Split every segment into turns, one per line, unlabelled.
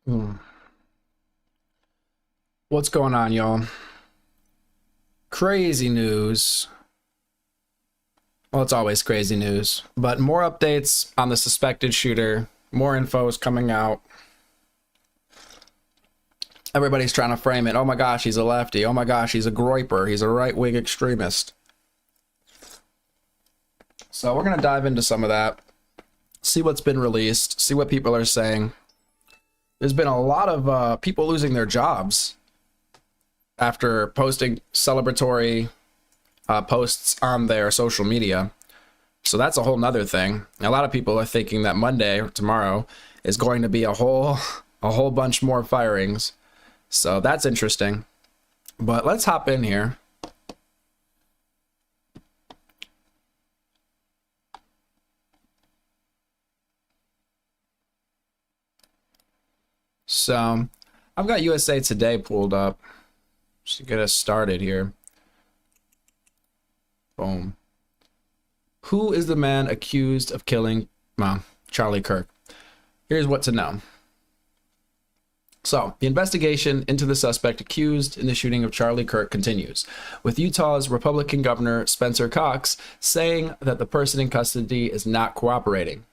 Hmm. What's going on, y'all? Crazy news. Well, it's always crazy news, but more updates on the suspected shooter. More info is coming out. Everybody's trying to frame it. Oh my gosh, he's a lefty. Oh my gosh, he's a groiper. He's a right-wing extremist. So we're going to dive into some of that. See what's been released. See what people are saying. There's been a lot of people losing their jobs after posting celebratory posts on their social media. So that's a whole nother thing. A lot of people are thinking that Monday or tomorrow is going to be a whole bunch more firings. So that's interesting. But let's hop in here. So I've got USA Today pulled up. Just to get us started here. Boom. Who is the man accused of killing Charlie Kirk? Here's what to know. So, the investigation into the suspect accused in the shooting of Charlie Kirk continues, with Utah's Republican Governor Spencer Cox saying that the person in custody is not cooperating.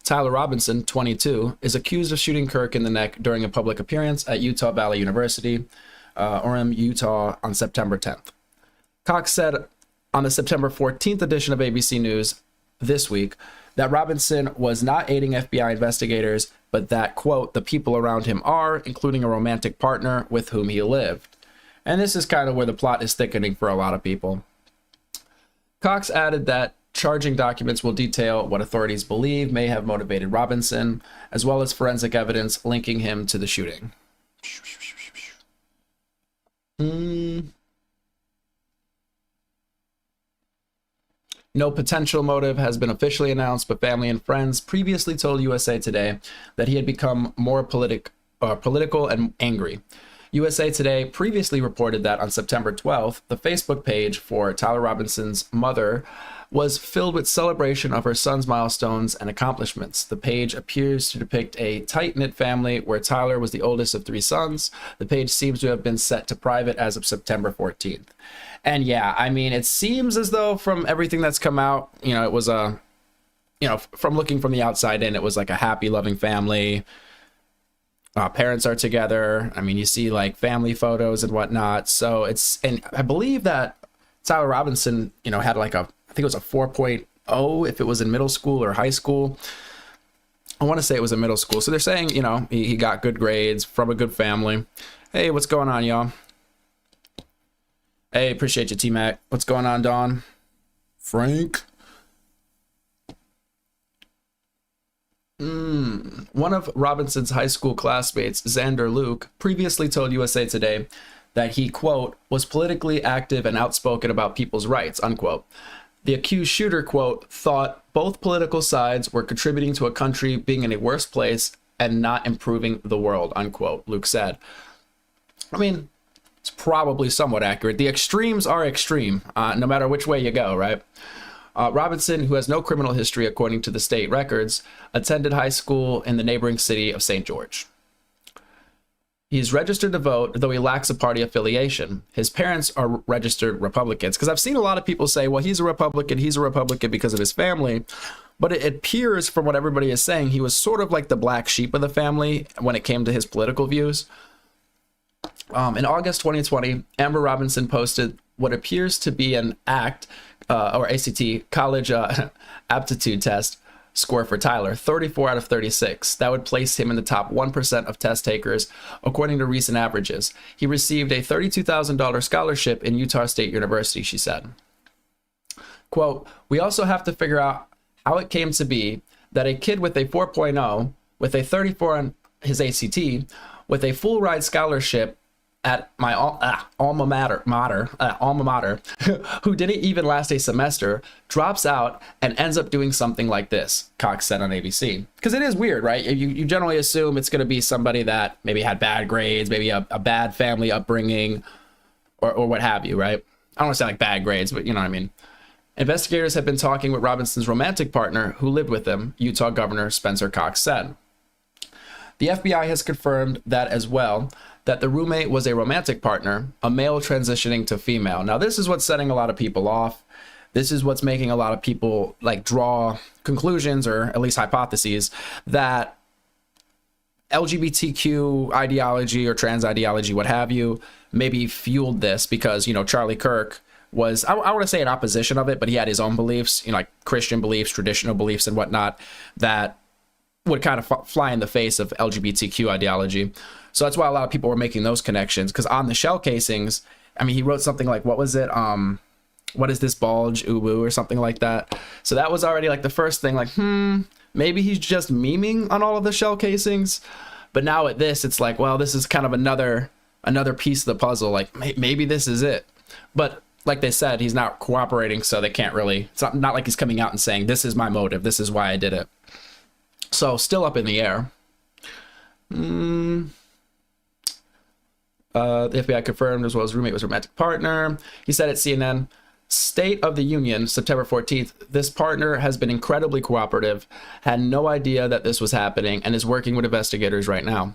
Tyler Robinson, 22, is accused of shooting Kirk in the neck during a public appearance at Utah Valley University, Orem, Utah, on September 10th. Cox said on the September 14th edition of ABC News this week that Robinson was not aiding FBI investigators, but that, quote, the people around him are, including a romantic partner with whom he lived. And this is kind of where the plot is thickening for a lot of people. Cox added that charging documents will detail what authorities believe may have motivated Robinson, as well as forensic evidence linking him to the shooting. No potential motive has been officially announced, but family and friends previously told USA Today that he had become more political and angry. USA Today previously reported that on September 12th, the Facebook page for Tyler Robinson's mother was filled with celebration of her son's milestones and accomplishments. The page appears to depict a tight-knit family where Tyler was the oldest of 3 sons. The page seems to have been set to private as of September 14th. And yeah, I mean, it seems as though from everything that's come out, it was from looking from the outside in, it was like a happy, loving family. Parents are together. I mean, you see like family photos and whatnot. So and I believe that Tyler Robinson, had like I think it was a 4.0 if it was in middle school or high school. I want to say it was in middle school. So they're saying, he got good grades from a good family. Hey, what's going on, y'all? Hey, appreciate you, T-Mac. What's going on, Don? Frank? One of Robinson's high school classmates, Xander Luke, previously told USA Today that he, quote, was politically active and outspoken about people's rights, unquote. The accused shooter, quote, thought both political sides were contributing to a country being in a worse place and not improving the world, unquote, Luke said. I mean, it's probably somewhat accurate. The extremes are extreme, no matter which way you go, right? Robinson, who has no criminal history according to the state records, attended high school in the neighboring city of St. George. He's registered to vote, though he lacks a party affiliation. His parents are registered Republicans. Because I've seen a lot of people say, well, he's a Republican because of his family. But it appears from what everybody is saying, he was sort of like the black sheep of the family when it came to his political views. In August 2020, Amber Robinson posted what appears to be an ACT, or ACT, college aptitude test score for Tyler, 34 out of 36. That would place him in the top 1% of test takers, according to recent averages. He received a $32,000 scholarship in Utah State University, she said. Quote, we also have to figure out how it came to be that a kid with a 4.0, with a 34 on his ACT, with a full ride scholarship at my alma mater, who didn't even last a semester, drops out and ends up doing something like this, Cox said on ABC. Because it is weird, right? You generally assume it's going to be somebody that maybe had bad grades, maybe a bad family upbringing, or what have you, right? I don't want to say like bad grades, but you know what I mean. Investigators have been talking with Robinson's romantic partner who lived with him, Utah Governor Spencer Cox said. The FBI has confirmed that as well, that the roommate was a romantic partner, a male transitioning to female. Now, this is what's setting a lot of people off. This is what's making a lot of people like draw conclusions, or at least hypotheses, that LGBTQ ideology or trans ideology, what have you, maybe fueled this because, you know, Charlie Kirk was, I want to say, in opposition of it, but he had his own beliefs, you know, like Christian beliefs, traditional beliefs and whatnot, that would kind of fly in the face of LGBTQ ideology. So that's why a lot of people were making those connections, because on the shell casings, I mean, he wrote something like, what was it? What is this bulge? Ooh woo, or something like that. So that was already like the first thing, like, maybe he's just memeing on all of the shell casings. But now at this, it's like, well, this is kind of another piece of the puzzle. Like, maybe this is it. But like they said, he's not cooperating, so they can't really, it's not like he's coming out and saying, this is my motive, this is why I did it. So still up in the air. The FBI confirmed as well as roommate was romantic partner. He said at CNN, State of the Union, September 14th, this partner has been incredibly cooperative, had no idea that this was happening, and is working with investigators right now.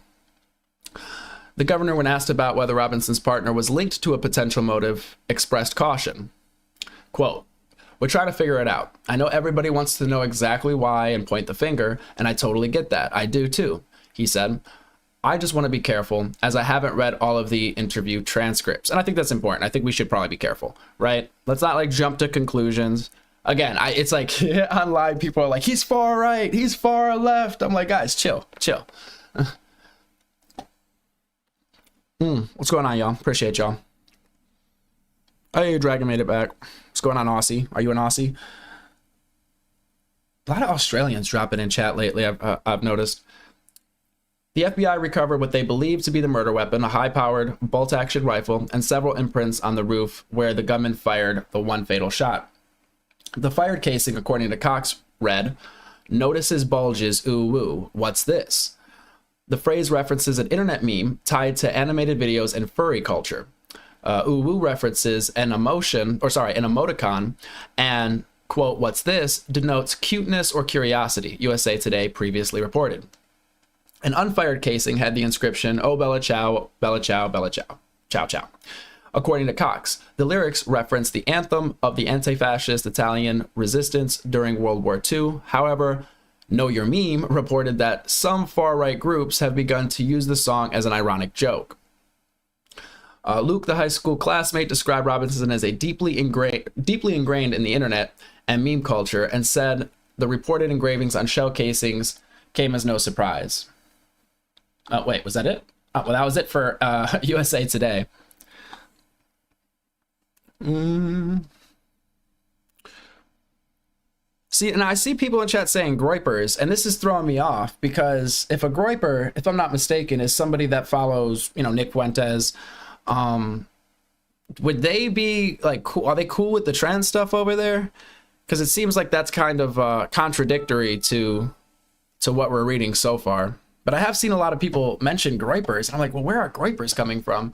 The governor, when asked about whether Robinson's partner was linked to a potential motive, expressed caution. Quote, "We're trying to figure it out. I know everybody wants to know exactly why and point the finger, and I totally get that. I do too," he said. "I just want to be careful, as I haven't read all of the interview transcripts." And I think that's important. I think we should probably be careful, right? Let's not like jump to conclusions. Again, it's like online people are like, he's far right, he's far left. I'm like, guys, chill. What's going on, y'all? Appreciate y'all. Hey, Dragon made it back. What's going on, Aussie? Are you an Aussie? A lot of Australians dropping in chat lately, I've noticed. The FBI recovered what they believe to be the murder weapon, a high-powered bolt-action rifle, and several imprints on the roof where the gunman fired the one fatal shot. The fired casing, according to Cox, read, "Notices bulges, ooh woo, what's this?" The phrase references an internet meme tied to animated videos and furry culture. Ooh woo references an emoticon, and, quote, "what's this?" denotes cuteness or curiosity, USA Today previously reported. An unfired casing had the inscription, "Oh, Bella Ciao, Bella Ciao, Bella Ciao, Ciao Ciao." According to Cox, the lyrics reference the anthem of the anti-fascist Italian resistance during World War II. However, Know Your Meme reported that some far-right groups have begun to use the song as an ironic joke. Luke, the high school classmate, described Robinson as a deeply ingrained in the internet and meme culture, and said the reported engravings on shell casings came as no surprise. Wait, was that it? Well, that was it for USA Today. See, and I see people in chat saying groypers, and this is throwing me off, because if a groyper, if I'm not mistaken, is somebody that follows, you know, Nick Fuentes, would they be like cool? Are they cool with the trans stuff over there? Because it seems like that's kind of contradictory to what we're reading so far. But I have seen a lot of people mention groypers, and I'm like, well, where are groypers coming from?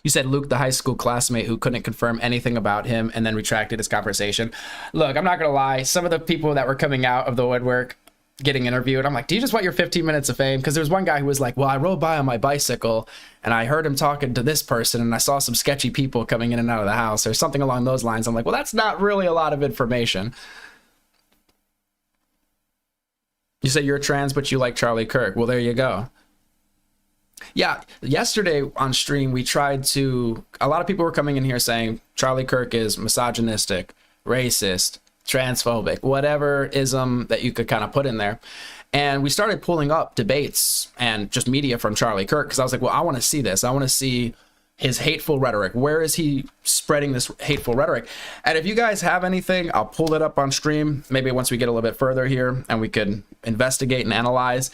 You said Luke, the high school classmate who couldn't confirm anything about him and then retracted his conversation. Look, I'm not going to lie. Some of the people that were coming out of the woodwork getting interviewed, I'm like, do you just want your 15 minutes of fame? Because there was one guy who was like, well, I rode by on my bicycle and I heard him talking to this person and I saw some sketchy people coming in and out of the house or something along those lines. I'm like, well, that's not really a lot of information. You say you're trans, but you like Charlie Kirk. Well, there you go. Yeah, yesterday on stream, we tried to, a lot of people were coming in here saying Charlie Kirk is misogynistic, racist, transphobic, whatever ism that you could kind of put in there. And we started pulling up debates and just media from Charlie Kirk, because I was like, well, I want to see this. I want to see his hateful rhetoric. Where is he spreading this hateful rhetoric? And if you guys have anything, I'll pull it up on stream, maybe once we get a little bit further here and we can investigate and analyze.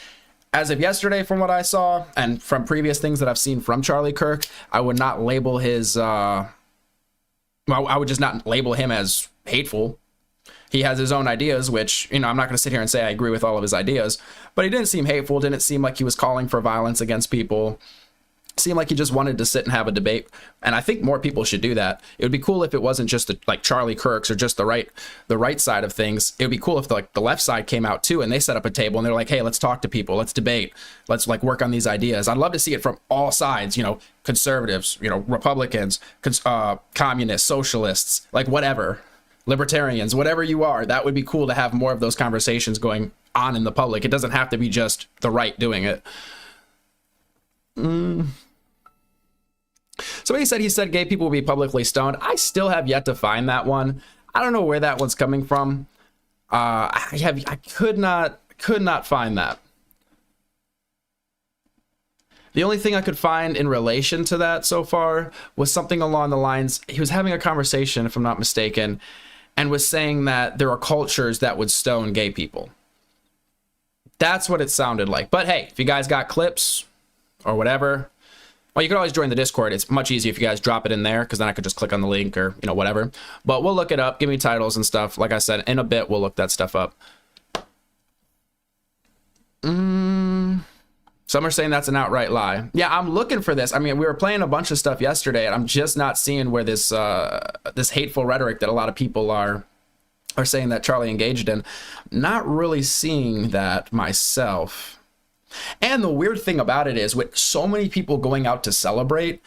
As of yesterday, from what I saw, and from previous things that I've seen from Charlie Kirk, I would not label his, I would just not label him as hateful. He has his own ideas, which, you know, I'm not going to sit here and say I agree with all of his ideas, but he didn't seem hateful, didn't seem like he was calling for violence against people. Seemed like he just wanted to sit and have a debate, and I think more people should do that. It would be cool if it wasn't just like Charlie Kirk's or just the right side of things. It would be cool if the left side came out too and they set up a table and they're like, hey, let's talk to people, let's debate, let's like work on these ideas. I'd love to see it from all sides, you know, conservatives, you know, Republicans, communists, socialists, like whatever, libertarians, whatever you are. That would be cool to have more of those conversations going on in the public. It doesn't have to be just the right doing it. Somebody said he said gay people will be publicly stoned. I still have yet to find that one. I don't know where that one's coming from. I could not find that. The only thing I could find in relation to that so far was something along the lines, he was having a conversation, if I'm not mistaken, and was saying that there are cultures that would stone gay people. That's what it sounded like. But hey, if you guys got clips or whatever, well, you can always join the Discord. It's much easier if you guys drop it in there, because then I could just click on the link or, you know, whatever. But we'll look it up. Give me titles and stuff. Like I said, in a bit, we'll look that stuff up. Some are saying that's an outright lie. Yeah, I'm looking for this. I mean, we were playing a bunch of stuff yesterday, and I'm just not seeing where this this hateful rhetoric that a lot of people are saying that Charlie engaged in. Not really seeing that myself. And the weird thing about it is, with so many people going out to celebrate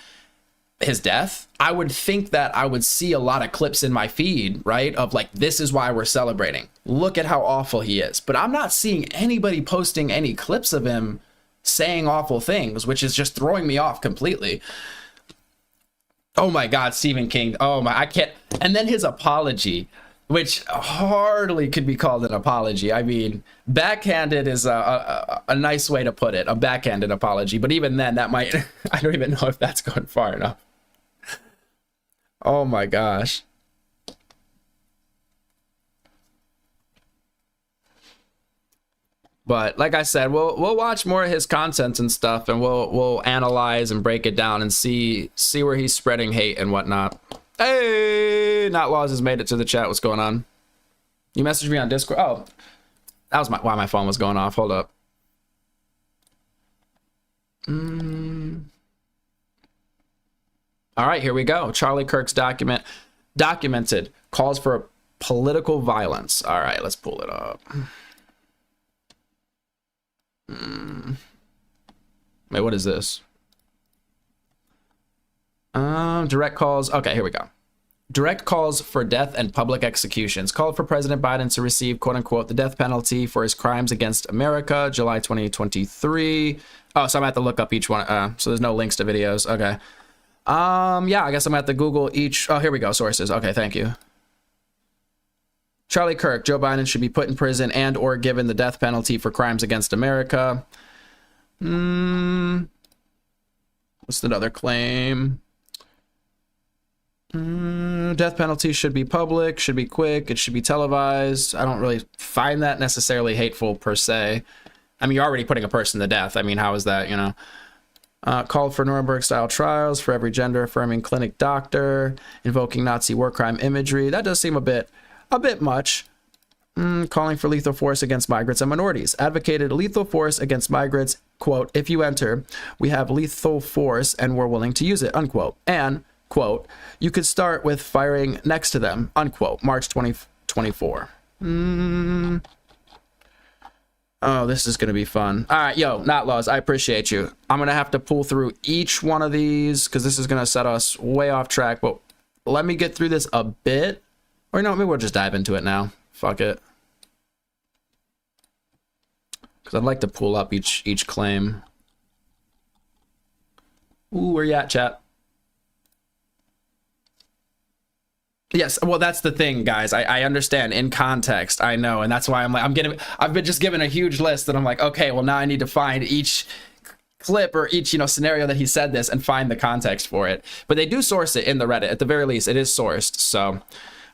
his death, I would think that I would see a lot of clips in my feed, right? Of like, this is why we're celebrating. Look at how awful he is. But I'm not seeing anybody posting any clips of him saying awful things, which is just throwing me off completely. Oh my God, Stephen King. Oh my, I can't. And then his apology, which hardly could be called an apology. I mean, backhanded is a nice way to put it, a backhanded apology. But even then, that might, I don't even know if that's going far enough. Oh my gosh. But like I said, we'll watch more of his content and stuff, and we'll analyze and break it down and see where he's spreading hate and whatnot. Hey, Not Laws has made it to the chat. What's going on? You messaged me on Discord. Oh, that was why my phone was going off. Hold up. All right, here we go. Charlie Kirk's documented calls for political violence. All right, let's pull it up. Wait, what is this? Direct calls. Okay, here we go. Direct calls for death and public executions. Called for President Biden to receive, quote unquote, the death penalty for his crimes against America, July 2023. Oh, so I'm gonna have to look up each one. So there's no links to videos. Okay. Yeah, I guess I'm gonna have to Google each. Oh, here we go. Sources. Okay, thank you. Charlie Kirk, Joe Biden should be put in prison and or given the death penalty for crimes against America. What's another claim? Death penalty should be public, should be quick, it should be televised. I don't really find that necessarily hateful per se. I mean, you're already putting a person to death. I mean, how is that, you know? Called for Nuremberg-style trials for every gender-affirming clinic doctor, invoking Nazi war crime imagery. That does seem a bit much. Calling for lethal force against migrants and minorities. Advocated lethal force against migrants, quote, if you enter, we have lethal force and we're willing to use it, unquote. And, quote, you could start with firing next to them, unquote, March 2024. Oh, this is going to be fun. All right, yo, Not Laws, I appreciate you. I'm going to have to pull through each one of these because this is going to set us way off track. But let me get through this a bit. Or no, maybe we'll just dive into it now. Fuck it. Because I'd like to pull up each claim. Ooh, where you at, chat? Yes, well, that's the thing, guys. I understand in context. I know, and that's why I've been just given a huge list, and I'm like, okay, well, now I need to find each clip or each, you know, scenario that he said this and find the context for it. But they do source it in the Reddit. At the very least, it is sourced. So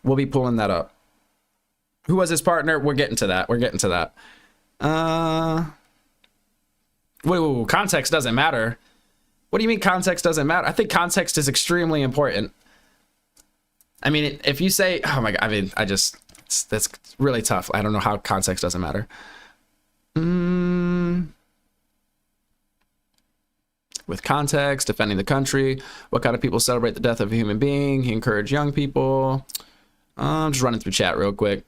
we'll be pulling that up. Who was his partner? We're getting to that. Wait, context doesn't matter. What do you mean context doesn't matter? I think context is extremely important. I mean, if you say, oh my God, I mean, that's really tough. I don't know how context doesn't matter. with context, defending the country. What kind of people celebrate the death of a human being? He encouraged young people. I'm just running through chat real quick.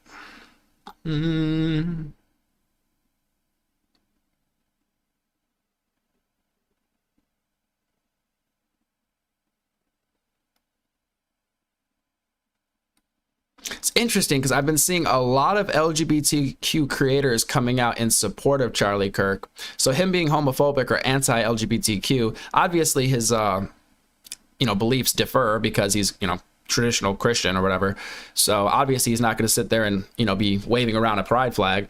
It's interesting because I've been seeing a lot of LGBTQ creators coming out in support of Charlie Kirk. So him being homophobic or anti-LGBTQ, obviously his beliefs differ because he's traditional Christian or whatever. So obviously he's not going to sit there and be waving around a pride flag.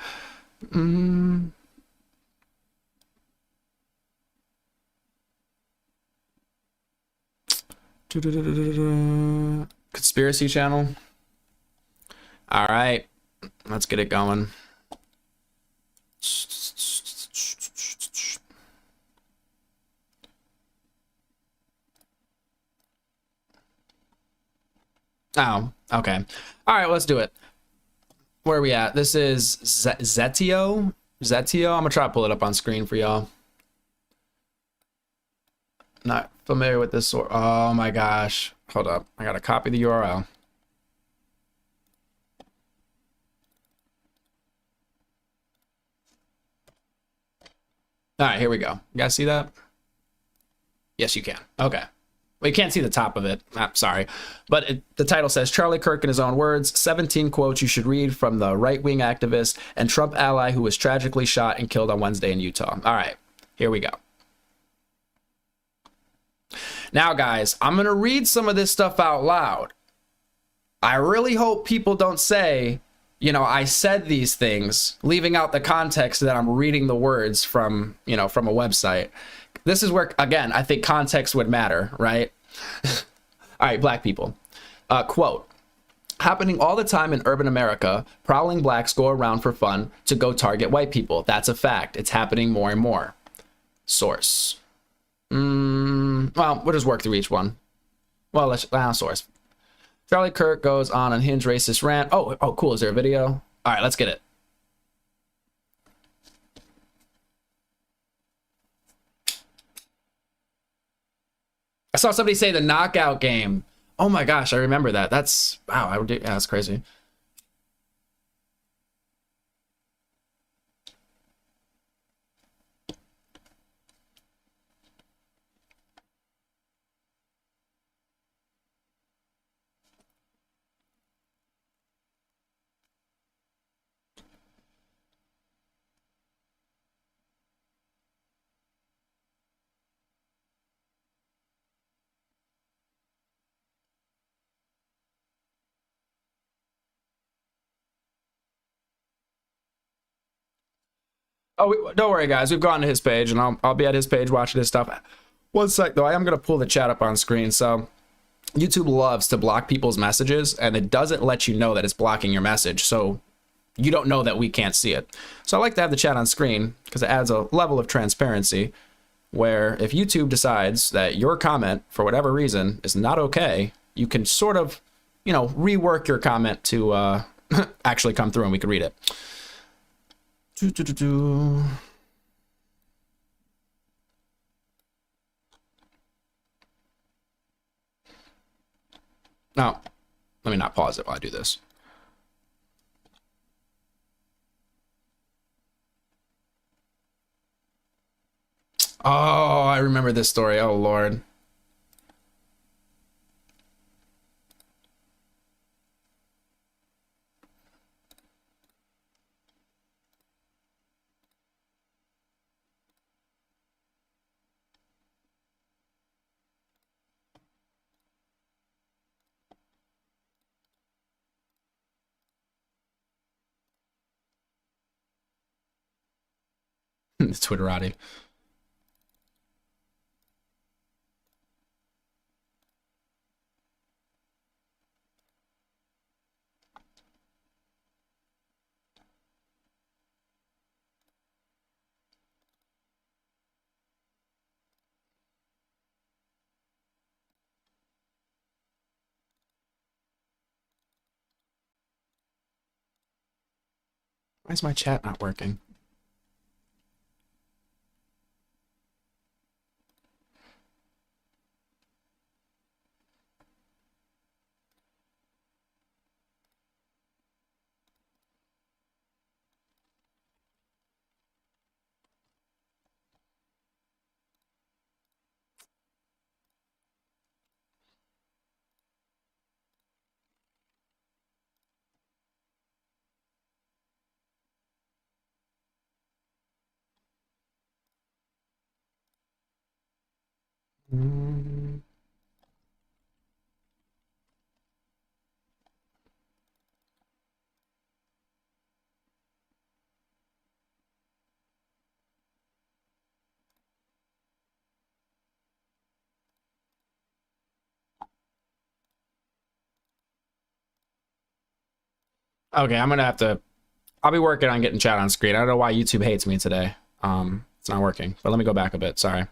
Conspiracy channel. All right, let's get it going. Oh, okay. All right, let's do it. Where are we at? This is Zetio. I'm gonna try to pull it up on screen for y'all. Not familiar with this sort. Oh my gosh. Hold up. I gotta copy the URL. All right, here we go. You guys see that? Yes, you can. Okay. Well, you can't see the top of it. Sorry. But the title says, Charlie Kirk in his own words, 17 quotes you should read from the right-wing activist and Trump ally who was tragically shot and killed on Wednesday in Utah. All right, here we go. Now, guys, I'm going to read some of this stuff out loud. I really hope people don't say, I said these things, leaving out the context that I'm reading the words from a website. This is where, again, I think context would matter, right? All right, black people. Quote, happening all the time in urban America, prowling blacks go around for fun to go target white people. That's a fact. It's happening more and more. Source. Well, we'll just work through each one. Well, let's source. Charlie Kirk goes on a unhinged racist rant. Oh, cool. Is there a video? All right, let's get it. I saw somebody say the knockout game. Oh my gosh, I remember that. That's wow. Yeah, that's crazy. Oh, don't worry, guys. We've gone to his page, and I'll be at his page watching his stuff. One sec, though. I am going to pull the chat up on screen. So YouTube loves to block people's messages, and it doesn't let you know that it's blocking your message. So you don't know that we can't see it. So I like to have the chat on screen because it adds a level of transparency where if YouTube decides that your comment, for whatever reason, is not okay, you can sort of, rework your comment to actually come through and we can read it. Now, let me not pause it while I do this. Oh, I remember this story. Oh, Lord. Twitterati. Why is my chat not working? Okay, I'll be working on getting chat on screen. I don't know why YouTube hates me today. It's not working, but let me go back a bit. Sorry.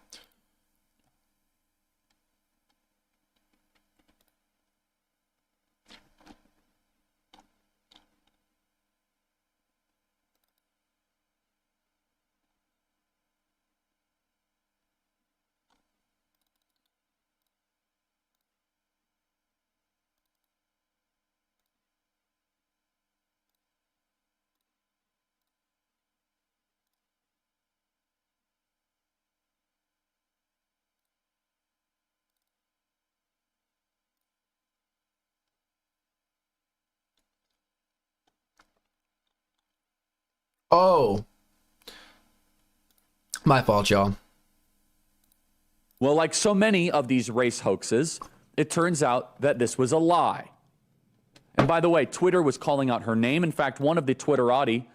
Oh, my fault, y'all.
Well, like so many of these race hoaxes, it turns out that this was a lie. And by the way, Twitter was calling out her name. In fact, one of the Twitterati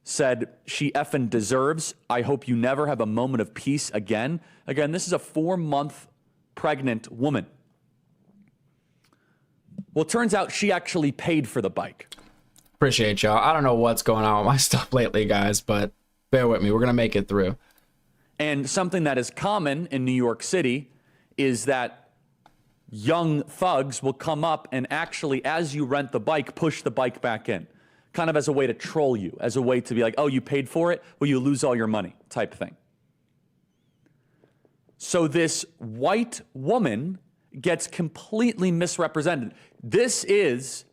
said, "She effing deserves. I hope you never have a moment of peace again." Again, this is a 4-month pregnant woman. Well, it turns out she actually paid for the bike.
Appreciate y'all. I don't know what's going on with my stuff lately, guys, but bear with me. We're going to make it through.
And something that is common in New York City is that young thugs will come up and actually, as you rent the bike, push the bike back in, kind of as a way to troll you, as a way to be like, oh, you paid for it? Well, you lose all your money type thing. So this white woman gets completely misrepresented. This is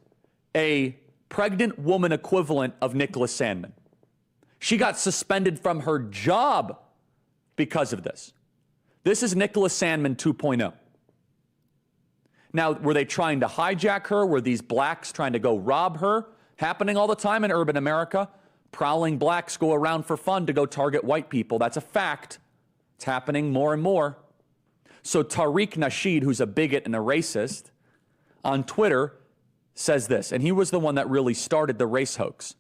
a pregnant woman equivalent of Nicholas Sandmann. She got suspended from her job because of this. This is Nicholas Sandmann 2.0. Now, were they trying to hijack her? Were these blacks trying to go rob her? Happening all the time in urban America. Prowling blacks go around for fun to go target white people. That's a fact. It's happening more and more. So Tariq Nasheed, who's a bigot and a racist, on Twitter says this, and he was the one that really started the race hoax.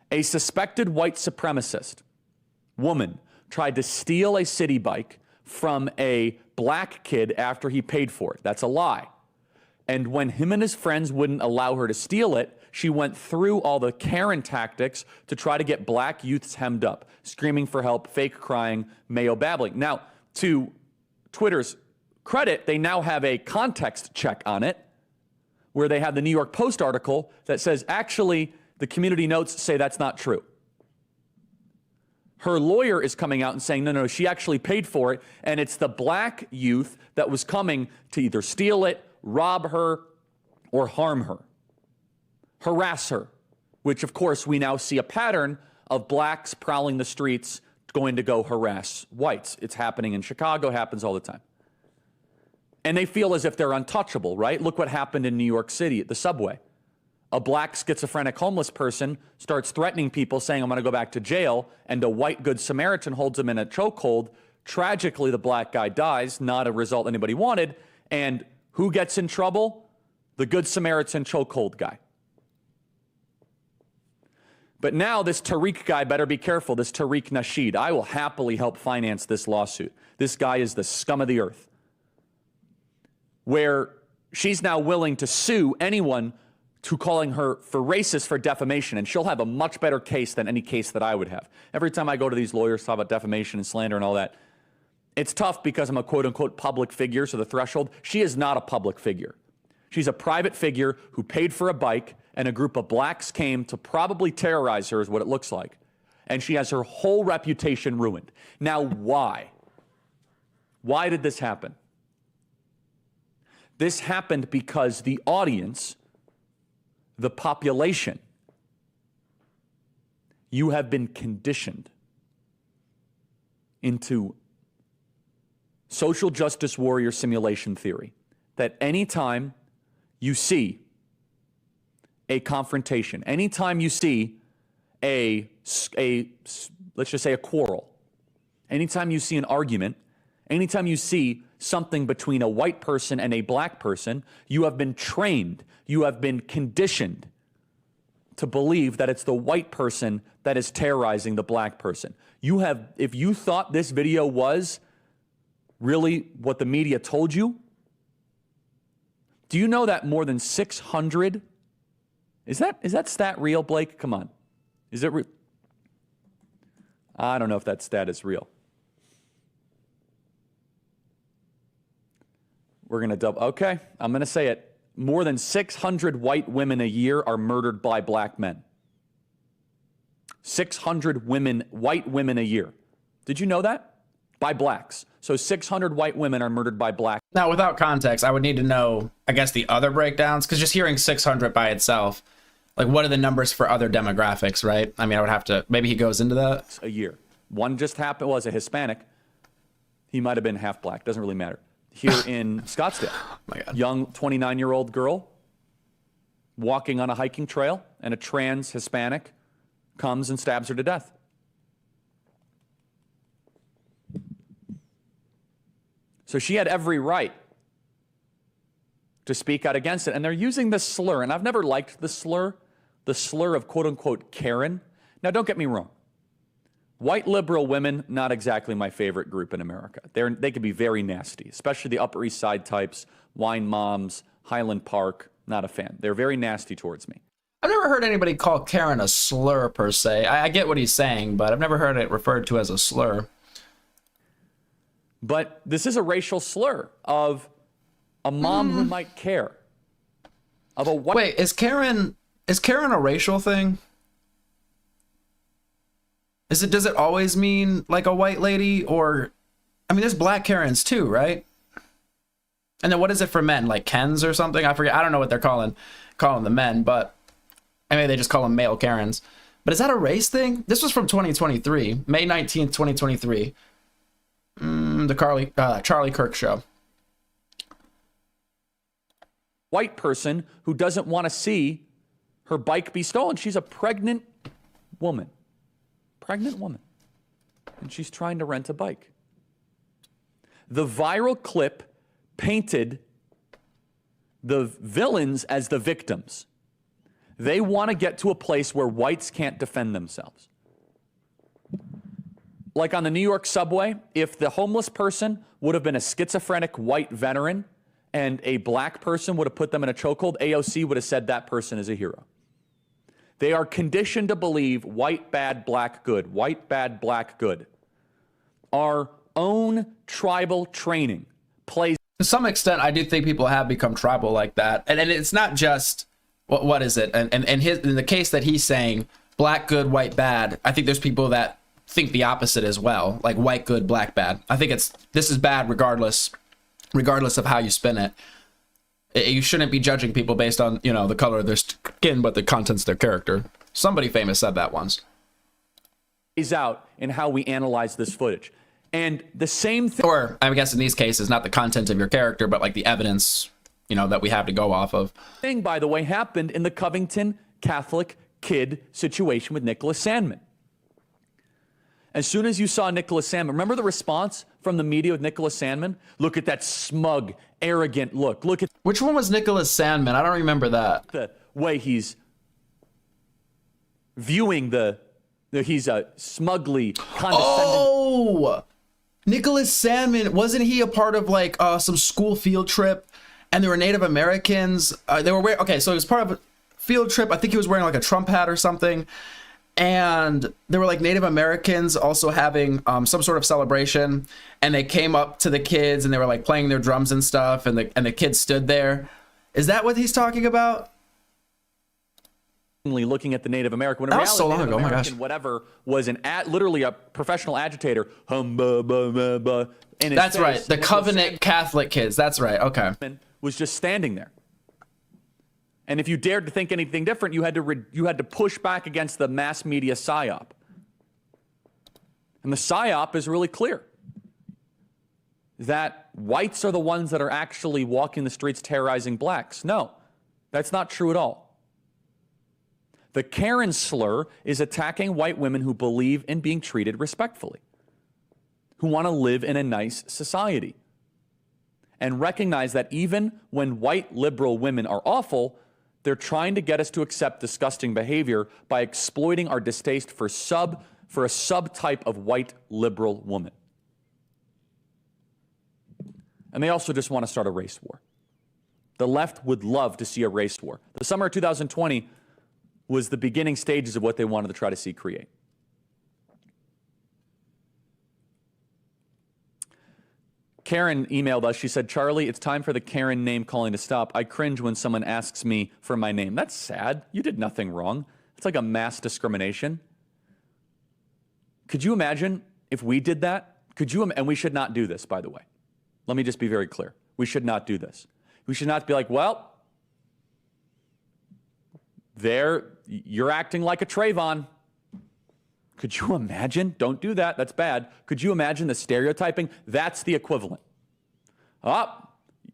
A suspected white supremacist woman tried to steal a city bike from a black kid after he paid for it. That's a lie. And when him and his friends wouldn't allow her to steal it, she went through all the Karen tactics to try to get black youths hemmed up, screaming for help, fake crying, mayo babbling. Now, to Twitter's credit, they now have a context check on it, where they have the New York Post article that says, actually, the community notes say that's not true. Her lawyer is coming out and saying, no, she actually paid for it, and it's the black youth that was coming to either steal it, rob her, or harm her, harass her, which, of course, we now see a pattern of blacks prowling the streets going to go harass whites. It's happening in Chicago, happens all the time. And they feel as if they're untouchable, right? Look what happened in New York City at the subway. A black schizophrenic homeless person starts threatening people, saying, I'm going to go back to jail, and a white good Samaritan holds him in a chokehold. Tragically, the black guy dies, not a result anybody wanted. And who gets in trouble? The good Samaritan chokehold guy. But now this Tariq guy better be careful, this Tariq Nasheed. I will happily help finance this lawsuit. This guy is the scum of the earth. Where she's now willing to sue anyone to calling her for racist for defamation, and she'll have a much better case than any case that I would have. Every time I go to these lawyers, talk about defamation and slander and all that, it's tough because I'm a quote-unquote public figure, so the threshold, she is not a public figure. She's a private figure who paid for a bike, and a group of blacks came to probably terrorize her, is what it looks like. And she has her whole reputation ruined. Now, why? Why did this happen? This happened because the audience, the population, you have been conditioned into social justice warrior simulation theory that anytime you see a confrontation, anytime you see let's just say a quarrel, anytime you see an argument, Anytime you see something between a white person and a black person, you have been trained, you have been conditioned to believe that it's the white person that is terrorizing the black person. If you thought this video was really what the media told you, do you know that more than 600, is that stat real, Blake? Come on. Is it real? I don't know if that stat is real. We're going to double, okay, I'm going to say it. More than 600 white women a year are murdered by black men. 600 white women a year. Did you know that? By blacks. So 600 white women are murdered by black.
Now, without context, I would need to know, I guess, the other breakdowns, because just hearing 600 by itself, like, what are the numbers for other demographics, right? I mean, I would have to, maybe he goes into that.
A year. One just happened, was a Hispanic. He might have been half black, doesn't really matter. Here in Scottsdale,
my God.
Young 29-year-old girl walking on a hiking trail, and a trans Hispanic comes and stabs her to death. So she had every right to speak out against it. And they're using this slur, and I've never liked the slur of quote-unquote Karen. Now, don't get me wrong. White liberal women, not exactly my favorite group in America. They can be very nasty, especially the Upper East Side types, wine moms, Highland Park, not a fan. They're very nasty towards me.
I've never heard anybody call Karen a slur, per se. I get what he's saying, but I've never heard it referred to as a slur.
But this is a racial slur of a mom who might care. Of a white.
Wait, is Karen a racial thing? Does it always mean like a white lady, or, I mean, there's black Karens too, right? And then what is it for men? Like Kens or something? I forget. I don't know what they're calling the men, but I mean, they just call them male Karens. But is that a race thing? This was from 2023, May 19th, 2023. The Charlie Kirk show.
White person who doesn't want to see her bike be stolen. She's a pregnant woman. And she's trying to rent a bike. The viral clip painted the villains as the victims. They want to get to a place where whites can't defend themselves. Like on the New York subway, if the homeless person would have been a schizophrenic white veteran and a black person would have put them in a chokehold, AOC would have said that person is a hero. They are conditioned to believe white bad, black good, white bad, black good. Our own tribal training plays.
To some extent, I do think people have become tribal like that. And it's not just, what is it? And in the case that he's saying, black good, white bad, I think there's people that think the opposite as well, like white good, black bad. I think this is bad regardless of how you spin it. You shouldn't be judging people based on, the color of their skin, but the contents of their character. Somebody famous said that once.
Is out in how we analyze this footage. And the same thing.
Or, I guess in these cases, not the content of your character, but like the evidence, that we have to go off of.
Thing, by the way, happened in the Covington Catholic kid situation with Nicholas Sandmann. As soon as you saw Nicholas Sandmann, remember the response from the media with Nicholas Sandmann? Look at that smug, arrogant look. Look at
which one was Nicholas Sandmann? I don't remember that.
The way he's viewing he's a smugly condescending.
Oh, Nicholas Sandmann, wasn't he a part of like some school field trip? And there were Native Americans. They were wearing. Okay, so he was part of a field trip. I think he was wearing like a Trump hat or something. And there were like Native Americans also having some sort of celebration, and they came up to the kids and they were like playing their drums and stuff, and the kids stood there. Is that what he's talking about?
Looking at the Native American. When
that was so long ago. Oh my gosh.
Whatever was literally a professional agitator.
That's right. The Covenant Catholic kids. That's right. Okay.
Was just standing there. And if you dared to think anything different, you had to push back against the mass media psyop. And the psyop is really clear. That whites are the ones that are actually walking the streets terrorizing blacks. No, that's not true at all. The Karen slur is attacking white women who believe in being treated respectfully, who want to live in a nice society and recognize that even when white liberal women are awful, they're trying to get us to accept disgusting behavior by exploiting our distaste for a subtype of white liberal woman. And they also just want to start a race war. The left would love to see a race war. The summer of 2020 was the beginning stages of what they wanted to try to see create. Karen emailed us. She said, Charlie, it's time for the Karen name calling to stop. I cringe when someone asks me for my name. That's sad. You did nothing wrong. It's like a mass discrimination. Could you imagine if we did that? And we should not do this, by the way. Let me just be very clear. We should not do this. We should not be like, well, you're acting like a Trayvon. Could you imagine? Don't do that. That's bad. Could you imagine the stereotyping? That's the equivalent. Oh,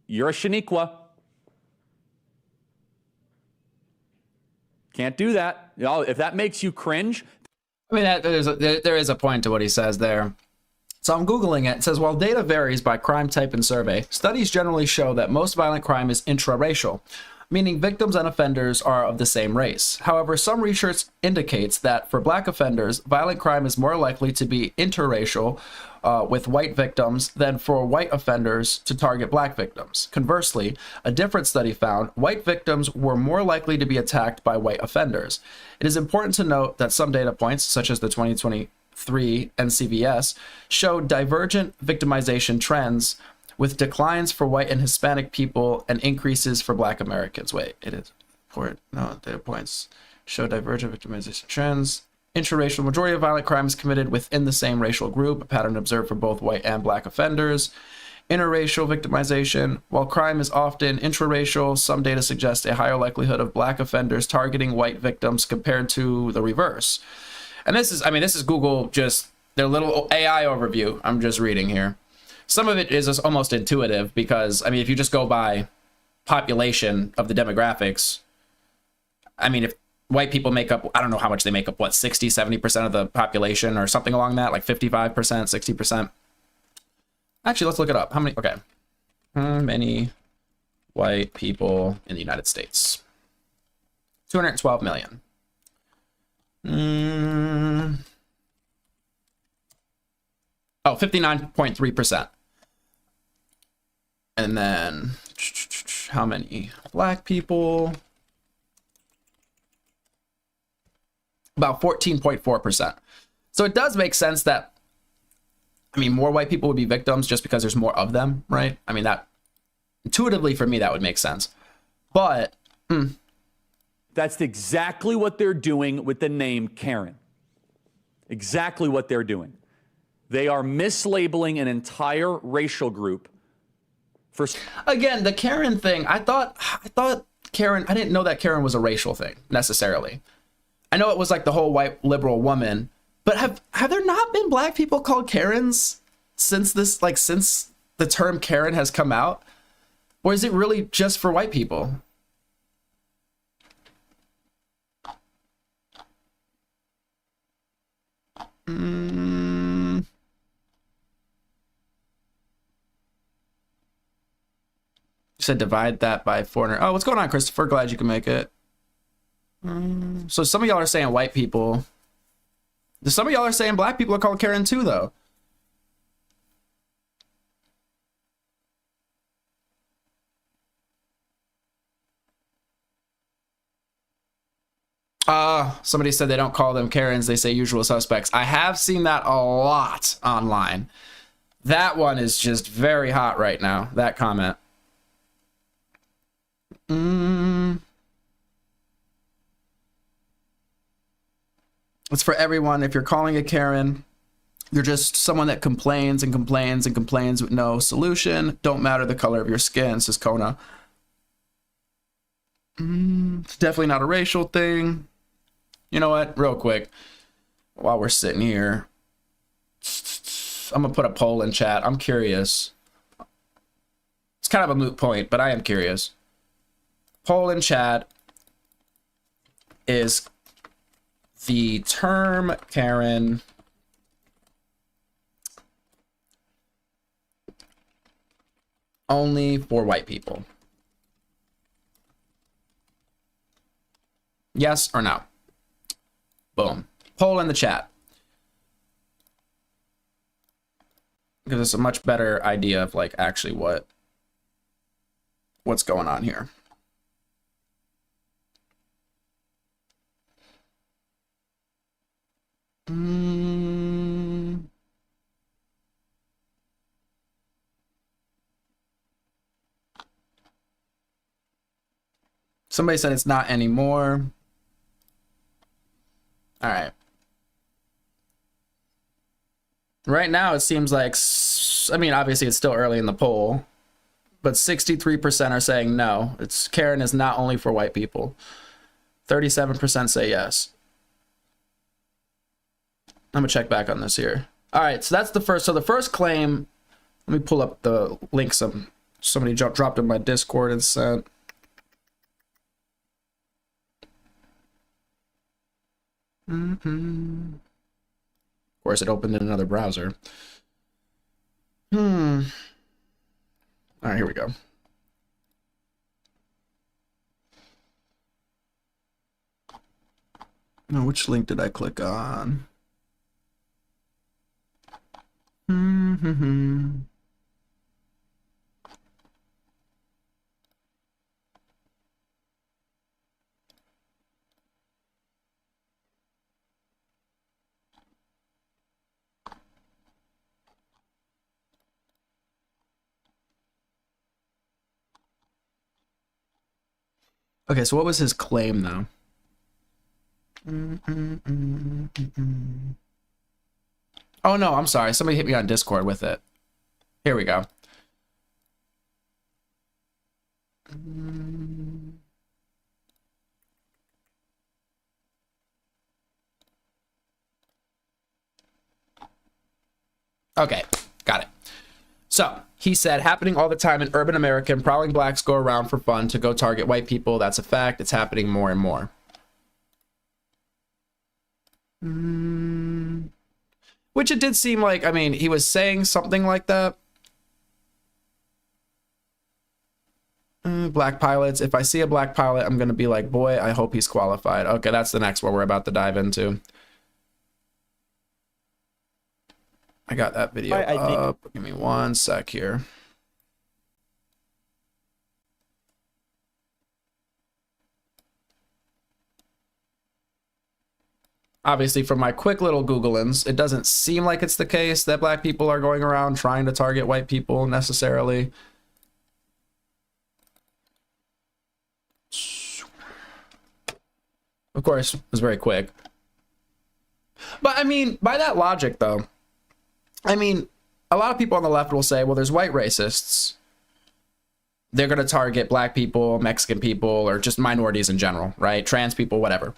you're a Shaniqua. Can't do that. You know, if that makes you cringe.
I mean, there is a point to what he says there. So I'm Googling it. It says, while data varies by crime type and survey, studies generally show that most violent crime is intraracial, meaning victims and offenders are of the same race. However, some research indicates that for black offenders, violent crime is more likely to be interracial with white victims than for white offenders to target black victims. Conversely, a different study found white victims were more likely to be attacked by white offenders. It is important to note that some data points, such as the 2023 NCVS, showed divergent victimization trends with declines for white and Hispanic people and increases for black Americans. Wait, it is important. No, data points show divergent victimization trends. Interracial majority of violent crimes committed within the same racial group, a pattern observed for both white and black offenders. Interracial victimization. While crime is often intraracial, some data suggest a higher likelihood of black offenders targeting white victims compared to the reverse. And this is Google, just their little AI overview. I'm just reading here. Some of it is just almost intuitive because, I mean, if you just go by population of the demographics, I mean, if white people make up, I don't know how much they make up, what, 60, 70% of the population or something along that, like 55%, 60%. Actually, let's look it up. How many white people in the United States? 212 million. Oh, 59.3%. And then how many black people? About 14.4%. So it does make sense that, I mean, more white people would be victims just because there's more of them, right? I mean, that intuitively for me, that would make sense. But
that's exactly what they're doing with the name Karen. Exactly what they're doing. They are mislabeling an entire racial group for...
Again, the Karen thing, I thought Karen, I didn't know that Karen was a racial thing necessarily. I know it was like the whole white liberal woman, but have there not been black people called Karens since the term Karen has come out? Or is it really just for white people? You said divide that by 400. Oh, what's going on, Christopher? Glad you can make it. So some of y'all are saying white people. Some of y'all are saying black people are called Karen too, though. Somebody said they don't call them Karens, they say usual suspects. I have seen that a lot online. That one is just very hot right now, that comment. It's for everyone. If you're calling a Karen, you're just someone that complains and complains and complains with no solution. Don't matter the color of your skin, says Kona. It's definitely not a racial thing. You know what? Real quick, while we're sitting here, I'm going to put a poll in chat. I'm curious. It's kind of a moot point, but I am curious. Poll in chat is the term Karen only for white people. Yes or no? Boom. Poll in the chat. Gives us a much better idea of like actually what's going on here. Somebody said it's not anymore. All right. Right now, it seems like, I mean, obviously it's still early in the poll, but 63% are saying no. Karen is not only for white people. 37% say yes. I'm gonna check back on this here. All right, so that's the first. So the first claim, let me pull up the link somebody dropped in my Discord and sent. Of course, it opened in another browser. All right, here we go. Now, which link did I click on? Okay, so what was his claim, though? Oh, no, I'm sorry. Somebody hit me on Discord with it. Here we go. Okay, got it. So, he said, happening all the time in urban America, prowling blacks go around for fun to go target white people. That's a fact. It's happening more and more. Which it did seem like, I mean, he was saying something like that. Black pilots. If I see a black pilot, I'm going to be like, boy, I hope he's qualified. Okay, that's the next one we're about to dive into. I got that video up. Give me one sec here. Obviously, from my quick little Googlings, it doesn't seem like it's the case that black people are going around trying to target white people necessarily. Of course, it was very quick. But I mean, by that logic, though, I mean, a lot of people on the left will say, well, there's white racists. They're going to target black people, Mexican people, or just minorities in general, right? Trans people, whatever.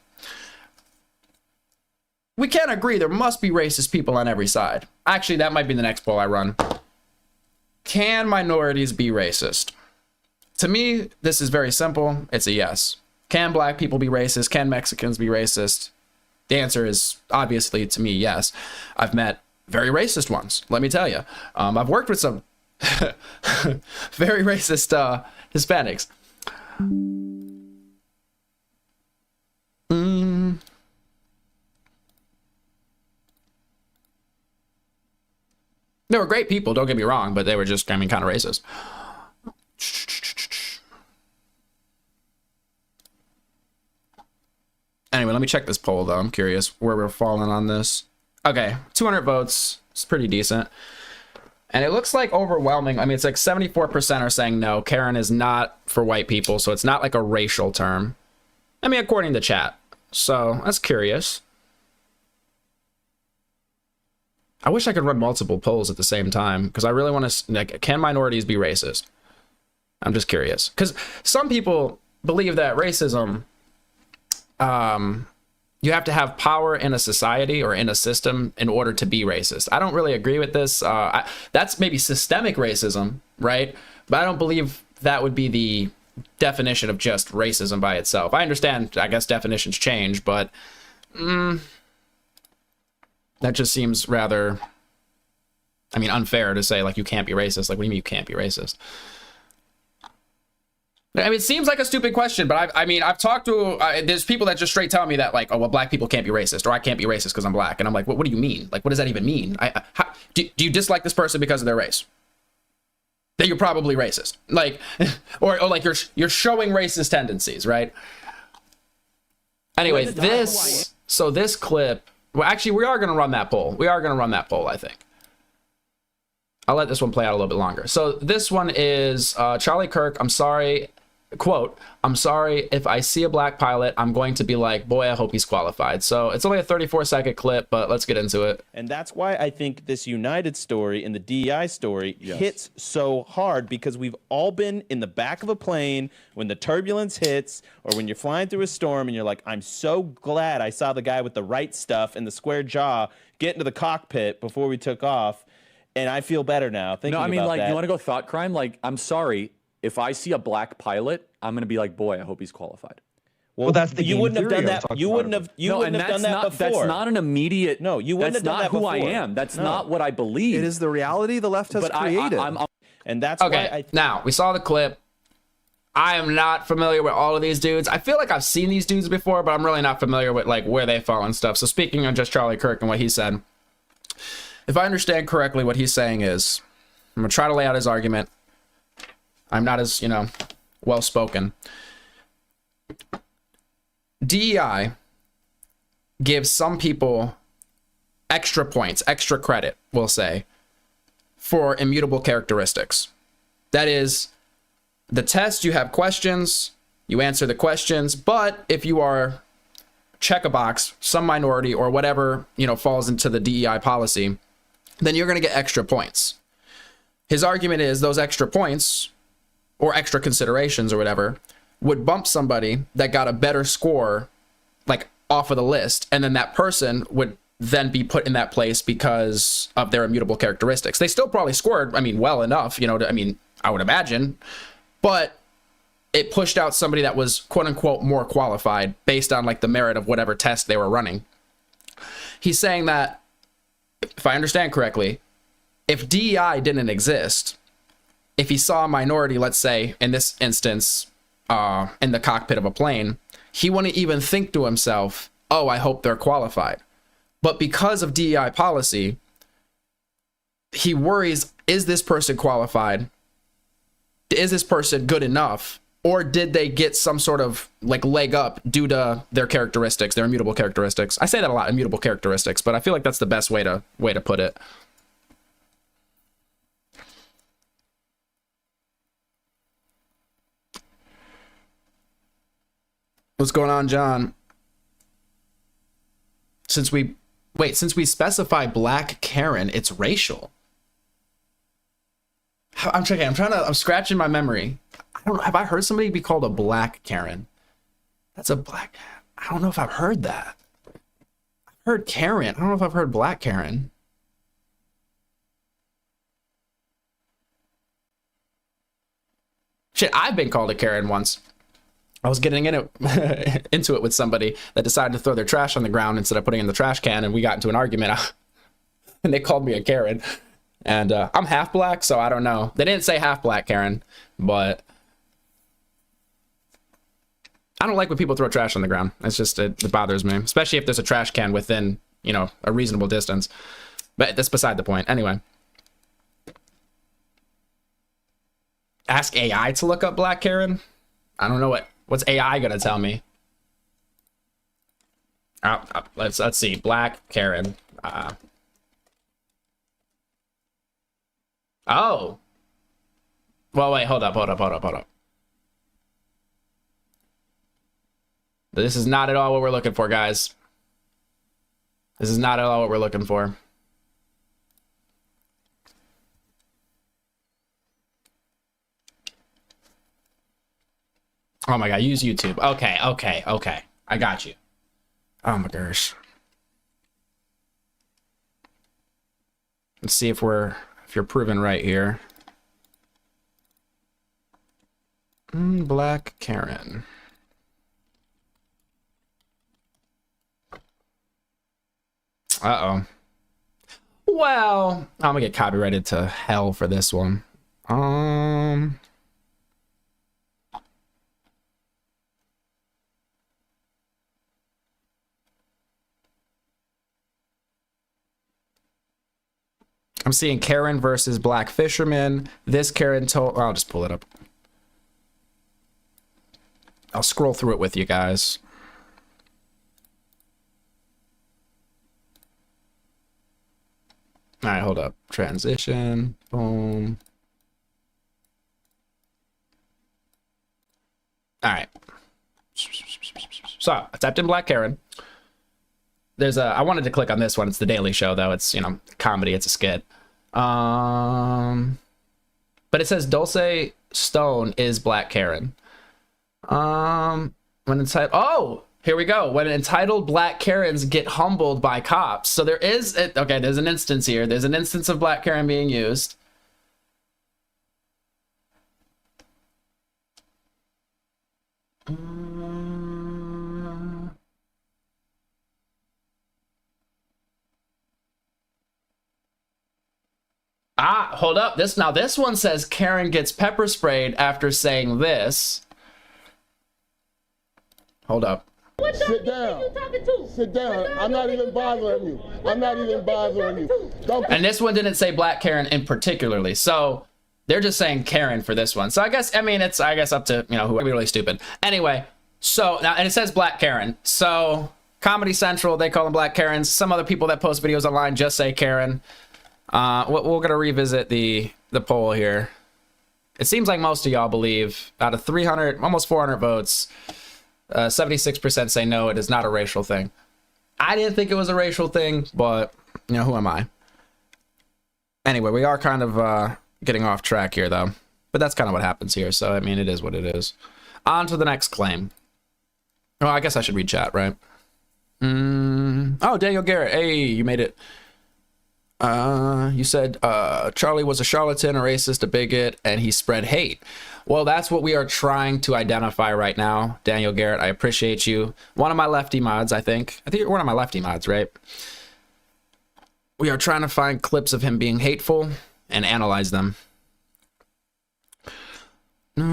We can't agree there must be racist people on every side. Actually, that might be the next poll I run. Can minorities be racist? To me, this is very simple. It's a yes. Can black people be racist? Can Mexicans be racist? The answer is obviously, to me, yes. I've met very racist ones, let me tell you. I've worked with some very racist Hispanics. They were great people, don't get me wrong, but they were just, I mean, kind of racist. Anyway, let me check this poll, though. I'm curious where we're falling on this. Okay, 200 votes. It's pretty decent. And it looks like overwhelming. I mean, it's like 74% are saying no. Karen is not for white people, so it's not like a racial term. I mean, according to chat. So, that's curious. I wish I could run multiple polls at the same time, because I really want to, like, can minorities be racist? I'm just curious. Because some people believe that racism, you have to have power in a society or in a system in order to be racist. I don't really agree with this. That's maybe systemic racism, right? But I don't believe that would be the definition of just racism by itself. I understand, I guess definitions change, but that just seems rather, I mean, unfair to say, like, you can't be racist. Like, what do you mean you can't be racist? I mean, it seems like a stupid question, but I mean, I've talked to, there's people that just straight tell me that, like, oh, well, black people can't be racist, or I can't be racist because I'm black. And I'm like, what do you mean? Like, what does that even mean? Do you dislike this person because of their race? Then you're probably racist. Like, or like you're showing racist tendencies, right? Anyway, this clip, well, actually, we are going to run that poll. I think. I'll let this one play out a little bit longer. So this one is Charlie Kirk. I'm sorry. Quote, I'm sorry if I see a black pilot, I'm going to be like, boy, I hope he's qualified. So it's only a 34-second clip, but let's get into it.
And that's why I think this United story and the DEI story hits so hard, because we've all been in the back of a plane when the turbulence hits, or when you're flying through a storm and you're like, I'm so glad I saw the guy with the right stuff and the square jaw get into the cockpit before we took off. And I feel better now thinking about that. No, I mean, like,
you want to go thought crime? Like, I'm sorry. If I see a black pilot, I'm going to be like, boy, I hope he's qualified.
Well, that's the you wouldn't have done that. You wouldn't have done that before.
That's not an immediate.
No, you wouldn't have done that before.
That's not who I am. That's not what I believe.
It is the reality the left has created.
And that's
okay.
Why
Now, we saw the clip. I am not familiar with all of these dudes. I feel like I've seen these dudes before, but I'm really not familiar with like where they fall and stuff. So speaking on just Charlie Kirk and what he said, if I understand correctly, what he's saying is, I'm going to try to lay out his argument. I'm not as, well spoken. DEI gives some people extra points, extra credit, we'll say, for immutable characteristics. That is, the test, you have questions, you answer the questions, but if you are check a box, some minority or whatever, falls into the DEI policy, then you're going to get extra points. His argument is those extra points or extra considerations or whatever would bump somebody that got a better score like off of the list, and then that person would then be put in that place because of their immutable characteristics. They still probably scored, well enough, I would imagine, but it pushed out somebody that was quote unquote more qualified based on like the merit of whatever test they were running. He's saying that, if I understand correctly, if DEI didn't exist, if he saw a minority, let's say in this instance, in the cockpit of a plane, he wouldn't even think to himself, oh, I hope they're qualified. But because of DEI policy, he worries, is this person qualified? Is this person good enough? Or did they get some sort of like leg up due to their characteristics, their immutable characteristics? I say that a lot, immutable characteristics, but I feel like that's the best way to put it. What's going on, John? Since we specify Black Karen, it's racial. I'm scratching my memory. I don't know. Have I heard somebody be called a Black Karen? That's a black. I don't know if I've heard that. I've heard Karen. I don't know if I've heard Black Karen. Shit, I've been called a Karen once. I was getting into it with somebody that decided to throw their trash on the ground instead of putting it in the trash can, and we got into an argument, and they called me a Karen. And I'm half black, so I don't know. They didn't say half black Karen, but I don't like when people throw trash on the ground. It's just, it bothers me, especially if there's a trash can within, a reasonable distance. But that's beside the point. Anyway. Ask AI to look up Black Karen? I don't know what's AI gonna tell me. Let's see. Black Karen. Oh. Well, wait, hold up. This is not at all what we're looking for, guys. This is not at all what we're looking for. Oh my god, use YouTube. Okay. I got you. Oh my gosh. Let's see if you're proven right here. Black Karen. Uh-oh. Well, I'm gonna get copyrighted to hell for this one. I'm seeing Karen versus Black Fisherman. This Karen told... I'll just pull it up. I'll scroll through it with you guys. All right, hold up. Transition. Boom. All right. So I typed in Black Karen. There's a... I wanted to click on this one. It's the Daily Show, though. It's, you know, comedy. It's a skit. But it says Dulce Stone is Black Karen. When entitled... Oh! Here we go. When entitled Black Karens get humbled by cops. So there is... Okay, there's an instance here. There's an instance of Black Karen being used. Hold up. This one says Karen gets pepper sprayed after saying this. Hold up.
Sit down. Sit down. I'm not even bothering you. I'm not even bothering you.
And this one didn't say Black Karen in particularly. So they're just saying Karen for this one. So I guess, I mean, it's, I guess, up to, you know, whoever. Really stupid. Anyway, so now, and it says Black Karen. So Comedy Central, they call them Black Karens. Some other people that post videos online just say Karen. We're gonna revisit the poll here. It seems like most of y'all believe, out of 300, almost 400 votes, 76% say no, it is not a racial thing. I didn't think it was a racial thing, but, you know, who am I? Anyway, we are kind of getting off track here, though. But that's kind of what happens here, so, I mean, it is what it is. On to the next claim. Oh, I guess I should read chat, right? Oh, Daniel Garrett. Hey, you made it. You said Charlie was a charlatan, a racist, a bigot, and he spread hate. Well, that's what we are trying to identify right now, Daniel Garrett. I appreciate you. One of my lefty mods, I think. I think you're one of my lefty mods, right? We are trying to find clips of him being hateful and analyze them. No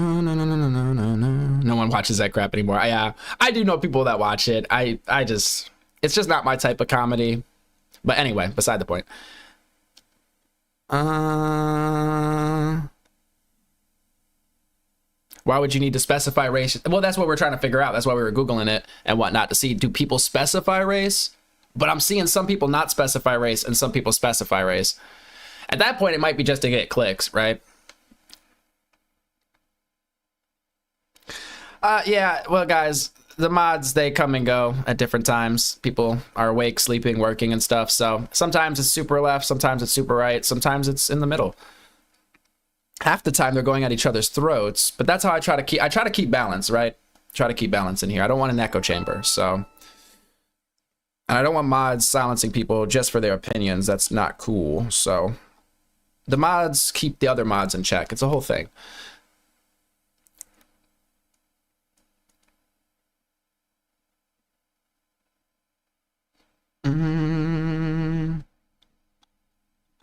one watches that crap anymore. I do know people that watch it. It's just not my type of comedy. But anyway, beside the point. Why would you need to specify race? Well, that's what we're trying to figure out. That's why we were Googling it and whatnot to see, do people specify race? But I'm seeing some people not specify race and some people specify race. At that point, it might be just to get clicks, right? Yeah, well, guys, the mods, they come and go at different times. People are awake, sleeping, working, and stuff. So sometimes it's super left, sometimes it's super right, sometimes it's in the middle. Half the time they're going at each other's throats, but that's how I try to keep balance, right? Try to keep balance in here. I don't want an echo chamber, so. And I don't want mods silencing people just for their opinions. That's not cool. So the mods keep the other mods in check. It's a whole thing.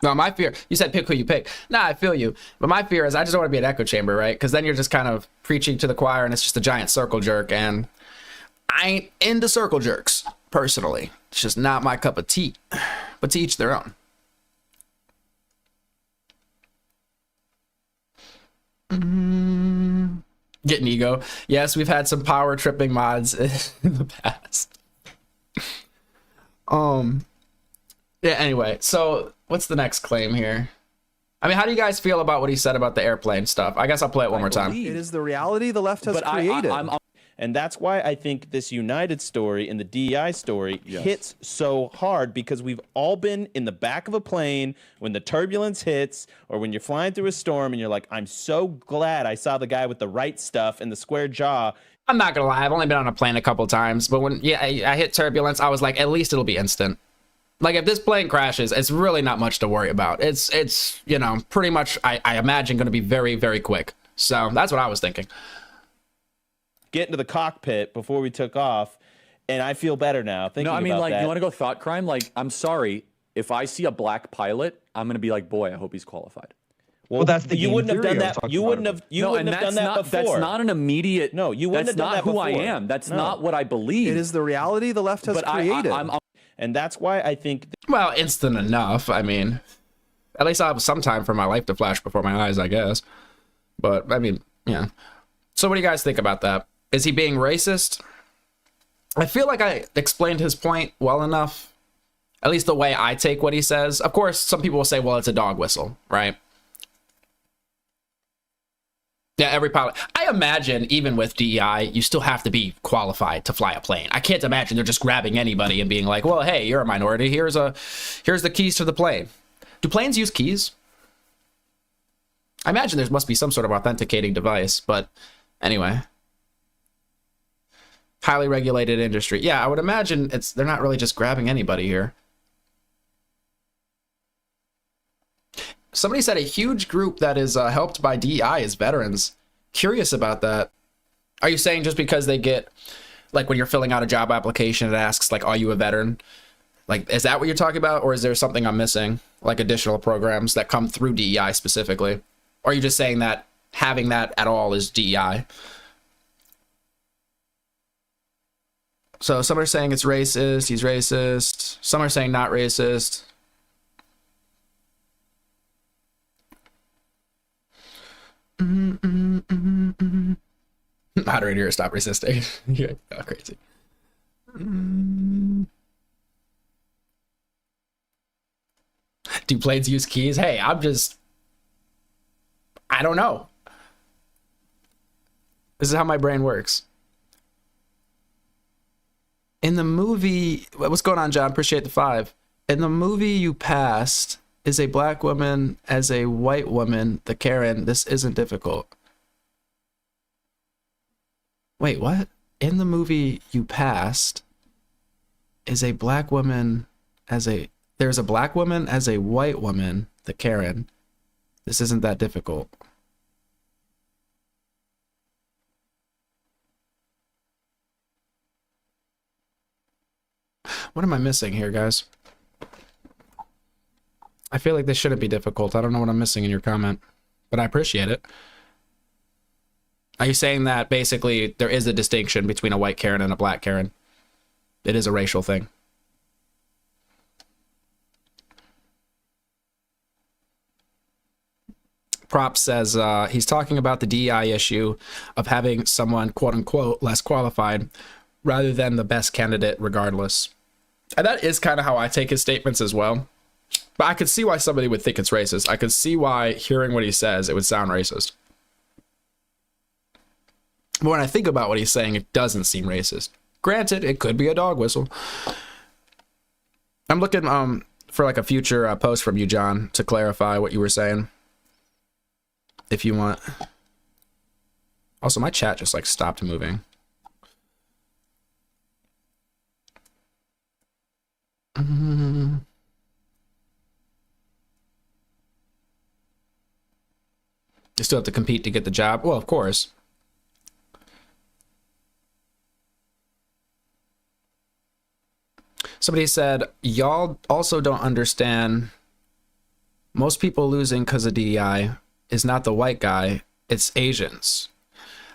No, my fear, you said pick who you pick. Nah, I feel you. But my fear is I just don't want to be an echo chamber, right? Because then you're just kind of preaching to the choir and it's just a giant circle jerk. And I ain't into circle jerks, personally. It's just not my cup of tea. But to each their own. Getting ego. Yes, we've had some power tripping mods in the past. Yeah, anyway, so what's the next claim here? I mean, how do you guys feel about what he said about the airplane stuff? I guess I'll play it one more time.
It is the reality the left has created.
And that's why I think this United story and the DEI story hits so hard, because we've all been in the back of a plane when the turbulence hits, or when you're flying through a storm and you're like, I'm so glad I saw the guy with the right stuff and the square jaw.
I'm not gonna lie, I've only been on a plane a couple times, but when I hit turbulence, I was like, at least it'll be instant. Like, if this plane crashes, it's really not much to worry about. It's you know, pretty much, I imagine, going to be very, very quick. So that's what I was thinking.
Get into the cockpit before we took off, and I feel better now.
No, I mean, like, you want to go thought crime? Like, I'm sorry, if I see a black pilot, I'm going to be like, boy, I hope he's qualified.
Well, that's the you wouldn't have done that. You wouldn't have done that before.
That's not an immediate.
No, you wouldn't have done that before.
That's not who I am. That's not what I believe.
It is the reality the left has created.
And that's why I think.
Well, instant enough. I mean, At least I'll have some time for my life to flash before my eyes, I guess. But, I mean, yeah. So what do you guys think about that? Is he being racist? I feel like I explained his point well enough. At least the way I take what he says. Of course, some people will say, well, it's a dog whistle, right? Yeah, every pilot. I imagine even with DEI, you still have to be qualified to fly a plane. I can't imagine they're just grabbing anybody and being like, well, hey, you're a minority. Here's the keys to the plane. Do planes use keys? I imagine there must be some sort of authenticating device, but anyway. Highly regulated industry. Yeah, I would imagine they're not really just grabbing anybody here. Somebody said a huge group that is helped by DEI is veterans. Curious about that. Are you saying just because they get, like when you're filling out a job application, it asks like, are you a veteran? Like, is that what you're talking about? Or is there something I'm missing? Like additional programs that come through DEI specifically? Or are you just saying that having that at all is DEI? So some are saying it's racist, he's racist. Some are saying not racist. Moderator, stop resisting. You're crazy. Do planes use keys? Hey, I don't know. This is how my brain works. In the movie, what's going on, John? Appreciate the 5. In the movie you passed, is a black woman as a white woman the Karen? This isn't difficult. Wait, what? In the movie you passed, is a black woman as a... There's a black woman as a white woman the Karen. This isn't that difficult. What am I missing here, guys? I feel like this shouldn't be difficult. I don't know what I'm missing in your comment, but I appreciate it. Are you saying that basically there is a distinction between a white Karen and a black Karen? It is a racial thing. Prop says he's talking about the DEI issue of having someone, quote unquote, less qualified rather than the best candidate regardless. And that is kind of how I take his statements as well. But I could see why somebody would think it's racist. I could see why, hearing what he says, it would sound racist. But when I think about what he's saying, it doesn't seem racist. Granted, it could be a dog whistle. I'm looking for like a future post from you, John, to clarify what you were saying. If you want. Also, my chat just like stopped moving. You still have to compete to get the job. Well, of course. Somebody said, y'all also don't understand. Most people losing because of DEI is not the white guy, it's Asians.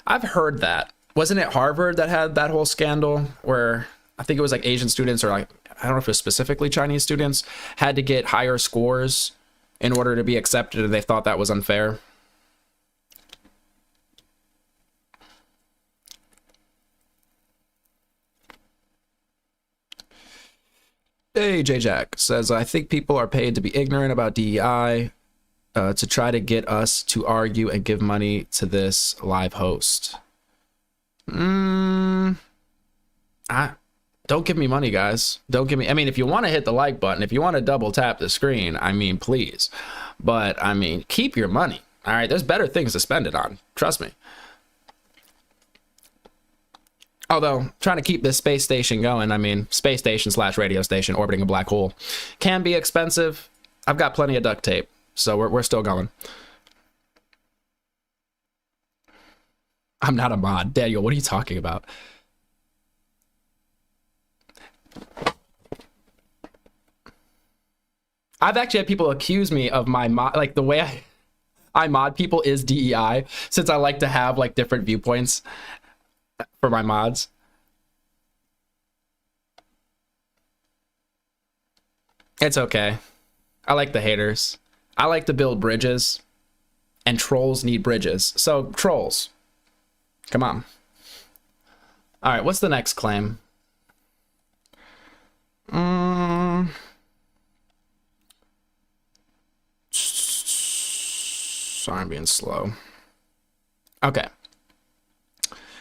I've heard that. Wasn't it Harvard that had that whole scandal where I think it was like Asian students, or like, I don't know if it was specifically Chinese students, had to get higher scores in order to be accepted, and they thought that was unfair? Hey, J Jack says, I think people are paid to be ignorant about DEI to try to get us to argue and give money to this live host. Don't give me money, guys. Don't give me... I mean, if you want to hit the like button, if you want to double tap the screen, I mean, please. But, I mean, keep your money. All right? There's better things to spend it on. Trust me. Although, trying to keep this space station going, I mean, space station / radio station orbiting a black hole can be expensive. I've got plenty of duct tape, so we're still going. I'm not a mod. Daniel, what are you talking about? I've actually had people accuse me of my mod, like the way I mod people is DEI, since I like to have like different viewpoints for my mods. It's okay. I like the haters. I like to build bridges, and trolls need bridges. So trolls, come on. All right, what's the next claim? Sorry, I'm being slow. Okay.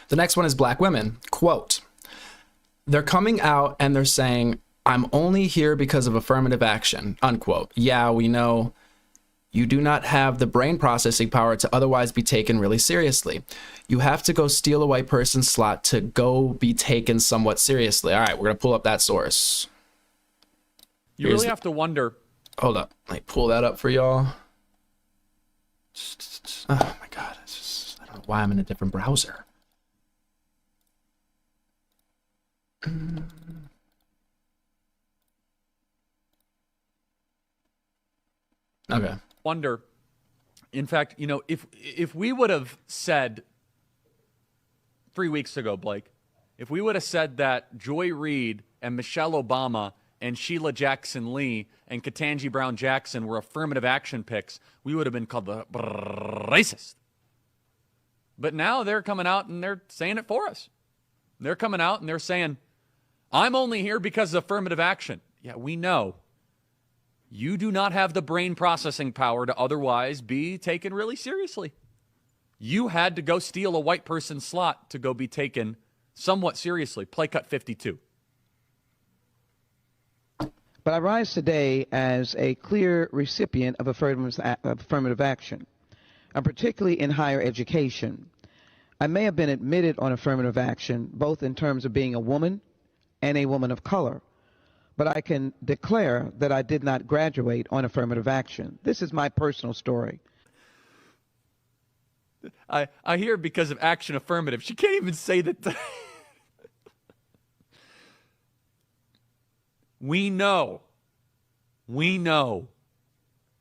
The next one is black women. Quote, they're coming out and they're saying, I'm only here because of affirmative action, unquote. Yeah, we know you do not have the brain processing power to otherwise be taken really seriously. You have to go steal a white person's slot to go be taken somewhat seriously. All right, we're going to pull up that source.
You really have to wonder.
Hold up. Let me pull that up for y'all. Oh my God. I don't know why I'm in a different browser. Okay.
Wonder. In fact, you know, if we would have said 3 weeks ago, Blake, if we would have said that Joy Reid and Michelle Obama and Sheila Jackson Lee and Ketanji Brown Jackson were affirmative action picks, we would have been called the racist. But now they're coming out and they're saying it for us. They're coming out and they're saying, I'm only here because of affirmative action. Yeah, we know. You do not have the brain processing power to otherwise be taken really seriously. You had to go steal a white person's slot to go be taken somewhat seriously. Play cut 52.
But I rise today as a clear recipient of affirmative action, and particularly in higher education. I may have been admitted on affirmative action, both in terms of being a woman and a woman of color, but I can declare that I did not graduate on affirmative action. This is my personal story.
I hear because of action affirmative. She can't even say that. We know.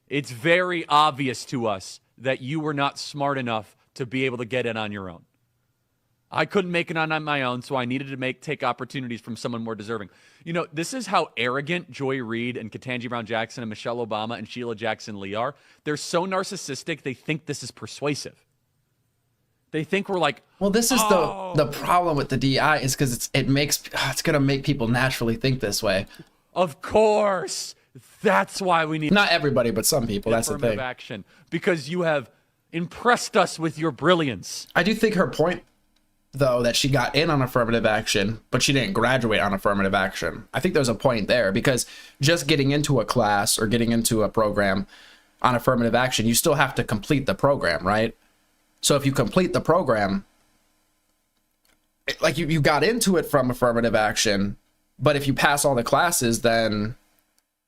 It's very obvious to us that you were not smart enough to be able to get in on your own. I couldn't make it on my own, so I needed to take opportunities from someone more deserving. You know, this is how arrogant Joy Reid and Ketanji Brown Jackson and Michelle Obama and Sheila Jackson Lee are. They're so narcissistic, they think this is persuasive. They think we're like,
well, this is the problem with the DI is because it's gonna make people naturally think this way.
Of course, that's why we need
not everybody, but some people. That's the thing.
Action, because you have impressed us with your brilliance.
I do think her point, though, that she got in on affirmative action, but she didn't graduate on affirmative action. I think there's a point there because just getting into a class or getting into a program on affirmative action, you still have to complete the program, right? So if you complete the program, like you got into it from affirmative action, but if you pass all the classes, then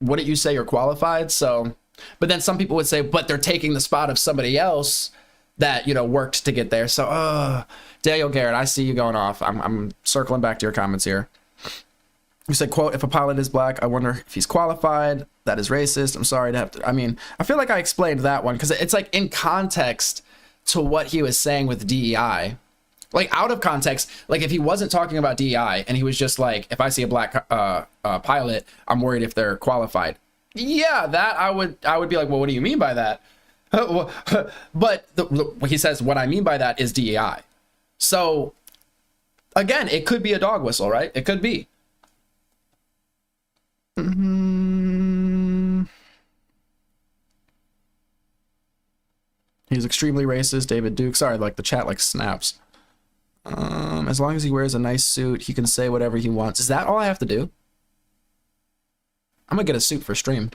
wouldn't you say you're qualified? So, but then some people would say, but they're taking the spot of somebody else that, you know, worked to get there. So, Daniel Garrett, I see you going off. I'm circling back to your comments here. You said, quote, if a pilot is black, I wonder if he's qualified. That is racist. I'm sorry to have to, I mean, I feel like I explained that one because it's like in context to what he was saying with DEI. Like out of context, like if he wasn't talking about DEI and he was just like, if I see a black pilot, I'm worried if they're qualified. Yeah, that I would be like, well, what do you mean by that? But he says, what I mean by that is DEI. So again, it could be a dog whistle, right? It could be. He's extremely racist, David Duke. Sorry, like the chat like snaps. As long as he wears a nice suit, he can say whatever he wants. Is that all I have to do? I'm gonna get a suit for stream.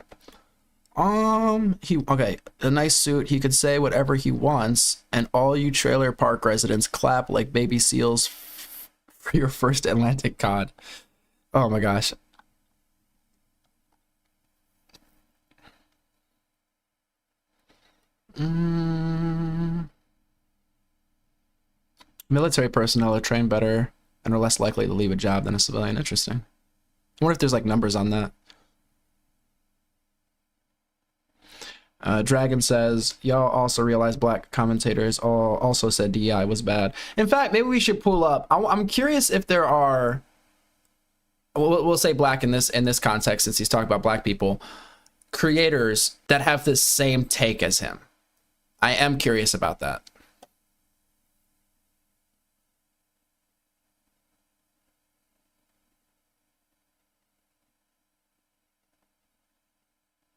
Okay, a nice suit. He could say whatever he wants, and all you trailer park residents clap like baby seals for your first Atlantic cod. Oh my gosh. Military personnel are trained better and are less likely to leave a job than a civilian. Interesting. I wonder if there's like numbers on that. Dragon says, y'all also realize black commentators also said DEI was bad. In fact, maybe we should pull up. I'm curious if there are, we'll say black in this context since he's talking about black people. creators that have the same take as him. I am curious about that.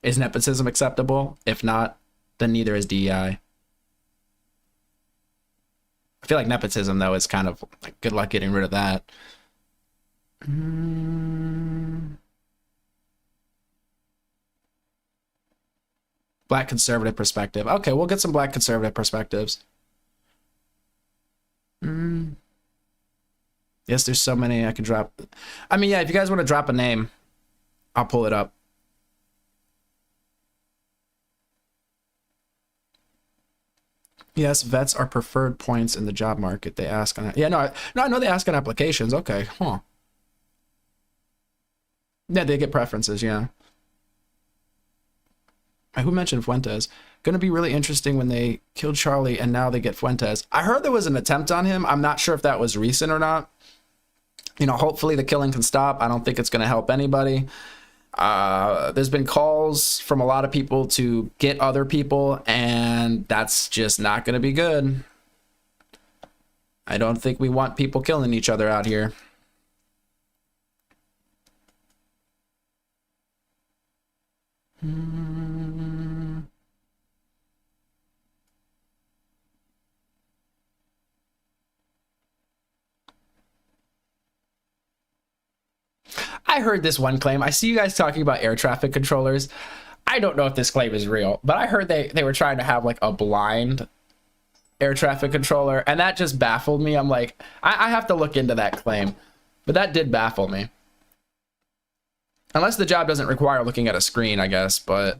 Is nepotism acceptable? If not, then neither is DEI. I feel like nepotism, though, is kind of like good luck getting rid of that. Black conservative perspective. Okay, we'll get some black conservative perspectives. Yes, there's so many I can drop. I mean, yeah, if you guys want to drop a name, I'll pull it up. Yes, vets are preferred points in the job market. They ask on, yeah, no, I know they ask on applications. Okay, huh? Yeah, they get preferences. Yeah. Who mentioned Fuentes? Going to be really interesting when they killed Charlie and now they get Fuentes. I heard there was an attempt on him. I'm not sure if that was recent or not. You know, hopefully the killing can stop. I don't think it's going to help anybody. There's been calls from a lot of people to get other people, and that's just not going to be good. I don't think we want people killing each other out here. I heard this one claim. I see you guys talking about air traffic controllers. I don't know if this claim is real, but I heard they were trying to have like a blind air traffic controller, and that just baffled me. I'm like, I have to look into that claim, but that did baffle me. Unless the job doesn't require looking at a screen, I guess, but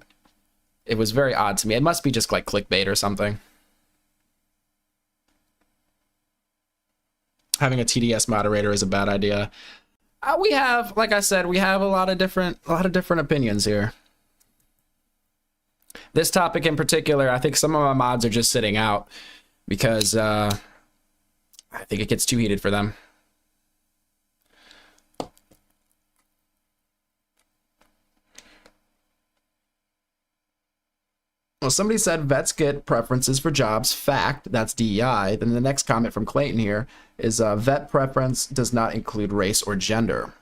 it was very odd to me. It must be just like clickbait or something. Having a TDS moderator is a bad idea. We have, like I said, we have a lot of different opinions here. This topic in particular, I think some of my mods are just sitting out because I think it gets too heated for them. Well, somebody said vets get preferences for jobs. Fact, that's DEI. Then the next comment from Clayton here is vet preference does not include race or gender.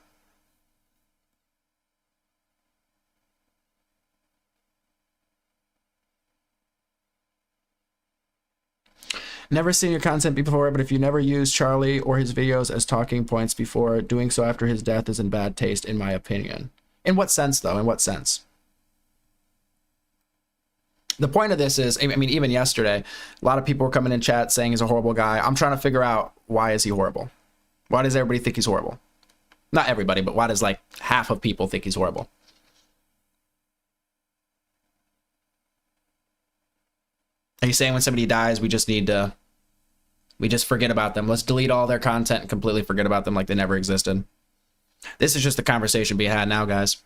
Never seen your content before, but if you never used Charlie or his videos as talking points before, doing so after his death is in bad taste, in my opinion. In what sense, though? In what sense? The point of this is, I mean, even yesterday, a lot of people were coming in chat saying he's a horrible guy. I'm trying to figure out, why is he horrible? Why does everybody think he's horrible? Not everybody, but why does like half of people think he's horrible? Are you saying when somebody dies, we just forget about them? Let's delete all their content and completely forget about them like they never existed. This is just a conversation being had now, guys.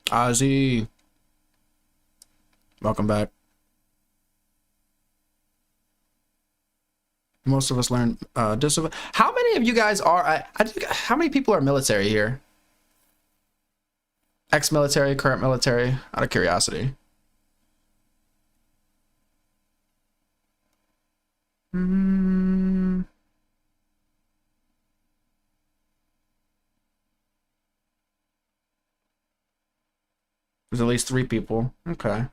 Ozzy, welcome back. Most of us learn discipline. How many of you guys are? How many people are military here? Ex-military, current military? Out of curiosity. There's at least 3 people. Okay.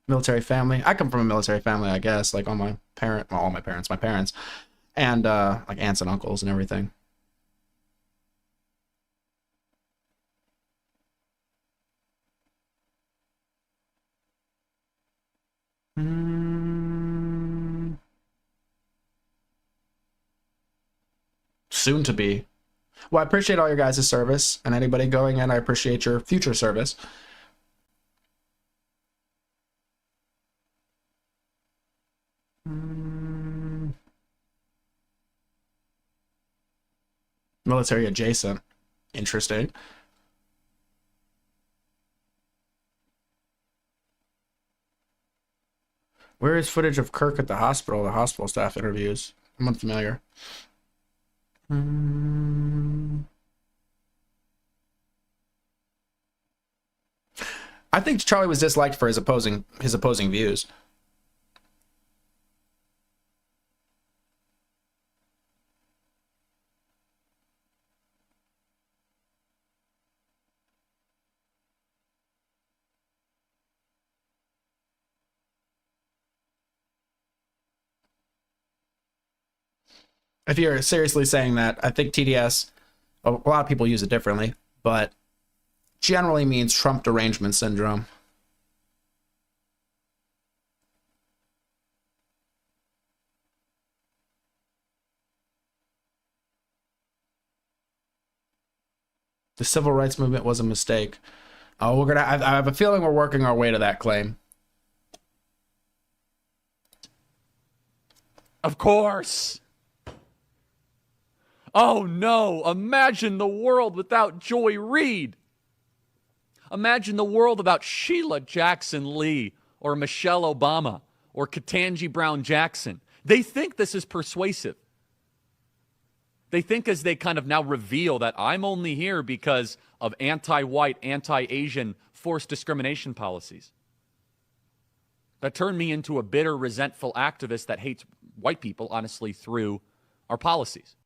Military family. I come from a military family, I guess. Like all my parents, and like aunts and uncles and everything. Soon to be. Well, I appreciate all your guys' service, and anybody going in, I appreciate your future service. Military adjacent. Interesting. Where is footage of Kirk at the hospital staff interviews? I'm unfamiliar. I think Charlie was disliked for his opposing views. If you're seriously saying that, I think TDS, a lot of people use it differently, but generally means Trump derangement syndrome. The civil rights movement was a mistake. Oh, I have a feeling we're working our way to that claim.
Of course. Oh no, imagine the world without Joy Reid. Imagine the world without Sheila Jackson Lee or Michelle Obama or Ketanji Brown Jackson. They think this is persuasive. They think as they kind of now reveal that I'm only here because of anti-white, anti-Asian forced discrimination policies. That turned me into a bitter, resentful activist that hates white people, honestly, through our policies.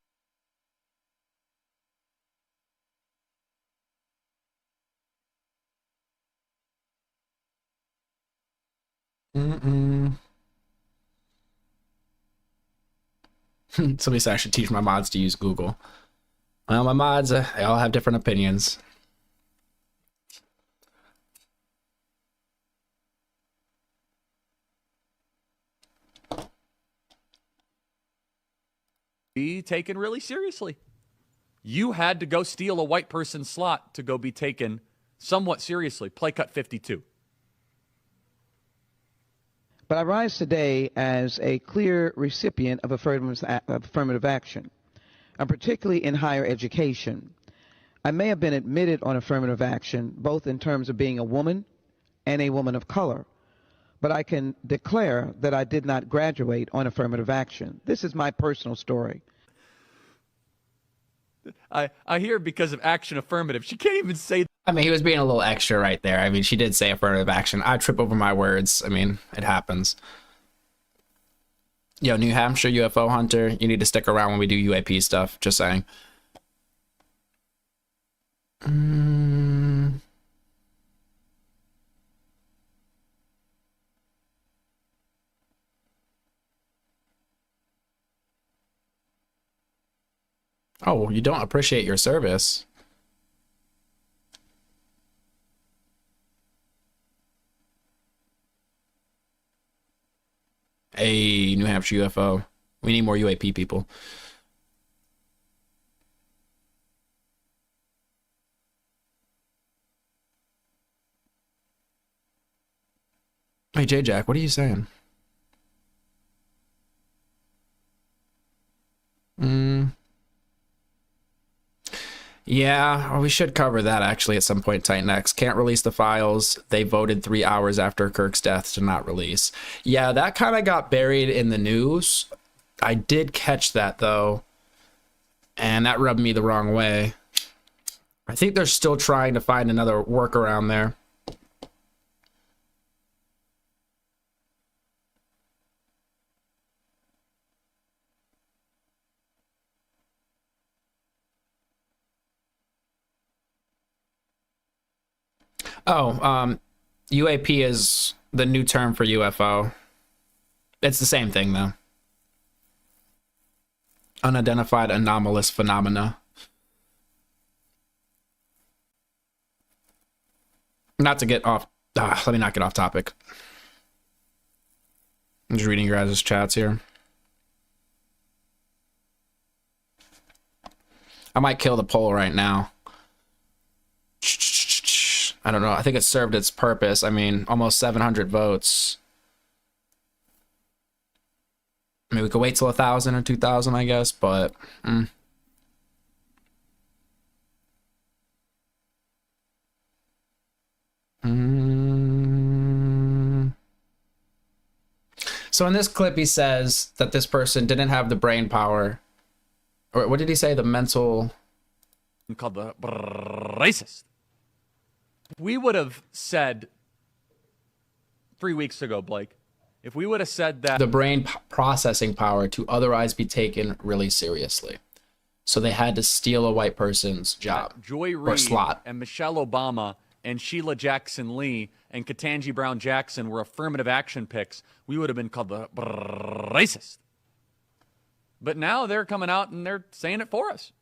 Somebody said I should teach my mods to use Google. Well, my mods, they all have different opinions.
Be taken really seriously. You had to go steal a white person's slot to go be taken somewhat seriously. Play cut 52.
But I rise today as a clear recipient of affirmative action, and particularly in higher education. I may have been admitted on affirmative action, both in terms of being a woman and a woman of color, but I can declare that I did not graduate on affirmative action. This is my personal story.
I hear because of action affirmative. She can't even say that.
I mean, he was being a little extra right there. I mean, she did say affirmative action. I trip over my words. I mean, it happens. Yo, New Hampshire UFO hunter, you need to stick around when we do UAP stuff. Just saying. Oh, you don't appreciate your service. Hey, New Hampshire UFO. We need more UAP people. Hey, J-Jack, what are you saying? Yeah, we should cover that actually at some point. Titan X can't release the files. They voted 3 hours after Kirk's death to not release. Yeah, that kind of got buried in the news. I did catch that though, and that rubbed me the wrong way. I think they're still trying to find another workaround there. Oh, UAP is the new term for UFO. It's the same thing, though. Unidentified anomalous phenomena. Not to get off... let me not get off topic. I'm just reading your guys' chats here. I might kill the poll right now. I don't know. I think it served its purpose. I mean, almost 700 votes. I mean, we could wait till 1,000 or 2,000, I guess, but... So in this clip, he says that this person didn't have the brain power, or what did he say? The mental.
Called the racist. We would have said 3 weeks ago, Blake, if we would have said that
The brain processing power to otherwise be taken really seriously. So they had to steal a white person's job
Joy
or
Reid
slot.
and Michelle Obama and Sheila Jackson Lee and Ketanji Brown Jackson were affirmative action picks, we would have been called the racist. But now they're coming out and they're saying it for us.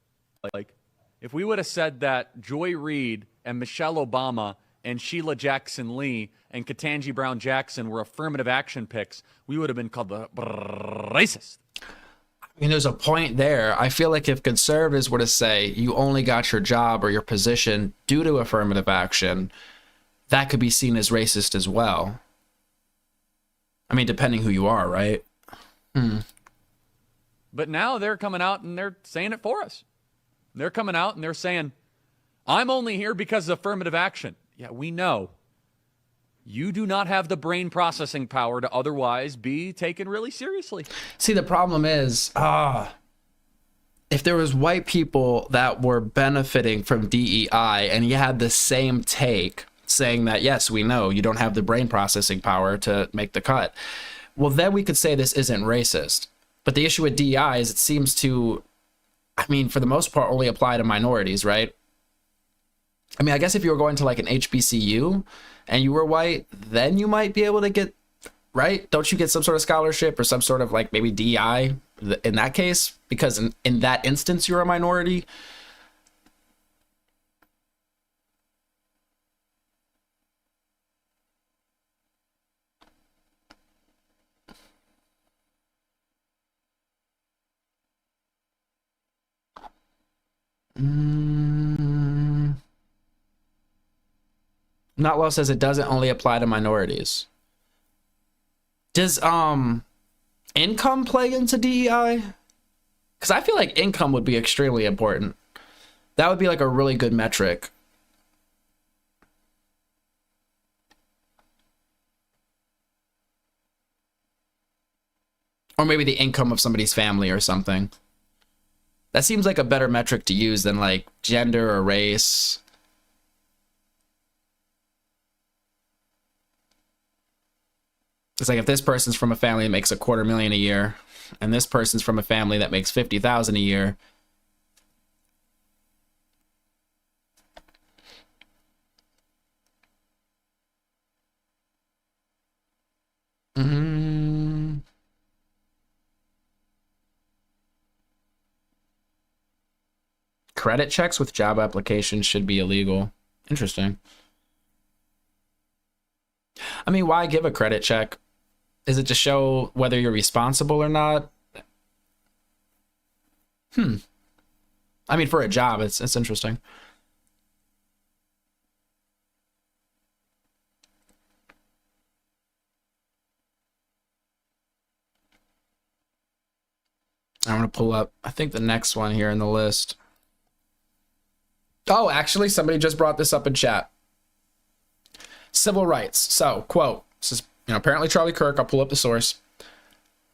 Like, if we would have said that Joy Reid and Michelle Obama and Sheila Jackson Lee and Ketanji Brown Jackson were affirmative action picks, we would have been called the racist.
I mean, there's a point there. I feel like if conservatives were to say you only got your job or your position due to affirmative action, that could be seen as racist as well. I mean, depending who you are, right?
But now they're coming out and they're saying it for us. They're coming out and they're saying, I'm only here because of affirmative action. Yeah, we know. You do not have the brain processing power to otherwise be taken really seriously.
See, the problem is, if there was white people that were benefiting from DEI and you had the same take saying that, yes, we know you don't have the brain processing power to make the cut, well, then we could say this isn't racist. But the issue with DEI is it seems to, I mean, for the most part, only apply to minorities, right? I mean, I guess if you were going to like an HBCU and you were white, then you might be able to get, right? Don't you get some sort of scholarship or some sort of like maybe DI in that case? Because in that instance, you're a minority. Notlaw says it doesn't only apply to minorities. Does income play into DEI? Because I feel like income would be extremely important. That would be like a really good metric. Or maybe the income of somebody's family or something. That seems like a better metric to use than like gender or race. It's like if this person's from a family that makes $250,000 a year, and this person's from a family that makes $50,000 a year. Credit checks with job applications should be illegal. Interesting. I mean, why give a credit check? Is it to show whether you're responsible or not? I mean, for a job, it's interesting. I'm going to pull up, I think, the next one here in the list. Oh, actually, somebody just brought this up in chat. Civil rights. So, quote, this is, apparently Charlie Kirk. I'll pull up the source.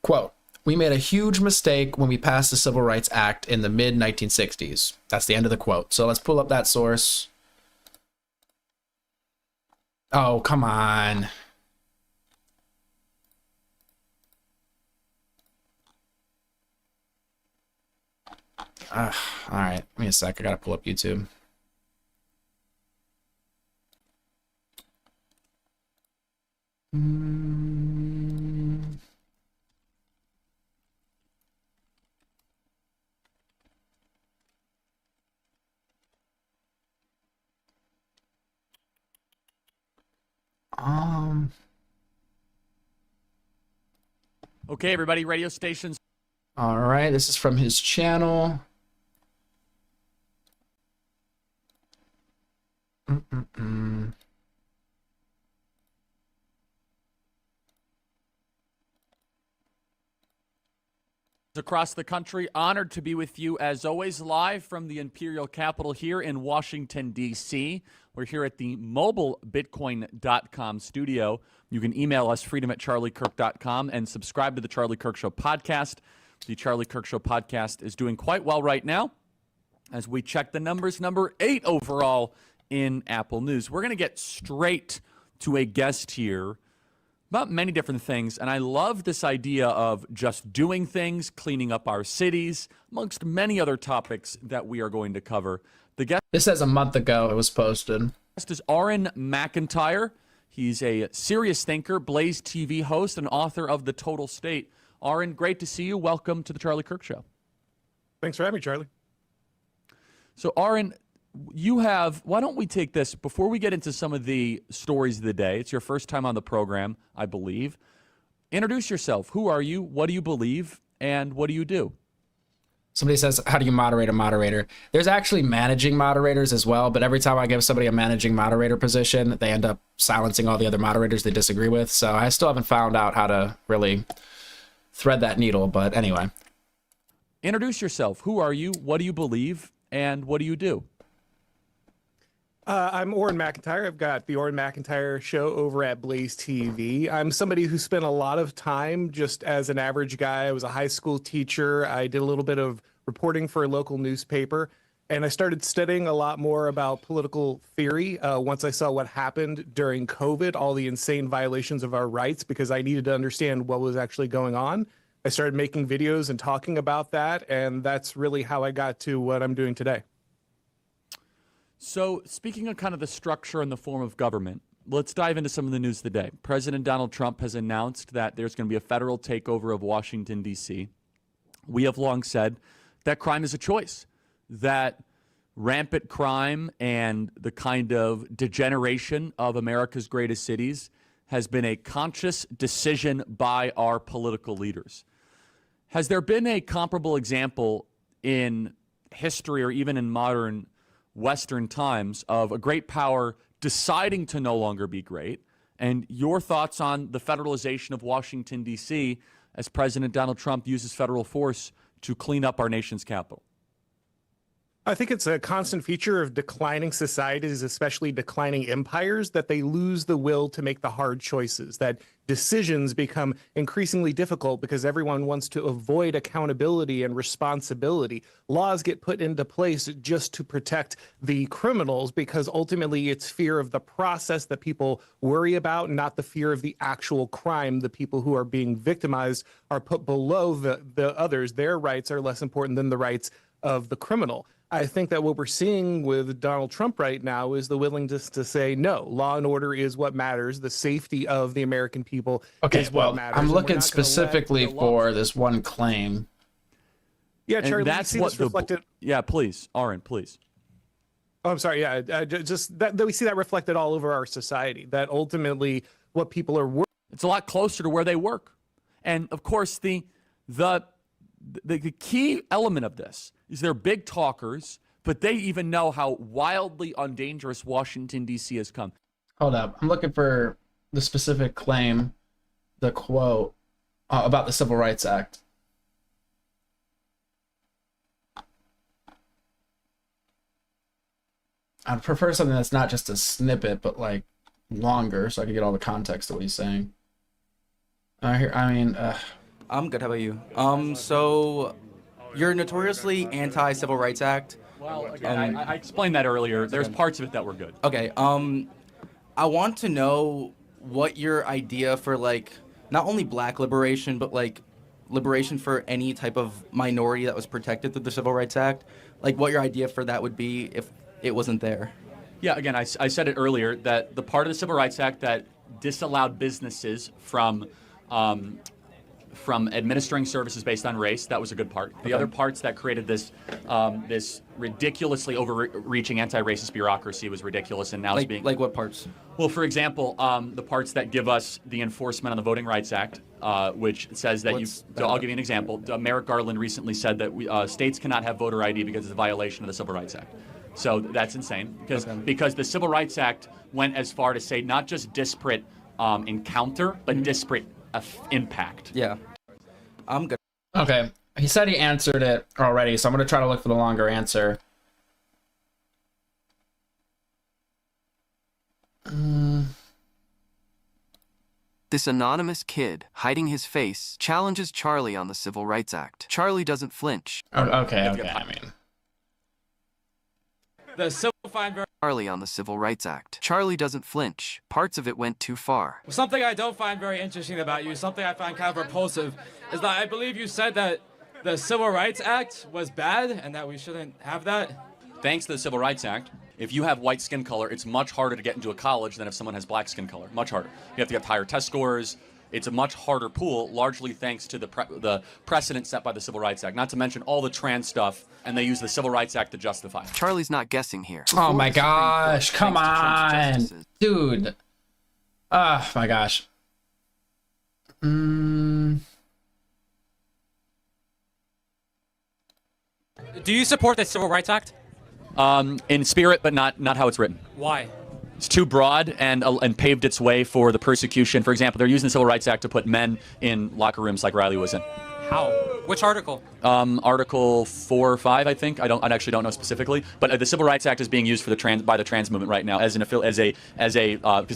Quote, we made a huge mistake when we passed the Civil Rights Act in the mid-1960s. That's the end of the quote. So let's pull up that source. Oh, come on. All right, give me a sec. I gotta pull up YouTube.
Okay, everybody, radio stations.
All right, this is from his channel.
across the country. Honored to be with you, as always, live from the Imperial Capital here in Washington, D.C. We're here at the mobilebitcoin.com studio. You can email us, freedom@charliekirk.com, and subscribe to the Charlie Kirk Show podcast. The Charlie Kirk Show podcast is doing quite well right now. As we check the numbers, number 8 overall in Apple News. We're going to get straight to a guest here about many different things, and I love this idea of just doing things, cleaning up our cities, amongst many other topics that we are going to cover. The guest
This says a month ago it was posted.
is Aaron McIntyre. He's a serious thinker, Blaze TV host, and author of The Total State. Aaron, great to see you. Welcome to the Charlie Kirk Show.
Thanks for having me, Charlie.
So, Aaron, why don't we take this, before we get into some of the stories of the day, it's your first time on the program, I believe. Introduce yourself. Who are you? What do you believe? And what do you do?
Somebody says, how do you moderate a moderator? There's actually managing moderators as well, but every time I give somebody a managing moderator position, they end up silencing all the other moderators they disagree with. So I still haven't found out how to really thread that needle, but anyway.
Introduce yourself. Who are you? What do you believe? And what do you do?
I'm Aaron McIntyre. I've got the Aaron McIntyre Show over at Blaze TV. I'm somebody who spent a lot of time just as an average guy. I was a high school teacher. I did a little bit of reporting for a local newspaper, and I started studying a lot more about political theory once I saw what happened during COVID, all the insane violations of our rights, because I needed to understand what was actually going on. I started making videos and talking about that, and that's really how I got to what I'm doing today.
So, speaking of kind of the structure and the form of government, let's dive into some of the news of the day. President Donald Trump has announced that there's going to be a federal takeover of Washington, D.C. We have long said that crime is a choice, that rampant crime and the kind of degeneration of America's greatest cities has been a conscious decision by our political leaders. Has there been a comparable example in history or even in modern Western times of a great power deciding to no longer be great? And your thoughts on the federalization of Washington, D.C. as President Donald Trump uses federal force to clean up our nation's capital?
I think it's a constant feature of declining societies, especially declining empires, that they lose the will to make the hard choices, that decisions become increasingly difficult because everyone wants to avoid accountability and responsibility. Laws get put into place just to protect the criminals because ultimately it's fear of the process that people worry about, not the fear of the actual crime. The people who are being victimized are put below the others. Their rights are less important than the rights of the criminal. I think that what we're seeing with Donald Trump right now is the willingness to say, no, law and order is what matters. The safety of the American people is what matters.
I'm looking specifically for this one claim.
Yeah, Charlie, that's what reflected.
Yeah, please, Aaron, please.
Oh, I'm sorry. Yeah, just that we see that reflected all over our society, that ultimately what people are
it's a lot closer to where they work. And of course, the key element of this is they're big talkers, but they even know how wildly undangerous Washington, D.C. has come.
Hold up. I'm looking for the specific claim, the quote about the Civil Rights Act. I'd prefer something that's not just a snippet, but like longer so I can get all the context of what he's saying. I'm
good. How about you? So you're notoriously anti-Civil Rights Act.
Well, again, I explained that earlier. There's parts of it that were good.
Okay. I want to know what your idea for, like, not only black liberation, but like liberation for any type of minority that was protected through the Civil Rights Act, like what your idea for that would be if it wasn't there.
Yeah, again, I said it earlier that the part of the Civil Rights Act that disallowed businesses from administering services based on race, that was a good part. The other parts that created this this ridiculously overreaching anti-racist bureaucracy was ridiculous, and now it's being...
Like what parts?
Well, for example, the parts that give us the enforcement on the Voting Rights Act, which says that I'll give you an example. Merrick Garland recently said that states cannot have voter ID because it's a violation of the Civil Rights Act. So that's insane, because the Civil Rights Act went as far to say not just disparate encounter, but disparate impact.
Yeah. I'm good.
Okay. He said he answered it already, so I'm going to try to look for the longer answer.
This anonymous kid, hiding his face, challenges Charlie on the Civil Rights Act. Charlie doesn't flinch.
Okay, I mean.
The civil fine very
Charlie on the Civil Rights Act. Charlie doesn't flinch. Parts of it went too far.
something I don't find very interesting about you, something I find kind of repulsive, is that I believe you said that the Civil Rights Act was bad and that we shouldn't have that.
Thanks to the Civil Rights Act, if you have white skin color, it's much harder to get into a college than if someone has black skin color. Much harder. You have to get higher test scores. It's a much harder pool, largely thanks to the precedent set by the Civil Rights Act. Not to mention all the trans stuff, and they use the Civil Rights Act to justify it.
Charlie's not guessing here.
Oh my gosh, come on. Dude. Oh my gosh.
Do you support the Civil Rights Act?
In spirit, but not how it's written.
Why?
It's too broad and paved its way for the persecution. For example, they're using the Civil Rights Act to put men in locker rooms like Riley was in.
How? Which article?
Article 4 or 5, I think. I actually don't know specifically, but the Civil Rights Act is being used for by the trans movement right now as because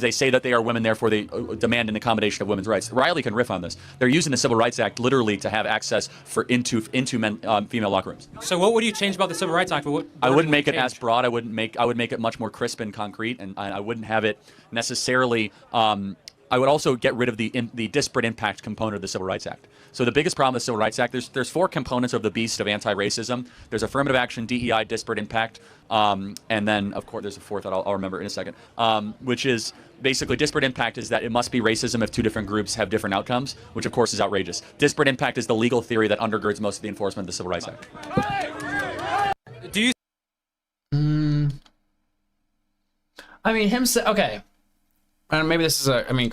they say that they are women, therefore they demand an accommodation of women's rights. Riley can riff on this. They're using the Civil Rights Act literally to have access into female locker rooms.
So what would you change about the Civil Rights Act?
I wouldn't make it as broad. I would make it much more crisp and concrete, and I wouldn't have it necessarily. I would also get rid of the disparate impact component of the Civil Rights Act. So the biggest problem with the Civil Rights Act, there's 4 components of the beast of anti-racism. There's affirmative action, DEI, disparate impact, and then, of course, there's a 4th that I'll remember in a second, which is basically disparate impact is that it must be racism if 2 different groups have different outcomes, which, of course, is outrageous. Disparate impact is the legal theory that undergirds most of the enforcement of the Civil Rights Act.
Do you...
I mean, okay. Maybe this is a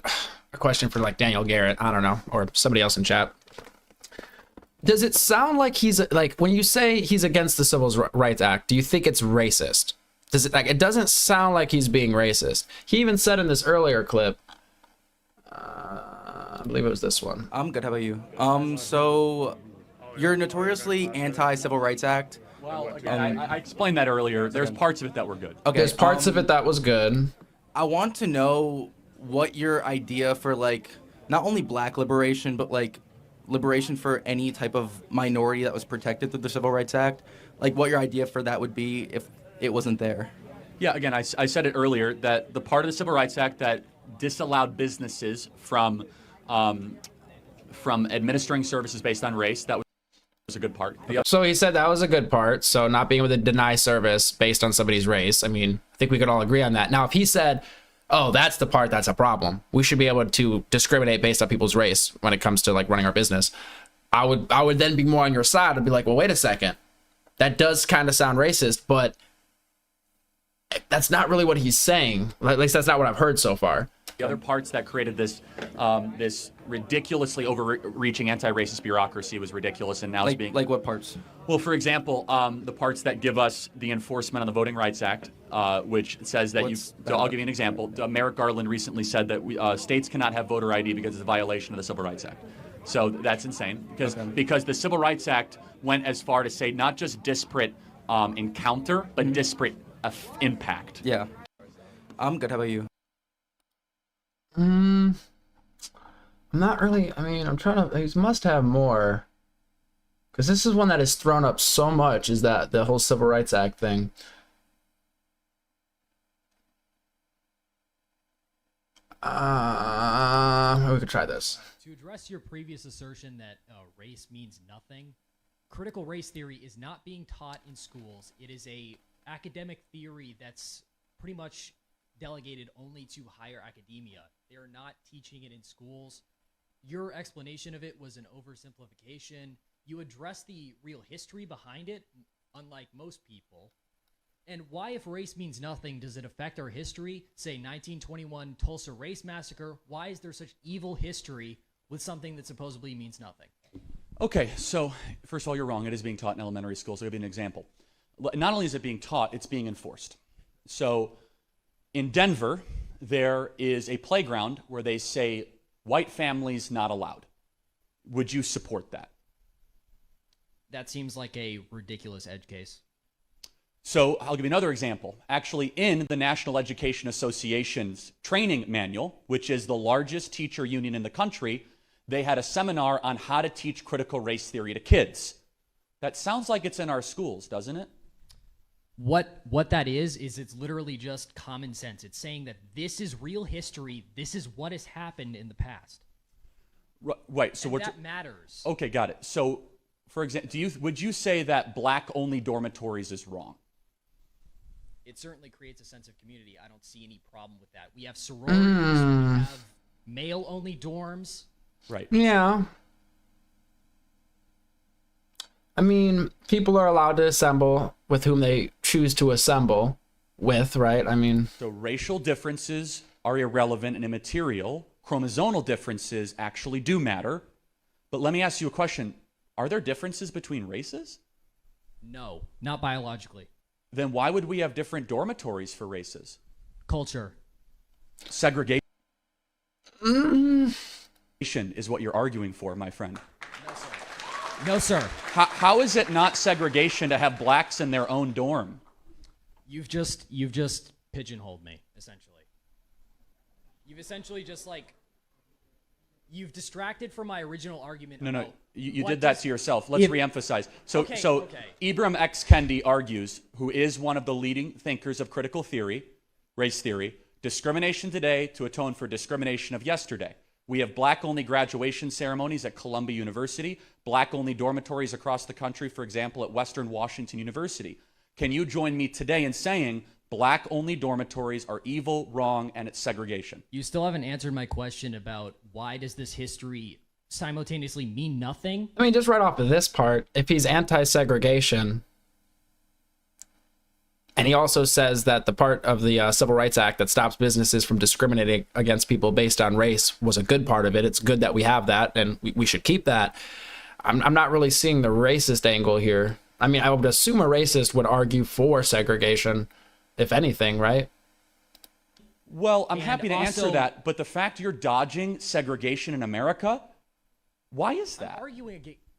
question for like Daniel Garrett, I don't know, or somebody else in chat. Does it sound like he's like, when you say he's against the Civil Rights Act, do you think it's racist? Does it, like, it doesn't sound like he's being racist. He even said in this earlier clip, I believe it was this one.
I'm good. How about you? So you're notoriously anti-Civil Rights Act.
Well, again, I explained that earlier. There's parts of it that were good.
Okay,
there's parts of it that was good.
I want to know what your idea for, like, not only black liberation, but like liberation for any type of minority that was protected through the Civil Rights Act, like what your idea for that would be if it wasn't there.
Yeah, again, I said it earlier that the part of the Civil Rights Act that disallowed businesses from administering services based on race, that was a good part.
So he said that was a good part. So not being able to deny service based on somebody's race. I mean, I think we could all agree on that. Now, if he said, oh, that's the part that's a problem, we should be able to discriminate based on people's race when it comes to like running our business, I would then be more on your side and be like, well, wait a second. That does kind of sound racist, but that's not really what he's saying. At least that's not what I've heard so far.
The other parts that created this this ridiculously overreaching anti-racist bureaucracy was ridiculous, and now it's being...
Like what parts?
Well, for example, the parts that give us the enforcement on the Voting Rights Act, which says that So I'll give you an example. Merrick Garland recently said that states cannot have voter ID because it's a violation of the Civil Rights Act. So that's insane, because the Civil Rights Act went as far to say not just disparate encounter, but disparate impact.
Yeah. I'm good. How about you?
I'm not really. I mean, I'm trying to. He must have more, because this is one that is thrown up so much. Is that the whole Civil Rights Act thing? We could try this.
To address your previous assertion that race means nothing, critical race theory is not being taught in schools. It is a academic theory that's pretty much delegated only to higher academia. They are not teaching it in schools. Your explanation of it was an oversimplification. You address the real history behind it, unlike most people. And why, if race means nothing, does it affect our history? Say 1921 Tulsa Race Massacre. Why is there such evil history with something that supposedly means nothing?
Okay, so first of all, you're wrong. It is being taught in elementary schools. I'll give you an example. Not only is it being taught, it's being enforced. So in Denver, there is a playground where they say, white families not allowed. Would you support that?
That seems like a ridiculous edge case.
So I'll give you another example. Actually, in the National Education Association's training manual, which is the largest teacher union in the country, they had a seminar on how to teach critical race theory to kids. That sounds like it's in our schools, doesn't it?
What that is it's literally just common sense. It's saying that this is real history. This is what has happened in the past.
Right. So
and that matters.
Okay, got it. So, for example, would you say that black-only dormitories is wrong?
It certainly creates a sense of community. I don't see any problem with that. We have sororities. We have male-only dorms.
Right.
Yeah. I mean, people are allowed to assemble with whom they choose to assemble with, right? I mean...
So racial differences are irrelevant and immaterial. Chromosomal differences actually do matter. But let me ask you a question. Are there differences between races?
No, not biologically.
Then why would we have different dormitories for races?
Culture.
Segregation is what you're arguing for, my friend.
No, sir.
How is it not segregation to have blacks in their own dorm?
You've just pigeonholed me, essentially. You've essentially just you've distracted from my original argument.
No, you did that to yourself. Let's reemphasize. So
Okay.
Ibram X. Kendi argues, who is one of the leading thinkers of critical theory, race theory, discrimination today to atone for discrimination of yesterday. We have black-only graduation ceremonies at Columbia University, black-only dormitories across the country, for example, at Western Washington University. Can you join me today in saying black-only dormitories are evil, wrong, and it's segregation?
You still haven't answered my question about why does this history simultaneously mean nothing?
I mean, just right off of this part, if he's anti-segregation, and he also says that the part of the Civil Rights Act that stops businesses from discriminating against people based on race was a good part of it. It's good that we have that, and we should keep that. I'm not really seeing the racist angle here. I mean, I would assume a racist would argue for segregation, if anything, right?
Well, I'm happy to answer that, but the fact you're dodging segregation in America, why is that?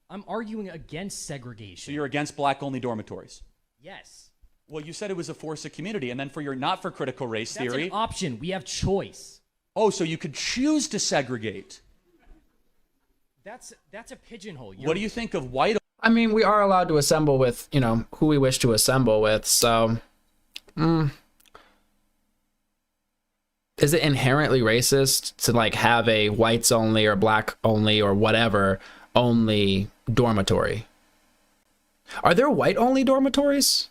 I'm arguing against segregation.
So you're against black-only dormitories?
Yes.
Well, you said it was a force of community, and then not for critical race theory.
That's an option. We have choice.
Oh, so you could choose to segregate.
That's a pigeonhole.
What do you think of white?
I mean, we are allowed to assemble with, who we wish to assemble with, so... Is it inherently racist to, have a whites only or black only or whatever only dormitory? Are there white only dormitories?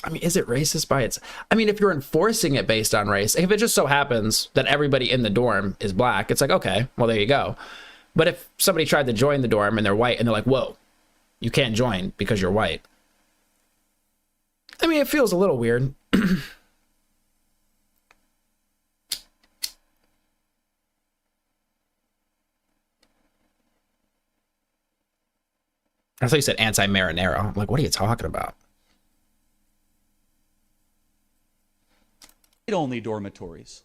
I mean, is it racist by its... I mean, if you're enforcing it based on race, if it just so happens that everybody in the dorm is black, it's like, okay, well, there you go. But if somebody tried to join the dorm and they're white and they're like, whoa, you can't join because you're white. I mean, it feels a little weird. I thought you said anti-marinara. I'm like, what are you talking about?
White-only dormitories.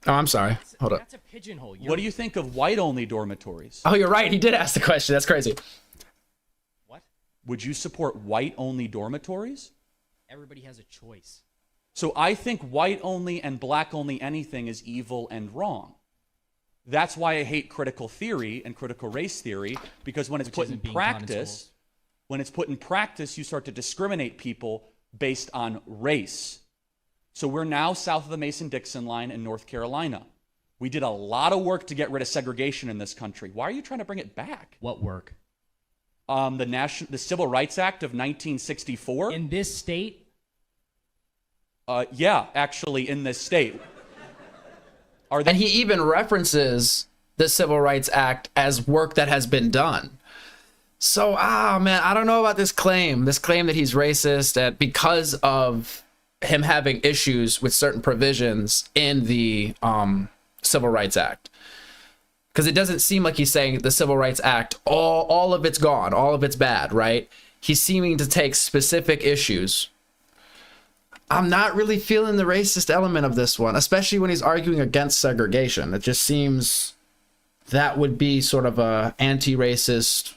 Oh, I'm sorry. Hold up.
That's a pigeonhole.
What do you think of white-only dormitories?
Oh, you're right. He did ask the question. That's crazy.
What?
Would you support white-only dormitories?
Everybody has a choice.
So I think white-only and black-only anything is evil and wrong. That's why I hate critical theory and critical race theory, because when it's put in practice, you start to discriminate people based on race. So we're now south of the Mason-Dixon line in North Carolina. We did a lot of work to get rid of segregation in this country. Why are you trying to bring it back?
What work?
The Civil Rights Act of 1964.
In this state?
Yeah, actually, in this state.
And he even references the Civil Rights Act as work that has been done. So, man, I don't know about this claim that he's racist because of him having issues with certain provisions in the Civil Rights Act. Because it doesn't seem like he's saying the Civil Rights Act, all of it's gone, all of it's bad, right? He's seeming to take specific issues. I'm not really feeling the racist element of this one, especially when he's arguing against segregation. It just seems that would be sort of a anti-racist.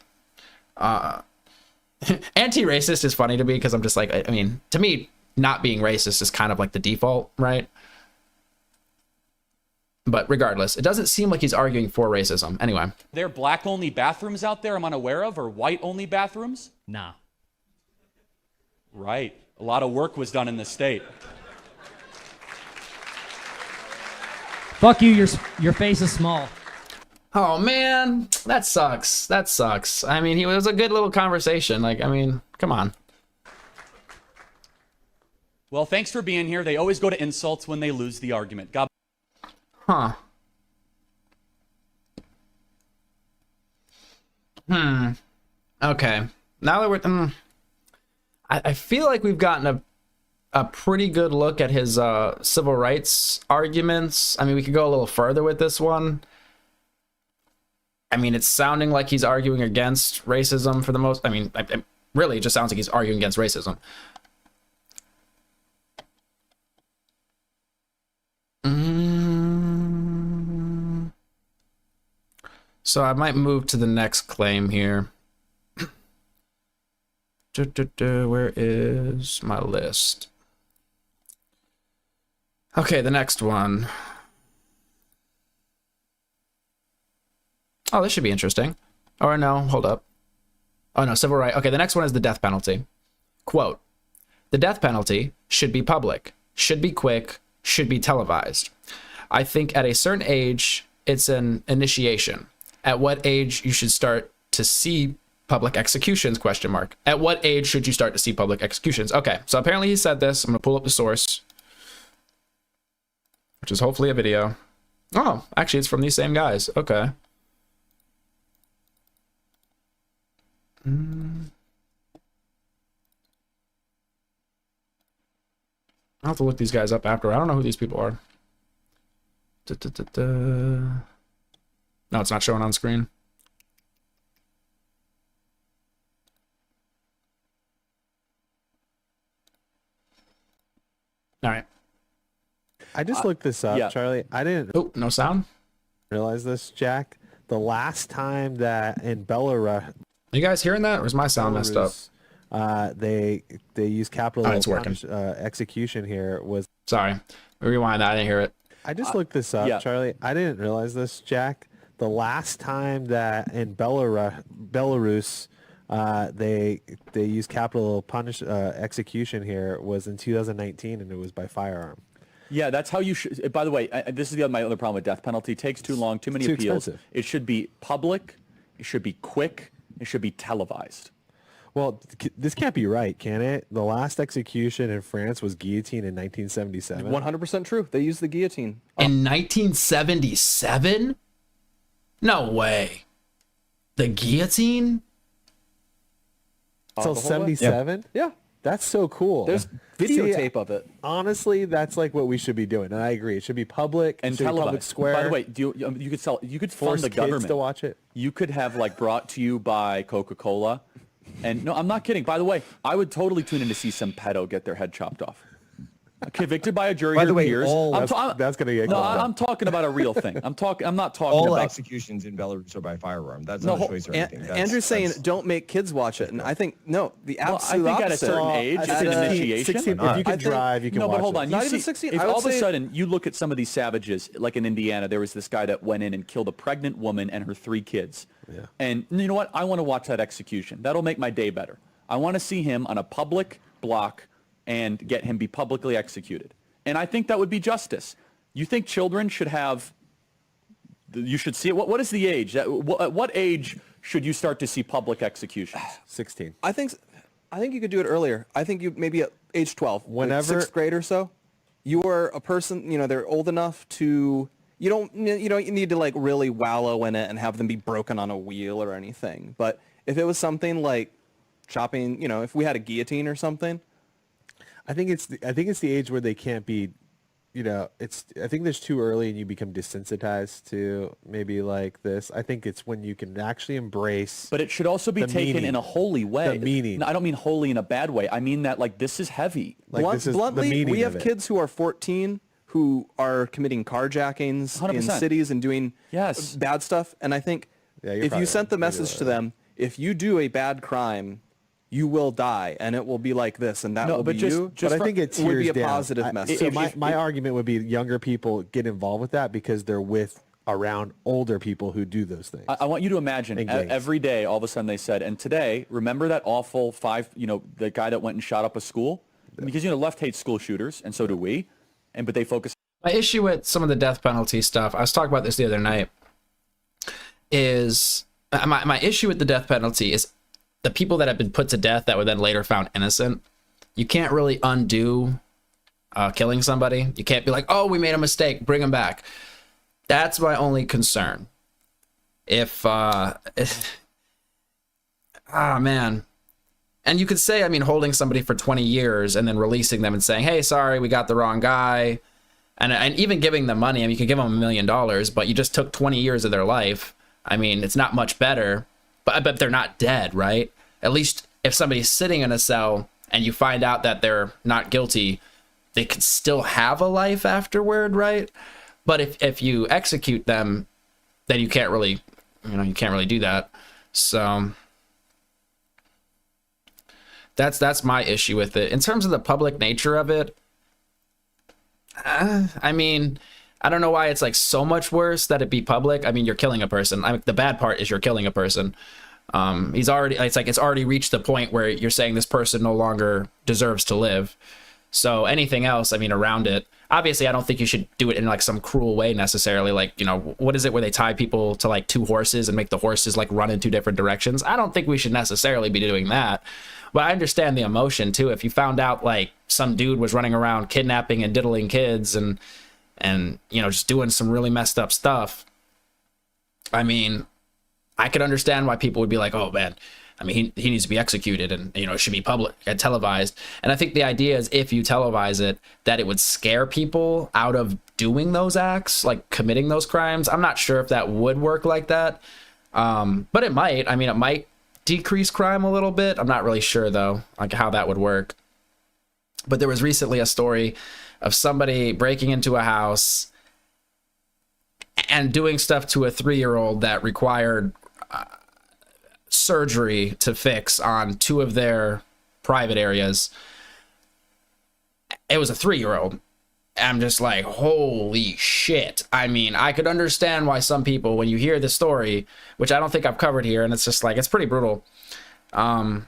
Anti-racist is funny to me because I'm just like, I mean, to me, not being racist is kind of like the default, right? But regardless, it doesn't seem like he's arguing for racism. Anyway.
There are black-only bathrooms out there I'm unaware of, or white-only bathrooms?
Nah.
Right. A lot of work was done in the state.
Fuck you, your face is small.
Oh man, that sucks. That sucks. I mean, it was a good little conversation. Like, I mean, come on.
Well, thanks for being here. They always go to insults when they lose the argument. God.
Huh. Okay. Now that we're... I feel like we've gotten a pretty good look at his civil rights arguments. I mean, we could go a little further with this one. I mean, it's sounding like he's arguing against racism for the most... I mean, really, it just sounds like he's arguing against racism. So I might move to the next claim here. Where is my list? Okay, the next one. Oh, this should be interesting. Or no, hold up. Oh no, civil rights. Okay, the next one is the death penalty. Quote, the death penalty should be public, should be quick, should be televised. I think at a certain age, it's an initiation. At what age you should start to see public executions, question mark. At what age should you start to see public executions? Okay, so apparently he said this. I'm going to pull up the source, which is hopefully a video. Oh, actually, it's from these same guys. Okay. I'll have to look these guys up after. I don't know who these people are. No, it's not showing on screen. All right.
I just looked this up, Charlie. I didn't.
Oh, no sound?
Realize this, Jack. The last time that in Belarus.
Are you guys hearing that, or is my sound messed up?
They used capital
it's working.
Execution here was.
Sorry, rewind that. I didn't hear it.
I just looked this up, Charlie. I didn't realize this, Jack. The last time that in Belarus they used capital execution here was in 2019, and it was by firearm.
Yeah, that's how you should. By the way, this is my other problem with death penalty. It takes too long, too many appeals.
Expensive.
It should be public. It should be quick. It should be televised.
Well, this can't be right, can it? The last execution in France was guillotine in 1977.
100% true. They used the guillotine.
In 1977? No way. The guillotine?
Till 77?
Yeah.
That's so cool.
There's videotape of it.
Honestly, that's like what we should be doing. And I agree. It should be public
and
televised. Public square.
By the way, you could fund the government
to watch it.
You could have like brought to you by Coca-Cola. And no, I'm not kidding. By the way, I would totally tune in to see some pedo get their head chopped off. Convicted by a jury.
By the way,
years.
that's going to get.
No, I'm talking about a real thing. I'm not talking
all
about
executions in Belarus are by firearm. That's not a choice or anything.
Andrew's saying don't make kids watch it, and I think no, the absolute
I think
opposite.
At a certain age, it's an initiation.
16, if you can drive, you can watch it.
No, but hold on.
Not even 16.
If all of a sudden you look at some of these savages, like in Indiana, there was this guy that went in and killed a pregnant woman and her 3 kids.
Yeah.
And you know what? I want to watch that execution. That'll make my day better. I want to see him on a public block and get him be publicly executed. And I think that would be justice. You think children should have, you should see it? What is the age? At what age should you start to see public executions?
16.
I think you could do it earlier. I think you maybe at age 12,
whenever,
like 6th grade or so. You are a person, they're old enough to, you don't need to like really wallow in it and have them be broken on a wheel or anything. But if it was something like chopping, if we had a guillotine or something.
I think it's the age where they can't be, I think there's too early and you become desensitized to maybe like this. I think it's when you can actually embrace.
But it should also be taken in a holy way.
The meaning.
No, I don't mean holy in a bad way. I mean that like this is heavy.
Bluntly, we have kids who are 14 who are committing carjackings
100%.
in cities and doing
Yes.
bad stuff. And I think
you're
if you
probably
sent the
right.
message to them, if you do a bad crime, you will die, and it will be like this, and that will be you.
But I think it
would be
tears
a
down.
positive message.
So my argument would be younger people get involved with that because they're around older people who do those things.
I want you to imagine every day, all of a sudden they said, and today, remember that awful the guy that went and shot up a school? Because, left hates school shooters, and so do we. But they focus.
My issue with some of the death penalty stuff, I was talking about this the other night, is my issue with the death penalty is the people that have been put to death that were then later found innocent. You can't really undo killing somebody. You can't be like, oh, we made a mistake, bring them back. That's my only concern. Man. And you could say, holding somebody for 20 years and then releasing them and saying, hey, sorry, we got the wrong guy. And even giving them money, you could give them $1 million, but you just took 20 years of their life. It's not much better, but they're not dead, right? At least if somebody's sitting in a cell and you find out that they're not guilty, they could still have a life afterward, right? But if you execute them, then you can't really do that. So that's my issue with it. In terms of the public nature of it, I don't know why it's like so much worse that it be public. You're killing a person. The bad part is you're killing a person. It's already reached the point where you're saying this person no longer deserves to live. So anything else, around it, obviously I don't think you should do it in like some cruel way necessarily. Like, what is it where they tie people to like two horses and make the horses like run in two different directions? I don't think we should necessarily be doing that. But I understand the emotion too. If you found out like some dude was running around kidnapping and diddling kids and just doing some really messed up stuff, I could understand why people would be like, oh man, he needs to be executed and, it should be public and televised. And I think the idea is if you televise it, that it would scare people out of doing those acts, like committing those crimes. I'm not sure if that would work like that. But it might. It might decrease crime a little bit. I'm not really sure though, like how that would work. But there was recently a story of somebody breaking into a house and doing stuff to a 3-year-old that required surgery to fix on 2 of their private areas. It was a 3-year-old. I'm just like, holy shit. I could understand why some people, when you hear the story, which I don't think I've covered here, and it's just like, it's pretty brutal. I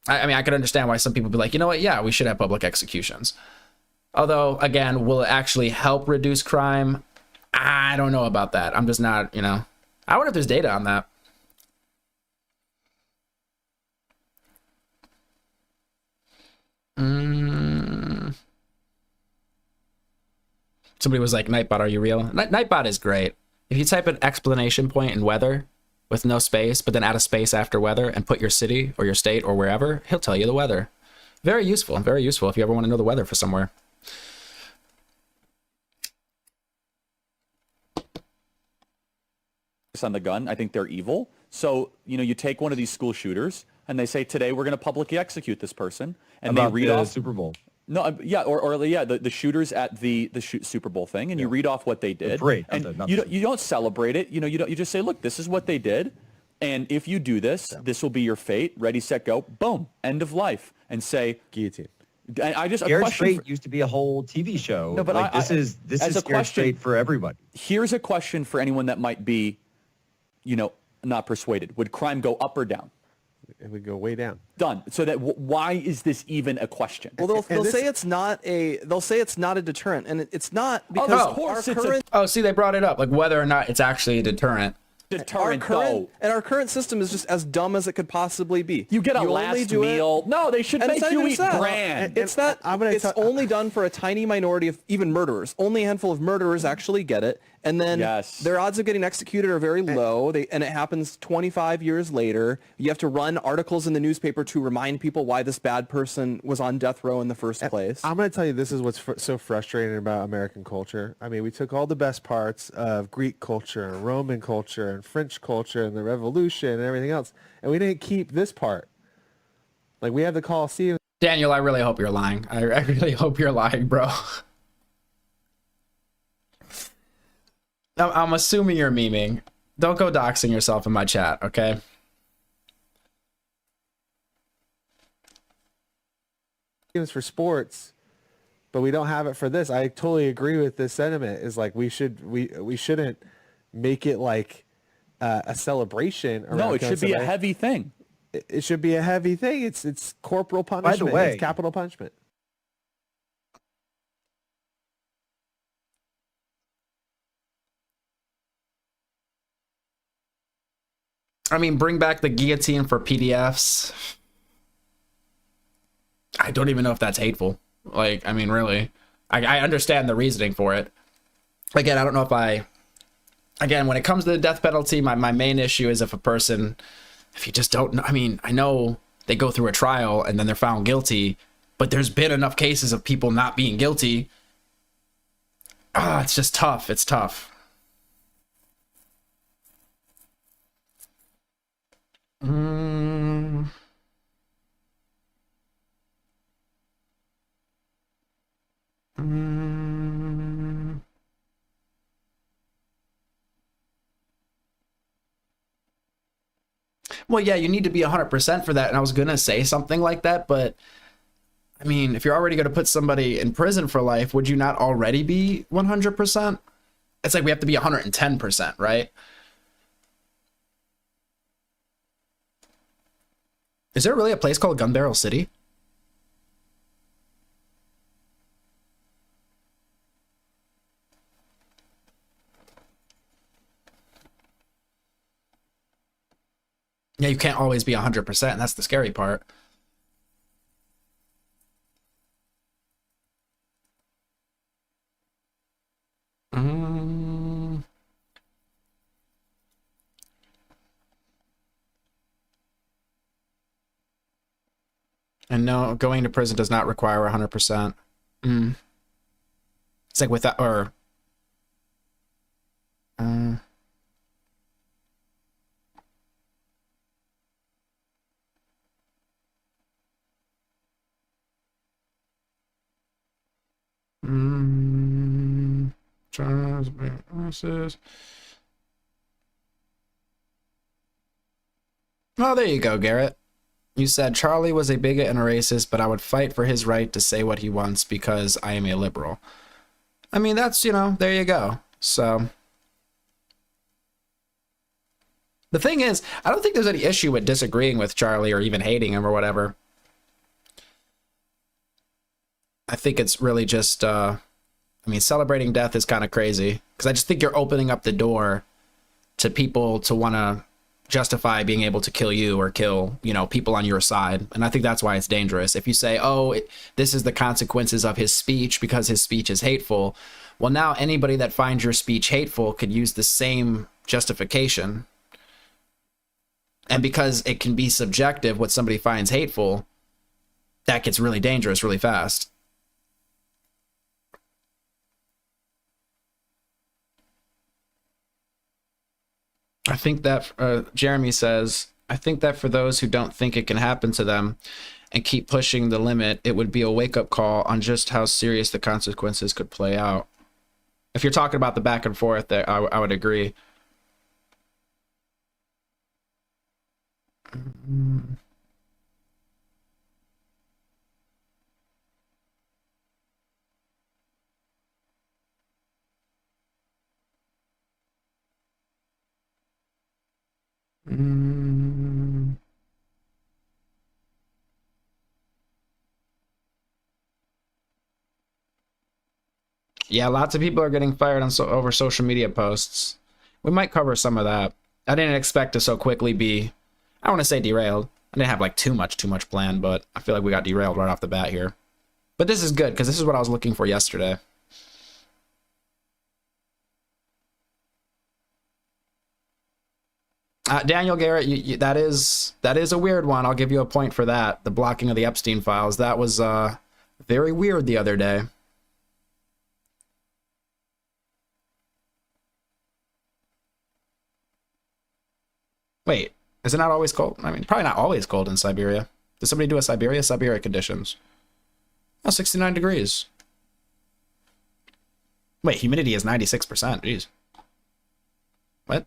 could understand why some people be like, you know what? Yeah, we should have public executions. Although, again, will it actually help reduce crime? I don't know about that. I'm just not, I wonder if there's data on that. Somebody was like, Nightbot, are you real? Nightbot is great. If you type an exclamation point in weather with no space, but then add a space after weather and put your city or your state or wherever, he'll tell you the weather. Very useful if you ever want to know the weather for somewhere.
On the gun, I think they're evil. So, you take one of these school shooters and they say, today we're going to publicly execute this person. And
about
they read off
Super Bowl.
No, yeah, the shooters at the Super Bowl thing, and you read off what they did.
Great.
And you don't celebrate it. You just say, look, this is what they did, and if you do this, this will be your fate. Ready, set, go. Boom. End of life. And say
guillotine.
And I just
Scared Straight used to be a whole TV show.
No, but
this is Scared Straight for everybody.
Here's a question for anyone that might be, not persuaded. Would crime go up or down?
It would go way down.
Done. So that why is this even a question?
Well, they'll say it's not a deterrent, and it's not because
of course
our current.
See, they brought it up, like whether or not it's actually a deterrent.
Our current system is just as dumb as it could possibly be.
You get a last meal. No, they should make you eat bran.
It's not. It's only done for a tiny minority of even murderers. Only a handful of murderers actually get it, and then their odds of getting executed are very low. And it happens 25 years later. You have to run articles in the newspaper to remind people why this bad person was on death row in the first place.
I'm going to tell you, this is what's so frustrating about American culture. We took all the best parts of Greek culture and Roman culture and French culture and the Revolution and everything else, and we didn't keep this part. Like, we have the Colosseum.
Daniel, I really hope you're lying. I really hope you're lying, bro. I'm assuming you're memeing. Don't go doxing yourself in my chat, okay?
For sports, but we don't have it for this. I totally agree with this sentiment. Is like we shouldn't make it like a celebration.
No, it should be a heavy thing.
It should be a heavy thing. It's corporal punishment.
By the way,
it's capital punishment.
I mean, bring back the guillotine for PDFs. I don't even know if that's hateful. Like, I mean, really. I understand the reasoning for it. Again, I don't know if again, when it comes to the death penalty, my main issue is if a person, if you just don't know, I mean, I know they go through a trial and then they're found guilty, but there's been enough cases of people not being guilty. It's just tough. It's tough. Well, yeah, you need to be 100% for that. And I was going to say something like that, but I mean, if you're already going to put somebody in prison for life, would you not already be 100%? It's like we have to be 110%, right? Is there really a place called Gun Barrel City? Yeah, you can't always be 100%. That's the scary part. And no, going to prison does not require 100%. It's like without, or... Oh, there you go, Garrett. You said Charlie was a bigot and a racist, but I would fight for his right to say what he wants because I am a liberal. I mean, that's, you know, there you go. So the thing is, I don't think there's any issue with disagreeing with Charlie or even hating him or whatever. I think it's really just, I mean, celebrating death is kind of crazy because I just think you're opening up the door to people to want to justify being able to kill you or kill, you know, people on your side. And I think that's why it's dangerous. If you say, oh, this is the consequences of his speech because his speech is hateful. Well, now anybody that finds your speech hateful could use the same justification. And because it can be subjective what somebody finds hateful, that gets really dangerous really fast. I think that, Jeremy says, I think that for those who don't think it can happen to them and keep pushing the limit, it would be a wake-up call on just how serious the consequences could play out. If you're talking about the back and forth there, I would agree. Yeah, lots of people are getting fired on over social media posts. We might cover some of that. I didn't expect to so quickly be, I don't want to say derailed. I didn't have like too much planned, but I feel like we got derailed right off the bat here. But this is good because this is what I was looking for yesterday. Daniel Garrett, that is a weird one. I'll give you a point for that. The blocking of the Epstein files. That was very weird the other day. Wait, is it not always cold? I mean, probably not always cold in Siberia. Did somebody do a Siberia conditions? Oh, 69 degrees. Wait, humidity is 96%. Jeez. What?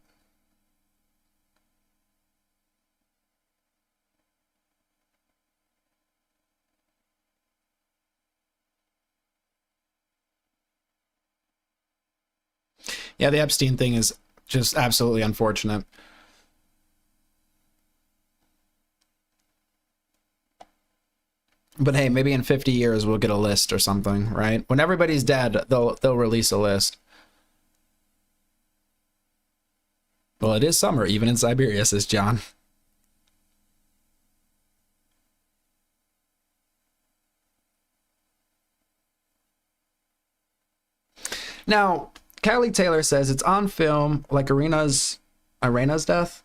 Yeah, the Epstein thing is just absolutely unfortunate. But hey, maybe in 50 years we'll get a list or something, right? When everybody's dead, they'll release a list. Well, it is summer, even in Siberia, says John. Now, Kylie Taylor says it's on film, like Irina's death.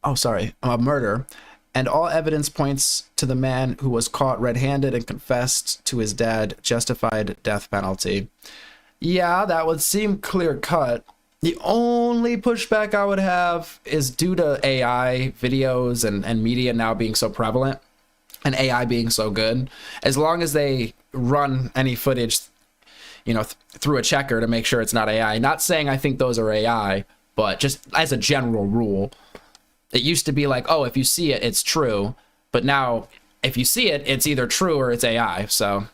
Oh, sorry, a murder. And all evidence points to the man who was caught red-handed and confessed to his dad justified death penalty. Yeah, that would seem clear-cut. The only pushback I would have is due to AI videos and media now being so prevalent and AI being so good. As long as they run any footage, you know, through a checker to make sure it's not AI. Not saying I think those are AI, but just as a general rule. It used to be like, oh, if you see it, it's true. But now, if you see it, it's either true or it's AI. So,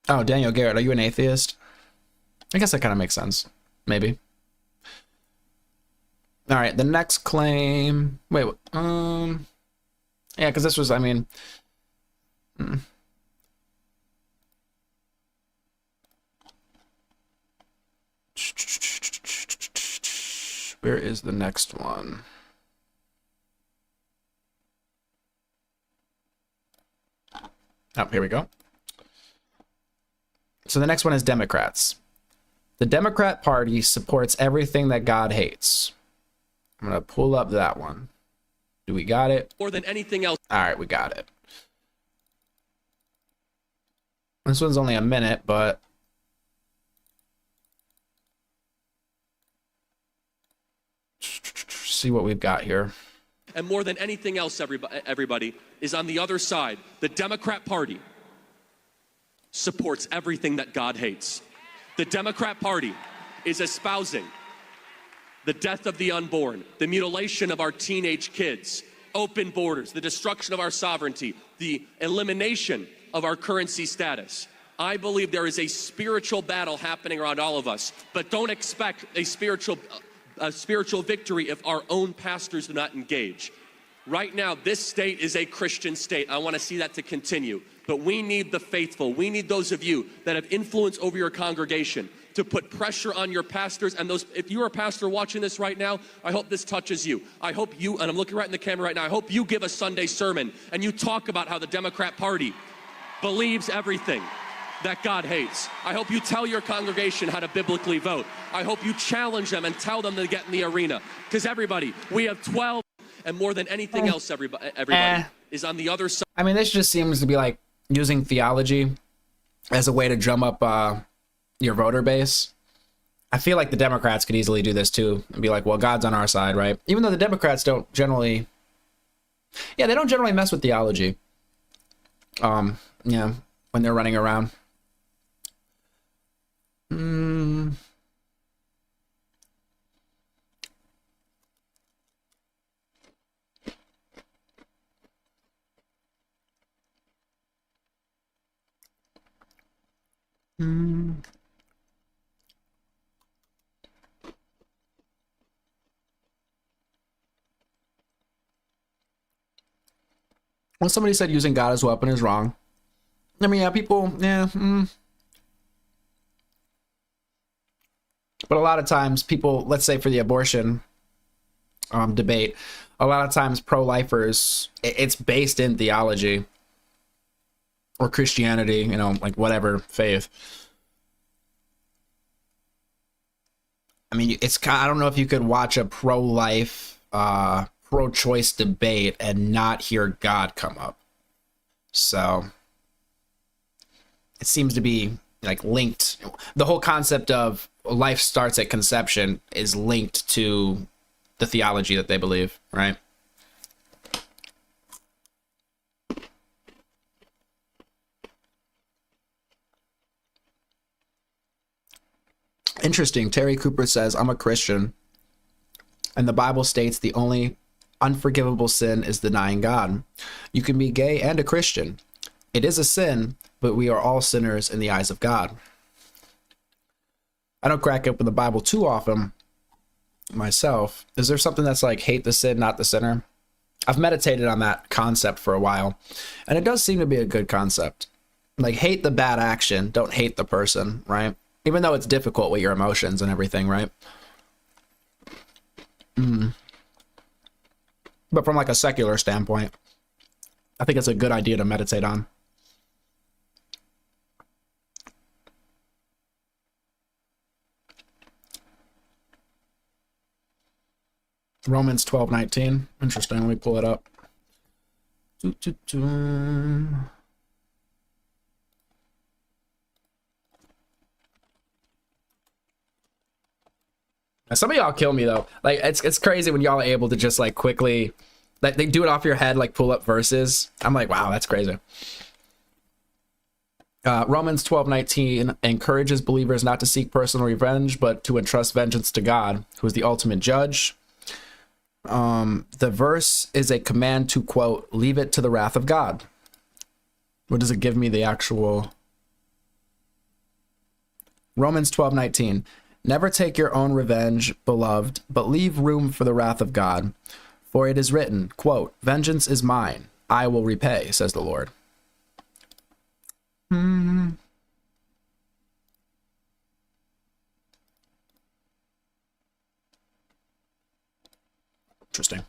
oh, Daniel Garrett, are you an atheist? I guess that kind of makes sense. Maybe. All right, the next claim. Wait, yeah, because this was, I mean. Where is the next one? Oh, here we go. So the next one is Democrats. The Democrat Party supports everything that God hates. I'm going to pull up that one. Do we got it?
More than anything else.
All right, we got it. This one's only a minute, but see what we've got here.
And more than anything else, everybody, is on the other side. The Democrat Party supports everything that God hates. The Democrat Party is espousing the death of the unborn, the mutilation of our teenage kids, open borders, the destruction of our sovereignty, the elimination of our currency status. I believe there is a spiritual battle happening around all of us, but don't expect a spiritual victory if our own pastors do not engage. Right now, this state is a Christian state. I want to see that to continue. But we need the faithful. We need those of you that have influence over your congregation to put pressure on your pastors. And those, if you're a pastor watching this right now, I hope this touches you. I hope you, and I'm looking right in the camera right now, I hope you give a Sunday sermon and you talk about how the Democrat Party believes everything that God hates. I hope you tell your congregation how to biblically vote. I hope you challenge them and tell them to get in the arena. Because everybody, we have 12, and more than anything else, everybody is on the other side.
I mean, this just seems to be like using theology as a way to drum up your voter base. I feel like the Democrats could easily do this too and be like, well, God's on our side, right? Even though the Democrats don't generally, they don't generally mess with theology. Yeah, when they're running around. When somebody said using God as a weapon is wrong. I mean, yeah, people, But a lot of times people, let's say for the abortion debate, a lot of times pro-lifers, it's based in theology or Christianity, like whatever faith. I mean, I don't know if you could watch a pro-life, pro-choice debate and not hear God come up. So it seems to be like linked. The whole concept of life starts at conception is linked to the theology that they believe, right? Interesting. Terry Cooper says, I'm a Christian, and the Bible states the only unforgivable sin is denying God. You can be gay and a Christian. It is a sin, but we are all sinners in the eyes of God. I don't crack open the Bible too often myself. Is there something that's like hate the sin, not the sinner? I've meditated on that concept for a while, and it does seem to be a good concept. Like, hate the bad action, don't hate the person, right? Even though it's difficult with your emotions and everything, right? But from like a secular standpoint, I think it's a good idea to meditate on. Romans 12:19. Interesting. Let me pull it up. Some of y'all kill me though. Like, it's crazy when y'all are able to just like quickly, like, they do it off your head, like pull up verses. I'm like, wow, that's crazy. Romans 12:19 encourages believers not to seek personal revenge, but to entrust vengeance to God, who is the ultimate judge. The verse is a command to, quote, leave it to the wrath of God. What does it give me the actual? Romans 12:19. Never take your own revenge, beloved, but leave room for the wrath of God. For it is written, quote, vengeance is mine, I will repay, says the Lord. Interesting.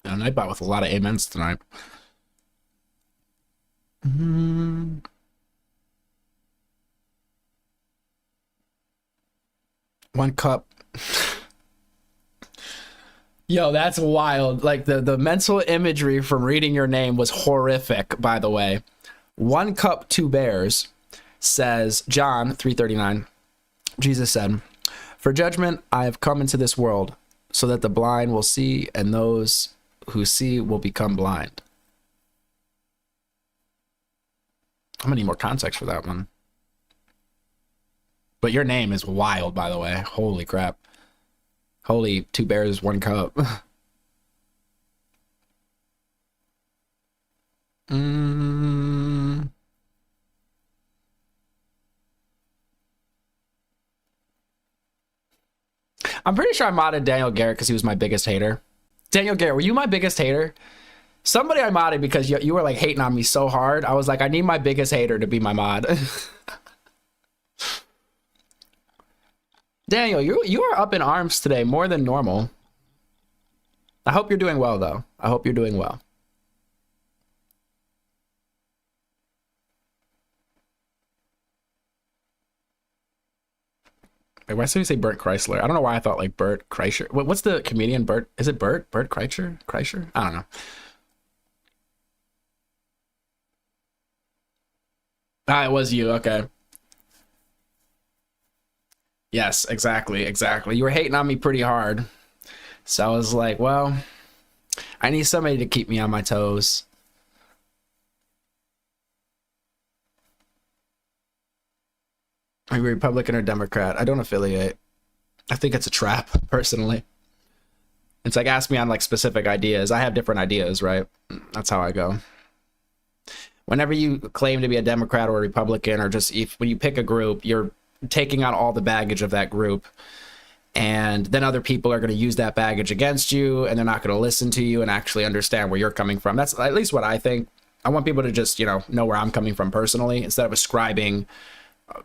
And I bought with a lot of amens tonight. One cup. Yo, that's wild. Like, the mental imagery from reading your name was horrific, by the way. 1 cup, 2 bears, says John 3:39. Jesus said, for judgment I have come into this world, so that the blind will see, and those who see will become blind. I'm gonna need more context for that one. But your name is wild, by the way. Holy crap. Holy 2 bears, 1 cup. I'm pretty sure I modded Daniel Garrett because he was my biggest hater. Daniel Garrett, were you my biggest hater? Somebody I modded because you were like hating on me so hard. I was like, I need my biggest hater to be my mod. Daniel, you are up in arms today more than normal. I hope you're doing well, though. I hope you're doing well. Wait, why did you say Bert Chrysler? I don't know why I thought like Bert Kreischer. What's the comedian Bert? Is it Bert? Bert Kreischer? Kreischer? I don't know. Ah, it was you. Okay. Yes, exactly. You were hating on me pretty hard. So I was like, well, I need somebody to keep me on my toes. Are you Republican or Democrat? I don't affiliate. I think it's a trap, personally. It's like, ask me on like specific ideas. I have different ideas, right? That's how I go. Whenever you claim to be a Democrat or a Republican, or just when you pick a group, you're taking on all the baggage of that group. And then other people are going to use that baggage against you, and they're not going to listen to you and actually understand where you're coming from. That's at least what I think. I want people to just, know where I'm coming from personally, instead of ascribing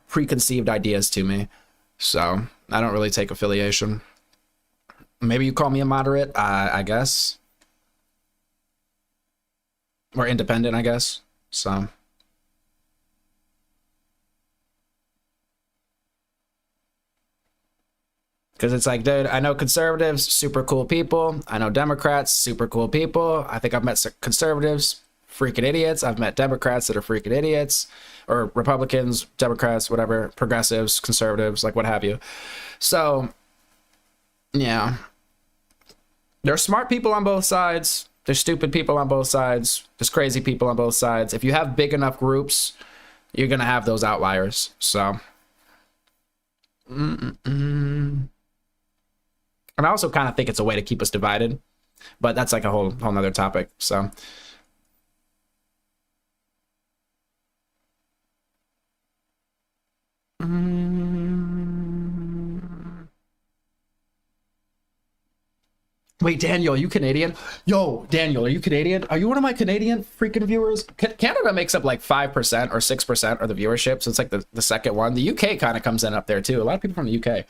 preconceived ideas to me. So I don't really take affiliation. Maybe you call me a moderate, I guess. Or independent, I guess. So. Because it's like, dude, I know conservatives, super cool people. I know Democrats, super cool people. I think I've met conservatives, freaking idiots. I've met Democrats that are freaking idiots. Or Republicans, Democrats, whatever, progressives, conservatives, like what have you. So, yeah. There are smart people on both sides. There's stupid people on both sides. There's crazy people on both sides. If you have big enough groups, you're going to have those outliers. So. And I also kind of think it's a way to keep us divided. But that's like a whole nother topic. So. Wait, Daniel, are you Canadian? Yo, Daniel, are you Canadian? Are you one of my Canadian freaking viewers? Canada makes up like 5% or 6% of the viewership, so it's like the second one. The UK kind of comes in up there too. A lot of people from the UK.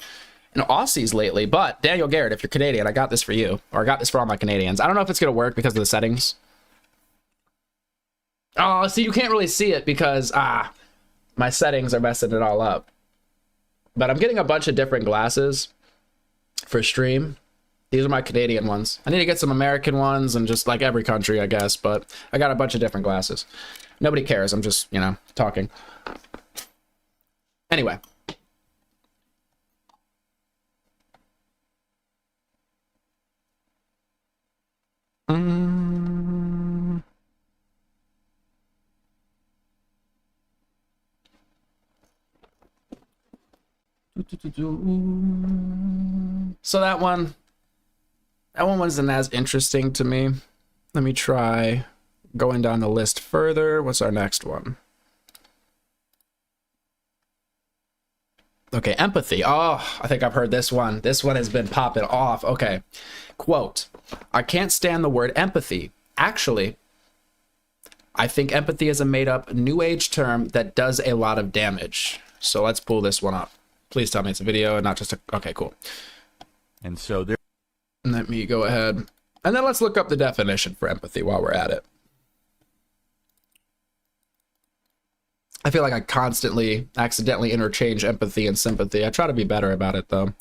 And Aussies lately. But Daniel Garrett, if you're Canadian, I got this for you. Or I got this for all my Canadians. I don't know if it's going to work because of the settings. Oh, see, you can't really see it because, my settings are messing it all up. But I'm getting a bunch of different glasses for stream. These are my Canadian ones. I need to get some American ones and just like every country, I guess. But I got a bunch of different glasses. Nobody cares. I'm just, talking. Anyway. So that one wasn't as interesting to me. Let me try going down the list further. What's our next one? Okay, empathy. Oh, I think I've heard this one. This one has been popping off. Okay. Quote, I can't stand the word empathy. Actually, I think empathy is a made-up New Age term that does a lot of damage. So let's pull this one up. Please tell me it's a video and not just a... Okay, cool.
And so there...
Let me go ahead. And then let's look up the definition for empathy while we're at it. I feel like I constantly accidentally interchange empathy and sympathy. I try to be better about it, though.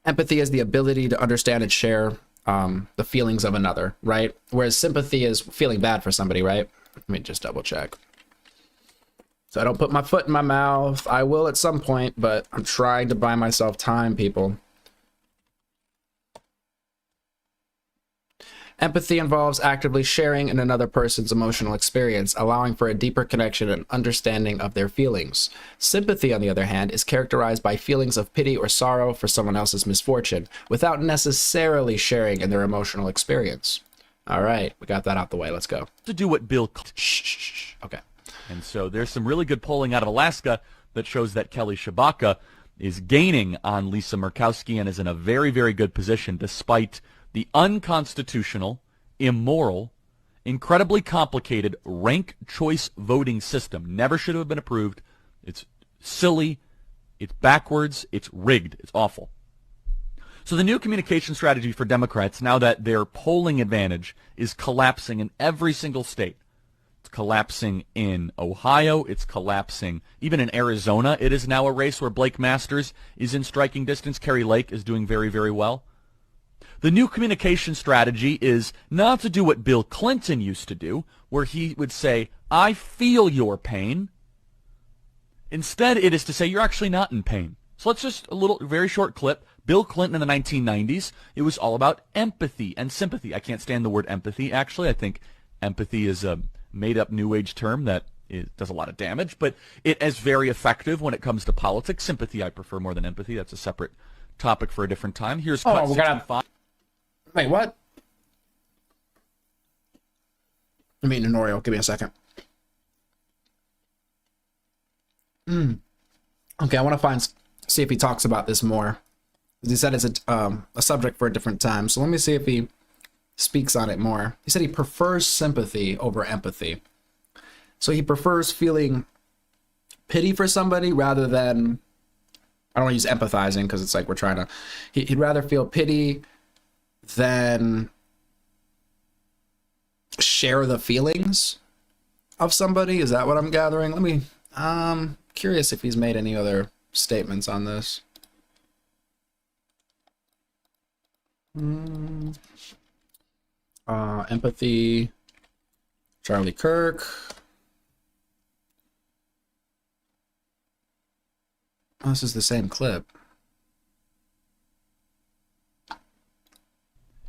Empathy is the ability to understand and share the feelings of another, right? Whereas sympathy is feeling bad for somebody, right? Let me just double check. So I don't put my foot in my mouth. I will at some point, but I'm trying to buy myself time, people. Empathy involves actively sharing in another person's emotional experience, allowing for a deeper connection and understanding of their feelings. Sympathy, on the other hand, is characterized by feelings of pity or sorrow for someone else's misfortune, without necessarily sharing in their emotional experience. All right, we got that out the way. Let's go.
To do what Bill...
Shh. Okay.
And so there's some really good polling out of Alaska that shows that Kelly Shabaka is gaining on Lisa Murkowski and is in a very, very good position despite the unconstitutional, immoral, incredibly complicated rank choice voting system. Never should have been approved. It's silly. It's backwards. It's rigged. It's awful. So the new communication strategy for Democrats, now that their polling advantage is collapsing in every single state, it's collapsing in Ohio. It's collapsing even in Arizona. It is now a race where Blake Masters is in striking distance. Kerry Lake is doing very, very well. The new communication strategy is not to do what Bill Clinton used to do, where he would say, I feel your pain. Instead, it is to say, you're actually not in pain. So let's just, very short clip. Bill Clinton in the 1990s, it was all about empathy and sympathy. I can't stand the word empathy, actually. I think empathy is a made-up New Age term that does a lot of damage, but it is very effective when it comes to politics. Sympathy I prefer more than empathy. That's a separate topic for a different time. Here's cut 65.
Wait, what? I'm eating an Oreo. Give me a second. Okay, I want to see if he talks about this more. He said it's a subject for a different time. So let me see if he speaks on it more. He said he prefers sympathy over empathy. So he prefers feeling pity for somebody rather than, I don't want to use empathizing because it's like we're trying to, he'd rather feel pity than share the feelings of somebody. Is that what I'm gathering? Let me, curious if he's made any other statements on this. Empathy, Charlie Kirk. Oh, this is the same clip.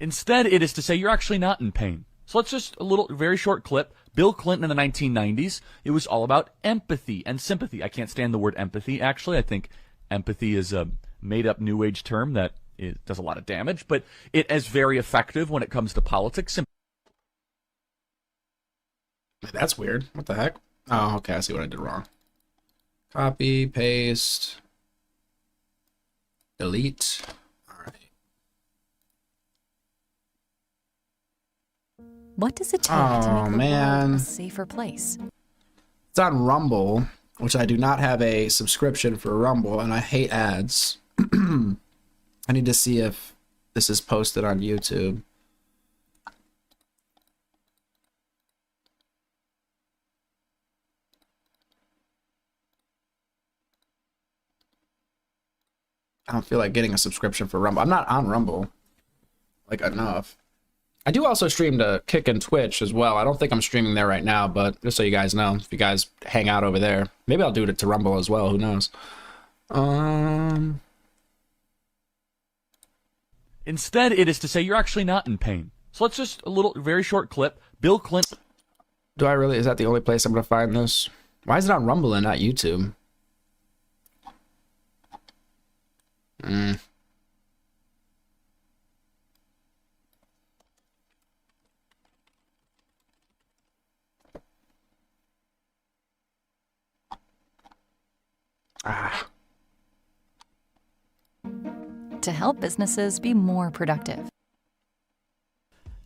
Instead, it is to say you're actually not in pain. So let's just a little, very short clip. Bill Clinton in the 1990s, it was all about empathy and sympathy. I can't stand the word empathy, actually. I think empathy is a made-up New Age term that it does a lot of damage, but it is very effective when it comes to politics.
That's weird. What the heck? Oh, okay. I see what I did wrong. Copy, paste, delete. All right.
What does it take to make the
man.
world a safer place?
It's on Rumble, which I do not have a subscription for Rumble, and I hate ads. I need to see if this is posted on YouTube. I don't feel like getting a subscription for Rumble. I'm not on Rumble, like, enough. I do also stream to Kick and Twitch as well. I don't think I'm streaming there right now, but just so you guys know, if you guys hang out over there, maybe I'll do it to Rumble as well. Who knows?
Instead, it is to say you're actually not in pain. So let's just a little, very short clip. Bill Clinton.
Do I really? Is that the only place I'm going to find this? Why is it on Rumble and not YouTube?
To help businesses be more productive.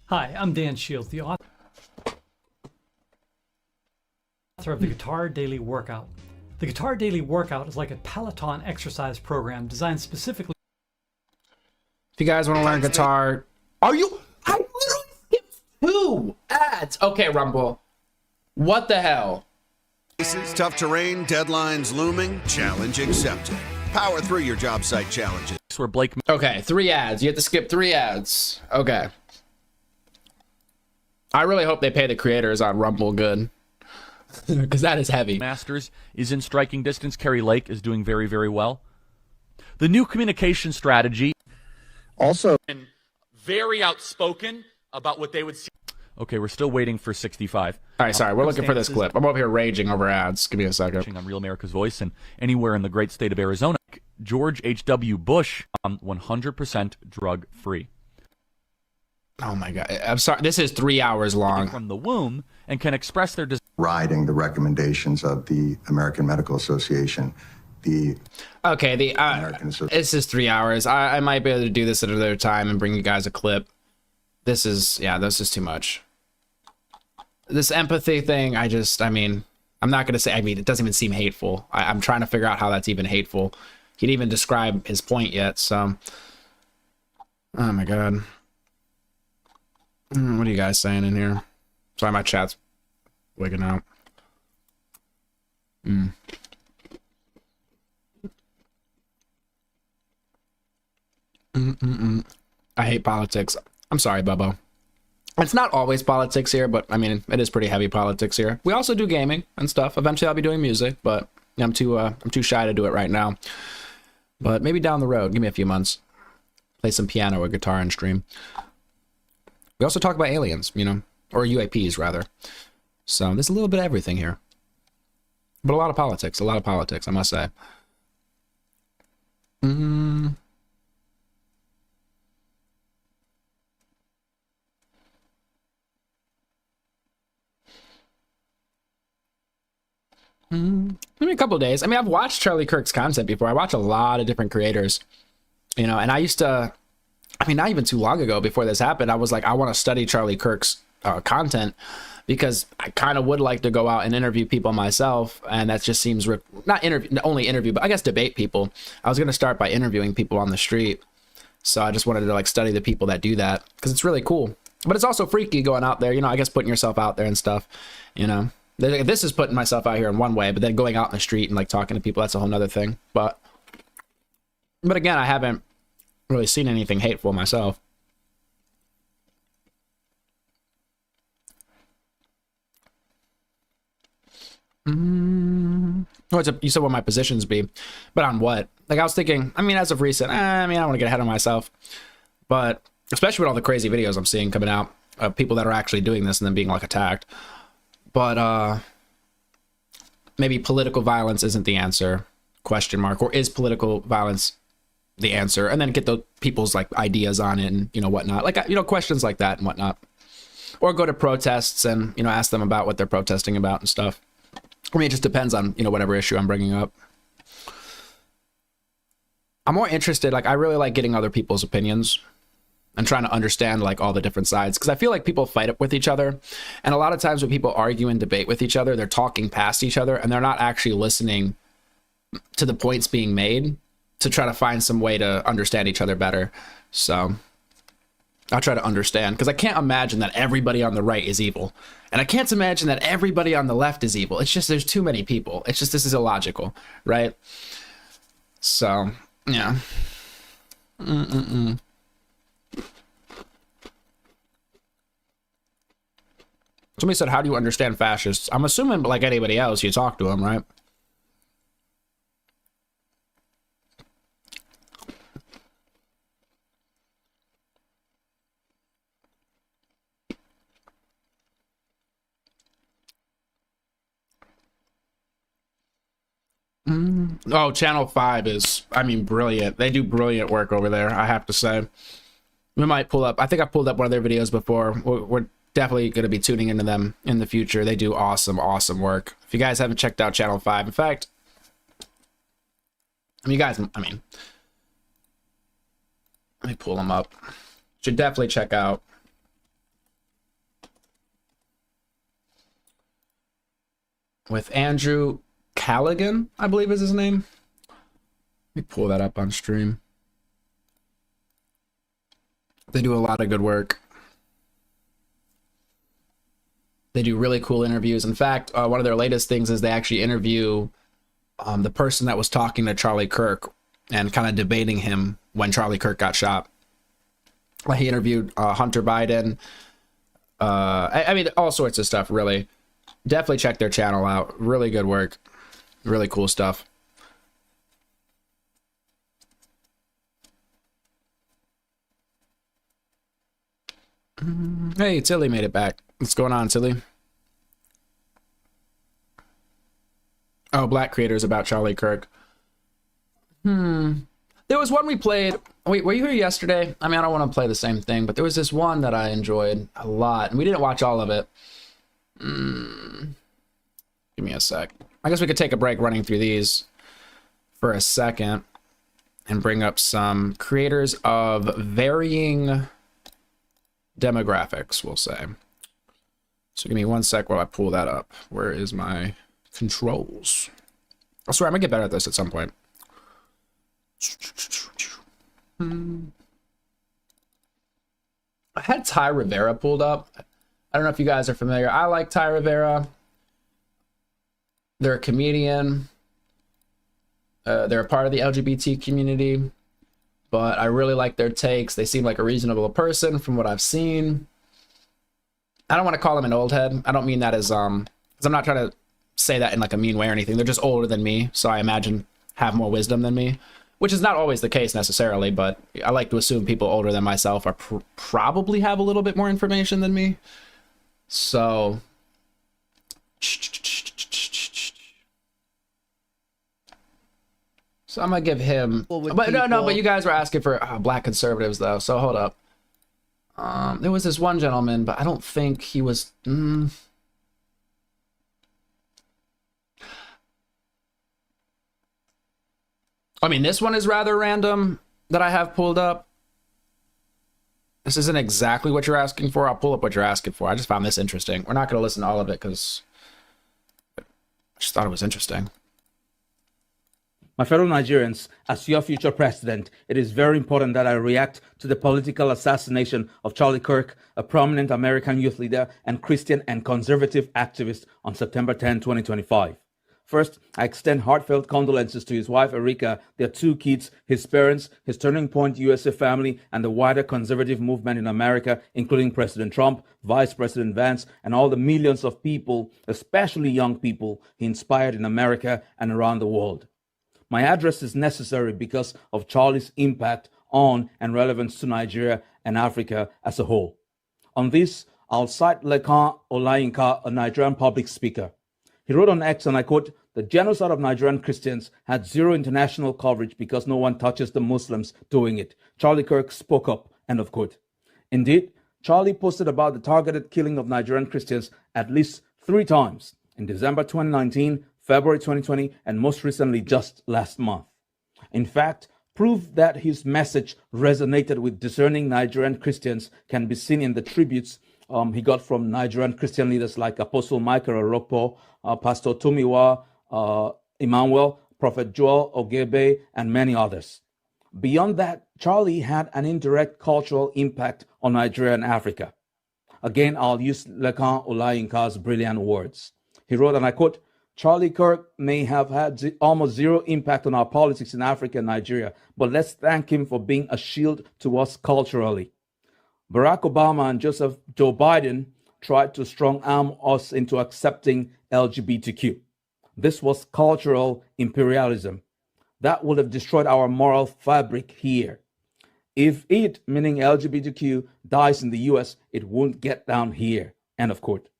Hi, I'm Dan Shields, the author of the Guitar Daily Workout. The Guitar Daily Workout is like a Peloton exercise program designed specifically.
If you guys want to learn guitar, I literally skipped 2 ads. Okay, Rumble. What the hell?
Tough terrain, deadlines looming, challenge accepted. Power through your job site challenges.
Where Blake.
Okay, 3 ads. You have to skip 3 ads. Okay. I really hope they pay the creators on Rumble good, because that is heavy.
Masters is in striking distance. Kerry Lake is doing very, very well. The new communication strategy.
Also,
very outspoken about what they would see. Okay, we're still waiting for 65.
All right, sorry, we're looking for this clip. I'm over here raging over ads. Give me a second.
On Real America's Voice and anywhere in the great state of Arizona. George H.W. Bush, 100% drug-free.
Oh my God! I'm sorry. This is 3 hours long.
From the womb and can express their
riding the recommendations of the American Medical Association. This
is 3 hours. I might be able to do this at another time and bring you guys a clip. This is too much. This empathy thing, I'm not going to say, it doesn't even seem hateful. I'm trying to figure out how that's even hateful. He didn't even describe his point yet, so. Oh my God. What are you guys saying in here? Sorry, my chat's wigging out. I hate politics. I'm sorry, Bubbo. It's not always politics here, but it is pretty heavy politics here. We also do gaming and stuff. Eventually I'll be doing music, but I'm too shy to do it right now. But maybe down the road, give me a few months. Play some piano or guitar and stream. We also talk about aliens, or UAPs rather. So there's a little bit of everything here. But a lot of politics, I must say. Maybe a couple of days. I've watched Charlie Kirk's content before. I watch a lot of different creators, and I used to, not even too long ago before this happened, I was like, I want to study Charlie Kirk's content because I kind of would like to go out and interview people myself. And that just seems not only interview, but I guess debate people. I was going to start by interviewing people on the street. So I just wanted to study the people that do that because it's really cool, but it's also freaky going out there, I guess putting yourself out there and stuff, This is putting myself out here in one way, but then going out in the street and talking to people, that's a whole nother thing. But again, I haven't really seen anything hateful myself. You said what my positions be, but on what? Like I was thinking, I mean, as of recent, I don't want to get ahead of myself, but especially with all the crazy videos I'm seeing coming out of people that are actually doing this and then being like attacked. But maybe political violence isn't the answer, ? Or is political violence the answer? And then get the people's like ideas on it and, whatnot. Like, questions like that and whatnot. Or go to protests and, ask them about what they're protesting about and stuff. I mean, it just depends on, whatever issue I'm bringing up. I'm more interested, like, I really like getting other people's opinions and trying to understand, like, all the different sides. Because I feel like people fight up with each other. And a lot of times when people argue and debate with each other, they're talking past each other and they're not actually listening to the points being made to try to find some way to understand each other better. So I'll try to understand, because I can't imagine that everybody on the right is evil. And I can't imagine that everybody on the left is evil. It's just there's too many people. It's just this is illogical, right? So, yeah. Somebody said, how do you understand fascists? I'm assuming like anybody else, you talk to them, right? Oh, Channel 5 is, brilliant. They do brilliant work over there, I have to say. We might pull up, I think I pulled up one of their videos before. We're definitely going to be tuning into them in the future. They do awesome work. If you guys haven't checked out Channel 5, in fact, let me pull them up. Should definitely check out. With Andrew Callaghan, I believe is his name. Let me pull that up on stream. They do a lot of good work. They do really cool interviews. In fact, one of their latest things is they actually interview the person that was talking to Charlie Kirk and kind of debating him when Charlie Kirk got shot. He interviewed Hunter Biden. All sorts of stuff, really. Definitely check their channel out. Really good work. Really cool stuff. Hey, Tilly made it back. What's going on, Tilly? Oh, Black Creators about Charlie Kirk. There was one we played. Wait, were you here yesterday? I don't want to play the same thing, but there was this one that I enjoyed a lot, and we didn't watch all of it. Give me a sec. I guess we could take a break running through these for a second and bring up some creators of varying demographics, we'll say. So give me one sec while I pull that up. Where is my controls? I swear I'm gonna get better at this at some point. I had Ty Rivera pulled up. I don't know if you guys are familiar. I like Ty Rivera. They're a comedian. They're a part of the LGBT community, but I really like their takes. They seem like a reasonable person from what I've seen. I don't want to call them an old head. I don't mean that as because I'm not trying to say that in like a mean way or anything. They're just older than me, so I imagine have more wisdom than me, which is not always the case necessarily, but I like to assume people older than myself are probably have a little bit more information than me. So I'm gonna give him, but no, but you guys were asking for black conservatives though, so hold up. There was this one gentleman, but I don't think he was. This one is rather random that I have pulled up. This isn't exactly what you're asking for. I'll pull up what you're asking for. I just found this interesting. We're not going to listen to all of it because I just thought it was interesting.
My fellow Nigerians, as your future president, it is very important that I react to the political assassination of Charlie Kirk, a prominent American youth leader and Christian and conservative activist on September 10, 2025. First, I extend heartfelt condolences to his wife, Erika, their 2 kids, his parents, his Turning Point USA family, and the wider conservative movement in America, including President Trump, Vice President Vance, and all the millions of people, especially young people, he inspired in America and around the world. My address is necessary because of Charlie's impact on and relevance to Nigeria and Africa as a whole. On this, I'll cite Lekan Olayinka, a Nigerian public speaker. He wrote on X, and I quote, "The genocide of Nigerian Christians had zero international coverage because no one touches the Muslims doing it. Charlie Kirk spoke up," end of quote. Indeed, Charlie posted about the targeted killing of Nigerian Christians at least 3 times, in December 2019, February 2020, and most recently just last month. In fact, proof that his message resonated with discerning Nigerian Christians can be seen in the tributes he got from Nigerian Christian leaders like Apostle Michael Orokpo, Pastor Tomiwa Emmanuel, Prophet Joel Ogebe, and many others. Beyond that, Charlie had an indirect cultural impact on Nigeria and Africa. Again, I'll use Lekan Olayinka's brilliant words. He wrote, and I quote, "Charlie Kirk may have had almost zero impact on our politics in Africa and Nigeria, but let's thank him for being a shield to us culturally. Barack Obama and Joe Biden tried to strong-arm us into accepting LGBTQ. This was cultural imperialism. That would have destroyed our moral fabric here. If it, meaning LGBTQ, dies in the US, it won't get down here." End of quote.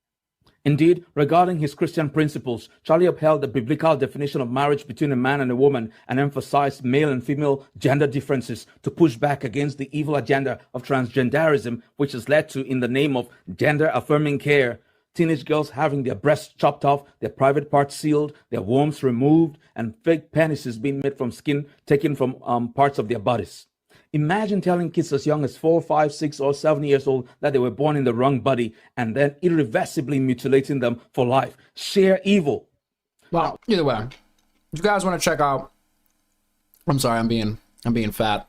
Indeed, regarding his Christian principles, Charlie upheld the biblical definition of marriage between a man and a woman and emphasized male and female gender differences to push back against the evil agenda of transgenderism, which has led to, in the name of gender-affirming care, teenage girls having their breasts chopped off, their private parts sealed, their wombs removed, and fake penises being made from skin taken from parts of their bodies. Imagine telling kids as young as 4, 5, 6, or 7 years old that they were born in the wrong body and then irreversibly mutilating them for life. Sheer evil.
Well, either way, if you guys want to check out, I'm sorry, I'm being fat.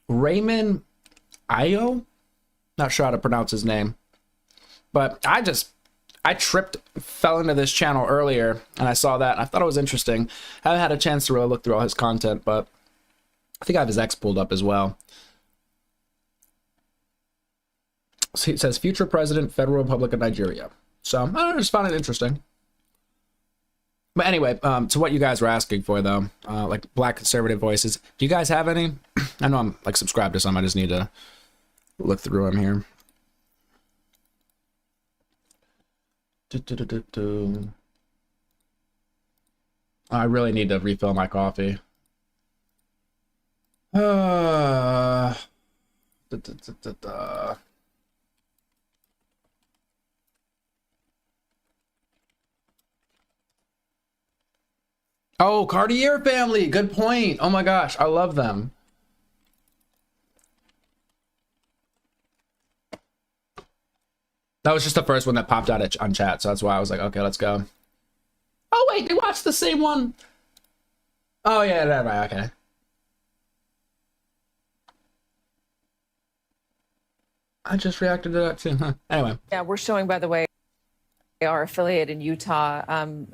Raymond Ayo? Not sure how to pronounce his name. But I fell into this channel earlier and I saw that and I thought it was interesting. I haven't had a chance to really look through all his content, but I think I have his X pulled up as well. So it says future president, Federal Republic of Nigeria. So I don't know, I just found it interesting. But anyway, to what you guys were asking for though, like Black conservative voices. Do you guys have any? I know I'm like subscribed to some. I just need to look through them here. I really need to refill my coffee. Oh, Cartier family. Good point. Oh my gosh, I love them. That was just the first one that popped out on chat, so that's why I was like, okay, let's go. Oh wait, they watched the same one. Oh yeah, right, okay. I just reacted to that too. Huh. Anyway.
Yeah, we're showing, by the way, our affiliate in Utah and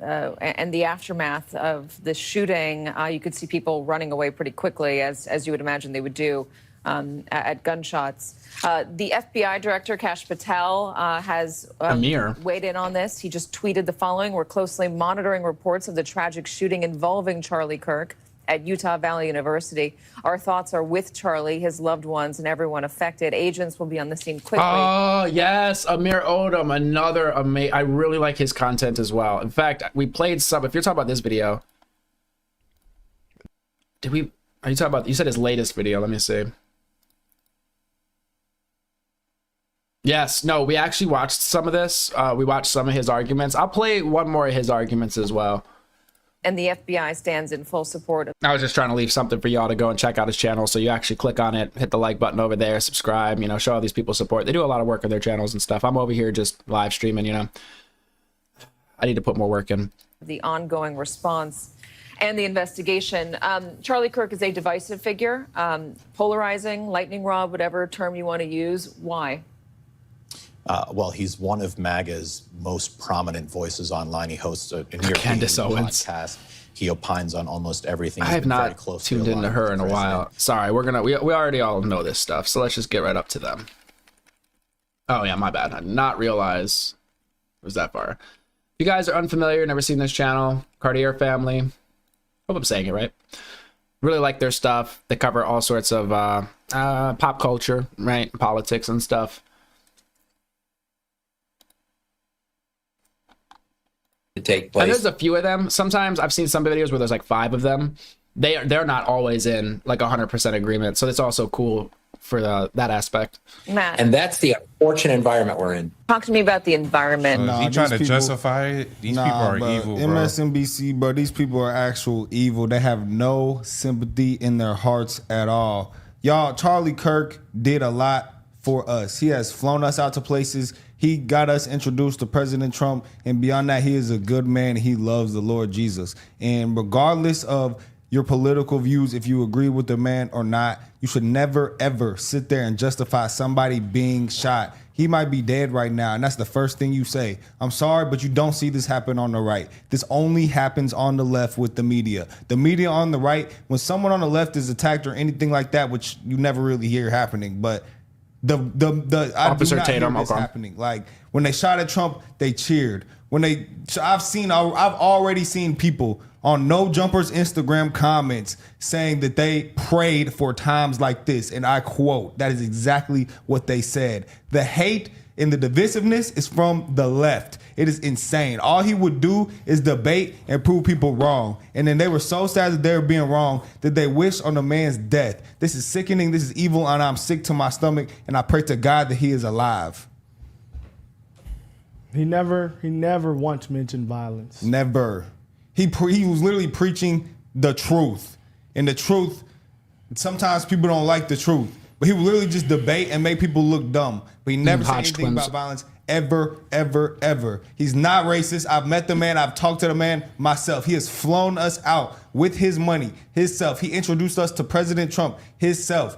the aftermath of the shooting. You could see people running away pretty quickly, as you would imagine they would do at gunshots. The FBI director, Kash Patel, has weighed in on this. He just tweeted the following: "We're closely monitoring reports of the tragic shooting involving Charlie Kirk at Utah Valley University. Our thoughts are with Charlie, his loved ones, and everyone affected. Agents will be on the scene quickly."
Oh, yes. Amir Odom, another amazing. I really like his content as well. In fact, we played some. If you're talking about this video, are you talking about, you said his latest video. Let me see. Yes. No, we actually watched some of this. We watched some of his arguments. I'll play one more of his arguments as well.
And the FBI stands in full support of.
I was just trying to leave something for y'all to go and check out his channel. So you actually click on it, hit the like button over there, subscribe, you know, show all these people support. They do a lot of work on their channels and stuff. I'm over here just live streaming, you know. I need to put more work in.
The ongoing response and the investigation. Charlie Kirk is a divisive figure, polarizing, lightning rod, whatever term you want to use. Why?
well, he's one of MAGA's most prominent voices online. He hosts a New York
Candace Owens
podcast. He opines on almost everything.
I
He's
have
been very
not
closely
tuned into
aligned
her
with
in
the
a while.
president.
Sorry, we already all know this stuff, so let's just get right up to them. Oh yeah, my bad. I did not realize it was that far. If you guys are unfamiliar, never seen this channel, Cartier family. Hope I'm saying it right. Really like their stuff. They cover all sorts of pop culture, right? Politics and stuff.
To take place.
And there's a few of them. Sometimes I've seen some videos where there's like 5 of them. They're not always in like 100% agreement. So it's also cool for that aspect.
Matt.
And that's the unfortunate environment we're in.
Talk to me about the environment.
He trying to justify it. These people are evil, bro.
MSNBC, bro, these people are actual evil. They have no sympathy in their hearts at all. Y'all, Charlie Kirk did a lot for us. He has flown us out to places. He got us introduced to President Trump. And beyond that, he is a good man. He loves the Lord Jesus. And regardless of your political views, if you agree with the man or not, you should never, ever sit there and justify somebody being shot. He might be dead right now, and that's the first thing you say. I'm sorry, but you don't see this happen on the right. This only happens on the left with the media. The media on the right, when someone on the left is attacked or anything like that, which you never really hear happening, but I
Officer
do not
Tatum,
hear this
okay.
happening. Like when they shot at Trump, they cheered. I've already seen people on No Jumpers Instagram comments saying that they prayed for times like this, and I quote, that is exactly what they said. The hate and the divisiveness is from the left. It is insane. All he would do is debate and prove people wrong. And then they were so sad that they were being wrong that they wished on the man's death. This is sickening. This is evil, and I'm sick to my stomach, and I pray to God that he is alive.
He never once mentioned violence.
Never. He was literally preaching the truth. And the truth, sometimes people don't like the truth. But he would literally just debate and make people look dumb. But he never said anything about violence ever, ever, ever. He's not racist. I've met the man. I've talked to the man myself. He has flown us out with his money, himself. He introduced us to President Trump, himself.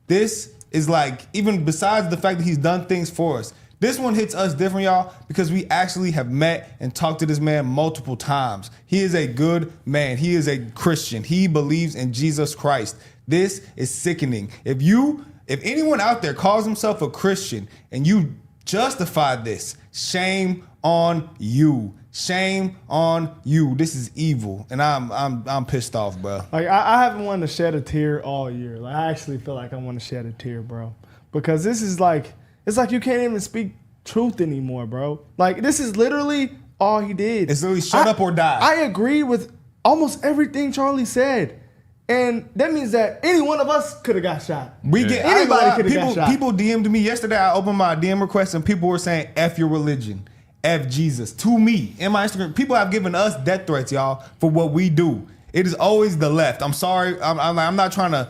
This is like, even besides the fact that he's done things for us, this one hits us different, y'all, because we actually have met and talked to this man multiple times. He is a good man. He is a Christian. He believes in Jesus Christ. This is sickening. If anyone out there calls himself a Christian and you justify this, shame on you. Shame on you. This is evil, and I'm pissed off, bro.
Like I haven't wanted to shed a tear all year. Like I actually feel like I want to shed a tear, bro, because this is like. It's like you can't even speak truth anymore, bro. Like, this is literally all he did.
It's literally shut up or die.
I agree with almost everything Charlie said. And that means that any one of us could have got shot. Anybody could have got shot.
People DM'd me yesterday. I opened my DM request and people were saying, F your religion. F Jesus. To me, in my Instagram, people have given us death threats, y'all, for what we do. It is always the left. I'm sorry. I'm not trying to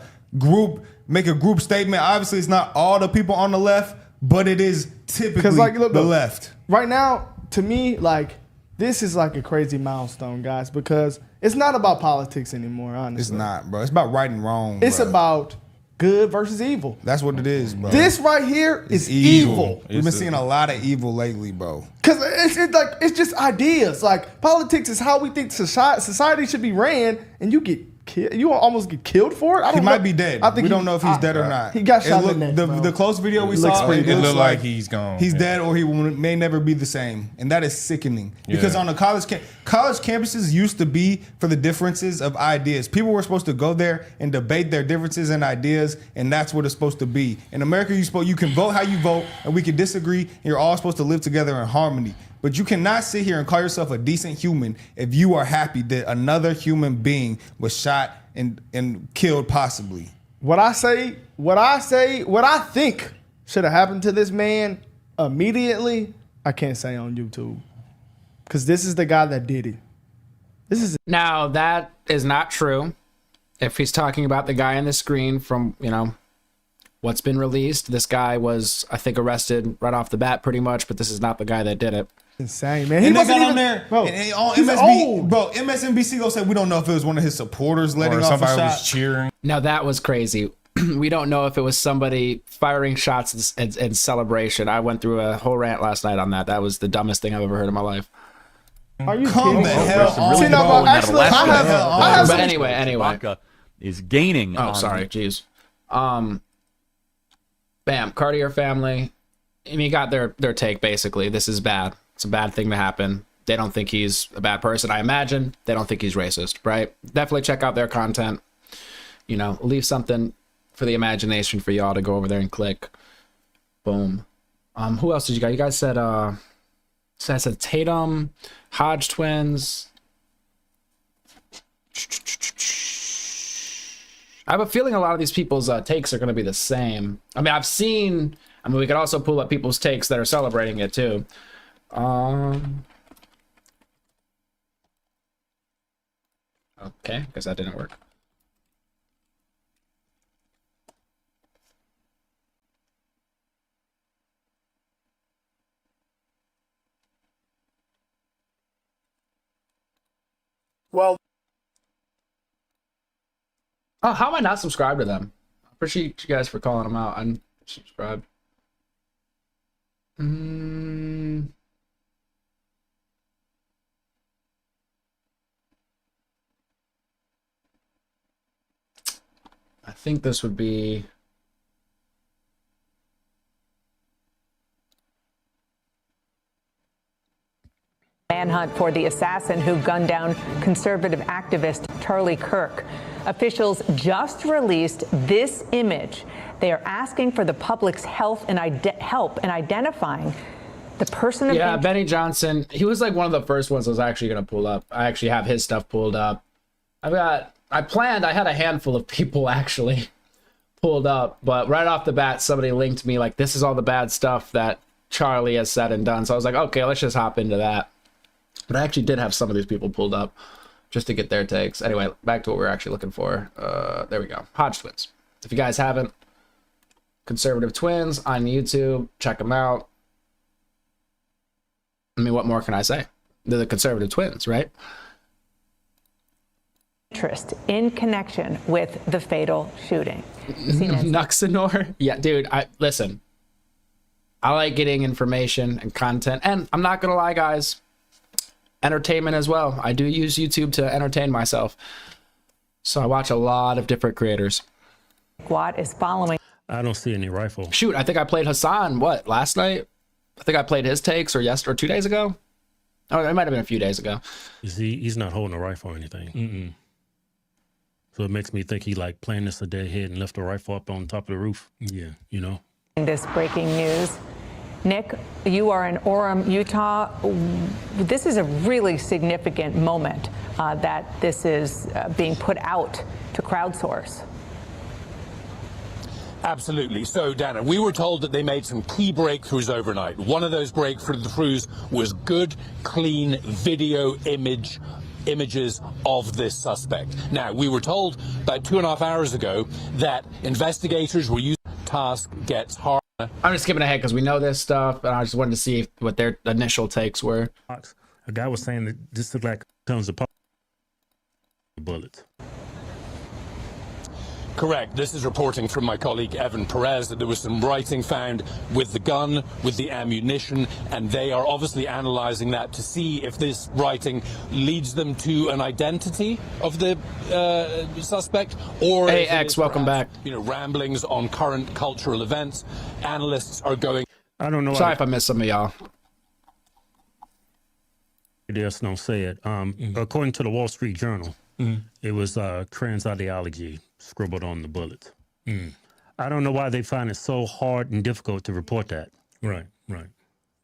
make a group statement. Obviously, it's not all the people on the left, but it is typically the left.
Right now, to me, like, this is like a crazy milestone, guys, because it's not about politics anymore, honestly.
It's not, bro. It's about right and wrong,
It's
bro.
about good versus evil.
That's what it is, bro.
This right here is evil.
We've been seeing a lot of evil lately, bro.
Because it's just ideas. Like, politics is how we think society should be ran, and you get killed. You almost get killed for it.
He might be dead. We don't know if he's dead or not.
He got shot in the neck, bro.
The close video we saw,
it looks like he's gone.
He's dead, or he may never be the same, and that is sickening. Because on the college campuses used to be for the differences of ideas. People were supposed to go there and debate their differences and ideas, and that's what it's supposed to be. In America, you can vote how you vote, and we can disagree, and you're all supposed to live together in harmony. But you cannot sit here and call yourself a decent human if you are happy that another human being was shot and killed possibly.
What I think should have happened to this man immediately, I can't say on YouTube. Because this is the guy that did it.
Now, that is not true. If he's talking about the guy on the screen from, what's been released, this guy was, I think, arrested right off the bat pretty much, but this is not the guy that did it.
Insane, man.
He wasn't even on there.
Bro,
and on
he's old.
MSNBC gonna say we don't know if it was one of his supporters letting off a shot.
Was cheering.
Now that was crazy. we don't know if it was somebody firing shots in celebration. I went through a whole rant last night on that. That was the dumbest thing I've ever heard in my life.
Are you
Come
kidding?
the hell on.
See, no, but actually, I have
But
some.
anyway.
Is gaining.
Oh, sorry. Jeez. Bam. Cartier family. I mean, got their take, basically. This is bad. It's a bad thing to happen. They don't think he's a bad person. I imagine they don't think he's racist, right? Definitely check out their content. You know, leave something for the imagination for y'all to go over there and click. Boom. Who else did you guys? You guys said Tatum, Hodge twins. I have a feeling a lot of these people's takes are going to be the same. I mean, we could also pull up people's takes that are celebrating it too. Okay, guess that didn't work.
Well,
oh, how am I not subscribed to them? I appreciate you guys for calling them out. I'm subscribed. I think this would be...
Manhunt for the assassin who gunned down conservative activist Charlie Kirk. Officials just released this image. They are asking for the public's help in identifying the person of
Yeah,
interest.
Benny Johnson. He was like one of the first ones I was actually going to pull up. I actually have his stuff pulled up. I had a handful of people actually pulled up, but right off the bat, somebody linked me like, this is all the bad stuff that Charlie has said and done. So I was like, okay, let's just hop into that. But I actually did have some of these people pulled up just to get their takes. Anyway, back to what we're actually looking for. There we go. Hodge twins. If you guys haven't, conservative twins on YouTube, check them out. I mean, what more can I say? They're the conservative twins, right?
Interest in connection with the fatal shooting.
Nuxanor? Yeah, dude, listen. I like getting information and content, and I'm not gonna lie, guys, entertainment as well. I do use YouTube to entertain myself. So I watch a lot of different creators.
Squad is following.
I don't see any rifle.
Shoot, I think I played Hassan, last night? I think I played his takes or 2 days ago. Oh, it might have been a few days ago.
He's not holding a rifle or anything. So it makes me think he like planned this a day ahead and left a rifle up on top of the roof. Yeah, you know.
This breaking news. Nick, you are in Orem, Utah. This is a really significant moment that this is being put out to crowdsource.
Absolutely. So, Dana, we were told that they made some key breakthroughs overnight. One of those breakthroughs was good, clean video images of this suspect. Now, we were told about 2.5 hours ago that investigators were using task gets hard.
I'm just skipping ahead because we know this stuff, and I just wanted to see what their initial takes were.
A guy was saying that this looked like tons of bullets.
Correct. This is reporting from my colleague Evan Perez that there was some writing found with the gun, with the ammunition, and they are obviously analyzing that to see if this writing leads them to an identity of the suspect, or
hey,
if
X, welcome back.
You know, ramblings on current cultural events. Analysts are going.
I don't know.
Sorry if I missed some of y'all.
Just don't say it. According to the Wall Street Journal, it was trans ideology scribbled on the bullets. I don't know why they find it so hard and difficult to report that. Right.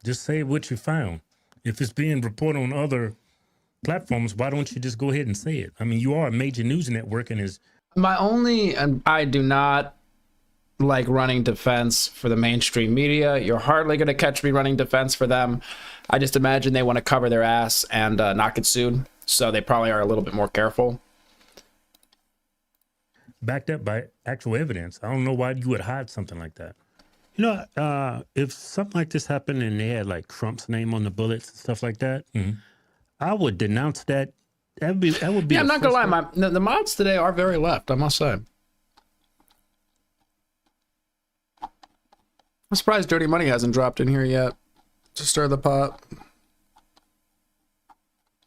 Just say what you found. If it's being reported on other platforms, why don't you just go ahead and say it? I mean, you are a major news network, and
I do not like running defense for the mainstream media. You're hardly going to catch me running defense for them. I just imagine they want to cover their ass and not get sued, so they probably are a little bit more careful.
Backed up by actual evidence. I don't know why you would hide something like that. You know, if something like this happened and they had like Trump's name on the bullets and stuff like that, I would denounce that. That would be.
Yeah, I'm not gonna lie. The mods today are very left, I must say. I'm surprised Dirty Money hasn't dropped in here yet to stir the pot.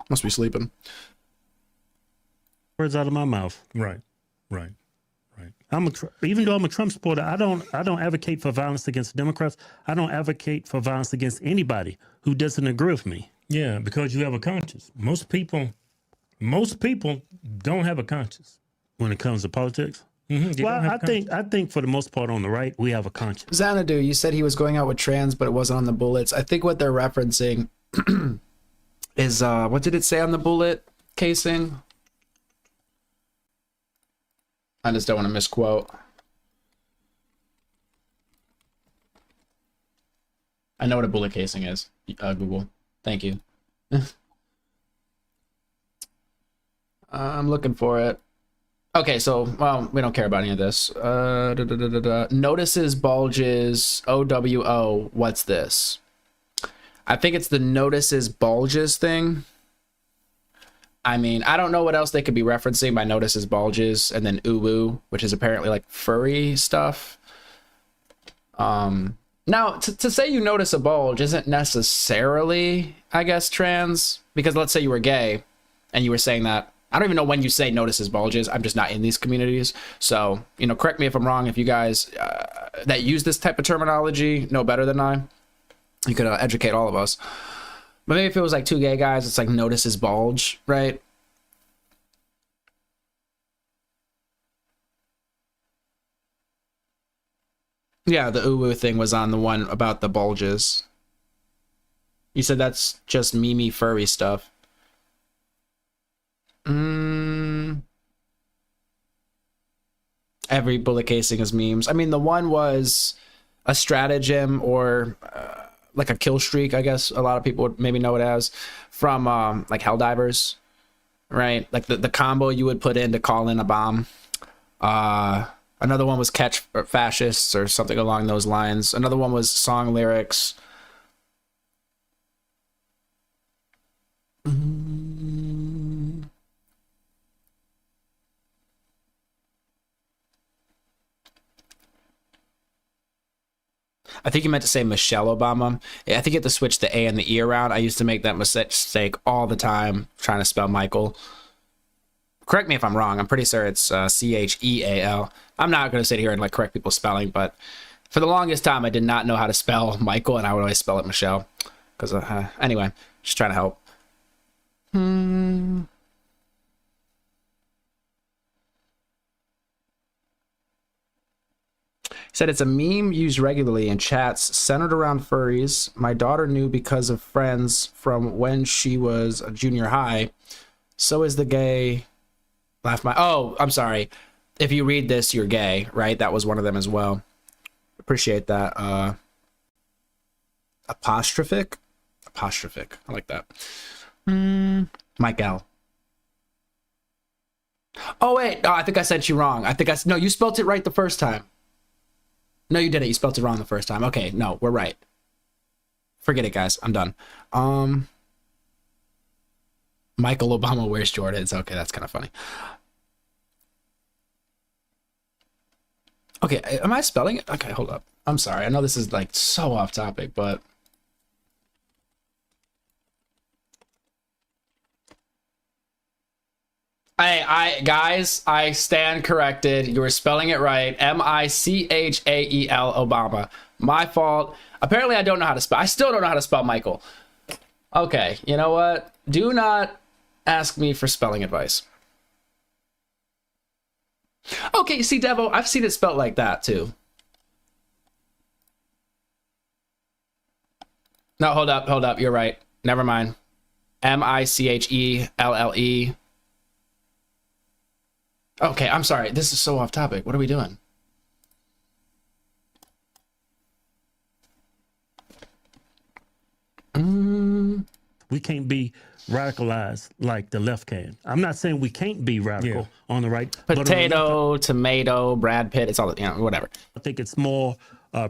Must be sleeping.
Words out of my mouth. Right. Even though I'm a Trump supporter, I don't advocate for violence against Democrats. I don't advocate for violence against anybody who doesn't agree with me. Yeah, because you have a conscience. Most people don't have a conscience when it comes to politics. Mm-hmm. Well, I think for the most part on the right, we have a conscience.
Xanadu, you said he was going out with trans, but it wasn't on the bullets. I think what they're referencing is, what did it say on the bullet casing? I just don't want to misquote. I know what a bullet casing is, Google. Thank you. I'm looking for it. Okay, so, well, we don't care about any of this. Notices, bulges, OWO, what's this? I think it's the notices, bulges thing. I mean, I don't know what else they could be referencing by notices, bulges, and then uwu, which is apparently like furry stuff. Now, to say you notice a bulge isn't necessarily, I guess, trans, because let's say you were gay and you were saying that. I don't even know when you say notices, bulges. I'm just not in these communities. So, you know, correct me if I'm wrong. If you guys that use this type of terminology know better than I, you could educate all of us. But maybe if it was like two gay guys, it's like notices bulge, right? Yeah, the uwu thing was on the one about the bulges. You said that's just meme furry stuff. Every bullet casing is memes. I mean, the one was a stratagem or like a kill streak, I guess a lot of people would maybe know it as, from like Helldivers, right? Like the combo you would put in to call in a bomb. Another one was catch fascists or something along those lines. Another one was song lyrics. I think you meant to say Michelle Obama. I think you have to switch the A and the E around. I used to make that mistake all the time trying to spell Michael. Correct me if I'm wrong. I'm pretty sure it's Cheal. I'm not going to sit here and like correct people's spelling, but for the longest time, I did not know how to spell Michael, and I would always spell it Michelle. Because anyway, just trying to help. Said it's a meme used regularly in chats centered around furries. My daughter knew because of friends from when she was a junior high. So is the gay. Laugh my. Oh, I'm sorry. If you read this, you're gay, right? That was one of them as well. Appreciate that. Apostrophic. I like that. Michael. Oh wait, I think I sent you wrong. No, you spelled it right the first time. No, you didn't. You spelled it wrong the first time. Okay, no, we're right. Forget it, guys. I'm done. Michael Obama wears Jordans. Okay, that's kind of funny. Okay, am I spelling it? Okay, hold up. I'm sorry. I know this is like so off topic, but guys, I stand corrected. You were spelling it right. Michael Obama. My fault. Apparently, I don't know how to spell. I still don't know how to spell Michael. Okay, you know what? Do not ask me for spelling advice. Okay, see, Devo, I've seen it spelled like that too. No, hold up. You're right. Never mind. Michelle. Okay, I'm sorry. This is so off topic. What are we doing?
We can't be radicalized like the left can. I'm not saying we can't be radical on the right.
Potato, tomato, Brad Pitt, it's all, whatever.
I think it's more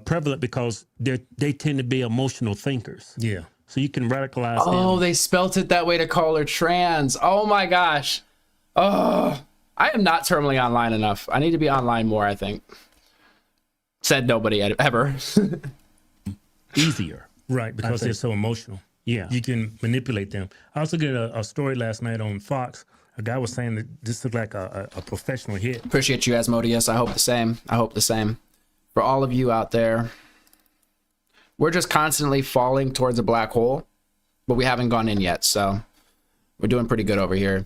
prevalent because they tend to be emotional thinkers. Yeah. So you can radicalize them.
Oh, they spelt it that way to call her trans. Oh my gosh. Oh, I am not terminally online enough. I need to be online more, I think. Said nobody ever.
easier. Right, because they're so emotional. Yeah. You can manipulate them. I also did a story last night on Fox. A guy was saying that this looked like a professional hit.
Appreciate you, Asmodeus. I hope the same. I hope the same. For all of you out there, we're just constantly falling towards a black hole, but we haven't gone in yet, so we're doing pretty good over here.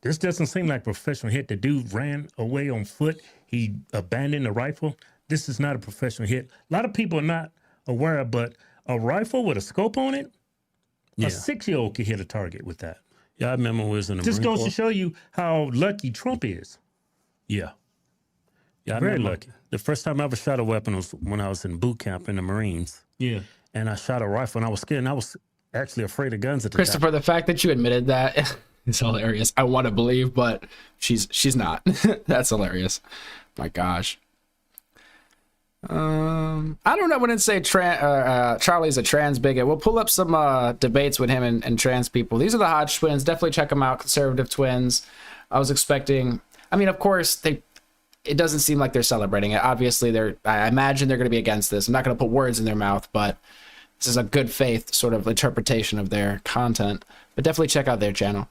This doesn't seem like a professional hit. The dude ran away on foot. He abandoned the rifle. This is not a professional hit. A lot of people are not aware of, but a rifle with a scope on it, a 6-year-old could hit a target with that. Yeah, I remember when I was in the Just Marine goes Corps. to show you how lucky Trump is. Yeah. Yeah, Very remember. lucky. The first time I ever shot a weapon was when I was in boot camp in the Marines.
Yeah.
And I shot a rifle and I was scared and I was actually afraid of guns at the
Christopher,
time.
the fact that you admitted that is hilarious. I want to believe, but she's not. That's hilarious. My gosh. I don't know. I wouldn't say Charlie's a trans bigot. We'll pull up some debates with him and trans people. These are the Hodge twins. Definitely check them out. Conservative twins. I was expecting. I mean, of course, it doesn't seem like they're celebrating it. Obviously, I imagine they're going to be against this. I'm not going to put words in their mouth, but this is a good faith sort of interpretation of their content. But definitely check out their channel.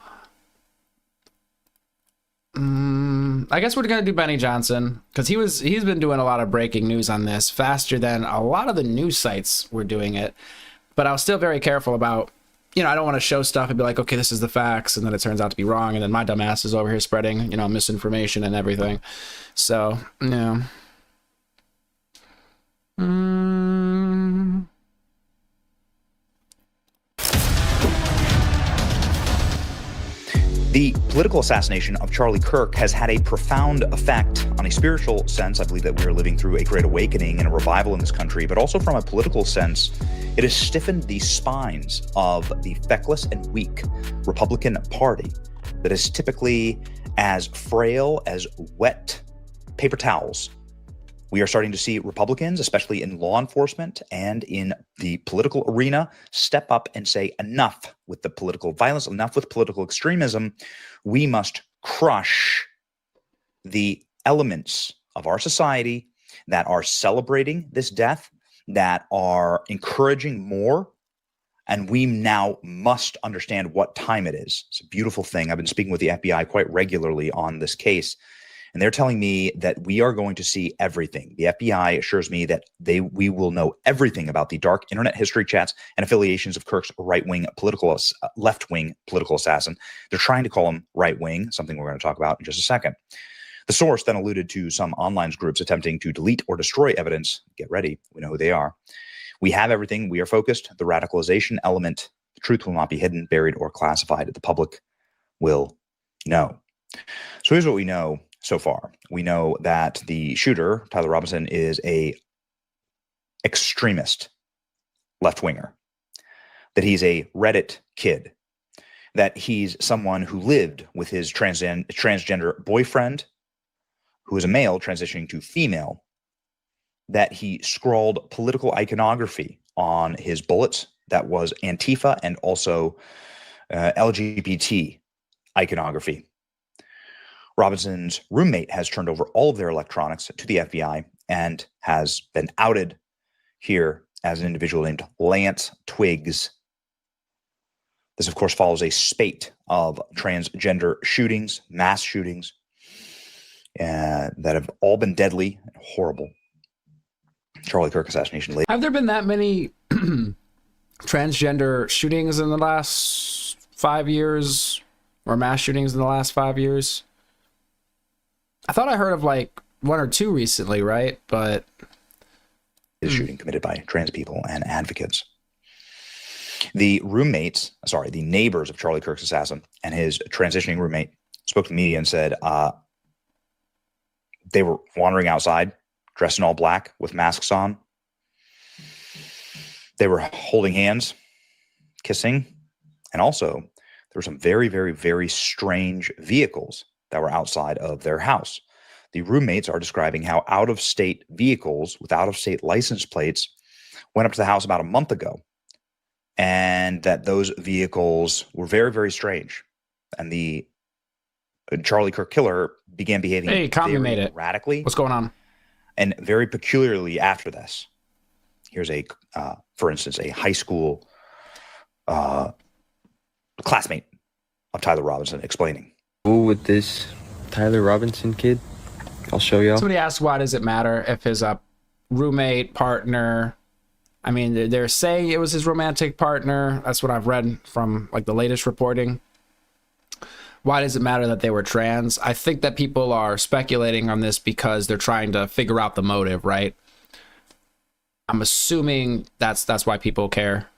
I guess we're gonna do Benny Johnson because he's been doing a lot of breaking news on this faster than a lot of the news sites were doing it. But I was still very careful about, I don't want to show stuff and be like, okay, this is the facts, and then it turns out to be wrong, and then my dumb ass is over here spreading, misinformation and everything. So, yeah.
The political assassination of Charlie Kirk has had a profound effect on a spiritual sense. I believe that we are living through a great awakening and a revival in this country, but also from a political sense, it has stiffened the spines of the feckless and weak Republican Party that is typically as frail as wet paper towels. We are starting to see Republicans, especially in law enforcement and in the political arena, step up and say enough with the political violence, enough with political extremism. We must crush the elements of our society that are celebrating this death, that are encouraging more. And we now must understand what time it is. It's a beautiful thing. I've been speaking with the FBI quite regularly on this case. And they're telling me that we are going to see everything. The FBI assures me that we will know everything about the dark internet history chats and affiliations of Kirk's left-wing political assassin. They're trying to call him right-wing, something we're going to talk about in just a second. The source then alluded to some online groups attempting to delete or destroy evidence. Get ready. We know who they are. We have everything. We are focused. The radicalization element, the truth will not be hidden, buried, or classified. The public will know. So here's what we know. So far, we know that the shooter, Tyler Robinson, is a extremist left-winger, that he's a Reddit kid, that he's someone who lived with his transgender boyfriend, who is a male transitioning to female, that he scrawled political iconography on his bullets that was Antifa and also LGBT iconography. Robinson's roommate has turned over all of their electronics to the FBI and has been outed here as an individual named Lance Twiggs. This, of course, follows a spate of transgender shootings, mass shootings, that have all been deadly and horrible. Charlie Kirk assassination.
Have there been that many transgender shootings in the last 5 years, or mass shootings in the last 5 years? I thought I heard of like 1 or 2 recently, right? But
is shooting committed by trans people and advocates. The neighbors of Charlie Kirk's assassin and his transitioning roommate spoke to the media and said they were wandering outside, dressed in all black with masks on. They were holding hands, kissing, and also there were some very, very, very strange vehicles that were outside of their house. The roommates are describing how out-of-state vehicles with out-of-state license plates went up to the house about a month ago, and that those vehicles were very, very strange. And the Charlie Kirk killer began behaving
Hey, Commie made it.
radically.
What's going on?
And very peculiarly after this. Here's for instance, a high school classmate of Tyler Robinson explaining.
With this Tyler Robinson kid, I'll show y'all.
Somebody asked, why does it matter if his roommate, partner, I mean, they're saying it was his romantic partner. That's what I've read from like the latest reporting. Why does it matter that they were trans? I think that people are speculating on this because they're trying to figure out the motive, right? I'm assuming that's why people care.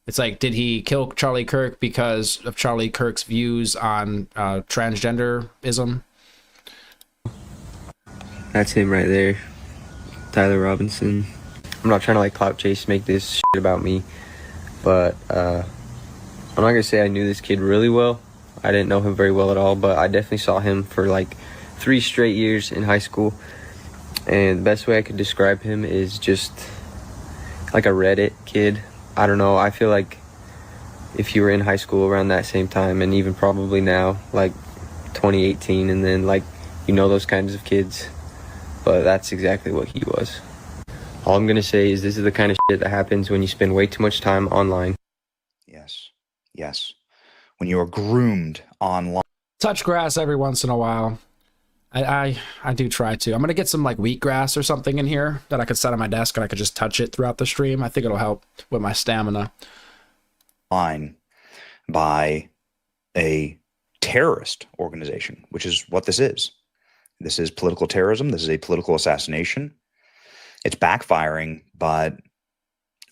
It's like, did he kill Charlie Kirk because of Charlie Kirk's views on transgenderism?
That's him right there, Tyler Robinson. I'm not trying to like clout chase, make this shit about me, but I'm not gonna say I knew this kid really well. I didn't know him very well at all, but I definitely saw him for like 3 straight years in high school. And the best way I could describe him is just like a Reddit kid. I don't know, I feel like if you were in high school around that same time, and even probably now, like 2018, and then like, you know, those kinds of kids, but that's exactly what he was. All I'm gonna say is this is the kind of shit that happens when you spend way too much time online.
Yes. When you are groomed online.
Touch grass every once in a while. I do try to. I'm gonna get some like wheatgrass or something in here that I could set on my desk and I could just touch it throughout the stream. I think it'll help with my stamina.
By a terrorist organization, which is what this is. This is political terrorism. This is a political assassination. It's backfiring, but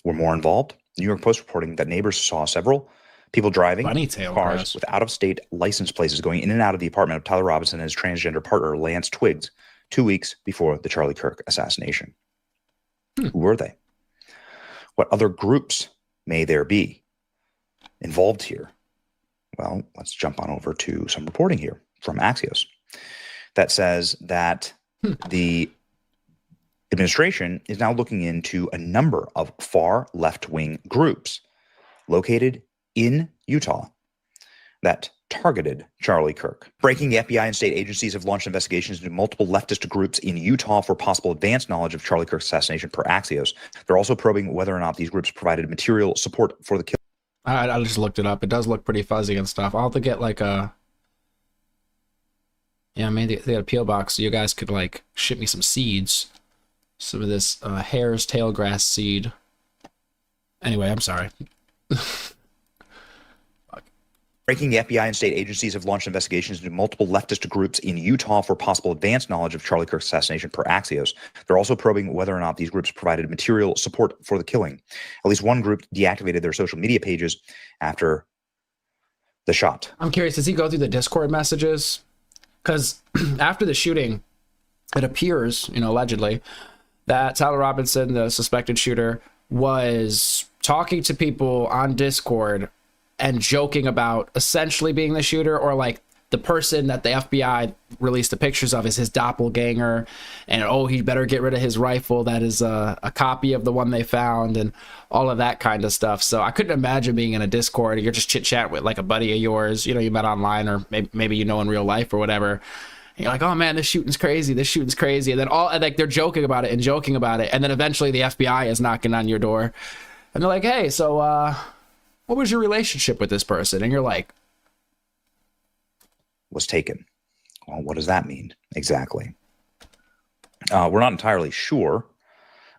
we're more involved. New York Post reporting that neighbors saw several people driving cars with out-of-state license plates going in and out of the apartment of Tyler Robinson and his transgender partner, Lance Twiggs, 2 weeks before the Charlie Kirk assassination. Who were they? What other groups may there be involved here? Well, let's jump on over to some reporting here from Axios that says that the administration is now looking into a number of far left-wing groups located in Utah that targeted Charlie Kirk. Breaking, the FBI and state agencies have launched investigations into multiple leftist groups in Utah for possible advanced knowledge of Charlie Kirk's assassination, per Axios. They're also probing whether or not these groups provided material support for the killing.
I just looked it up. It does look pretty fuzzy and stuff. I'll have to get like a... Yeah, maybe they got a P.O. box so you guys could like ship me some seeds. Some of this hare's tail grass seed. Anyway, I'm sorry.
Breaking, the FBI and state agencies have launched investigations into multiple leftist groups in Utah for possible advanced knowledge of Charlie Kirk's assassination, per Axios. They're also probing whether or not these groups provided material support for the killing. At least one group deactivated their social media pages after the shot.
I'm curious, does he go through the Discord messages? Because after the shooting, it appears, allegedly, that Tyler Robinson, the suspected shooter, was talking to people on Discord and joking about essentially being the shooter, or like the person that the FBI released the pictures of is his doppelganger, and he better get rid of his rifle that is a copy of the one they found, and all of that kind of stuff. So I couldn't imagine being in a Discord and you're just chit-chat with like a buddy of yours, you met online, or maybe in real life or whatever. And you're like, oh man, this shooting's crazy, and then they're joking about it, and then eventually the FBI is knocking on your door and they're like, hey, so what was your relationship with this person? And you're like,
was taken. Well, what does that mean exactly? We're not entirely sure.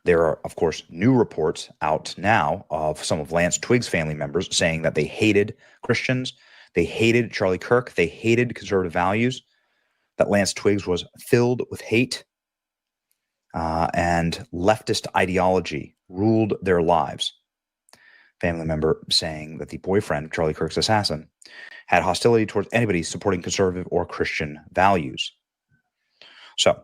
There are, of course, new reports out now of some of Lance Twiggs' family members saying that they hated Christians, they hated Charlie Kirk, they hated conservative values, that Lance Twiggs was filled with hate, and leftist ideology ruled their lives. Family member saying that the boyfriend of Charlie Kirk's assassin had hostility towards anybody supporting conservative or Christian values. So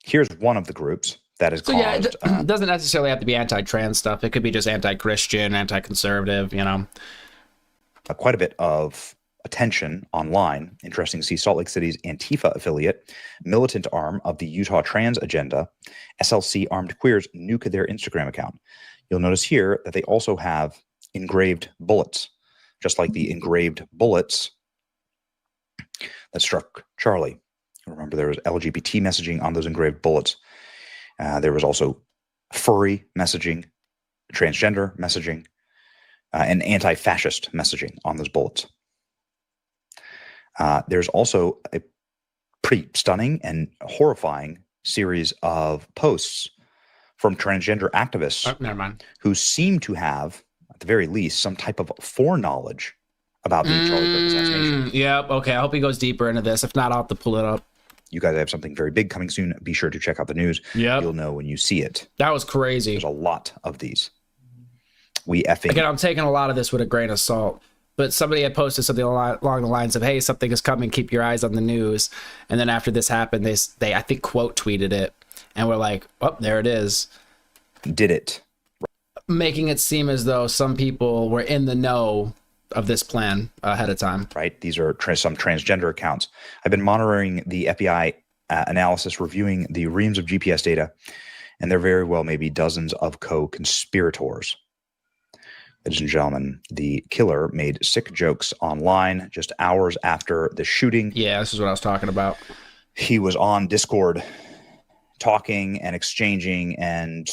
here's one of the groups that is caused.
Yeah, it doesn't necessarily have to be anti-trans stuff. It could be just anti-Christian, anti-conservative,
Quite a bit of attention online. Interesting to see Salt Lake City's Antifa affiliate, militant arm of the Utah Trans Agenda, SLC Armed Queers, nuked their Instagram account. You'll notice here that they also have engraved bullets, just like the engraved bullets that struck Charlie. Remember, there was LGBT messaging on those engraved bullets. There was also furry messaging, transgender messaging, and anti-fascist messaging on those bullets. There's also a pretty stunning and horrifying series of posts from transgender activists who seem to have, at the very least, some type of foreknowledge about the Charlie Kirk assassination.
Yep. Okay. I hope he goes deeper into this. If not, I'll have to pull it up.
You guys have something very big coming soon. Be sure to check out the news.
Yep.
You'll know when you see it.
That was crazy.
There's a lot of these. Again,
I'm taking a lot of this with a grain of salt. But somebody had posted something along the lines of, hey, something is coming, keep your eyes on the news. And then after this happened, they I think, quote tweeted it. And we're like, oh, there it is.
Did it.
Making it seem as though some people were in the know of this plan ahead of time.
Right. These are some transgender accounts. I've been monitoring the FBI analysis, reviewing the reams of GPS data, and there very well may be dozens of co-conspirators. Ladies and gentlemen, the killer made sick jokes online just hours after the shooting.
Yeah, this is what I was talking about.
He was on Discord talking and exchanging and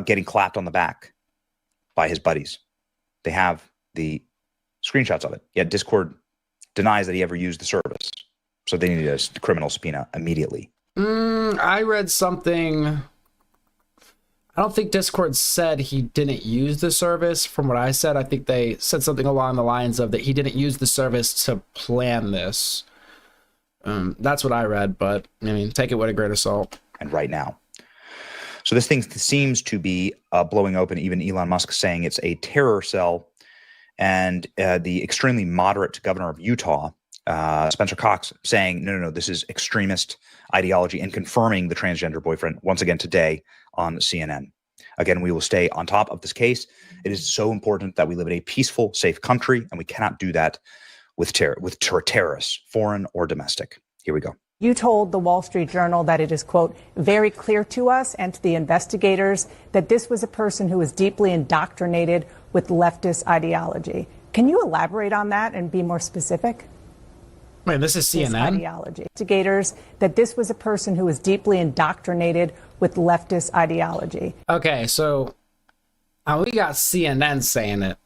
getting clapped on the back by his buddies. They have the screenshots of it. Yet Discord denies that he ever used the service. So they need a criminal subpoena immediately.
I read something... I don't think Discord said he didn't use the service. From what I said, I think they said something along the lines of that he didn't use the service to plan this. That's what I read, but I mean, take it with a grain of salt.
And right now. So this thing seems to be blowing open, even Elon Musk saying it's a terror cell. And the extremely moderate governor of Utah, Spencer Cox, saying, no, this is extremist ideology, and confirming the transgender boyfriend once again today on CNN. Again, we will stay on top of this case. It is so important that we live in a peaceful, safe country, and we cannot do that with terrorists, foreign or domestic. Here we go.
You told the Wall Street Journal that it is, quote, very clear to us and to the investigators that this was a person who was deeply indoctrinated with leftist ideology. Can you elaborate on that and be more specific?
Wait, this is CNN?
Ideology. Investigators that this was a person who was deeply indoctrinated with leftist ideology.
Okay, so we got CNN saying it.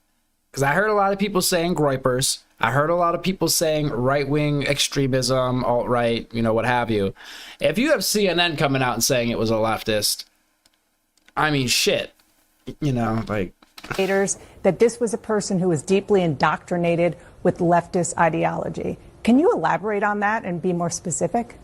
Because I heard a lot of people saying groypers. I heard a lot of people saying right-wing extremism, alt-right, what have you. If you have CNN coming out and saying it was a leftist, I mean, shit.
Investigators that this was a person who was deeply indoctrinated with leftist ideology. Can you elaborate on that and be more specific?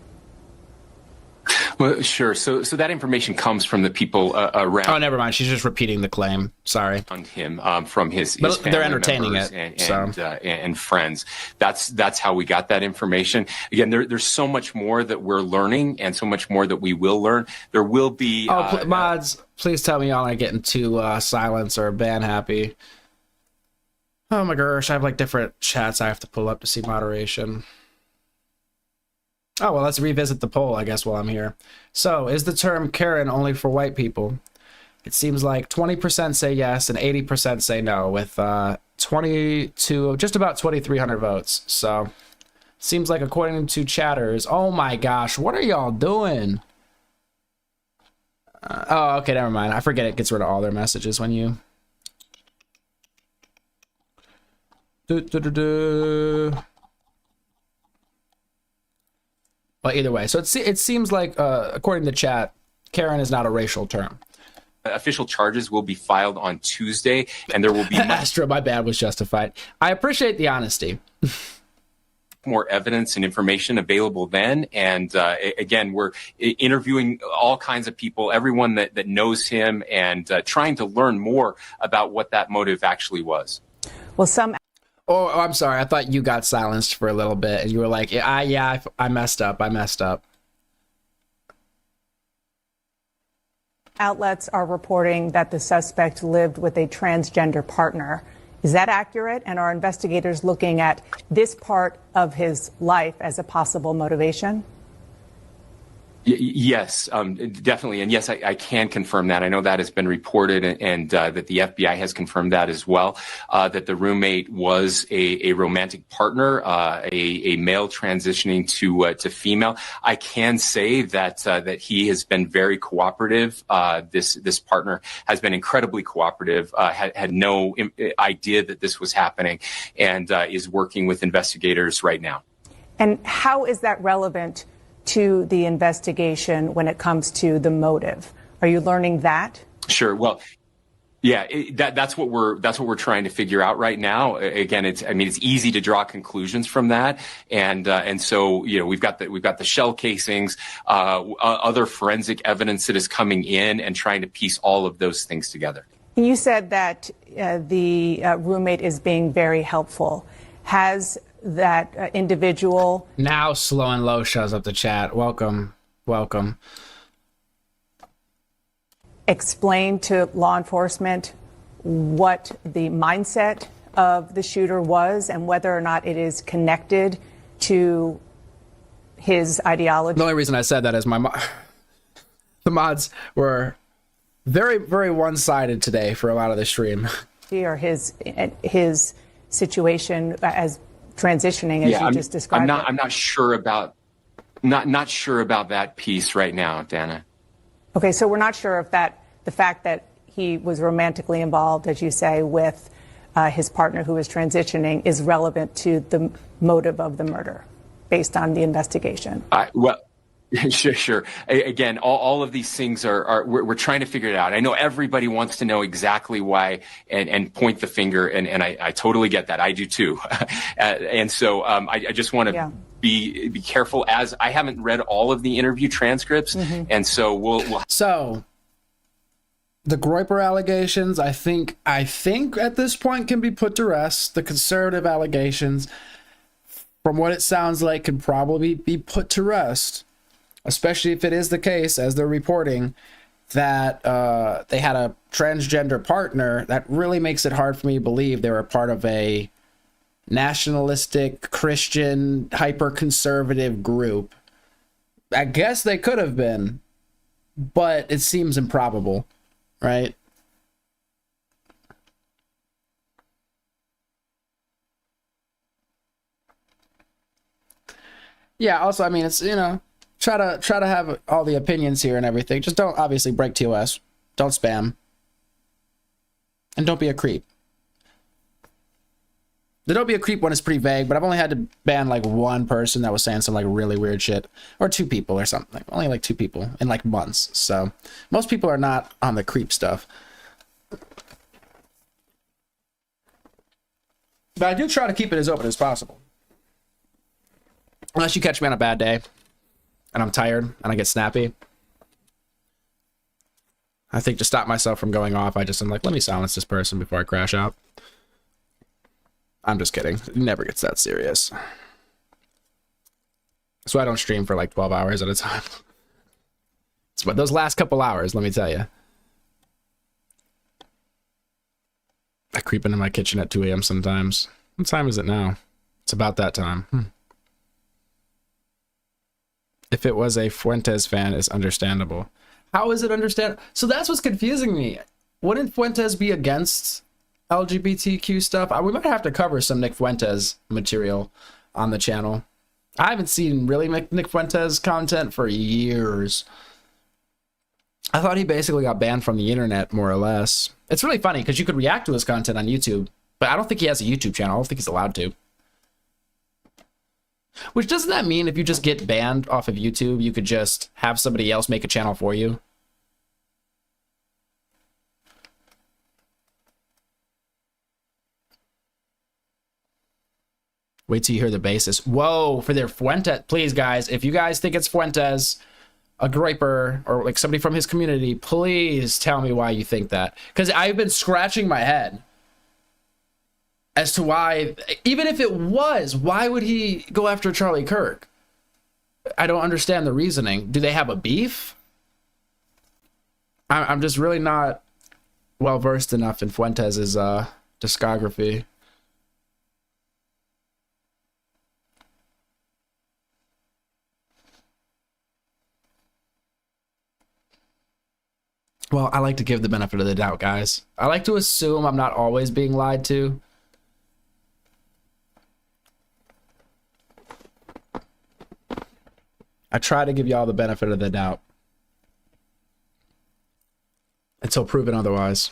Well, sure. So that information comes from the people around.
Oh, never mind. She's just repeating the claim. Sorry.
On him from his
but
family
they're entertaining
members
it
and friends. That's how we got that information. Again, there's so much more that we're learning and so much more that we will learn. There will be.
Mods, please tell me y'all aren't getting too silence or ban happy. Oh my gosh, I have different chats I have to pull up to see moderation. Oh, well, let's revisit the poll, I guess, while I'm here. So, is the term Karen only for white people? It seems like 20% say yes and 80% say no, with just about 2,300 votes. So, seems like according to chatters, oh my gosh, what are y'all doing? Oh, okay, never mind. I forget it gets rid of all their messages when you... But either way, so it seems like, according to chat, Karen is not a racial term.
Official charges will be filed on Tuesday, and there will be
Astro, my bad, was justified. I appreciate the honesty.
More evidence and information available then. And again, we're interviewing all kinds of people, everyone that knows him, and trying to learn more about what that motive actually was.
Well, some...
Oh, I'm sorry. I thought you got silenced for a little bit, and you were like, I messed up.
Outlets are reporting that the suspect lived with a transgender partner. Is that accurate? And are investigators looking at this part of his life as a possible motivation?
Yes, definitely. And yes, I can confirm that. I know that has been reported and that the FBI has confirmed that as well, that the roommate was a romantic partner, a male transitioning to female. I can say that he has been very cooperative. This partner has been incredibly cooperative, had no idea that this was happening, and is working with investigators right now.
And how is that relevant to the investigation when it comes to the motive? Are you learning that?
Sure. Well, yeah, that's what we're trying to figure out right now. Again, it's easy to draw conclusions from that, and so we've got the shell casings, other forensic evidence that is coming in, and trying to piece all of those things together.
You said that the roommate is being very helpful. Has that individual
now Slow and Low shows up the chat? Welcome.
Explain to law enforcement what the mindset of the shooter was and whether or not it is connected to his ideology?
The only reason I said that is the mods were very, very one-sided today for a lot of the stream.
Or his situation as transitioning, as you just described.
I'm not sure about that piece right now, Dana.
Okay, so we're not sure if the fact that he was romantically involved, as you say, with his partner who was transitioning is relevant to the motive of the murder, based on the investigation.
Well, sure. Again, all of these things we're trying to figure it out. I know everybody wants to know exactly why and point the finger, and I totally get that. I do too. And so I just want to be careful, as I haven't read all of the interview transcripts, and so we'll.
So the Groyper allegations, I think at this point can be put to rest. The conservative allegations, from what it sounds like, can probably be put to rest. Especially if it is the case, as they're reporting, that they had a transgender partner. That really makes it hard for me to believe they were part of a nationalistic, Christian, hyper-conservative group. I guess they could have been, but it seems improbable, right? Yeah, also, it's, try to have all the opinions here and everything. Just don't obviously break TOS. Don't spam. And don't be a creep. Don't be a creep when it's pretty vague, but I've only had to ban like one person that was saying some like really weird shit. Or 2 people or something. Only like 2 people in like months. So most people are not on the creep stuff. But I do try to keep it as open as possible. Unless you catch me on a bad day and I'm tired and I get snappy. I think to stop myself from going off, I'm like, let me silence this person before I crash out. I'm just kidding. It never gets that serious. So I don't stream for like 12 hours at a time. But those last couple hours, let me tell you. I creep into my kitchen at 2 a.m. sometimes. What time is it now? It's about that time. If it was a Fuentes fan, it's understandable. How is it understandable? So that's what's confusing me. Wouldn't Fuentes be against LGBTQ stuff? We might have to cover some Nick Fuentes material on the channel. I haven't seen really Nick Fuentes content for years. I thought he basically got banned from the internet, more or less. It's really funny because you could react to his content on YouTube, but I don't think he has a YouTube channel. I don't think he's allowed to. Which, doesn't that mean if you just get banned off of YouTube, you could just have somebody else make a channel for you? Wait till you hear the basis. Whoa, for their Fuentes. Please, guys, if you guys think it's Fuentes, a Groyper, or like somebody from his community, please tell me why you think that. Because I've been scratching my head as to why, even if it was, why would he go after Charlie Kirk? I don't understand the reasoning. Do they have a beef? I'm just really not well versed enough in Fuentes' discography. Well, I like to give the benefit of the doubt, guys. I like to assume I'm not always being lied to. I try to give y'all the benefit of the doubt until proven otherwise.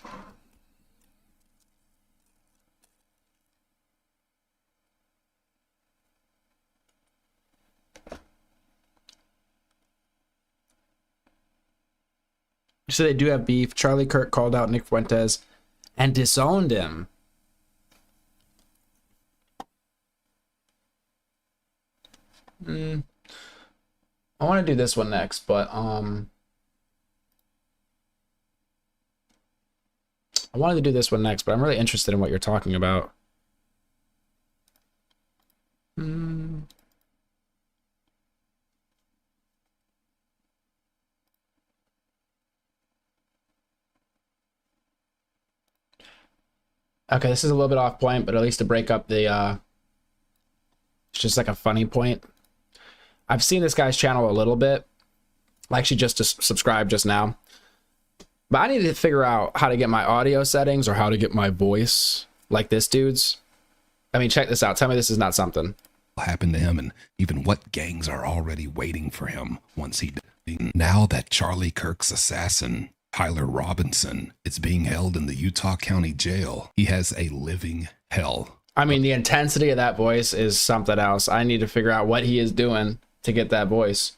So they do have beef. Charlie Kirk called out Nick Fuentes and disowned him. I want to do this one next, but I wanted to do this one next, but I'm really interested in what you're talking about. Okay, this is a little bit off point, but at least to break up the, it's just like a funny point. I've seen this guy's channel a little bit. I actually just subscribed just now. But I need to figure out how to get my audio settings or how to get my voice like this dude's. I mean, check this out. Tell me this is not something.
Happened to him, and even what gangs are already waiting for him once he... Now that Charlie Kirk's assassin, Tyler Robinson, is being held in the Utah County Jail, he has a living hell.
I mean, the intensity of that voice is something else. I need to figure out what he is doing to get that voice.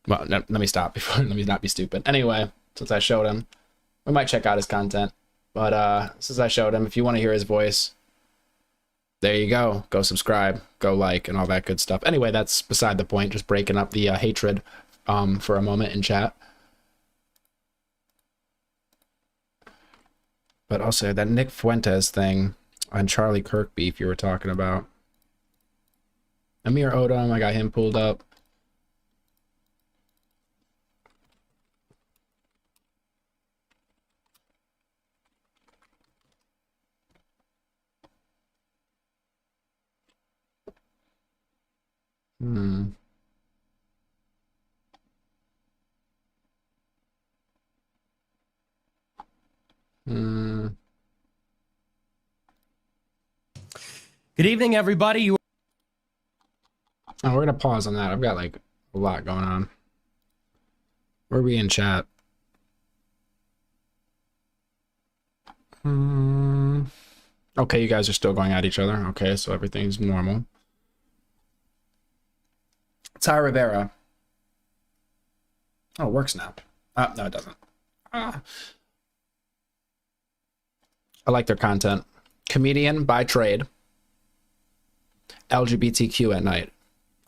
Well, no, let me stop before, let me not be stupid. Anyway, since I showed him, we might check out his content. But since I showed him, if you want to hear his voice, there you go. Go subscribe, go like, and all that good stuff. Anyway, that's beside the point. Just breaking up the hatred for a moment in chat. But also that Nick Fuentes thing on Charlie Kirk beef you were talking about. Amir Odom, I got him pulled up.
Good evening, everybody.
Oh, we're gonna pause on that. I've got like a lot going on. Where are we in chat? Okay, you guys are still going at each other. Okay, so everything's normal. Ty Rivera. Oh, it works now. No, it doesn't. I like their content. Comedian by trade. LGBTQ at night.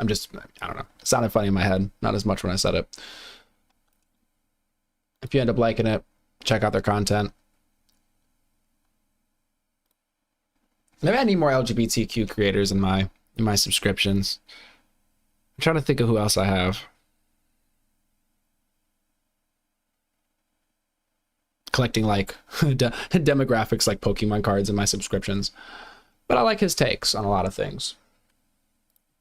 I don't know. It sounded funny in my head. Not as much when I said it. If you end up liking it, check out their content. Maybe I need more LGBTQ creators in my subscriptions. I'm trying to think of who else I have. Collecting like demographics like Pokemon cards in my subscriptions. But I like his takes on a lot of things.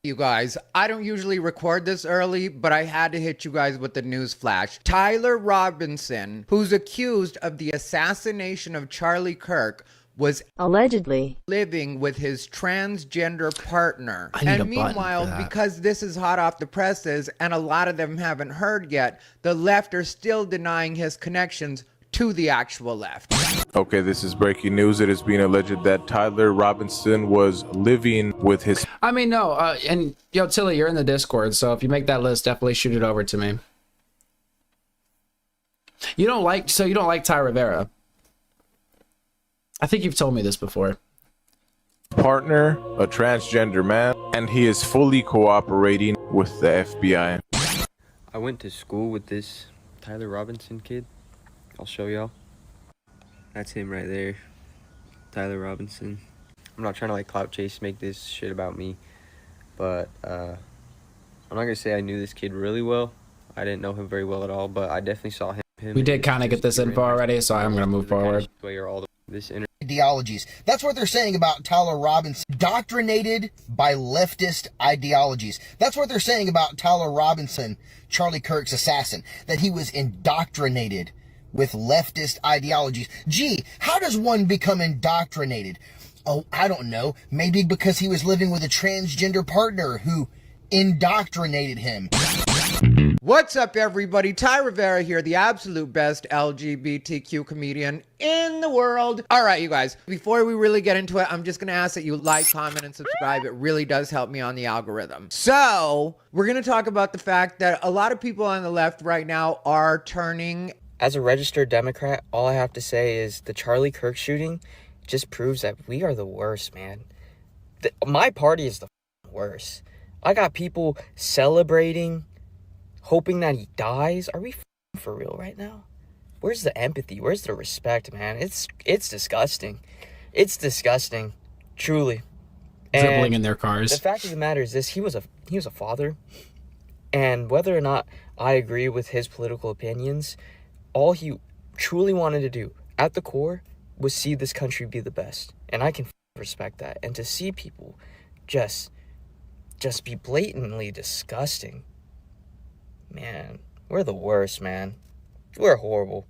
You guys, I don't usually record this early, but I had to hit you guys with the news flash. Tyler Robinson, who's accused of the assassination of Charlie Kirk, was allegedly living with his transgender partner. And meanwhile, because this is hot off the presses and a lot of them haven't heard yet, the left are still denying his connections to the actual left.
Okay, this is breaking news. It is being alleged that Tyler Robinson was living with his...
I mean, no, and yo, Tilly, you're in the Discord, so if you make that list, definitely shoot it over to me. You don't like Ty Rivera. I think you've told me this before.
Partner, a transgender man, and he is fully cooperating with the FBI.
I went to school with this Tyler Robinson kid. I'll show y'all. That's him right there. Tyler Robinson. I'm not trying to like clout chase, make this shit about me, but I'm not gonna say I knew this kid really well. I didn't know him very well at all, but I definitely saw him.
We did kind of get this info already, so I'm gonna move forward.
Ideologies. That's what they're saying about Tyler Robinson. Indoctrinated by leftist ideologies. That's what they're saying about Tyler Robinson, Charlie Kirk's assassin. That he was indoctrinated with leftist ideologies. Gee, how does one become indoctrinated? Oh, I don't know. Maybe because he was living with a transgender partner who indoctrinated him.
What's up, everybody? Ty Rivera here, the absolute best LGBTQ comedian in the world. All right, you guys, before we really get into it, I'm just going to ask that you like, comment, and subscribe. It really does help me on the algorithm. So we're going to talk about the fact that a lot of people on the left right now are turning.
As a registered Democrat, all I have to say is the Charlie Kirk shooting just proves that we are the worst, man. My party is the worst. I got people celebrating, hoping that he dies. Are we for real right now? Where's the empathy? Where's the respect, man? It's disgusting. It's disgusting, truly.
Dribbling in their cars.
The fact of the matter is this: he was a father, and whether or not I agree with his political opinions, all he truly wanted to do at the core was see this country be the best, and I can respect that. And to see people just be blatantly disgusting. Man, we're the worst, man. We're horrible.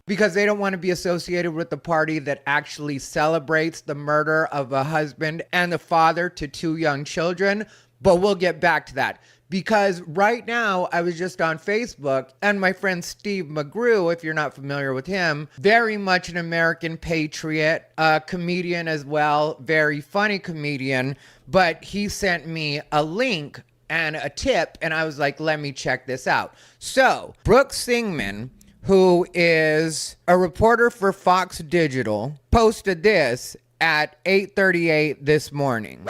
Because they don't want to be associated with the party that actually celebrates the murder of a husband and the father to 2 young children. But we'll get back to that. Because right now, I was just on Facebook, and my friend Steve McGrew, if you're not familiar with him, very much an American patriot, a comedian as well, very funny comedian, but he sent me a link and a tip, and I was like, let me check this out. So, Brooke Singman, who is a reporter for Fox Digital, posted this at 8:38 this morning.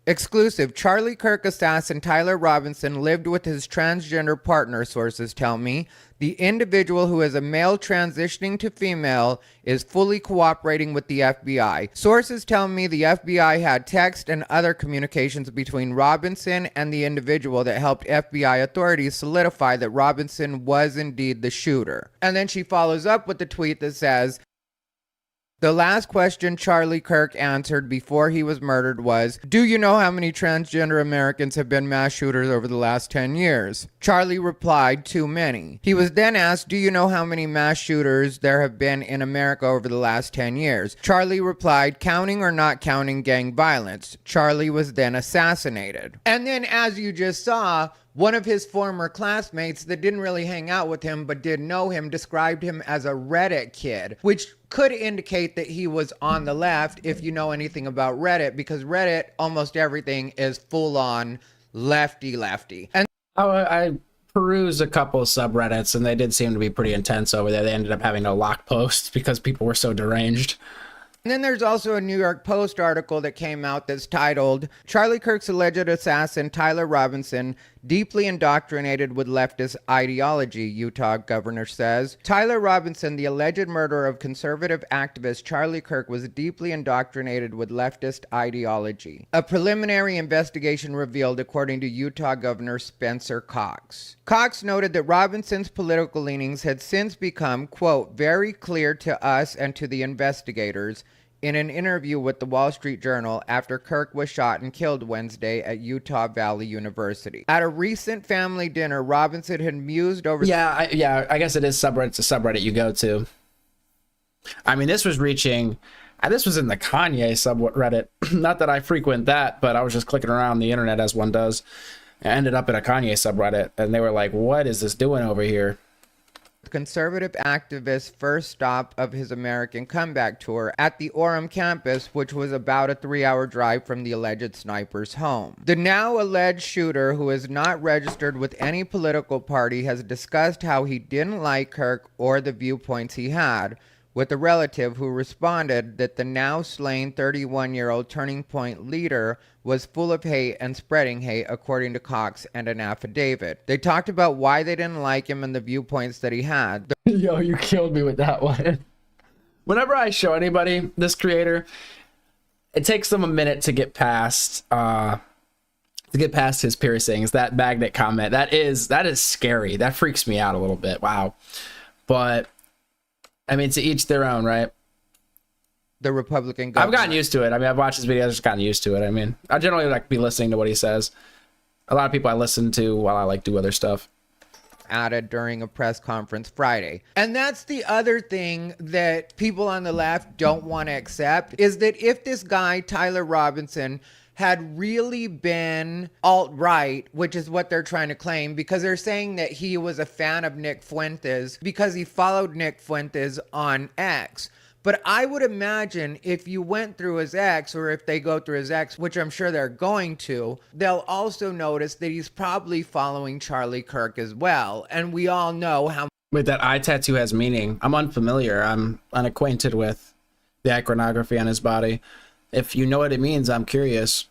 Exclusive: Charlie Kirk assassin Tyler Robinson lived with his transgender partner, sources tell me. The individual, who is a male transitioning to female, is fully cooperating with the FBI. Sources tell me the FBI had text and other communications between Robinson and the individual that helped FBI authorities solidify that Robinson was indeed the shooter. And then she follows up with the tweet that says, the last question Charlie Kirk answered before he was murdered was, do you know how many transgender Americans have been mass shooters over the last 10 years? Charlie replied, too many. He was then asked, do you know how many mass shooters there have been in America over the last 10 years? Charlie replied, counting or not counting gang violence. Charlie was then assassinated. And then, as you just saw, one of his former classmates that didn't really hang out with him but did know him described him as a Reddit kid, which could indicate that he was on the left if you know anything about Reddit, because Reddit, almost everything is full-on lefty. And
I perused a couple of subreddits, and they did seem to be pretty intense over there. They ended up having to lock posts because people were so deranged.
And then there's also a New York Post article that came out that's titled, Charlie Kirk's alleged assassin, Tyler Robinson, deeply indoctrinated with leftist ideology, Utah governor says. Tyler Robinson, the alleged murderer of conservative activist Charlie Kirk, was deeply indoctrinated with leftist ideology. A preliminary investigation revealed, according to Utah Governor Spencer Cox. Cox noted that Robinson's political leanings had since become, quote, very clear to us and to the investigators in an interview with the Wall Street Journal after Kirk was shot and killed Wednesday at Utah Valley University. At a recent family dinner, Robinson had mused over...
I guess it is subreddit to subreddit you go to. I mean, this was reaching... This was in the Kanye subreddit. Not that I frequent that, but I was just clicking around the internet as one does. I ended up in a Kanye subreddit, and they were like, what is this doing over here?
Conservative activist's first stop of his American comeback tour at the Orem campus, which was about a 3-hour drive from the alleged sniper's home. The now alleged shooter, who is not registered with any political party, has discussed how he didn't like Kirk or the viewpoints he had, with a relative who responded that the now slain 31-year-old Turning Point leader was full of hate and spreading hate, according to Cox and an affidavit. They talked about why they didn't like him and the viewpoints that he had.
Yo, you killed me with that one. Whenever I show anybody this creator, it takes them a minute to get past his piercings. That magnet comment, that is scary. That freaks me out a little bit. Wow. But I mean, to each their own, right?
The Republican government.
I've gotten used to it. I mean, I've watched his videos, just gotten used to it. I mean, I generally like to be listening to what he says. A lot of people I listen to while I like do other stuff.
added during a press conference Friday. And that's the other thing that people on the left don't want to accept, is that if this guy, Tyler Robinson, had really been alt-right, which is what they're trying to claim, because they're saying that he was a fan of Nick Fuentes because he followed Nick Fuentes on X. But I would imagine if you went through his X, or if they go through his X, which I'm sure they're going to, they'll also notice that he's probably following Charlie Kirk as well. And we all know how...
Wait, that eye tattoo has meaning. I'm unfamiliar. I'm unacquainted with the iconography on his body. If you know what it means, I'm curious.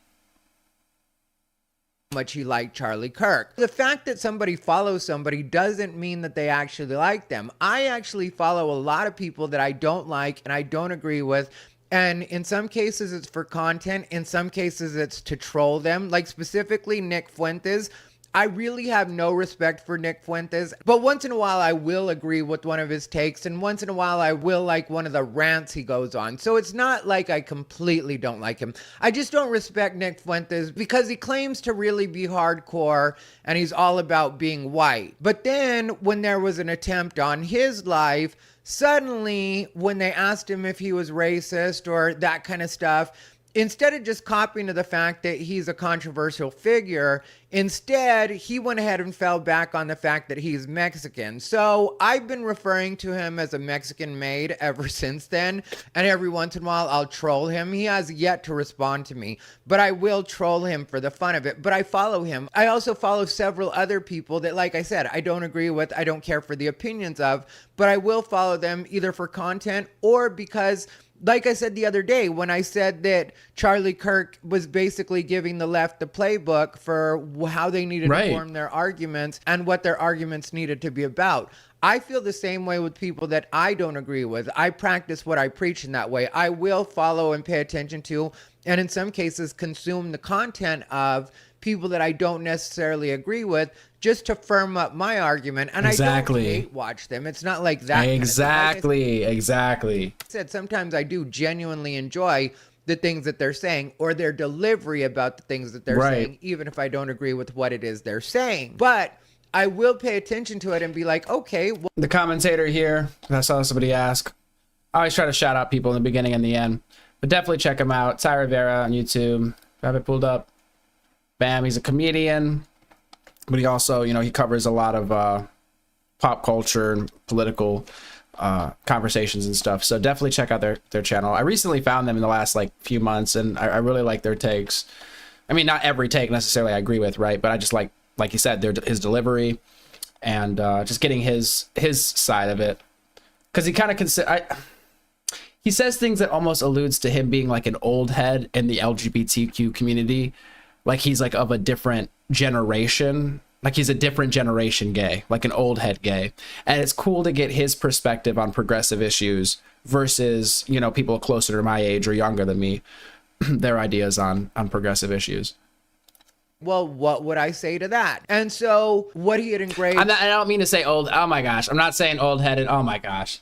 Much he liked Charlie Kirk. The fact that somebody follows somebody doesn't mean that they actually like them. I actually follow a lot of people that I don't like and I don't agree with. And in some cases it's for content. In some cases it's to troll them. Like specifically Nick Fuentes. I really have no respect for Nick Fuentes, but once in a while I will agree with one of his takes, and once in a while I will like one of the rants he goes on. So it's not like I completely don't like him. I just don't respect Nick Fuentes because he claims to really be hardcore and he's all about being white. But then when there was an attempt on his life, suddenly when they asked him if he was racist or that kind of stuff, instead of just copying to the fact that he's a controversial figure, instead, he went ahead and fell back on the fact that he's Mexican. So I've been referring to him as a Mexican maid ever since then. And every once in a while, I'll troll him. He has yet to respond to me, but I will troll him for the fun of it. But I follow him. I also follow several other people that, like I said, I don't agree with, I don't care for the opinions of, but I will follow them either for content or because... Like I said the other day, when I said that Charlie Kirk was basically giving the left the playbook for how they needed to form their arguments and what their arguments needed to be about. I feel the same way with people that I don't agree with. I practice what I preach in that way. I will follow and pay attention to, and in some cases consume the content of people that I don't necessarily agree with, just to firm up my argument. And I don't hate watch them. It's not like that.
Exactly.
Like I said, sometimes I do genuinely enjoy the things that they're saying or their delivery about the things that they're saying, even if I don't agree with what it is they're saying. But I will pay attention to it and be like, okay. Well,
the commentator here, I saw somebody ask. I always try to shout out people in the beginning and the end, but definitely check him out. Ty Rivera on YouTube. Have it pulled up. Bam, he's a comedian, but he also, you know, he covers a lot of pop culture and political conversations and stuff. So definitely check out their channel. I recently found them in the last like few months, and I really like their takes. I mean, not every take necessarily I agree with, right? But I just like you said, his delivery and just getting his side of it, because he kind of he says things that almost alludes to him being like an old head in the LGBTQ community. Like he's like of a different generation, like he's a different generation gay, like an old head gay. And it's cool to get his perspective on progressive issues versus, you know, people closer to my age or younger than me, their ideas on progressive issues.
Well, what would I say to that? And so what he had engraved...
I don't mean to say old, oh my gosh. I'm not saying old headed, oh my gosh.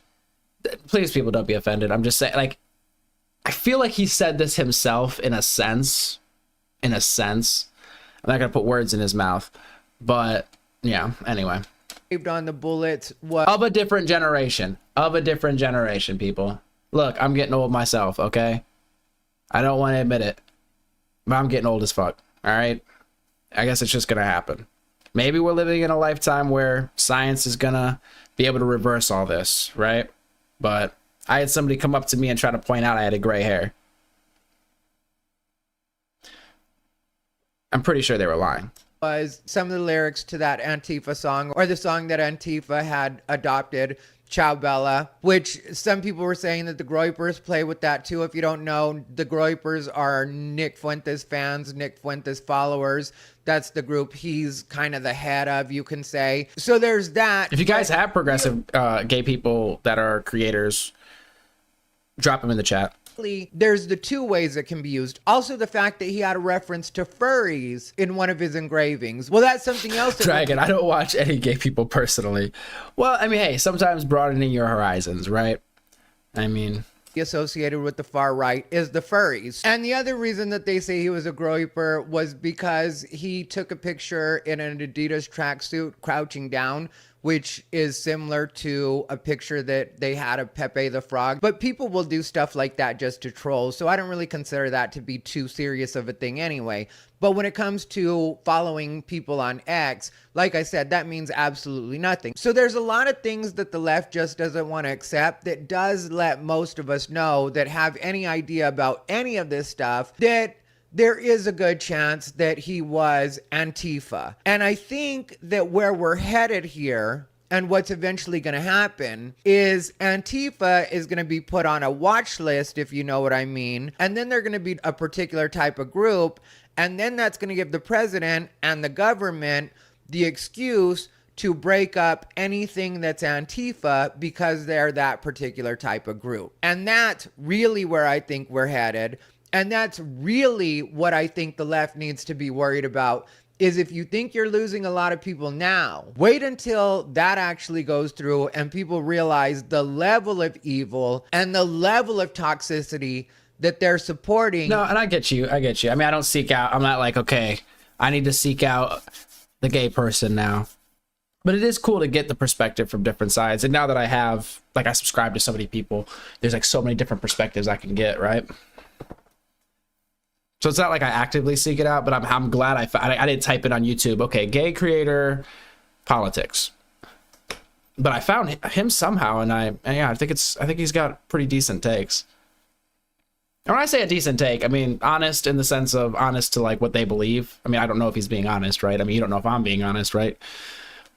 Please, people, don't be offended. I'm just saying, like, I feel like he said this himself in a sense. I'm not gonna put words in his mouth, but yeah, anyway.
On the bullets was
of a different generation, people. Look, I'm getting old myself, okay? I don't want to admit it, but I'm getting old as fuck. All right, I guess it's just gonna happen. Maybe we're living in a lifetime where science is gonna be able to reverse all this, right? But I had somebody come up to me and try to point out I had a gray hair. I'm pretty sure they were lying.
Was some of the lyrics to that Antifa song, or the song that Antifa had adopted, Ciao Bella, which some people were saying that the Groypers play with that too. If you don't know, the Groypers are Nick Fuentes fans, Nick Fuentes followers. That's the group he's kind of the head of, you can say. So there's that.
If you guys have progressive gay people that are creators, drop them in the chat.
There's the two ways it can be used. Also, the fact that he had a reference to furries in one of his engravings. Well, that's something else.
Dragon, I don't watch any gay people personally. Well, I mean, hey, sometimes broadening your horizons, right? I mean,
associated with the far right is the furries. And the other reason that they say he was a groyper was because he took a picture in an Adidas tracksuit crouching down, which is similar to a picture that they had of Pepe the Frog. But people will do stuff like that just to troll, so I don't really consider that to be too serious of a thing anyway. But when it comes to following people on X, like I said, that means absolutely nothing. So there's a lot of things that the left just doesn't want to accept that does let most of us know that have any idea about any of this stuff that there is a good chance that he was Antifa. And I think that where we're headed here and what's eventually going to happen is Antifa is going to be put on a watch list, if you know what I mean. And then they're going to be a particular type of group. And then that's going to give the president and the government the excuse to break up anything that's Antifa because they're that particular type of group. And that's really where I think we're headed. And that's really what I think the left needs to be worried about, is if you think you're losing a lot of people now, wait until that actually goes through and people realize the level of evil and the level of toxicity that they're supporting.
No, and I get you. I mean, I don't seek out, I'm not like, okay, I need to seek out the gay person now. But it is cool to get the perspective from different sides. And now that I have, like, I subscribe to so many people, there's like so many different perspectives I can get, right? So it's not like I actively seek it out, but I'm glad I didn't type it on YouTube. Okay, gay creator, politics. But I found him somehow, and I think he's got pretty decent takes. And when I say a decent take, I mean honest in the sense of honest to like what they believe. I mean, I don't know if he's being honest, right? I mean, you don't know if I'm being honest, right?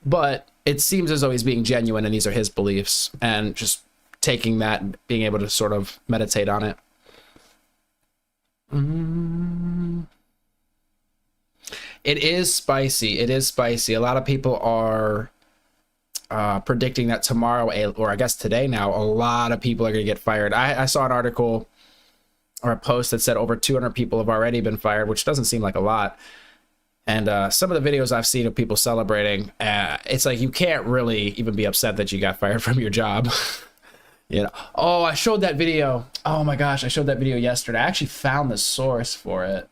But it seems as though he's being genuine, and these are his beliefs, and just taking that and being able to sort of meditate on it. It is spicy. It is spicy. A lot of people are predicting that tomorrow, or I guess today now, a lot of people are going to get fired. I saw an article or a post that said over 200 people have already been fired, which doesn't seem like a lot. And some of the videos I've seen of people celebrating, it's like you can't really even be upset that you got fired from your job. You know, oh, I showed that video. Oh my gosh, I showed that video yesterday. I actually found the source for it.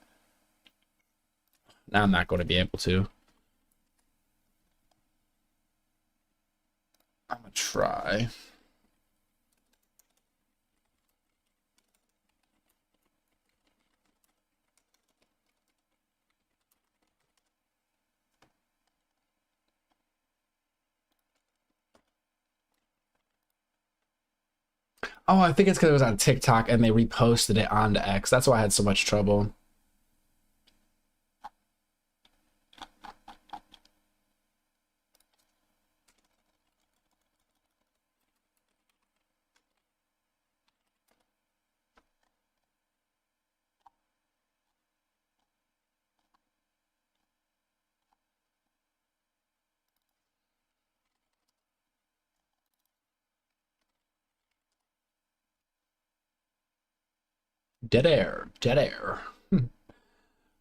Now I'm not going to be able to. I'm gonna try. Oh, I think it's because it was on TikTok and they reposted it onto X. That's why I had so much trouble. Dead air.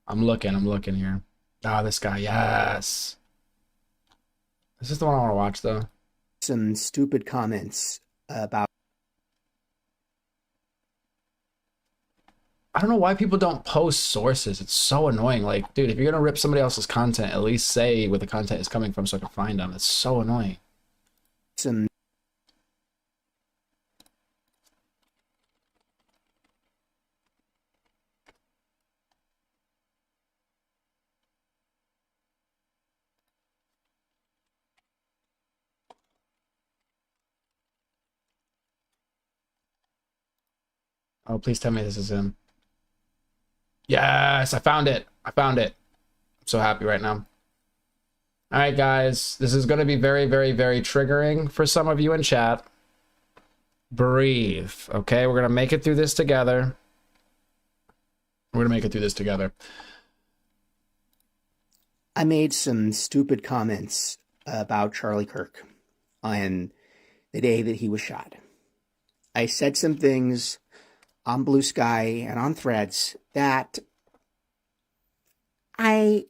I'm looking here. Oh, this guy, yes. This is the one I want to watch, though.
Some stupid comments about...
I don't know why people don't post sources. It's so annoying. Like, dude, if you're gonna rip somebody else's content, at least say where the content is coming from so I can find them. It's so annoying.
Some...
Oh, please tell me this is him. Yes, I found it. I'm so happy right now. All right, guys. This is going to be very, very, very triggering for some of you in chat. Breathe. Okay, we're going to make it through this together.
I made some stupid comments about Charlie Kirk on the day that he was shot. I said some things on Blue Sky and on Threads that I'm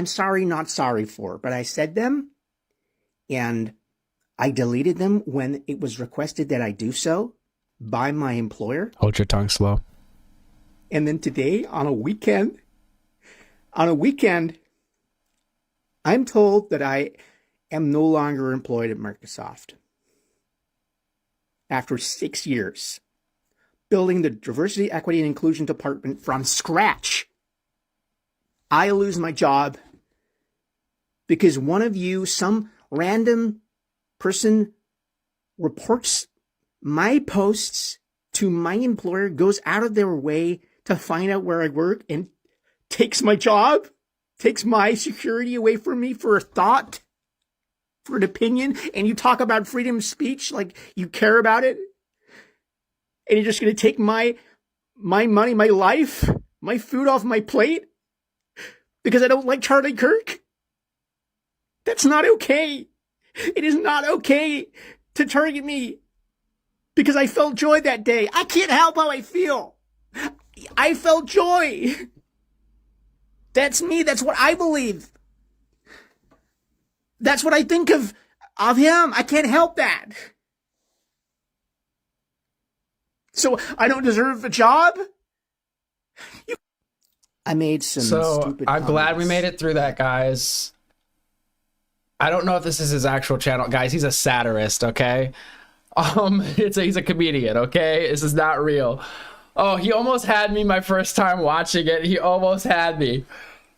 sorry, not sorry for, but I said them and I deleted them when it was requested that I do so by my employer.
Hold your tongue slow.
And then today, on a weekend, I'm told that I am no longer employed at Microsoft. After 6 years, building the diversity, equity, and inclusion department from scratch, I lose my job because one of you, some random person, reports my posts to my employer, goes out of their way to find out where I work, and takes my job, takes my security away from me for a thought, for an opinion. And you talk about freedom of speech like you care about it, and you're just going to take my money, my life, my food off my plate because I don't like Charlie Kirk? That's not okay. It is not okay to target me because I felt joy that day. I can't help how I feel. I felt joy. That's me. That's what I believe. That's what I think of him. I can't help that. So I don't deserve a job? I made some stupid
I'm glad we
comments.
made it through that, guys. I don't know if this is his actual channel. Guys, he's a satirist, okay? He's a comedian, okay? This is not real. Oh, he almost had me my first time watching it. He almost had me.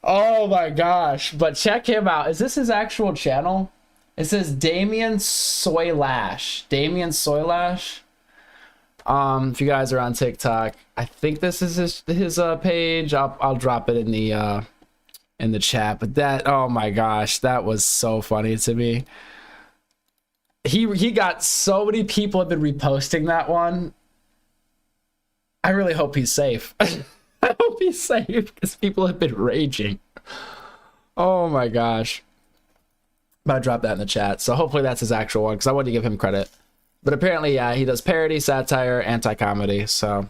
Oh my gosh. But check him out. Is this his actual channel? It says Damien Soylash. Damien Soylash. If you guys are on TikTok, I think this is his page. I'll drop it in the chat. But that, oh my gosh, that was so funny to me. He got so many people have been reposting that one. I really hope he's safe. I hope he's safe because people have been raging. Oh my gosh. But I dropped that in the chat. So hopefully that's his actual one because I wanted to give him credit. But apparently, yeah, he does parody, satire, anti-comedy. So,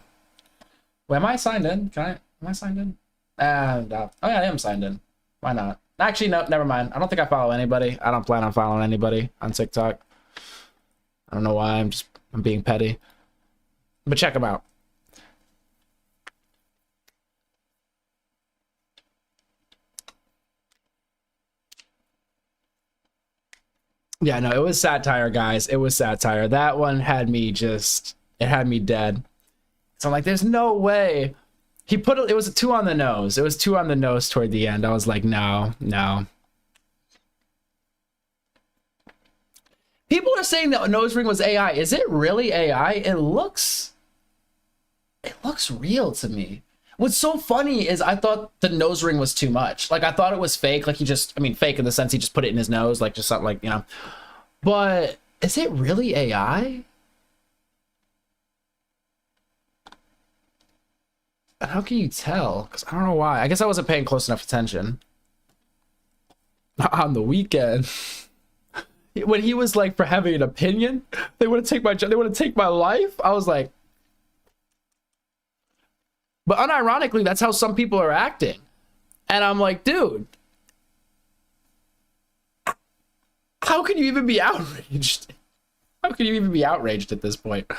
wait, am I signed in? Am I signed in? No. Oh yeah, I am signed in. Why not? Actually, no, never mind. I don't think I follow anybody. I don't plan on following anybody on TikTok. I don't know why. I'm being petty. But check him out. Yeah, no, it was satire, guys. It was satire. That one had me it had me dead. So I'm like, there's no way. It was a 2 on the nose. It was 2 on the nose toward the end. I was like, no. People are saying that nose ring was AI. Is it really AI? It looks real to me. What's so funny is I thought the nose ring was too much. Like, I thought it was fake. Like, fake in the sense he just put it in his nose, like, just something like, you know. But is it really AI? And how can you tell? Because I don't know why. I guess I wasn't paying close enough attention. On the weekend. When he was like, for having an opinion, they want to take my job, they want to take my life. I was like, but unironically, that's how some people are acting. And I'm like, dude, how can you even be outraged? How can you even be outraged at this point?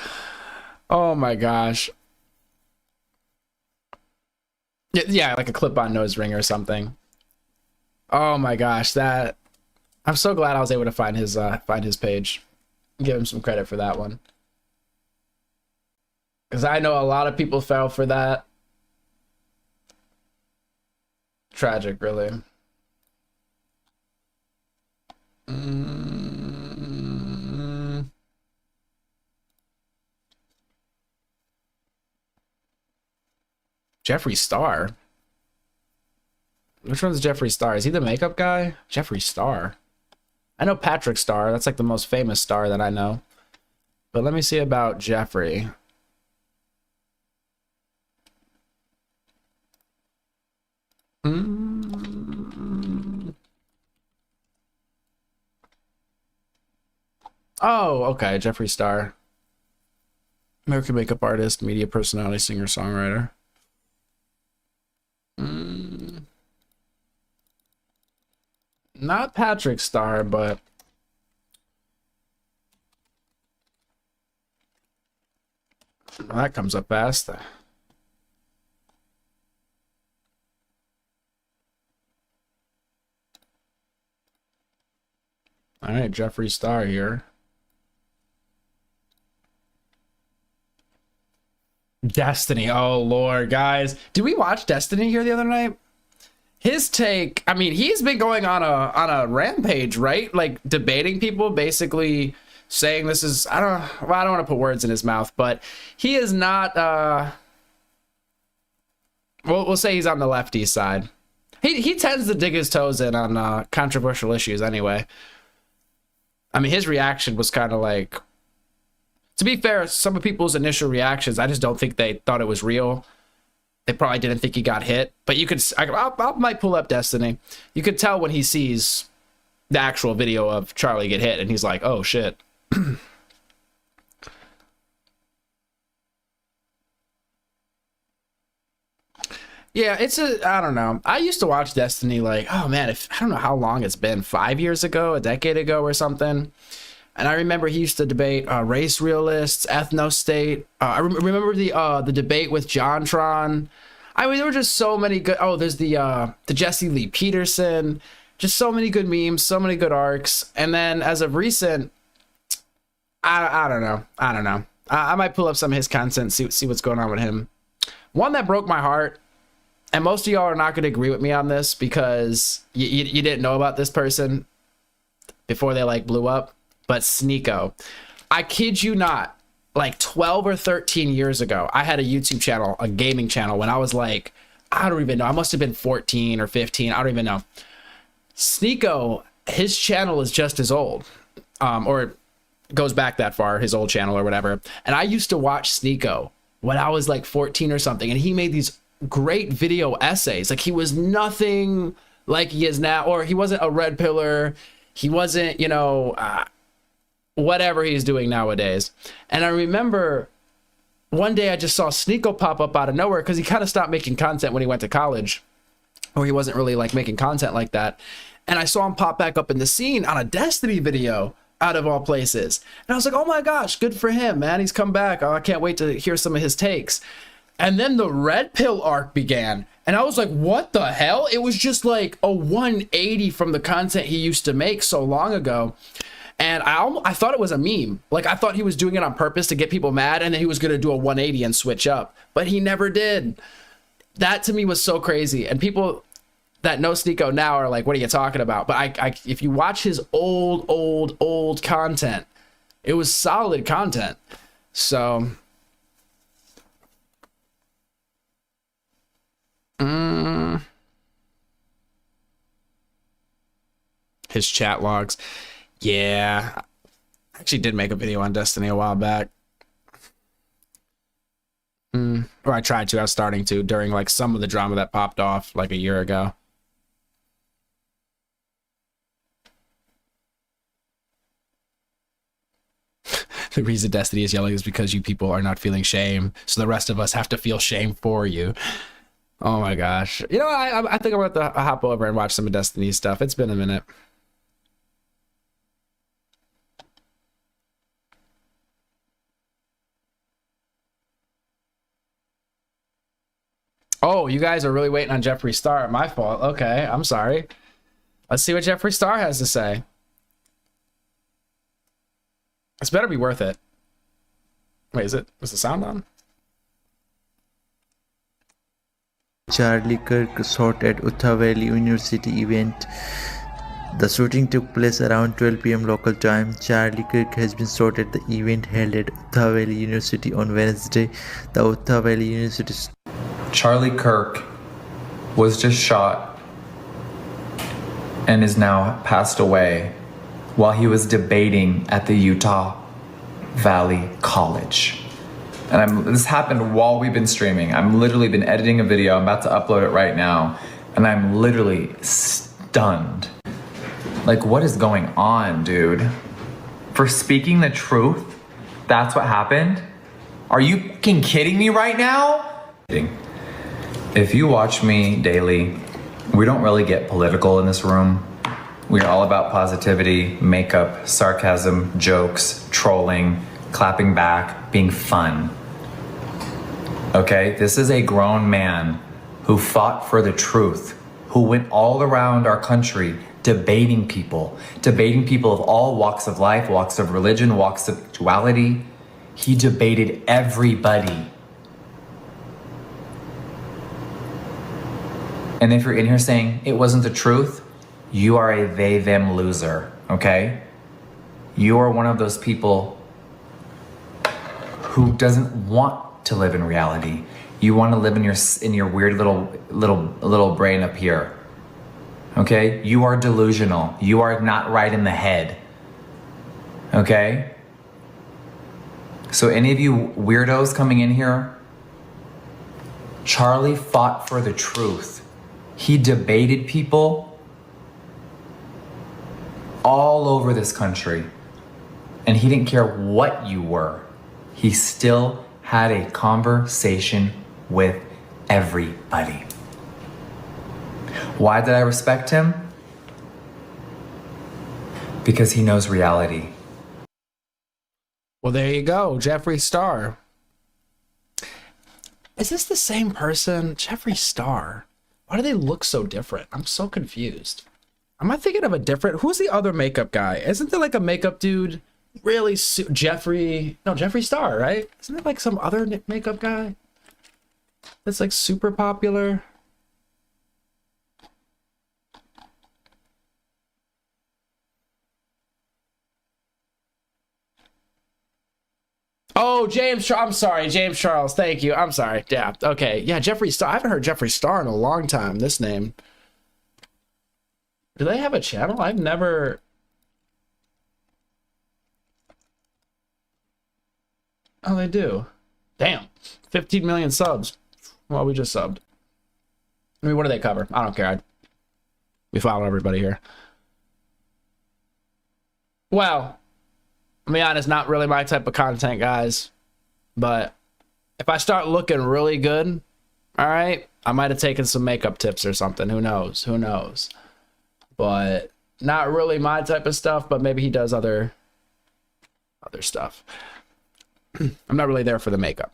Oh my gosh. Yeah, like a clip-on nose ring or something. Oh my gosh, I'm so glad I was able to find his page. Give him some credit for that one. Because I know a lot of people fell for that. Tragic, really. Jeffree Star. Which one's Jeffree Star? Is he the makeup guy? Jeffree Star. I know Patrick Star. That's like the most famous star that I know. But let me see about Jeffree. Oh, okay. Jeffree Star. American makeup artist, media personality, singer, songwriter. Not Patrick Star, but Well, that comes up fast. All right, Jeffree Star here. Destiny. Oh, Lord, guys. Did we watch Destiny here the other night? His take, I mean, he's been going on a rampage, right? Like debating people, basically saying this is, I don't want to put words in his mouth, but he is not, we'll say he's on the lefty side. He tends to dig his toes in on controversial issues anyway. I mean, his reaction was kind of like, to be fair, some of people's initial reactions, I just don't think they thought it was real. They probably didn't think he got hit, but you could, I might pull up Destiny. You could tell when he sees the actual video of Charlie get hit and he's like, oh shit. Yeah, I don't know. I used to watch Destiny like, oh man, I don't know how long it's been, 5 years ago, a decade ago or something. And I remember he used to debate race realists, ethno-state. I remember the debate with JonTron. I mean, there were just so many good. Oh, there's the Jesse Lee Peterson. Just so many good memes, so many good arcs. And then as of recent, I don't know. I might pull up some of his content, see what's going on with him. One that broke my heart, and most of y'all are not going to agree with me on this because you didn't know about this person before they like blew up. But Sneeko, I kid you not, like 12 or 13 years ago, I had a YouTube channel, a gaming channel, when I was like, I don't even know. I must have been 14 or 15. I don't even know. Sneeko, his channel is just as old, or goes back that far, his old channel or whatever. And I used to watch Sneeko when I was like 14 or something. And he made these great video essays. Like he was nothing like he is now, or he wasn't a red pillar. He wasn't, you know, whatever he's doing nowadays. And I remember one day I just saw Sneeko pop up out of nowhere because he kind of stopped making content when he went to college, or he wasn't really like making content like that. And I saw him pop back up in the scene on a Destiny video out of all places. And I was like, oh my gosh, good for him, man. He's come back. Oh, I can't wait to hear some of his takes. And then the Red Pill arc began. And I was like, what the hell? It was just like a 180 from the content he used to make so long ago. And I thought it was a meme. Like, I thought he was doing it on purpose to get people mad, and then he was going to do a 180 and switch up. But he never did. That, to me, was so crazy. And people that know Sneeko now are like, what are you talking about? But if you watch his old content, it was solid content. So... his chat logs. Yeah, I actually did make a video on Destiny a while back. Or I tried to. I was starting to during like some of the drama that popped off like a year ago. The reason Destiny is yelling is because you people are not feeling shame, so the rest of us have to feel shame for you. Oh my gosh. You know, I think I'm going to have to hop over and watch some of Destiny stuff. It's been a minute. Oh, you guys are really waiting on Jeffree Star. My fault. Okay, I'm sorry. Let's see what Jeffree Star has to say. This better be worth it. Wait, is the sound on?
Charlie Kirk shot at Utah Valley University event. The shooting took place around 12 p.m. local time. Charlie Kirk has been shot at the event held at Utah Valley University on Wednesday. The Utah Valley University...
Charlie Kirk was just shot and is now passed away while he was debating at the Utah Valley College. And this happened while we've been streaming. I'm literally been editing a video. I'm about to upload it right now. And I'm literally stunned. Like, what is going on, dude? For speaking the truth, that's what happened? Are you fucking kidding me right now? If you watch me daily, we don't really get political in this room. We are all about positivity, makeup, sarcasm, jokes, trolling, clapping back, being fun. Okay? This is a grown man who fought for the truth, who went all around our country debating people of all walks of life, walks of religion, walks of sexuality. He debated everybody. And if you're in here saying it wasn't the truth, you are a they, them loser, okay? You are one of those people who doesn't want to live in reality. You want to live in your weird little brain up here. Okay? You are delusional. You are not right in the head. Okay? So any of you weirdos coming in here, Charlie fought for the truth. He debated people all over this country. And he didn't care what you were. He still had a conversation with everybody. Why did I respect him? Because he knows reality.
Well, there you go, Jeffree Star. Is this the same person? Jeffree Star. Why do they look so different? I'm so confused. Am I thinking of a different... Who's the other makeup guy? Isn't there like a makeup dude? Really? Jeffree Star, right? Isn't there like some other makeup guy that's like super popular? Oh, I'm sorry, James Charles. Thank you. I'm sorry. Yeah. Okay. Yeah, Jeffree Star. I haven't heard Jeffree Star in a long time. This name. Do they have a channel? I've never. Oh, they do. Damn. 15 million subs. Well, we just subbed. I mean, what do they cover? I don't care. We follow everybody here. Well, to be honest, not really my type of content, guys. But if I start looking really good, all right, I might have taken some makeup tips or something. Who knows? Who knows? But not really my type of stuff, but maybe he does other stuff. I'm not really there for the makeup.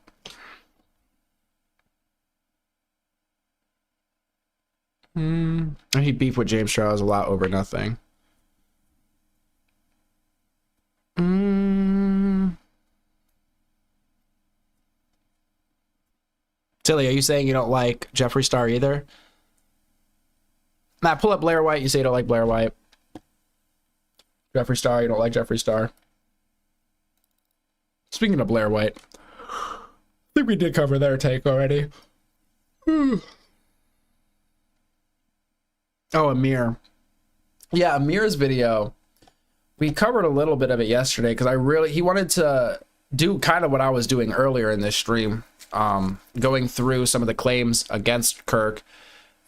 And he beefed with James Charles a lot over nothing. Tilly, are you saying you don't like Jeffree Star either? Matt, pull up Blair White. You say you don't like Blair White. Jeffree Star, you don't like Jeffree Star. Speaking of Blair White, I think we did cover their take already. Oh, Amir. Yeah, Amir's video. We covered a little bit of it yesterday because he wanted to do kind of what I was doing earlier in this stream, going through some of the claims against Kirk,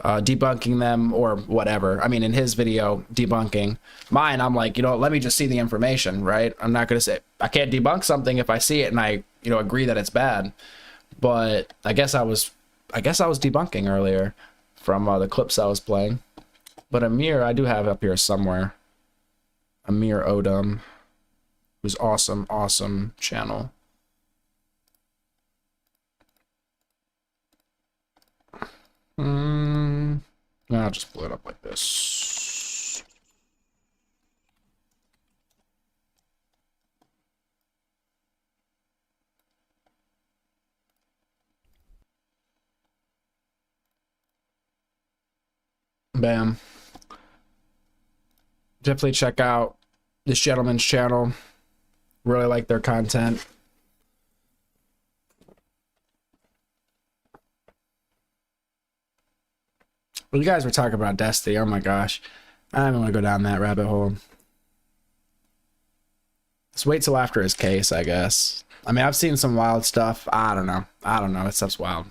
debunking them or whatever. I mean, in his video, debunking. Mine, I'm like, let me just see the information, right? I'm not going to say, I can't debunk something if I see it and I, agree that it's bad. But I guess I was debunking earlier from the clips I was playing. But Amir, I do have up here somewhere. Amir Odom, who's awesome channel. I'll just blow it up like this. Bam. Definitely check out this gentleman's channel. Really like their content. Well, you guys were talking about Destiny. Oh my gosh. I don't want to go down that rabbit hole. Let's wait till after his case, I guess. I mean, I've seen some wild stuff. I don't know. That stuff's wild.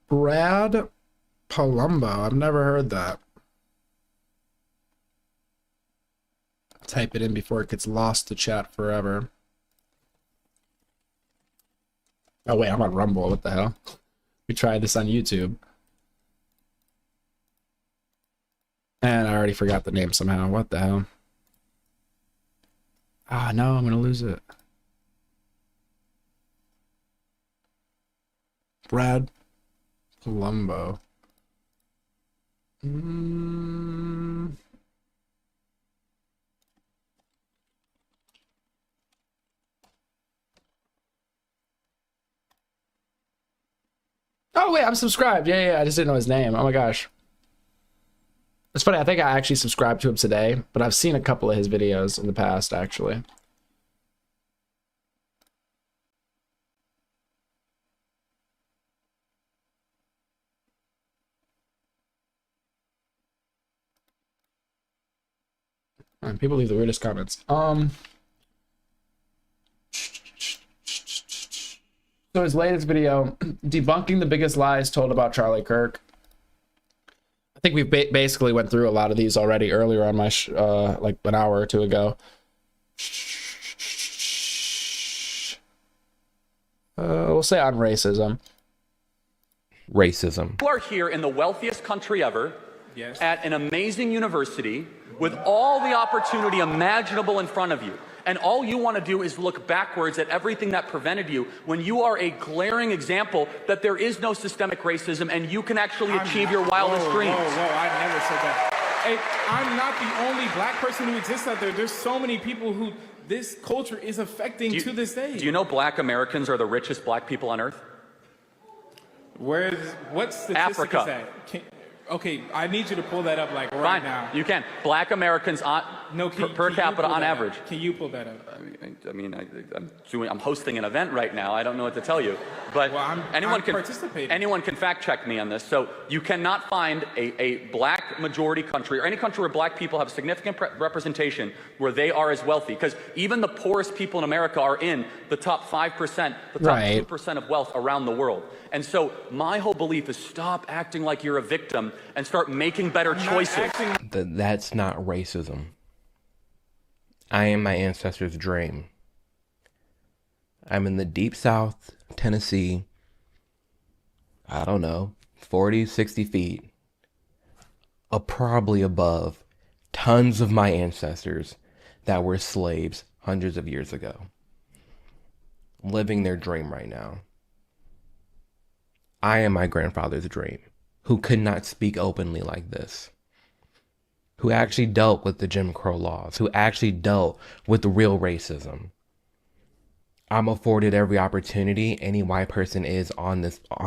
Brad Palumbo. I've never heard that. Type it in before it gets lost to chat forever. Oh wait, I'm on Rumble. What the hell? We tried this on YouTube. And all already forgot the name somehow. What the hell? Ah, no, I'm gonna lose it. Brad Palumbo. Oh wait, I'm subscribed. Yeah, I just didn't know his name. Oh my gosh. It's funny, I think I actually subscribed to him today, but I've seen a couple of his videos in the past, actually. And people leave the weirdest comments. So his latest video, debunking the biggest lies told about Charlie Kirk. I think we basically went through a lot of these already earlier on my like an hour or two ago. We'll say on racism.
Racism.
You are here in the wealthiest country ever, at an amazing university, with all the opportunity imaginable in front of you. And all you want to do is look backwards at everything that prevented you, when you are a glaring example that there is no systemic racism and you can actually achieve your wildest dreams.
Whoa, I never said that. Hey, I'm not the only black person who exists out there. There's so many people who this culture is affecting to this day.
Do you know black Americans are the richest black people on earth?
What statistic
Africa.
is that? Okay, I need you to pull that up like right now.
You can. Black Americans per capita on average.
Can you pull that up?
I'm hosting an event right now. I don't know what to tell you, but anyone can fact check me on this. So you cannot find a black majority country or any country where black people have significant representation where they are as wealthy, because even the poorest people in America are in the top 5%, the top 2% of wealth around the world. And so my whole belief is stop acting like you're a victim and start making better choices.
That's not racism. I am my ancestors' dream. I'm in the deep South, Tennessee, I don't know, 40, 60 feet, probably above tons of my ancestors that were slaves hundreds of years ago, living their dream right now. I am my grandfather's dream, who could not speak openly like this, who actually dealt with the Jim Crow laws, who actually dealt with the real racism. I'm afforded every opportunity any white person is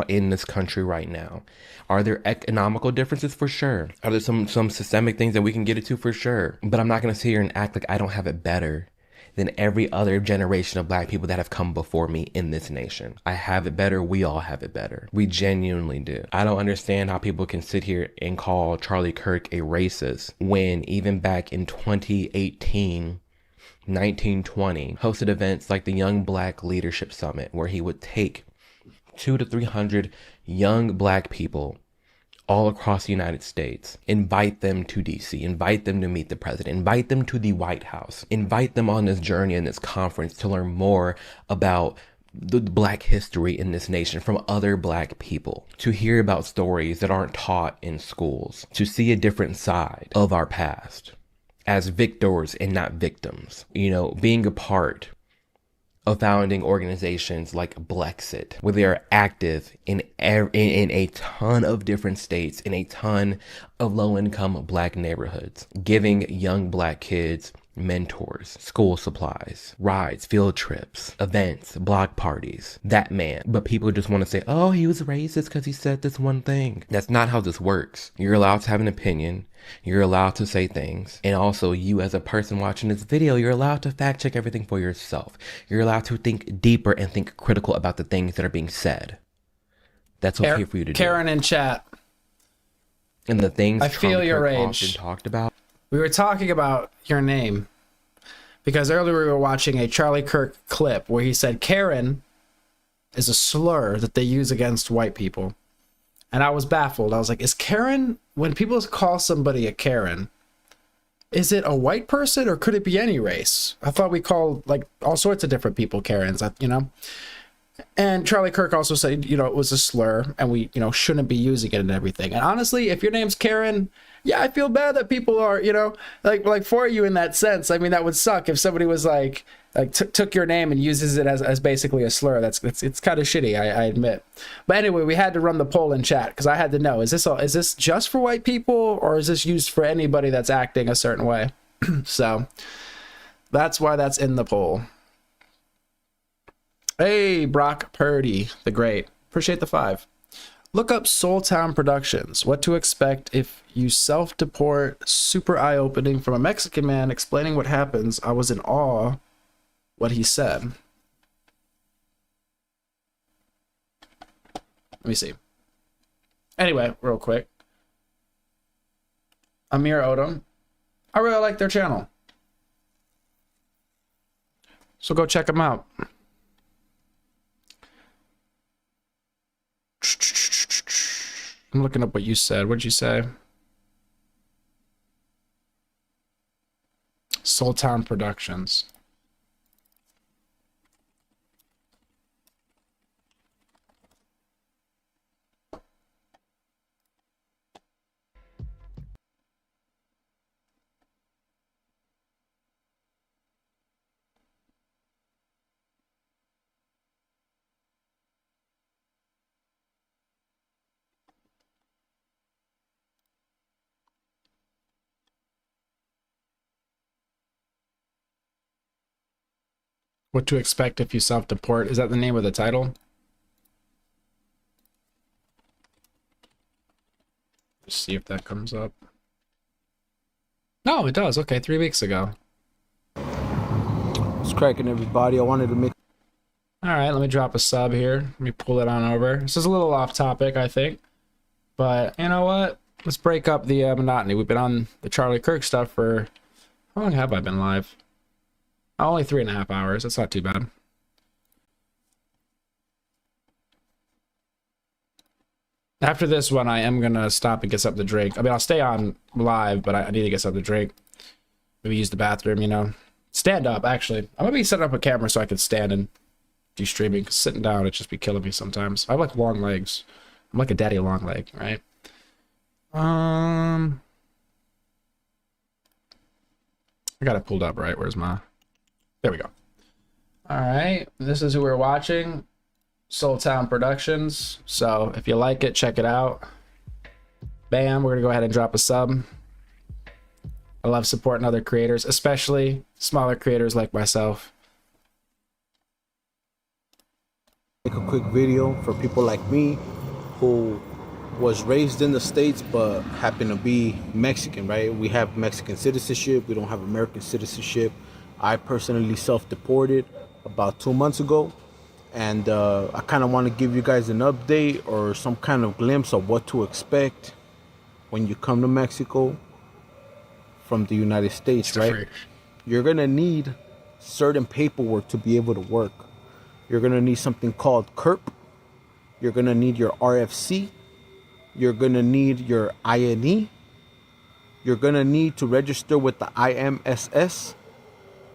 in this country right now. Are there economical differences? For sure. Are there some systemic things that we can get into? For sure. But I'm not going to sit here and act like I don't have it better than every other generation of black people that have come before me in this nation. I have it better. We all have it better. We genuinely do. I don't understand how people can sit here and call Charlie Kirk a racist when even back in 2018, 1920, hosted events like the Young Black Leadership Summit, where he would take 200 to 300 young black people all across the United States, invite them to DC, invite them to meet the president, invite them to the White House, invite them on this journey in this conference to learn more about the black history in this nation from other black people, to hear about stories that aren't taught in schools, to see a different side of our past as victors and not victims. You know, being a part of founding organizations like Blexit, where they are active in a ton of different states, in a ton of low-income black neighborhoods, giving young black kids mentors, school supplies, rides, field trips, events, block parties, that man. But people just want to say, oh, he was racist because he said this one thing. That's not how this works. You're allowed to have an opinion. You're allowed to say things. And also, you as a person watching this video, you're allowed to fact check everything for yourself. You're allowed to think deeper and think critical about the things that are being said. That's okay for you to do.
Karen in chat.
And the things
I feel your rage.
Often talked about.
We were talking about your name because earlier we were watching a Charlie Kirk clip where he said Karen is a slur that they use against white people. And I was baffled. I was like, is Karen, when people call somebody a Karen, is it a white person or could it be any race? I thought we called like all sorts of different people Karens, you know? And Charlie Kirk also said, it was a slur and we, shouldn't be using it and everything. And honestly, if your name's Karen, yeah, I feel bad that people are, like for you in that sense. I mean, that would suck if somebody was took your name and uses it as basically a slur. It's kind of shitty, I admit. But anyway, we had to run the poll in chat because I had to know, is this just for white people or is this used for anybody that's acting a certain way? So that's why that's in the poll. Hey, Brock Purdy, the great. Appreciate the 5. Look up Soul Town Productions. What to expect if you self-deport. Super eye-opening from a Mexican man explaining what happens. I was in awe what he said. Let me see. Anyway, real quick. Amir Odom. I really like their channel. So go check them out. I'm looking up what you said. What'd you say? Soul Town Productions. What to expect if you self-deport. Is that the name of the title? Let's see if that comes up. No, it does. Okay, 3 weeks ago.
It's cracking, everybody. I wanted to make...
All right, let me drop a sub here. Let me pull it on over. This is a little off topic, I think. But you know what? Let's break up the monotony. We've been on the Charlie Kirk stuff for... How long have I been live? Only 3.5 hours. That's not too bad. After this one, I am going to stop and get something to drink. I mean, I'll stay on live, but I need to get something to drink. Maybe use the bathroom, Stand up, actually. I'm going to be setting up a camera so I can stand and do streaming. Because sitting down, it just be killing me sometimes. I have like long legs. I'm like a daddy long leg, right? I got it pulled up, right? Where's my... There we go. All right, this is who we're watching. Soul Town Productions. So if you like it, check it out. Bam, we're gonna go ahead and drop a sub. I love supporting other creators, especially smaller creators like myself.
Make a quick video for people like me who was raised in the States but happen to be Mexican, right? We have Mexican citizenship. We don't have American citizenship. I personally self-deported about 2 months ago, and I kind of want to give you guys an update or some kind of glimpse of what to expect when you come to Mexico from the United States, right? You're going to need certain paperwork to be able to work. You're going to need something called Kirk. You're going to need your RFC. You're going to need your INE. You're going to need to register with the IMSS.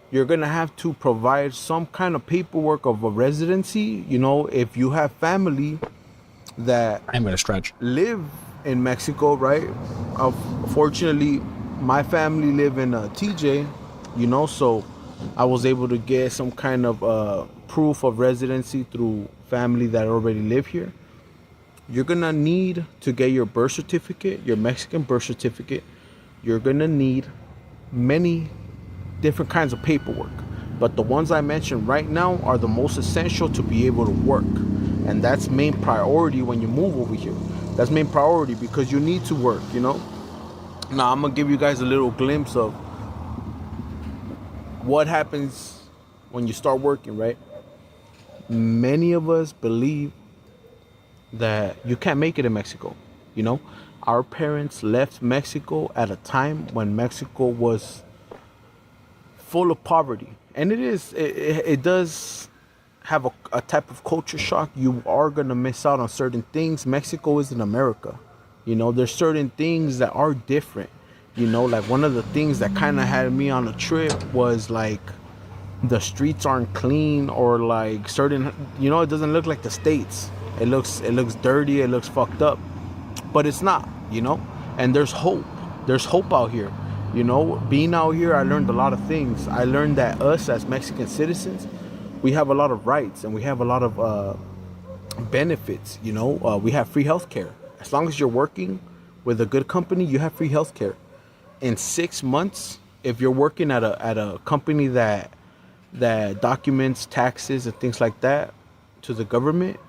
You're going to have to provide some kind of paperwork of a residency. If you have family that
I'm going to stretch
live in Mexico, right? Fortunately, my family live in TJ, so I was able to get some kind of proof of residency through family that already live here. You're going to need to get your birth certificate, your Mexican birth certificate. You're going to need many different kinds of paperwork, but the ones I mentioned right now are the most essential to be able to work, and that's main priority when you move over here. That's main priority because you need to work. Now I'm gonna give you guys a little glimpse of what happens when you start working, right? Many of us believe that you can't make it in Mexico. Our parents left Mexico at a time when Mexico was full of poverty, and it does have a type of culture shock. You are gonna miss out on certain things. Mexico isn't America. There's certain things that are different. Like one of the things that kind of had me on a trip was like the streets aren't clean, or like certain, you know, it doesn't look like the States. It looks dirty, it looks fucked up, but it's not, you know. And there's hope out here, you know. Being out here, I learned a lot of things. I learned that us as Mexican citizens, we have a lot of rights, and we have a lot of benefits, you know. We have free healthcare. As long as you're working with a good company, you have free healthcare. In 6 months, if you're working at a company that documents taxes and things like that to the government,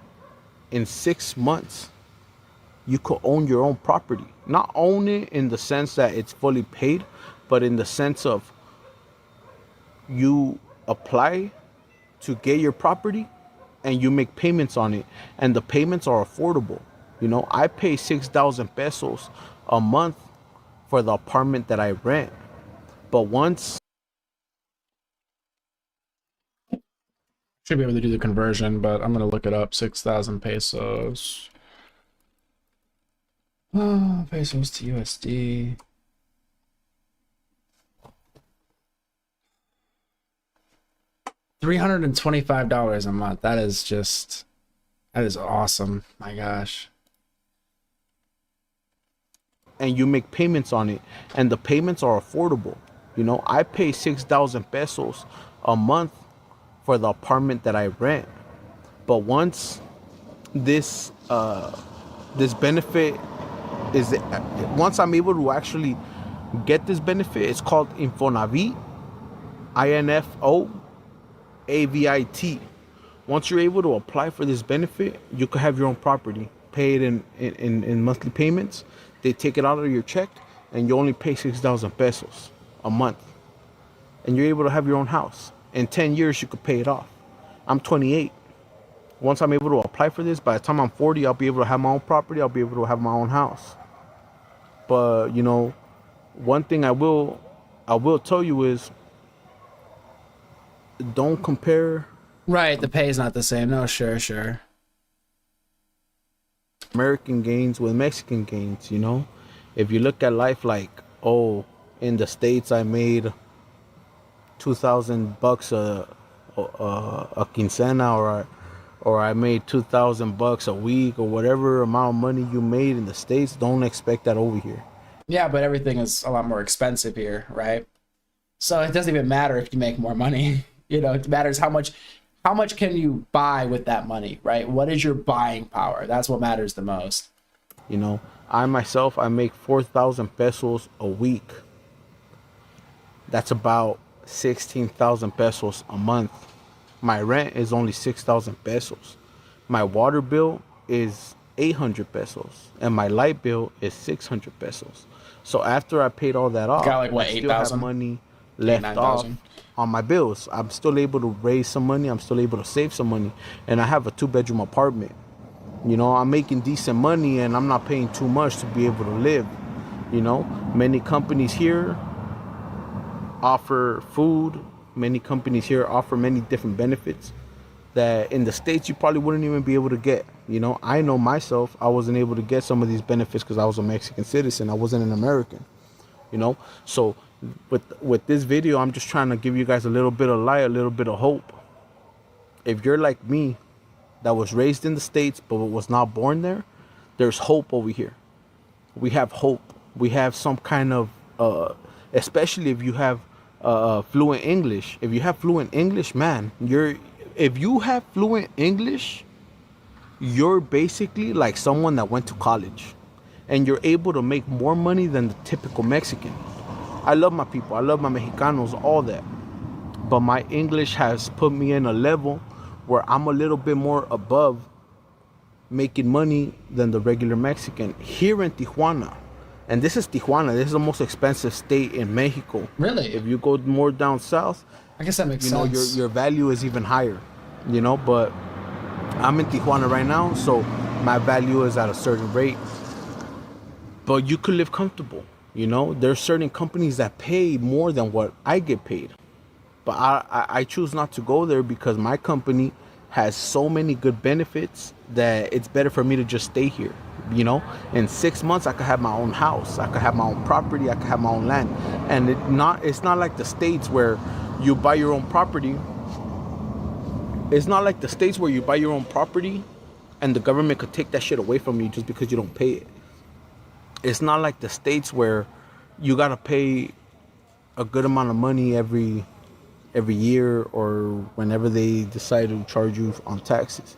in 6 months you could own your own property. Not own it in the sense that it's fully paid, but in the sense of you apply to get your property and you make payments on it, and the payments are affordable. You know, I pay 6,000 pesos a month for the apartment that I rent, but once
Should be able to do the conversion, but I'm going to look it up. 6,000 pesos. Oh, pesos to USD. $325 a month. That is awesome. My gosh.
and you make payments on it, and the payments are affordable. You know, I pay 6,000 pesos a month for the apartment that I rent. But once this benefit is, once I'm able to actually get this benefit, it's called Infonavit, INFOAVIT. Once you're able to apply for this benefit, you could have your own property, pay it in monthly payments. They take it out of your check, and you only pay 6,000 pesos a month, and you're able to have your own house. In 10 years, you could pay it off. I'm 28. Once I'm able to apply for this, by the time I'm 40, I'll be able to have my own property. I'll be able to have my own house. But, you know, one thing I will tell you is, don't compare.
Right, the pay is not the same. No, sure.
American gains with Mexican gains, you know? If you look at life like, oh, in the States I made $2,000 a quincena, or I made $2,000 a week, or whatever amount of money you made in the States, don't expect that over here.
Yeah, but everything is a lot more expensive here, right? So it doesn't even matter if you make more money. You know, it matters how much can you buy with that money, right? What is your buying power? That's what matters the most.
You know, I myself, I make 4,000 pesos a week. That's about 16,000 pesos a month. My rent is only 6,000 pesos. My water bill is 800 pesos, and my light bill is 600 pesos. So after I paid all that off,
got like what,
I still have
8,000
money left
8,000,
off
9,000
on my bills. I'm still able to raise some money. I'm still able to save some money, and I have a 2-bedroom apartment. You know, I'm making decent money, and I'm not paying too much to be able to live. You know, many companies here offer food. Many companies here offer many different benefits that in the States you probably wouldn't even be able to get. You know, I know myself, I wasn't able to get some of these benefits because I was a Mexican citizen. I wasn't an American, you know. So with this video, I'm just trying to give you guys a little bit of light, a little bit of hope. If you're like me, that was raised in the States but was not born there, there's hope over here. We have hope. We have some kind of, especially if you have fluent English. If you have fluent English, man, if you have fluent English, you're basically like someone that went to college, and you're able to make more money than the typical Mexican. I love my people. I love my Mexicanos, all that. But my English has put me in a level where I'm a little bit more above making money than the regular Mexican here in Tijuana. And this is Tijuana. This is the most expensive state in Mexico.
Really?
If you go more down south,
I guess that makes
sense. You know, your value is even higher. You know, but I'm in Tijuana right now, so my value is at a certain rate. But you could live comfortable. You know, there's certain companies that pay more than what I get paid. But I choose not to go there because my company has so many good benefits that it's better for me to just stay here. You know, in 6 months, I could have my own house. I could have my own property. I could have my own land. And it's not like the States where you buy your own property. It's not like the States where you buy your own property and the government could take that shit away from you just because you don't pay it. It's not like the States where you gotta pay a good amount of money every year or whenever they decide to charge you on taxes.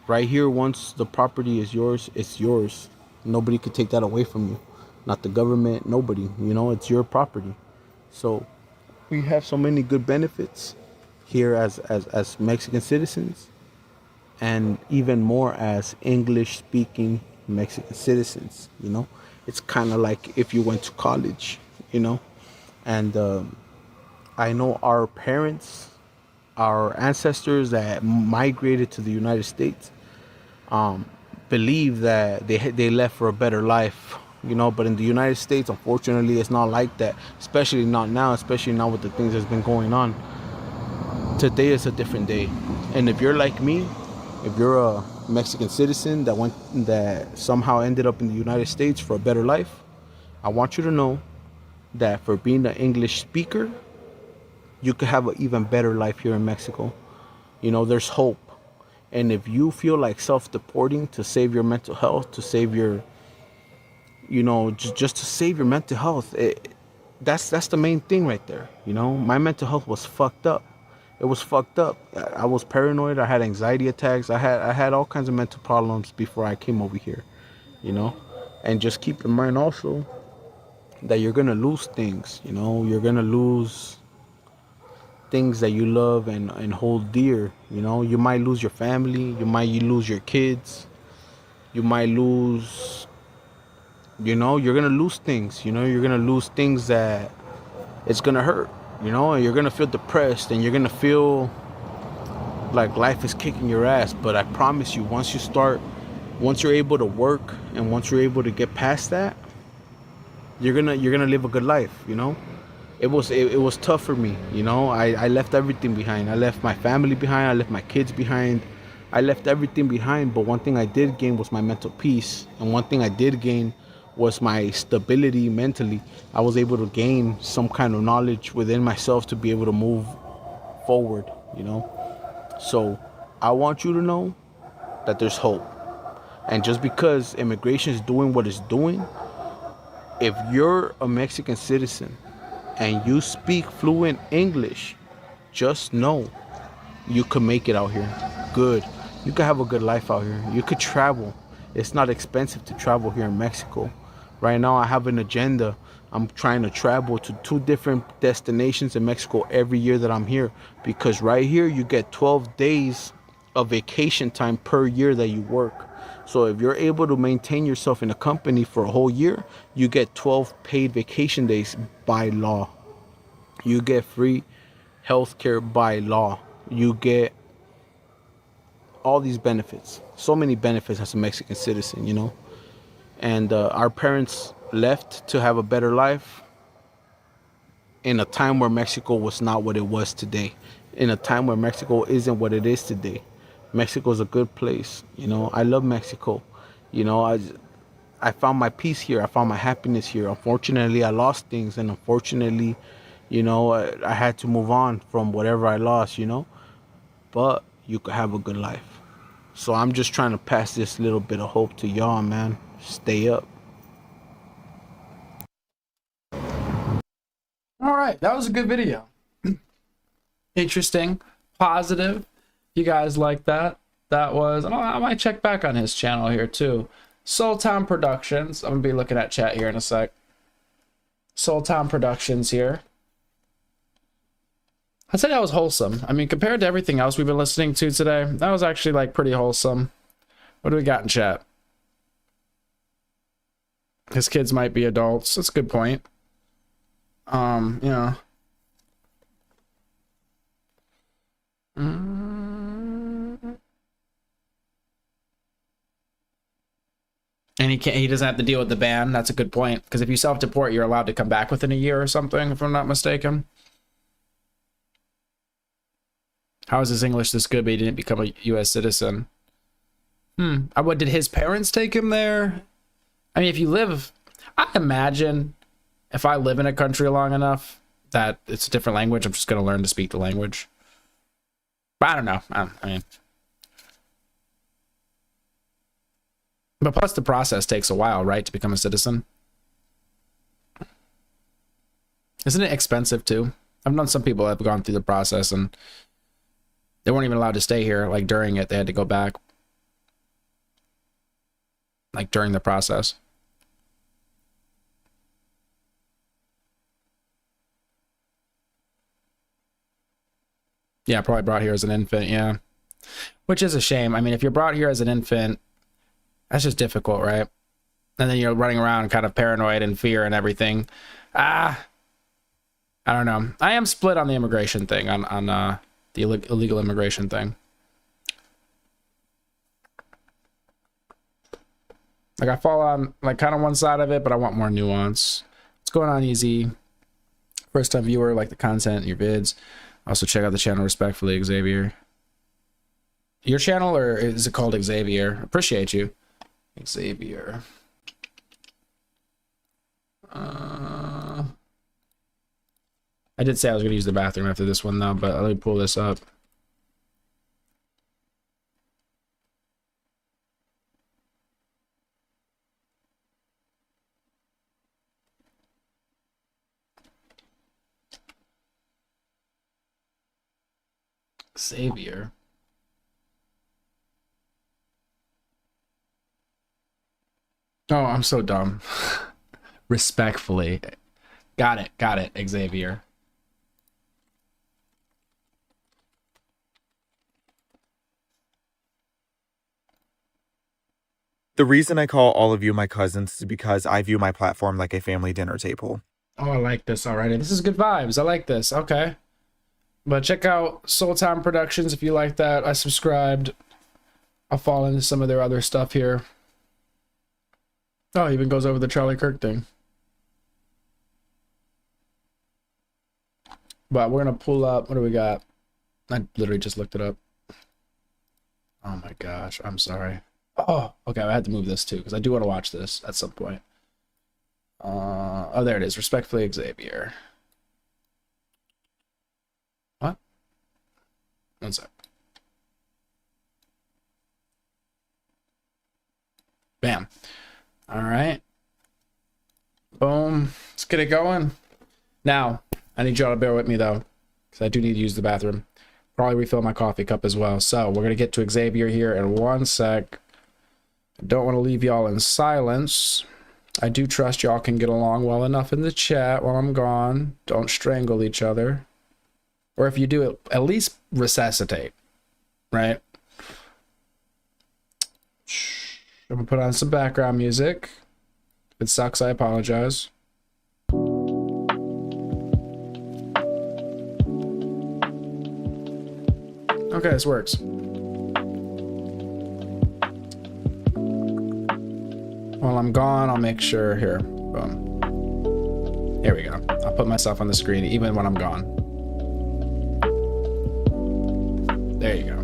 Right here, once the property is yours, it's yours. Nobody could take that away from you. Not the government, nobody. You know, it's your property. So we have so many good benefits here as Mexican citizens, and even more as English-speaking Mexican citizens. You know, it's kind of like if you went to college. You know, and I know our parents, our ancestors that migrated to the United States, believe that they left for a better life, you know. But in the United States, unfortunately, it's not like that. Especially not now. Especially now with the things that's been going on. Today is a different day, and if you're like me, if you're a Mexican citizen that somehow ended up in the United States for a better life, I want you to know that for being an English speaker, you could have an even better life here in Mexico. You know, there's hope. And if you feel like self-deporting to save your mental health, to save your, you know, just to save your mental health, that's the main thing right there. You know, my mental health was fucked up. It was fucked up. I was paranoid. I had anxiety attacks. I had all kinds of mental problems before I came over here, you know. And just keep in mind also that you're gonna lose things. You know, you're gonna lose things that you love and hold dear. You know, you might lose your family, you lose your kids, you might lose, you know, you're gonna lose things. You know, you're gonna lose things that it's gonna hurt, you know, and you're gonna feel depressed and you're gonna feel like life is kicking your ass. But I promise you, once you're able to work and once you're able to get past that, you're gonna live a good life. You know, it was tough for me. You know, I left everything behind. I left my family behind. I left my kids behind. I left everything behind. But one thing I did gain was my mental peace, and one thing I did gain was my stability mentally. I was able to gain some kind of knowledge within myself to be able to move forward. You know, so I want you to know that there's hope. And just because immigration is doing what it's doing, if you're a Mexican citizen and you speak fluent English, just know you could make it out here. Good. You could have a good life out here. You could travel. It's not expensive to travel here in Mexico. Right now I have an agenda. I'm trying to travel to 2 different destinations in Mexico every year that I'm here, because right here you get 12 days of vacation time per year that you work. So if you're able to maintain yourself in a company for a whole year, you get 12 paid vacation days by law. You get free healthcare by law. You get all these benefits. So many benefits as a Mexican citizen, you know. And our parents left to have a better life in a time where Mexico was not what it was today. In a time where Mexico isn't what it is today. Mexico is a good place. You know, I love Mexico. You know, I found my peace here. I found my happiness here. Unfortunately, I lost things. And unfortunately, you know, I had to move on from whatever I lost, you know. But you could have a good life. So I'm just trying to pass this little bit of hope to y'all, man. Stay up.
All right, that was a good video. Interesting, positive. You guys like that? That was, I might check back on his channel here too. Sultan Productions. I'm gonna be looking at chat here in a sec. Sultan Productions here. I'd say that was wholesome. I mean, compared to everything else we've been listening to today, that was actually like pretty wholesome. What do we got in chat? His kids might be adults. That's a good point. You know. And he doesn't have to deal with the ban. That's a good point. Because if you self-deport, you're allowed to come back within a year or something, if I'm not mistaken. How is his English this good, but he didn't become a U.S. citizen? What, did his parents take him there? I mean, if you live... I imagine if I live in a country long enough that it's a different language, I'm just going to learn to speak the language. But I don't know. I mean, but plus the process takes a while, right, to become a citizen? Isn't it expensive too? I've known some people that have gone through the process and they weren't even allowed to stay here. Like during it, they had to go back. Like during the process. Yeah, probably brought here as an infant, yeah. Which is a shame. I mean, if you're brought here as an infant, that's just difficult, right? And then you're running around kind of paranoid and fear and everything. I don't know. I am split on the immigration thing, on the illegal immigration thing. Like I fall on like kind of one side of it, but I want more nuance. What's going on, Easy? First time viewer, like the content in your vids. Also check out the channel respectfully, Xavier. Your channel, or is it called Xavier? Appreciate you, Xavier. I did say I was going to use the bathroom after this one though, but let me pull this up. Xavier. Oh, I'm so dumb. Respectfully. Got it, Xavier.
The reason I call all of you my cousins is because I view my platform like a family dinner table.
Oh, I like this already. This is good vibes. I like this. Okay. But check out Soul Time Productions if you like that. I subscribed. I'll fall into some of their other stuff here. Oh, it even goes over the Charlie Kirk thing. But we're going to pull up. What do we got? I literally just looked it up. Oh my gosh. I'm sorry. Oh, okay. I had to move this too because I do want to watch this at some point. Oh, there it is. Respectfully, Xavier. What? One sec. Bam. All right. Boom. Let's get it going. Now, I need y'all to bear with me though, because I do need to use the bathroom. Probably refill my coffee cup as well. So we're going to get to Xavier here in one sec. I don't want to leave y'all in silence. I do trust y'all can get along well enough in the chat while I'm gone. Don't strangle each other. Or if you do it, at least resuscitate. Right? I'm going to put on some background music. If it sucks, I apologize. Okay, this works. While I'm gone, I'll make sure here. Boom. Here we go. I'll put myself on the screen even when I'm gone. There you go.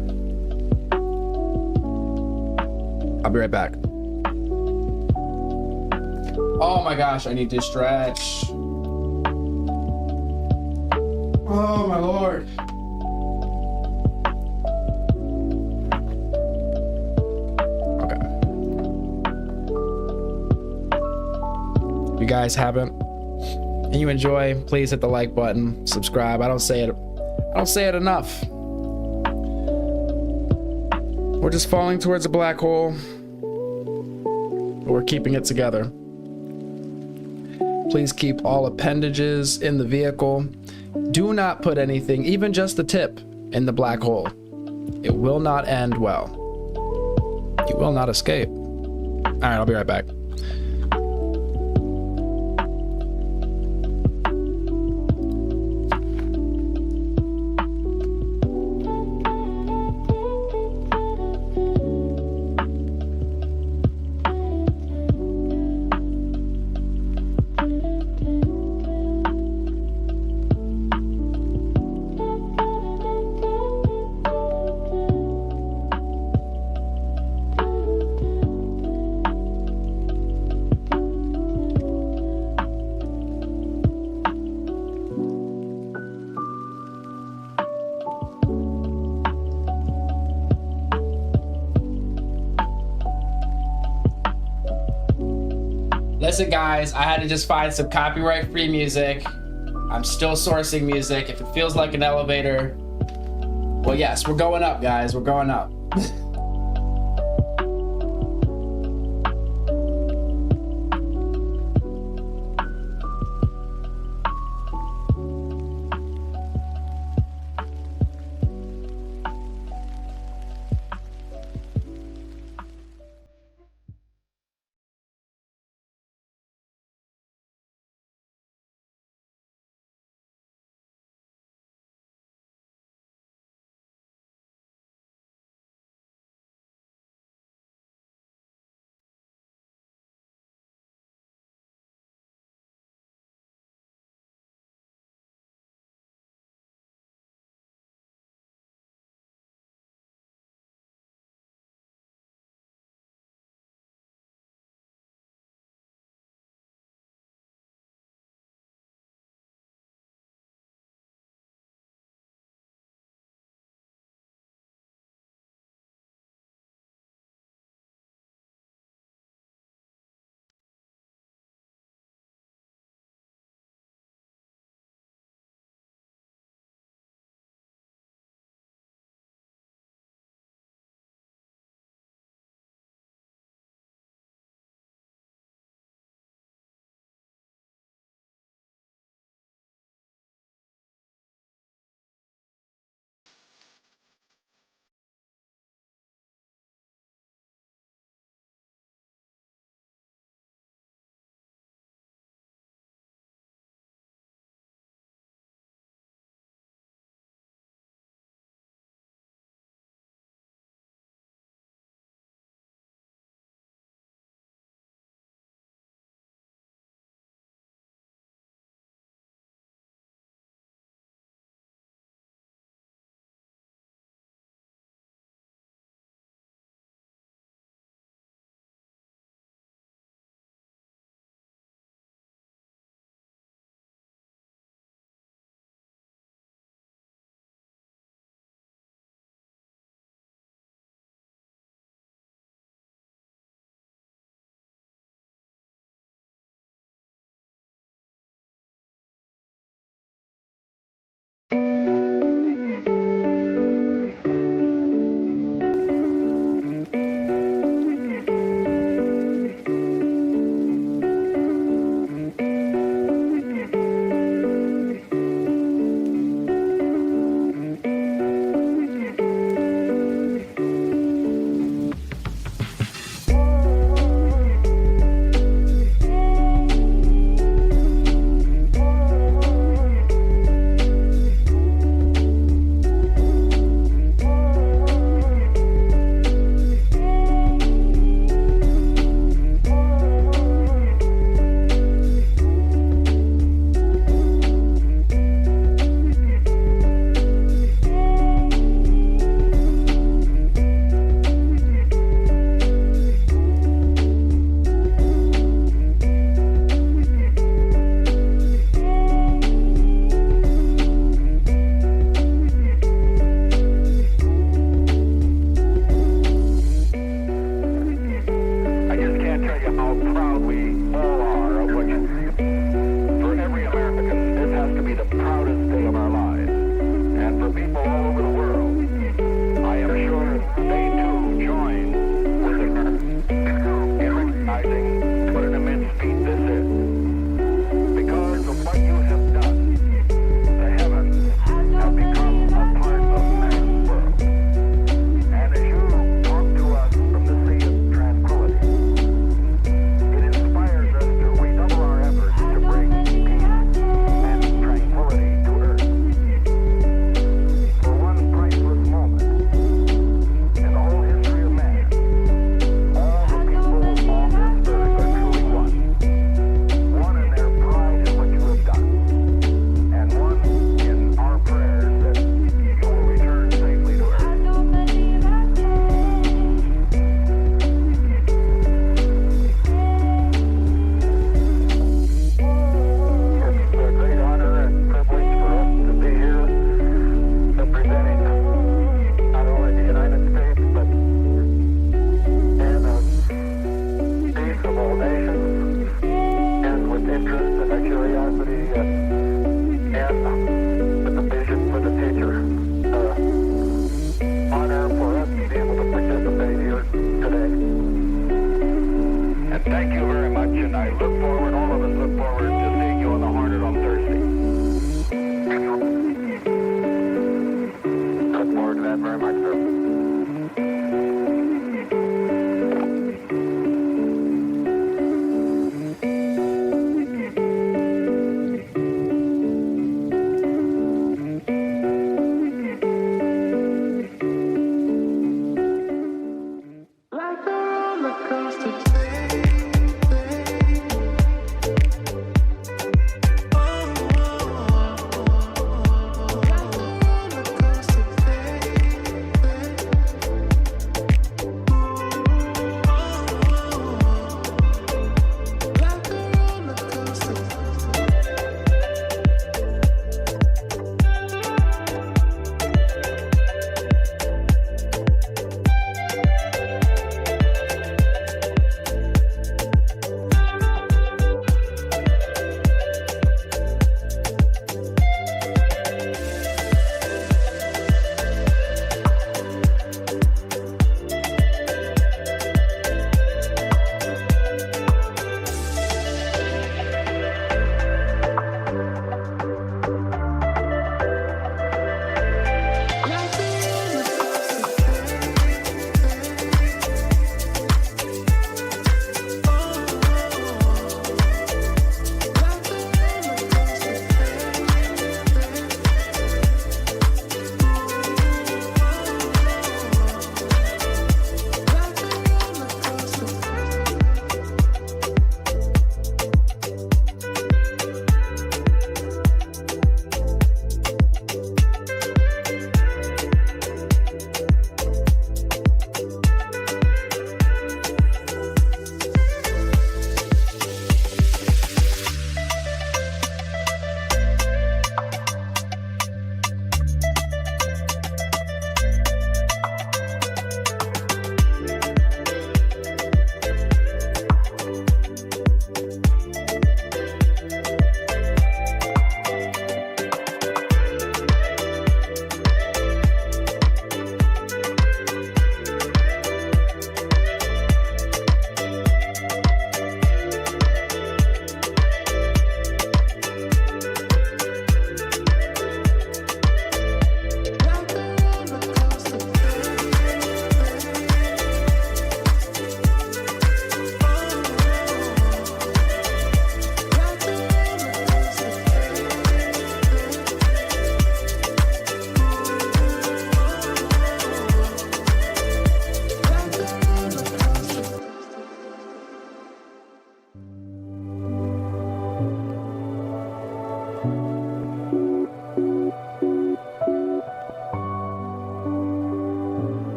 I'll be right back. Oh my gosh, I need to stretch. Oh my lord. If you guys haven't and you enjoy, please hit the like button, subscribe. I don't say it enough. We're just falling towards a black hole, but we're keeping it together. Please keep all appendages in the vehicle. Do not put anything, even just the tip, in the black hole. It will not end well. You will not escape. All right, I'll be right back. Listen, guys, I had to just find some copyright-free music. I'm still sourcing music. If it feels like an elevator, well, yes, we're going up, guys. We're going up.
Thank you very much, and I look forward, all of us look forward to seeing you on the Hornet on Thursday. Look forward to that very much, sir.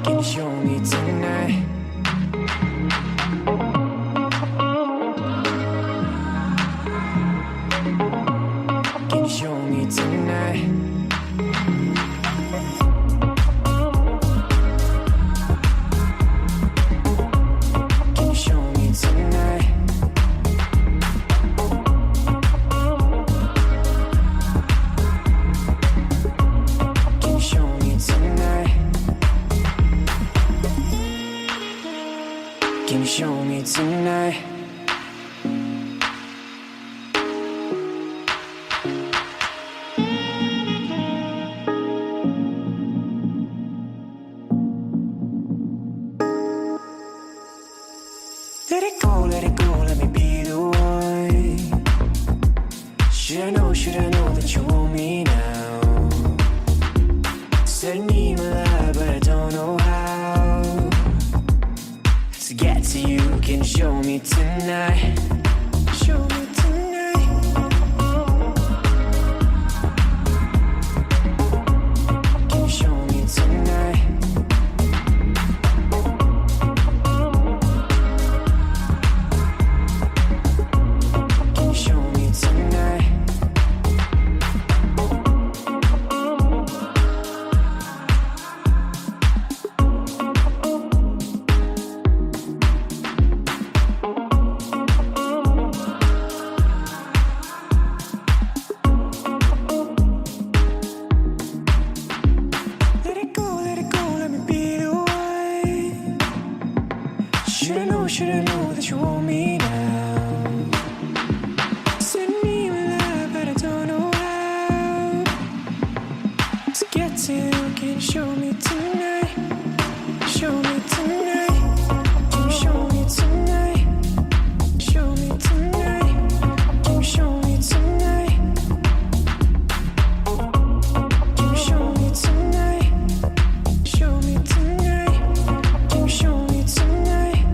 Can you show me tonight? Can you show me tonight? Can you show me tonight? Can you show me tonight? Can you show me tonight? Let it go, let me be the one. Should I know that you want me now? Said I need my love, but I don't know how to get to you. Can you show me tonight? Show me tonight. Can you show me tonight? Show me tonight. Let it go, let me be the one. Should I know that you want me now? Send me my love, but I don't know how to get to you. Can you show me tonight? Show me tonight. Can you show me tonight? Show me tonight. Can you show me tonight? Can you show me tonight? Show me tonight. Can you show me tonight?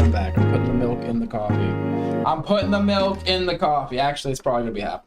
I'm back. I'm putting the milk in the coffee. I'm putting the milk in the coffee. Actually, it's probably gonna be happening.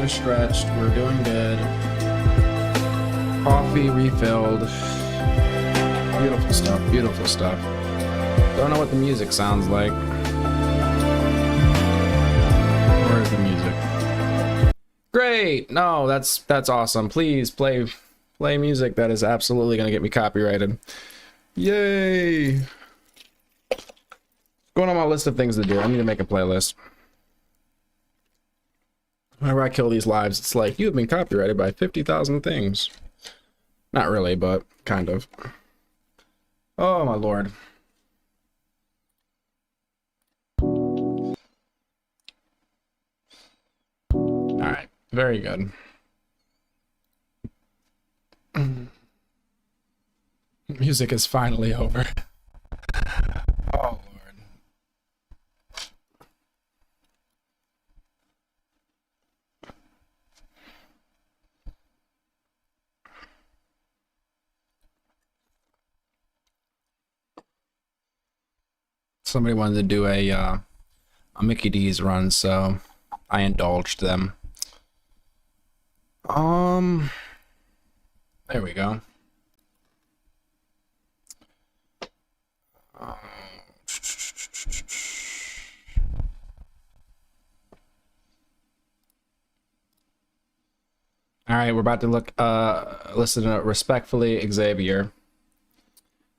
Stretched. We're doing good. Coffee refilled. Beautiful stuff. Beautiful stuff. Don't know what the music sounds like. Where's the music? Great. No, that's awesome. Please play music. That is absolutely gonna get me copyrighted. Yay. Going on my list of things to do. I need to make a playlist. Whenever I kill these lives, it's like, you have been copyrighted by 50,000 things. Not really, but kind of. Oh, my lord. Alright, very good. Music is finally over. Oh, somebody wanted to do a Mickey D's run, so I indulged them. There we go. right, we're about to listen to Respectfully Xavier.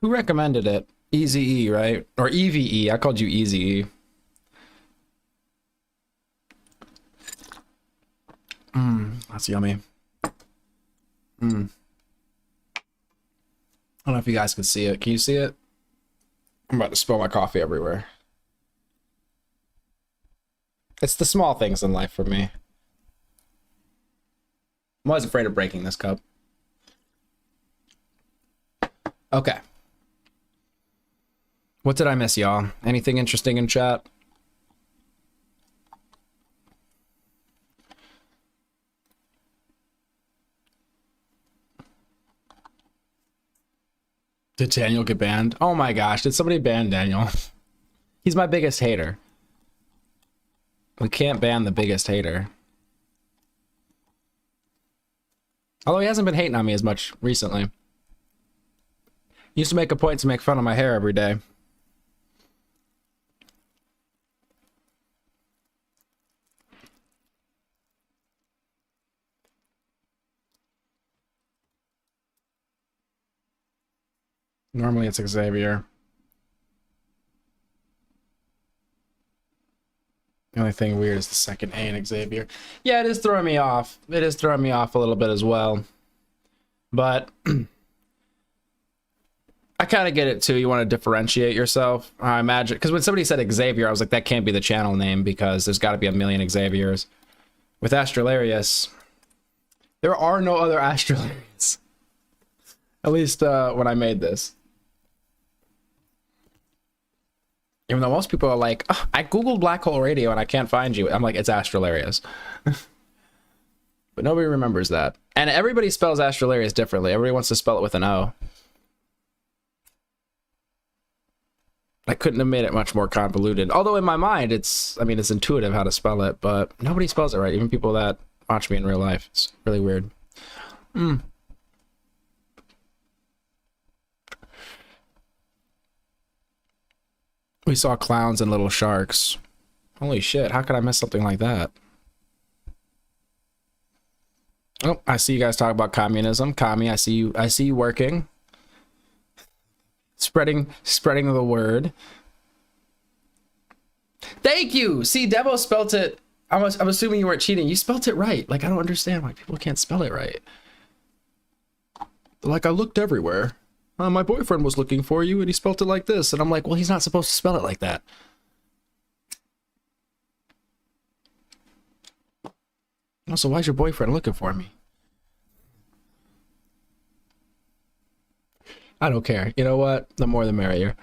Who recommended it? Easy E, right? Or EVE. I called you Easy E. That's yummy. I don't know if you guys can see it. Can you see it? I'm about to spill my coffee everywhere. It's the small things in life for me. I'm always afraid of breaking this cup. Okay. What did I miss, y'all? Anything interesting in chat? Did Daniel get banned? Oh my gosh, did somebody ban Daniel? He's my biggest hater. We can't ban the biggest hater. Although he hasn't been hating on me as much recently. He used to make a point to make fun of my hair every day. Normally it's Xavier. The only thing weird is the second A in Xavier. Yeah, it is throwing me off. It is throwing me off a little bit as well. But I kind of get it too. You want to differentiate yourself. I imagine, because when somebody said Xavier, I was like, that can't be the channel name because there's got to be a million Xaviers. With Astrolarius, there are no other Astrolarius. At least when I made this. Even though most people are like, oh, I googled Black Hole Radio and I can't find you. I'm like, it's Astrolarius. But nobody remembers that. And everybody spells Astrolarius differently. Everybody wants to spell it with an O. I couldn't have made it much more convoluted. Although in my mind, it's intuitive how to spell it, but nobody spells it right. Even people that watch me in real life. It's really weird. We saw clowns and little sharks. Holy shit, how could I miss something like that? Oh, I see you guys talk about communism. Commie, I see you working. Spreading the word. Thank you! See, Devo spelt it. I'm assuming you weren't cheating. You spelt it right. Like, I don't understand why people can't spell it right. Like, I looked everywhere. My boyfriend was looking for you and he spelt it like this. And I'm like, well, he's not supposed to spell it like that. Also, why's your boyfriend looking for me? I don't care. You know what? The more the merrier.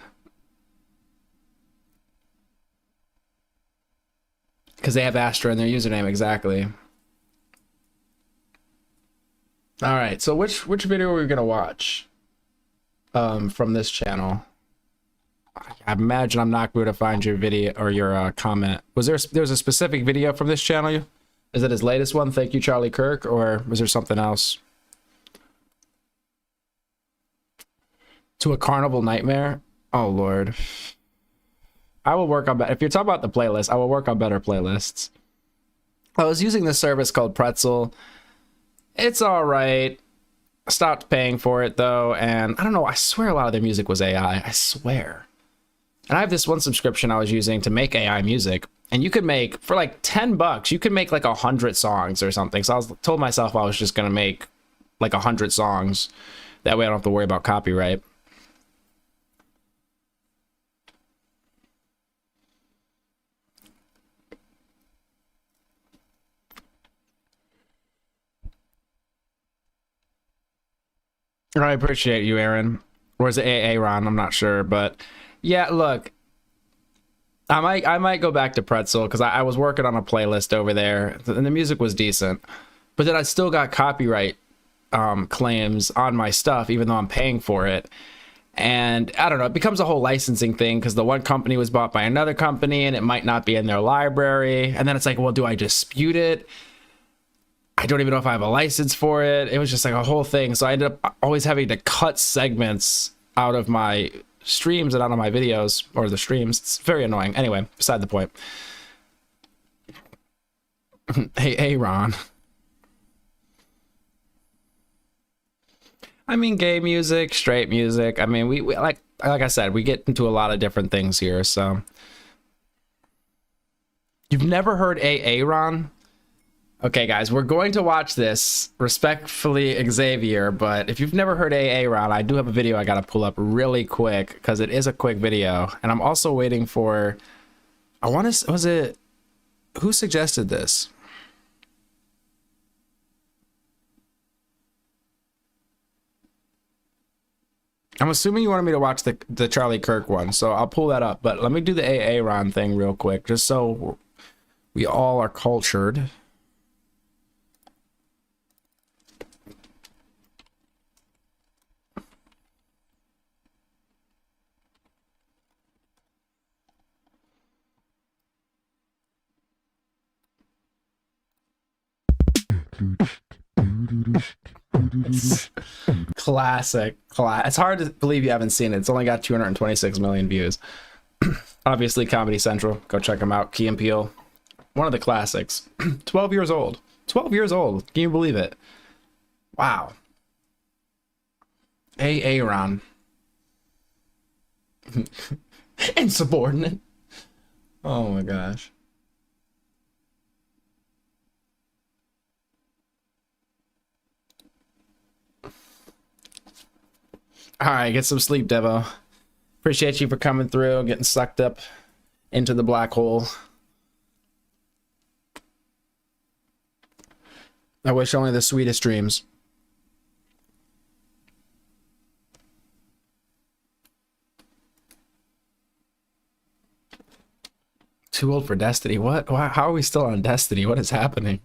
Because they have Astra in their username, exactly. All right, so which video are we going to watch? From this channel. I imagine I'm not going to find your video or your comment. There's a specific video from this channel? Is it his latest one? Thank you, Charlie Kirk, or was there something else? To a Carnival Nightmare? Oh Lord. I will work on if you're talking about the playlist, I will work on better playlists. I was using this service called Pretzel. It's all right. I stopped paying for it though, and I don't know, I swear a lot of their music was AI. I swear. And I have this one subscription I was using to make AI music, and you could make, for like $10, you could make like 100 songs or something. So told myself I was just gonna make like 100 songs. That way I don't have to worry about copyright. I appreciate you, Aaron. Or is it Aaron? I'm not sure, but yeah, look, I might go back to Pretzel because I was working on a playlist over there, and the music was decent, but then I still got copyright claims on my stuff, even though I'm paying for it. And I don't know, it becomes a whole licensing thing because the one company was bought by another company, and it might not be in their library. And then it's like, well, do I dispute it? I don't even know if I have a license for it. It was just like a whole thing. So I ended up always having to cut segments out of my streams and out of my videos, or the streams. It's very annoying. Anyway, beside the point. Hey, Ron. I mean, gay music, straight music. I mean, we like I said, we get into a lot of different things here. So, you've never heard Aaron? Okay, guys, we're going to watch this. Respectfully, Xavier, but if you've never heard Aaron, I do have a video I gotta pull up really quick because it is a quick video, and I'm also waiting for. I want to. Was it? Who suggested this? I'm assuming you wanted me to watch the Charlie Kirk one, so I'll pull that up. But let me do the Aaron thing real quick, just so we all are cultured. Classic. It's hard to believe you haven't seen it. It's only got 226 million views. Obviously, Comedy Central. Go check them out. Key and Peele. One of the classics. 12 years old. 12 years old. Can you believe it? Wow. Aaron. Insubordinate. Oh my gosh. All right, get some sleep, Devo. Appreciate you for coming through, getting sucked up into the black hole. I wish only the sweetest dreams. Too old for Destiny? What? How are we still on Destiny? What is happening?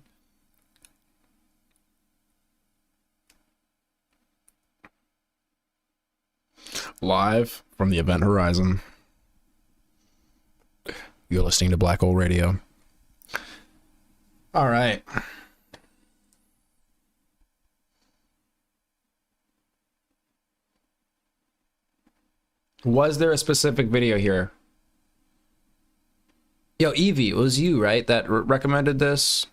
Live from the event horizon. You're listening to Black Hole Radio. All right. Was there a specific video here? Yo, Evie, it was you, right, that recommended this?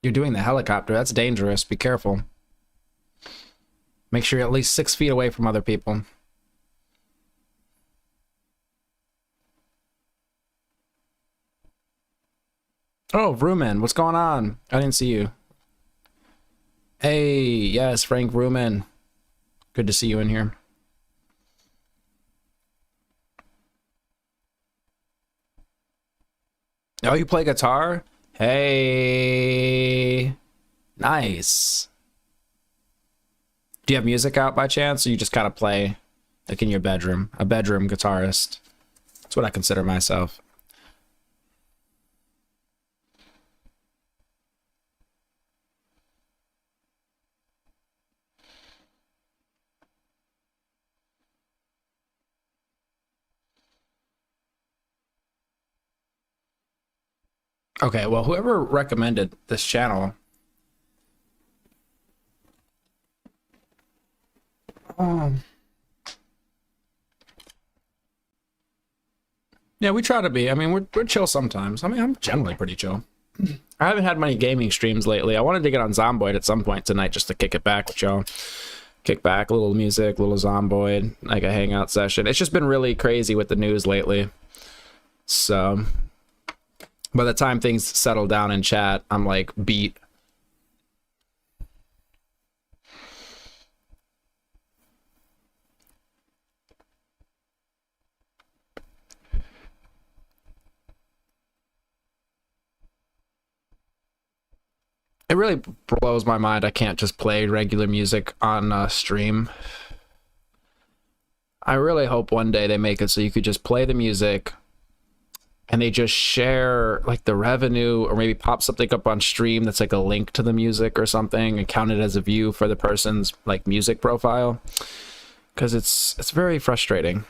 You're doing the helicopter. That's dangerous. Be careful. Make sure you're at least 6 feet away from other people. Oh, Vrooman, what's going on? I didn't see you. Hey, yes, Frank Vrooman. Good to see you in here. Oh, you play guitar? Hey, nice. Do you have music out by chance, or you just kind of play like in your bedroom? A bedroom guitarist. That's what I consider myself. Okay, well, whoever recommended this channel, yeah, we try to be. I mean, we're chill sometimes. I mean, I'm generally pretty chill. I haven't had many gaming streams lately. I wanted to get on Zomboid at some point tonight just to kick it back with y'all. Kick back, a little music, a little Zomboid, like a hangout session. It's just been really crazy with the news lately. So by the time things settle down in chat, I'm like beat. It really blows my mind I can't just play regular music on stream. I really hope one day they make it so you could just play the music and they just share like the revenue, or maybe pop something up on stream that's like a link to the music or something and count it as a view for the person's like music profile. Because it's very frustrating.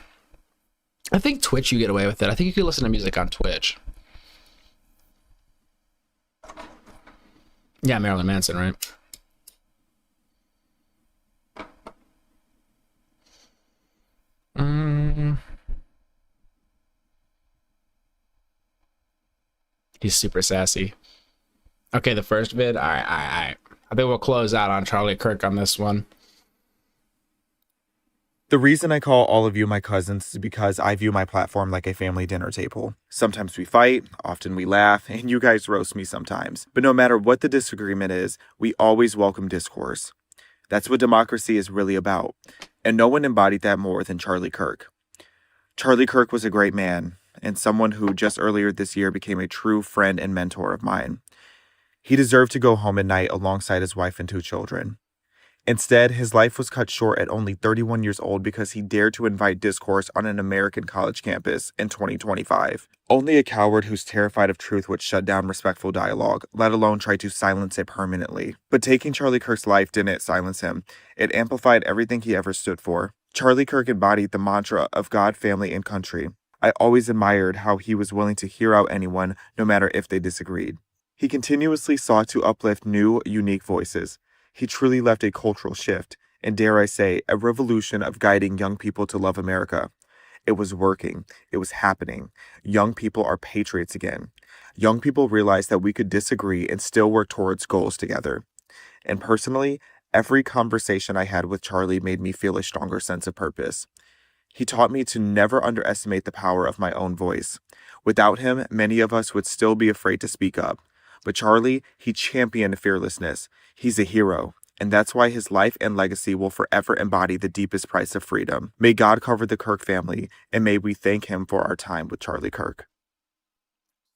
I think Twitch you get away with it. I think you can listen to music on Twitch. Yeah, Marilyn Manson, right? He's super sassy. Okay, the first vid. All right. I think we'll close out on Charlie Kirk on this one.
The reason I call all of you my cousins is because I view my platform like a family dinner table. Sometimes we fight, often we laugh, and you guys roast me sometimes. But no matter what the disagreement is, we always welcome discourse. That's what democracy is really about. And no one embodied that more than Charlie Kirk. Charlie Kirk was a great man, and someone who just earlier this year became a true friend and mentor of mine. He deserved to go home at night alongside his wife and 2 children. Instead, his life was cut short at only 31 years old because he dared to invite discourse on an American college campus in 2025. Only a coward who's terrified of truth would shut down respectful dialogue, let alone try to silence it permanently. But taking Charlie Kirk's life didn't silence him. It amplified everything he ever stood for. Charlie Kirk embodied the mantra of God, family, and country. I always admired how he was willing to hear out anyone, no matter if they disagreed. He continuously sought to uplift new, unique voices. He truly left a cultural shift, and dare I say, a revolution of guiding young people to love America. It was working. It was happening. Young people are patriots again. Young people realized that we could disagree and still work towards goals together. And personally, every conversation I had with Charlie made me feel a stronger sense of purpose. He taught me to never underestimate the power of my own voice. Without him, many of us would still be afraid to speak up. But Charlie, he championed fearlessness. He's a hero, and that's why his life and legacy will forever embody the deepest price of freedom. May God cover the Kirk family, and may we thank him for our time with Charlie Kirk.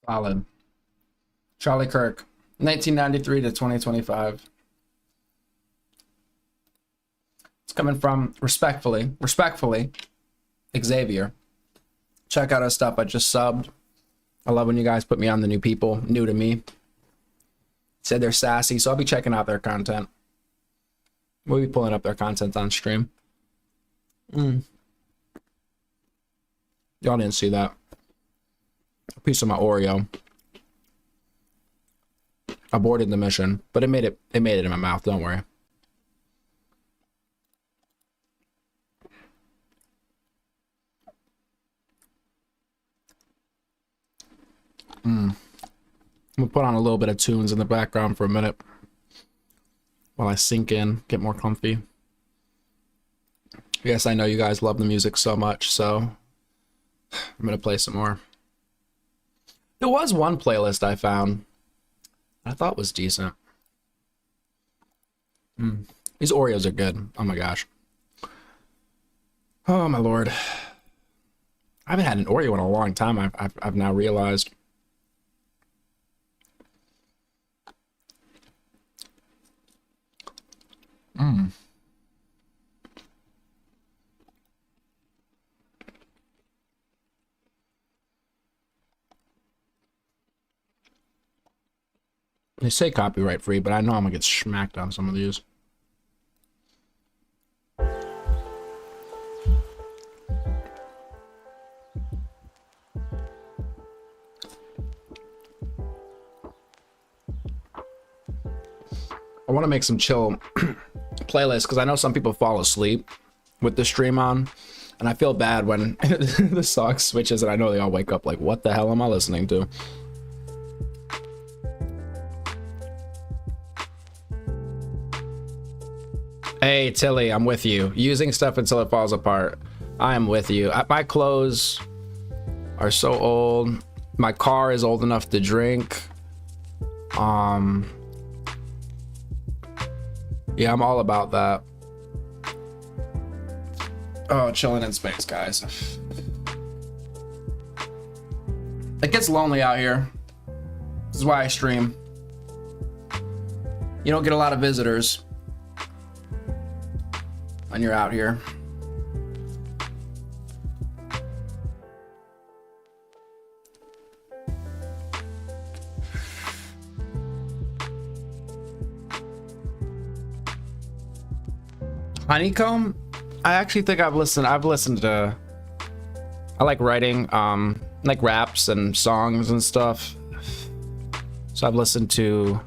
Solid. Charlie Kirk, 1993 to 2025. It's coming from respectfully, Xavier. Check out our stuff. I just subbed. I love when you guys put me on the new people, new to me. Said they're sassy, so I'll be checking out their content. We'll be pulling up their content on stream. Y'all didn't see that. A piece of my Oreo. Aborted the mission, but it made it in my mouth, don't worry. I'm gonna put on a little bit of tunes in the background for a minute while I sink in, get more comfy. Yes, I know you guys love the music so much, so I'm gonna play some more. There was one playlist I found I thought was decent. These Oreos are good. Oh my gosh. Oh my lord. I haven't had an Oreo in a long time. I've now realized. They say copyright free, but I know I'm gonna get smacked on some of these. I want to make some chill playlists because I know some people fall asleep with the stream on, and I feel bad when the song switches and I know they all wake up like, what the hell am I listening to? Hey Tilly, I'm with you. Using stuff until it falls apart. I am with you. My clothes are so old. My car is old enough to drink. Yeah, I'm all about that. Oh, chilling in space, guys. It gets lonely out here. This is why I stream. You don't get a lot of visitors when you're out here. Honeycomb? I actually think I've listened to, I like writing, like raps and songs and stuff. So I've listened to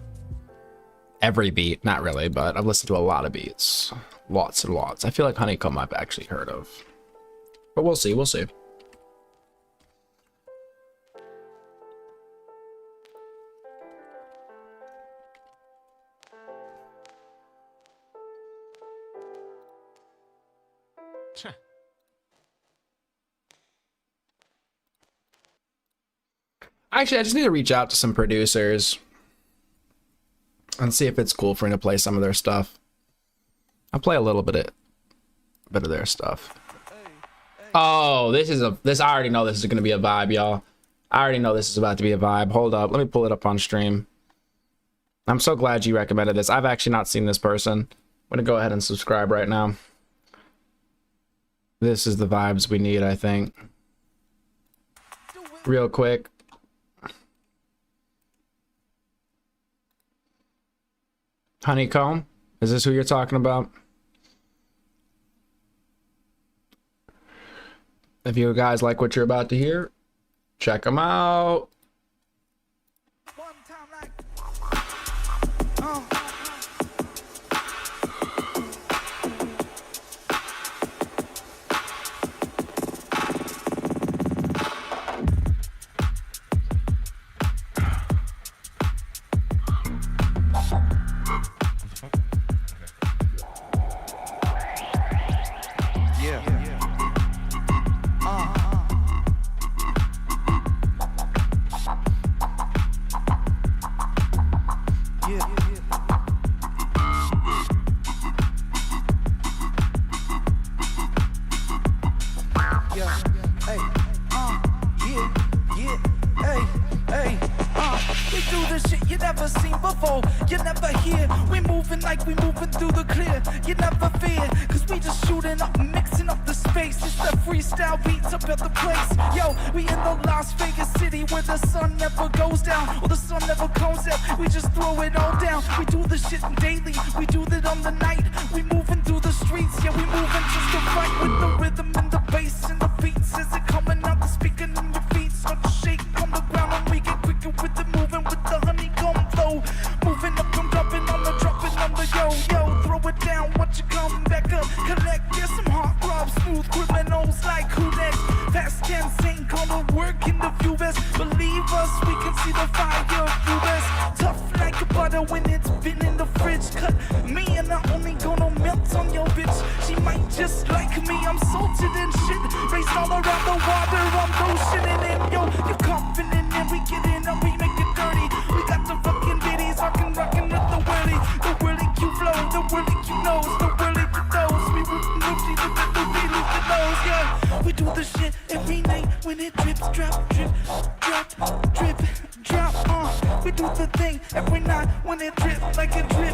every beat, not really, but I've listened to a lot of beats. Lots and lots. I feel like Honeycomb I've actually heard of. But we'll see, we'll see. Actually, I just need to reach out to some producers and see if it's cool for me to play some of their stuff. I'll play a little bit of their stuff. Oh, this I already know this is gonna be a vibe, y'all. I already know this is about to be a vibe. Hold up, let me pull it up on stream. I'm so glad you recommended this. I've actually not seen this person. I'm gonna go ahead and subscribe right now. This is the vibes we need, I think. Real quick. Honeycomb? Is this who you're talking about? If you guys like what you're about to hear, check them out.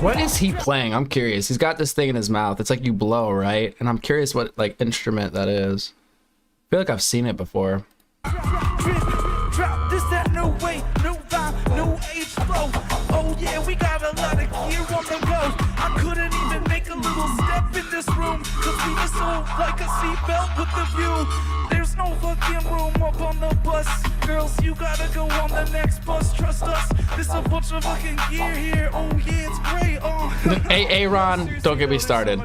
What is he playing? I'm curious. He's got this thing in his mouth. It's like you blow, right? And I'm curious what like instrument that is. I feel like I've seen it before.
Oh yeah, we got a lot of gear on the go. I couldn't even make a little step in this room, cause we just so like a seatbelt with the view. There's no fucking room up on the bus. Girls, you gotta go on the next bus, trust us. There's a bunch of fucking gear here. Oh yeah, it's great.
Hey, Ron, don't get me started.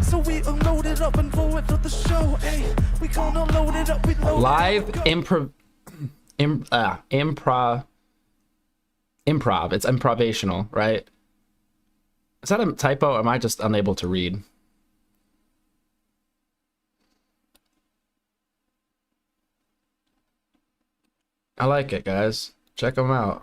So we loaded up and forward to the show. Hey, we gonna load it up. We load
Live
it up.
improv. It's improvisational, right? Is that a typo or am I just unable to read? I like it, guys. Check them out.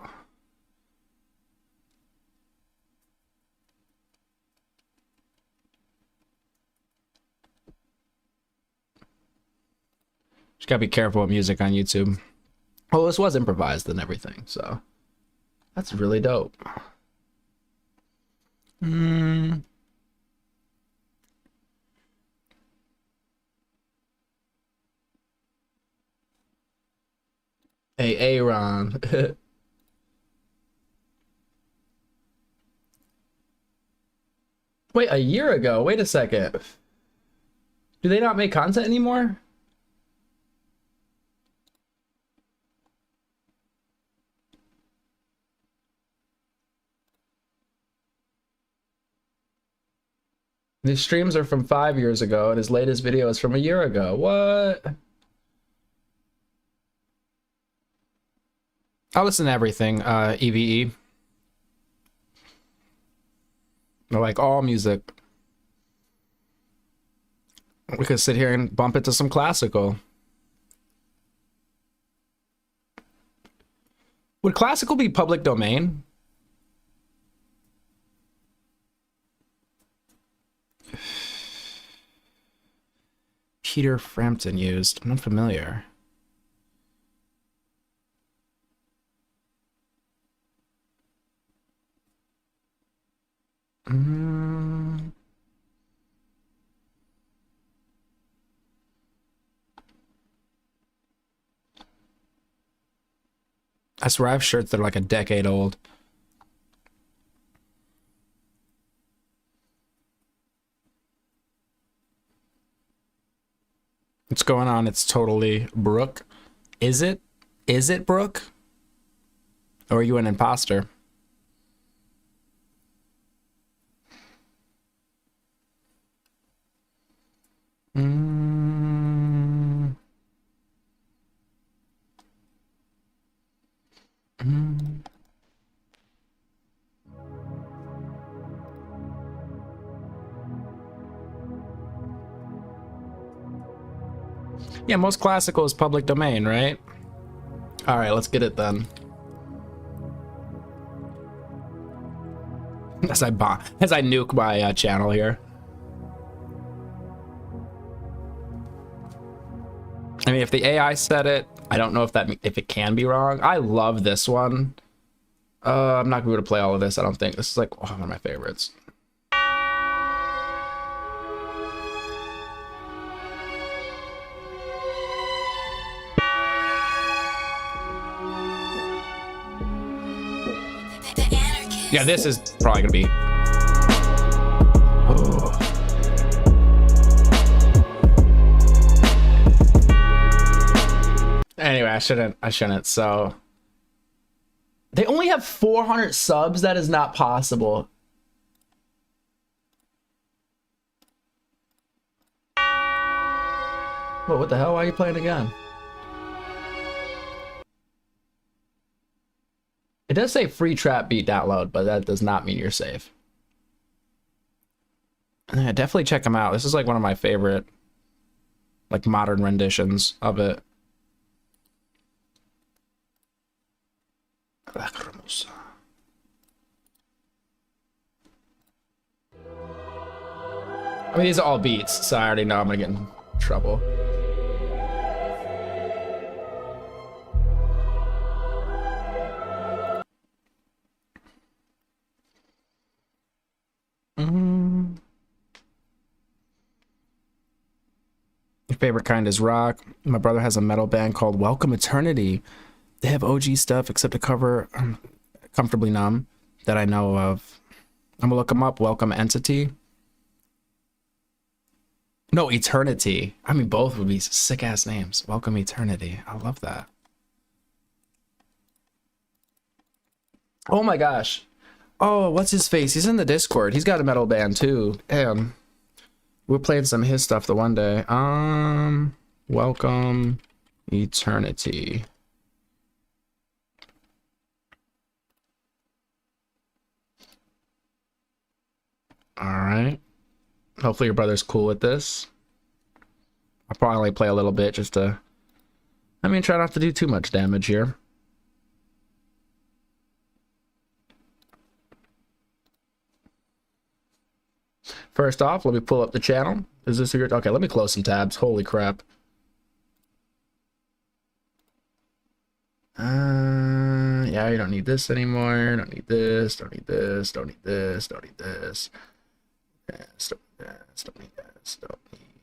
Just gotta be careful with music on YouTube. Well, this was improvised and everything, so that's really dope. Hey, Aaron. Wait, a year ago? Wait a second. Do they not make content anymore? These streams are from 5 years ago, and his latest video is from a year ago. What? I listen to everything, EVE. I like all music. We could sit here and bump it to some classical. Would classical be public domain? Peter Frampton used. I'm not familiar. I swear I have shirts that are like a decade old. What's going on? It's totally Brooke. Is it? Is it Brooke? Or are you an imposter? Yeah, most classical is public domain, right? All right, let's get it then. As I nuke my channel here. I mean, if the AI said it, I don't know if it can be wrong. I love this one. I'm not going to play all of this. I don't think this is like one of my favorites. Yeah, this is probably gonna be. Oh. Anyway, I shouldn't. So they only have 400 subs. That is not possible. Whoa, what the hell? Why are you playing again? It does say free trap beat download, but that does not mean you're safe. Yeah, definitely check them out. This is like one of my favorite, like, modern renditions of it. I mean, these are all beats, so I already know I'm gonna get in trouble. Your favorite kind is rock. My brother has a metal band called Welcome Eternity. They have OG stuff except to cover Comfortably Numb that I know of. I'm gonna look them up. Welcome Entity. No, Eternity. I mean, both would be sick ass names. Welcome Eternity. I love that. Oh my gosh. Oh, what's his face? He's in the Discord. He's got a metal band too. Damn. We're playing some of his stuff the one day. Welcome Eternity. All right. Hopefully your brother's cool with this. I'll probably play a little bit just to, I mean, try not to do too much damage here. First off, let me pull up the channel. Is this your... Okay, let me close some tabs. Holy crap. Yeah, you don't need this anymore. Don't need this. Don't need this. Don't need this. Don't need this. Yes, don't need this. Don't need this. Don't need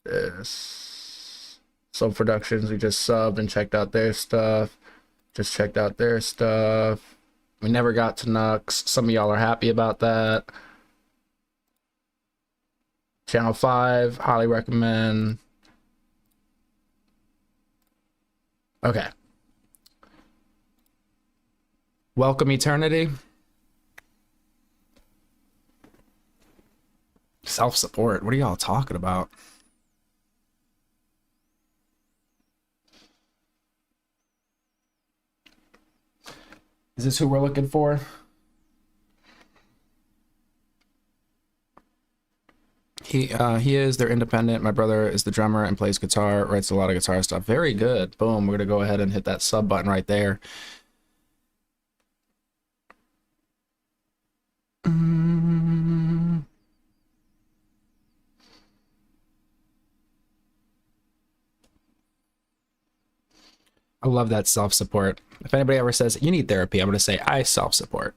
this. Sub Productions, we just subbed and checked out their stuff. Just checked out their stuff. We never got to Nux. Some of y'all are happy about that. Channel 5, highly recommend. Okay. Welcome Eternity. Self-support. What are y'all talking about? Is this who we're looking for? He is. They're independent. My brother is the drummer and plays guitar, writes a lot of guitar stuff. Very good. Boom. We're going to go ahead and hit that sub button right there. I love that self-support. If anybody ever says you need therapy, I'm going to say I self-support.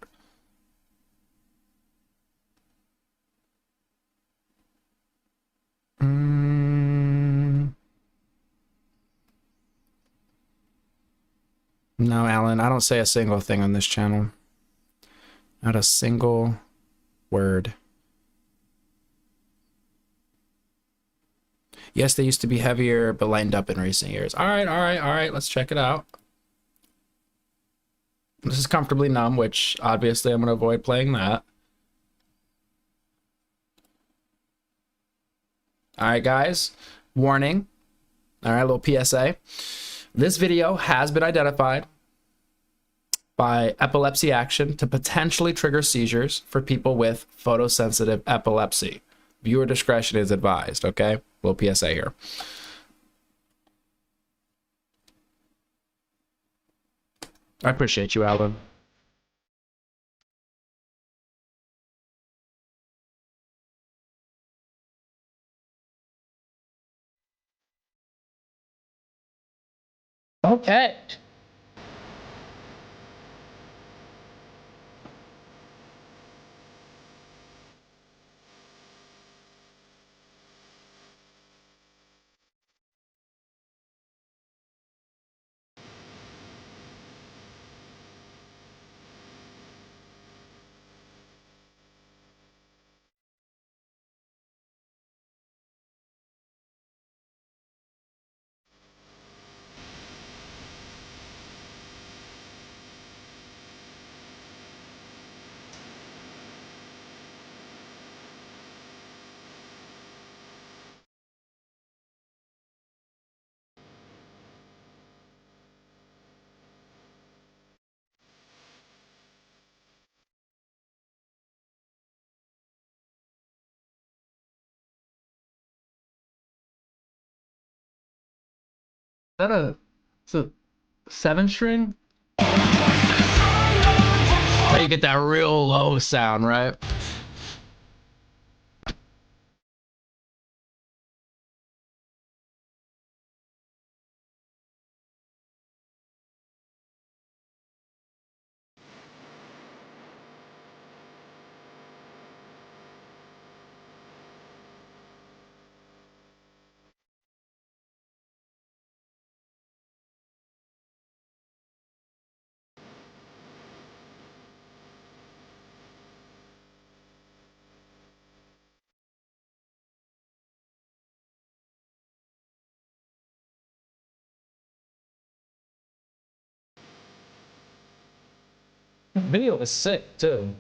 No, Alan, I don't say a single thing on this channel. Not a single word. Yes, they used to be heavier, but lightened up in recent years. All right. Let's check it out. This is Comfortably Numb, which obviously I'm going to avoid playing that. All right, guys. Warning. All right, a little PSA. This video has been identified by Epilepsy Action to potentially trigger seizures for people with photosensitive epilepsy. Viewer discretion is advised, okay? Little PSA here. I appreciate you, Alan. Okay. Is that it's a 7-string? So you get that real low sound, right? Video is sick too.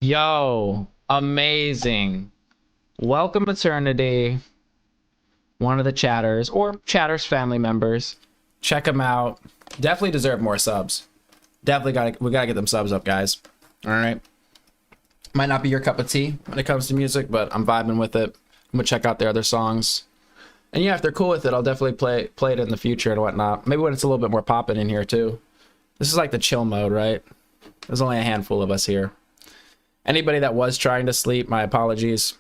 Yo, amazing. Welcome Eternity. One of the chatters or chatters family members. Check them out. Definitely deserve more subs. We gotta get them subs up, guys. All right. Might not be your cup of tea when it comes to music, but I'm vibing with it. I'm gonna check out their other songs. And yeah, if they're cool with it, I'll definitely play it in the future and whatnot. Maybe when it's a little bit more popping in here too. This is like the chill mode, right? There's only a handful of us here. Anybody that was trying to sleep, my apologies.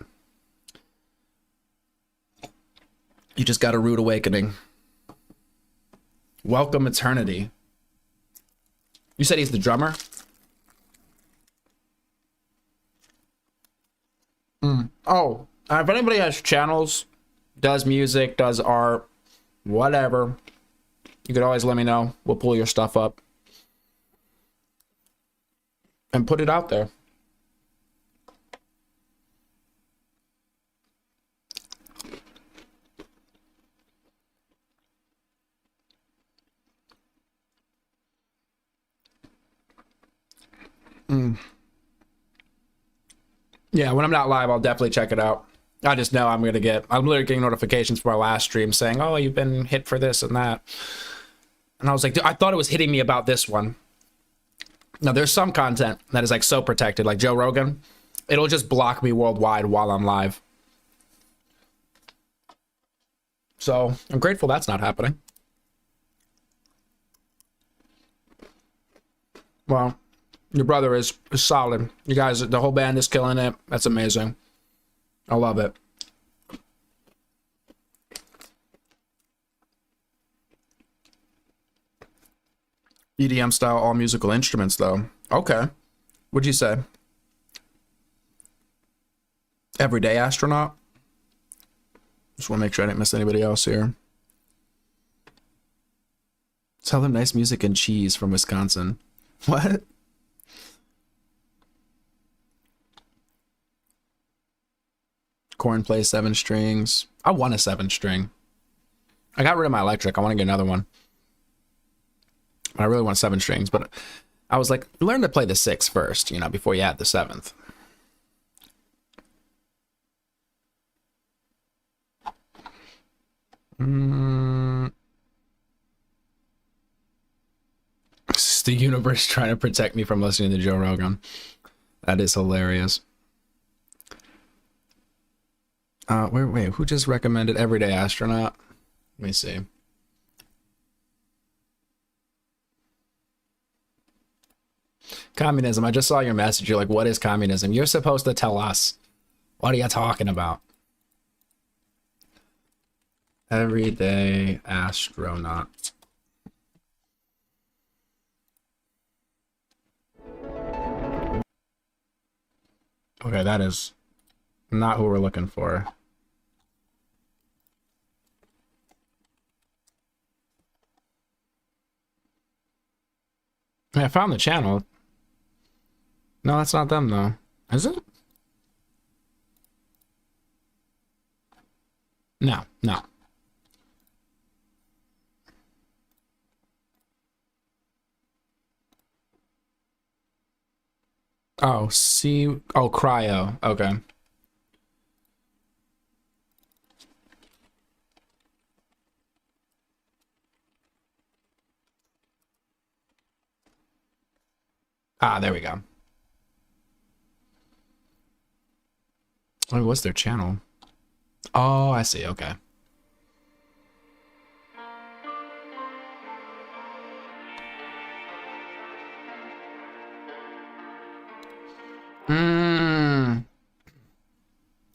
You just got a rude awakening. Welcome eternity. You said he's the drummer? Oh, if anybody has channels, does music, does art, whatever, you could always let me know. We'll pull your stuff up and put it out there. Yeah, when I'm not live, I'll definitely check it out. I just know I'm literally getting notifications from our last stream saying, oh, you've been hit for this and that. And I was like, dude, I thought it was hitting me about this one. Now, there's some content that is like so protected, like Joe Rogan. It'll just block me worldwide while I'm live. So I'm grateful that's not happening. Well, your brother is solid. You guys, the whole band is killing it. That's amazing. I love it. EDM style, all musical instruments, though. Okay. What'd you say? Everyday astronaut? Just want to make sure I didn't miss anybody else here. Tell them nice music and cheese from Wisconsin. What? Corn plays 7 strings. I want a 7 string. I got rid of my electric. I want to get another one. I really want 7 strings, but I was like, learn to play the 6 first, before you add the 7th. It's the universe trying to protect me from listening to Joe Rogan. That is hilarious. Wait, who just recommended Everyday Astronaut? Let me see. Communism. I just saw your message. You're like, what is communism? You're supposed to tell us. What are you talking about? Everyday Astronaut. Okay, that is not who we're looking for. I found the channel. No, that's not them, though. Is it? No. Oh, Cryo. Okay. Ah, there we go. What's their channel? Oh, I see. Okay.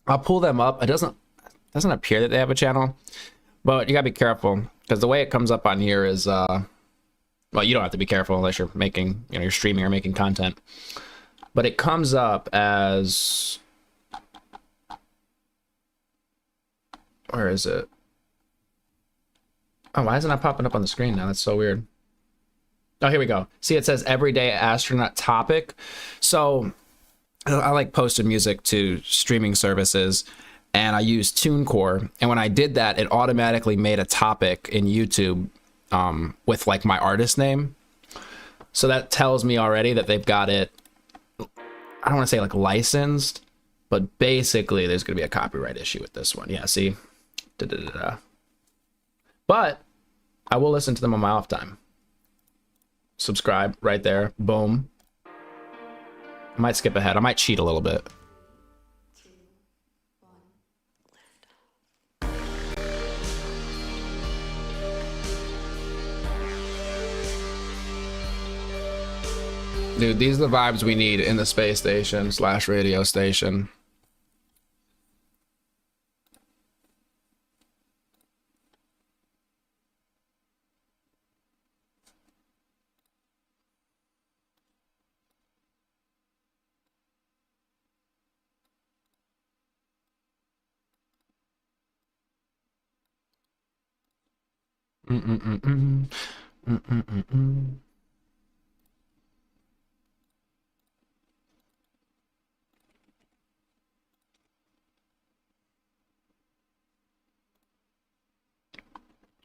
I'll pull them up. It doesn't appear that they have a channel, but you gotta be careful because the way it comes up on here is well, you don't have to be careful unless you're making, you're streaming or making content, but it comes up as, where is it? Oh, why isn't it popping up on the screen now? That's so weird. Oh, here we go. See, it says Everyday Astronaut Topic. So I like posted music to streaming services and I used TuneCore. And when I did that, it automatically made a topic in YouTube with like my artist name. So that tells me already that they've got it, I don't want to say like licensed, but basically there's going to be a copyright issue with this one. Yeah, see? But I will listen to them on my off time. subscribe right there. Boom. I might skip ahead. I might cheat a little bit. Dude, these are the vibes we need in the space station / radio station.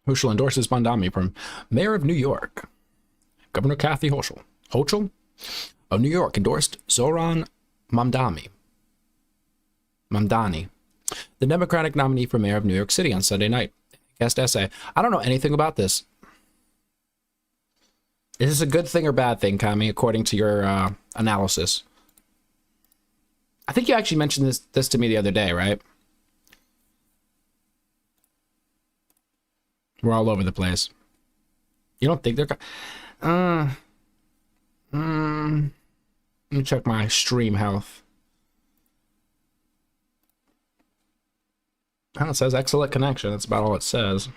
Hochul endorses Mondami from Mayor of New York. Governor Kathy Hochul of New York endorsed Zoran Mamdani, the Democratic nominee for mayor of New York City, on Sunday night. Guest essay. I don't know anything about this. Is this a good thing or bad thing, Kami, according to your analysis? I think you actually mentioned this to me the other day, right? We're all over the place. You don't think they're... let me check my stream health. Oh, it says excellent connection. That's about all it says.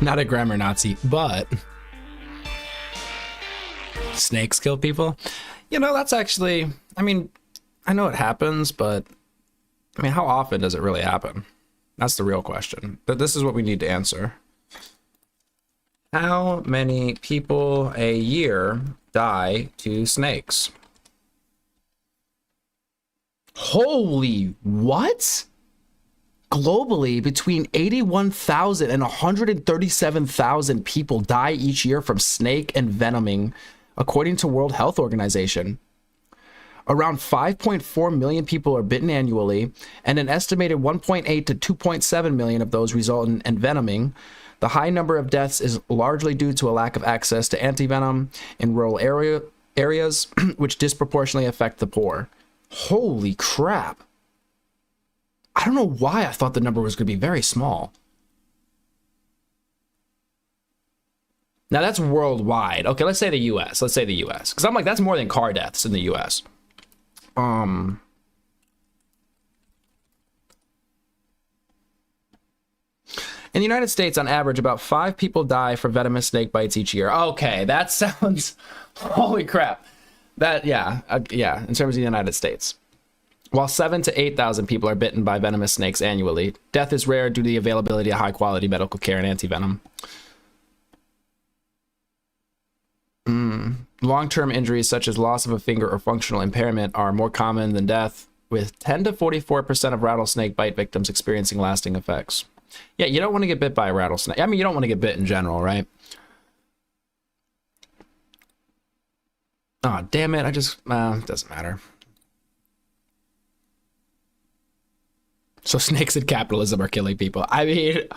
Not a grammar Nazi, but snakes kill people. You know, that's actually, I mean, I know it happens, but I mean, how often does it really happen? That's the real question. But this is what we need to answer. How many people a year die to snakes? Holy what? Globally, between 81,000 and 137,000 people die each year from snake envenoming, according to World Health Organization. Around 5.4 million people are bitten annually, and an estimated 1.8 to 2.7 million of those result in envenoming. The high number of deaths is largely due to a lack of access to antivenom in rural areas, which disproportionately affect the poor. Holy crap. I don't know why I thought the number was going to be very small. Now that's worldwide. Okay, let's say the US. Let's say the US. Because I'm like, that's more than car deaths in the US. In the United States, on average, about 5 people die from venomous snake bites each year. Okay, that sounds... Holy crap. That, yeah, in terms of the United States. While 7,000 to 8,000 people are bitten by venomous snakes annually, death is rare due to the availability of high-quality medical care and antivenom. Long-term injuries such as loss of a finger or functional impairment are more common than death, with 10 to 44% of rattlesnake bite victims experiencing lasting effects. Yeah, you don't want to get bit by a rattlesnake. I mean, you don't want to get bit in general, right? Oh, damn it. It doesn't matter. So snakes and capitalism are killing people. I mean...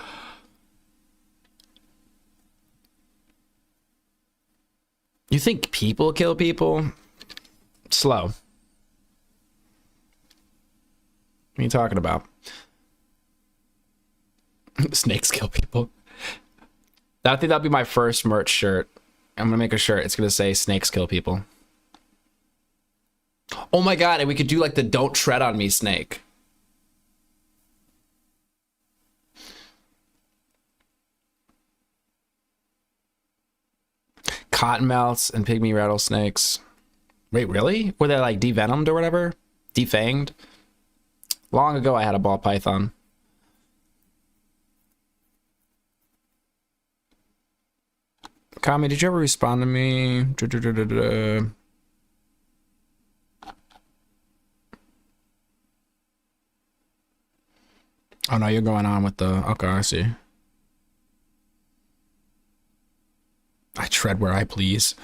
You think people kill people? Slow. What are you talking about? Snakes kill people. I think that'll be my first merch shirt. I'm gonna make a shirt. It's gonna say snakes kill people. Oh my god, and we could do like the don't tread on me snake. Cottonmouths and pygmy rattlesnakes. Wait, really? Were they like devenomed or whatever? Defanged? Long ago I had a ball python. Kami, did you ever respond to me? Oh no, you're going on with the... Okay, I see. I tread where I please.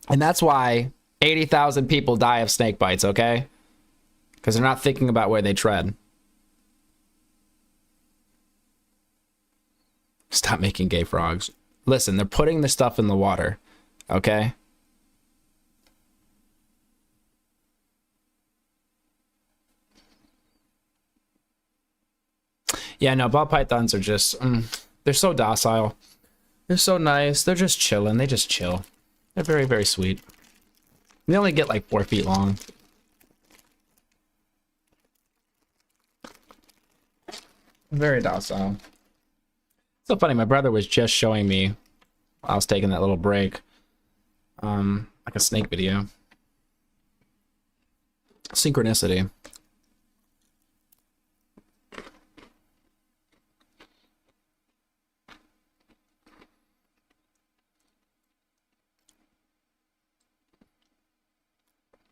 And that's why 80,000 people die of snake bites, okay? Because they're not thinking about where they tread. Stop making gay frogs. Listen, they're putting the stuff in the water, okay? Yeah, no, ball pythons are just... they're so docile. They're so nice. They're just chilling. They just chill. They're very, very sweet. They only get like 4 feet long. Very docile. So funny, my brother was just showing me while I was taking that little break. Like a snake video. Synchronicity.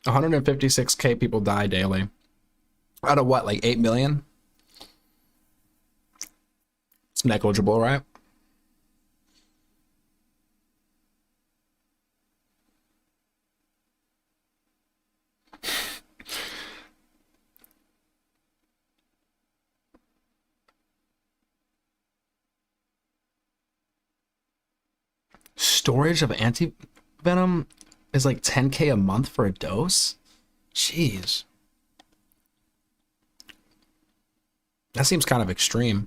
$156K people die daily. Out of what, like 8 million? It's negligible, right? Storage of anti-venom is like 10K a month for a dose? Jeez. That seems kind of extreme.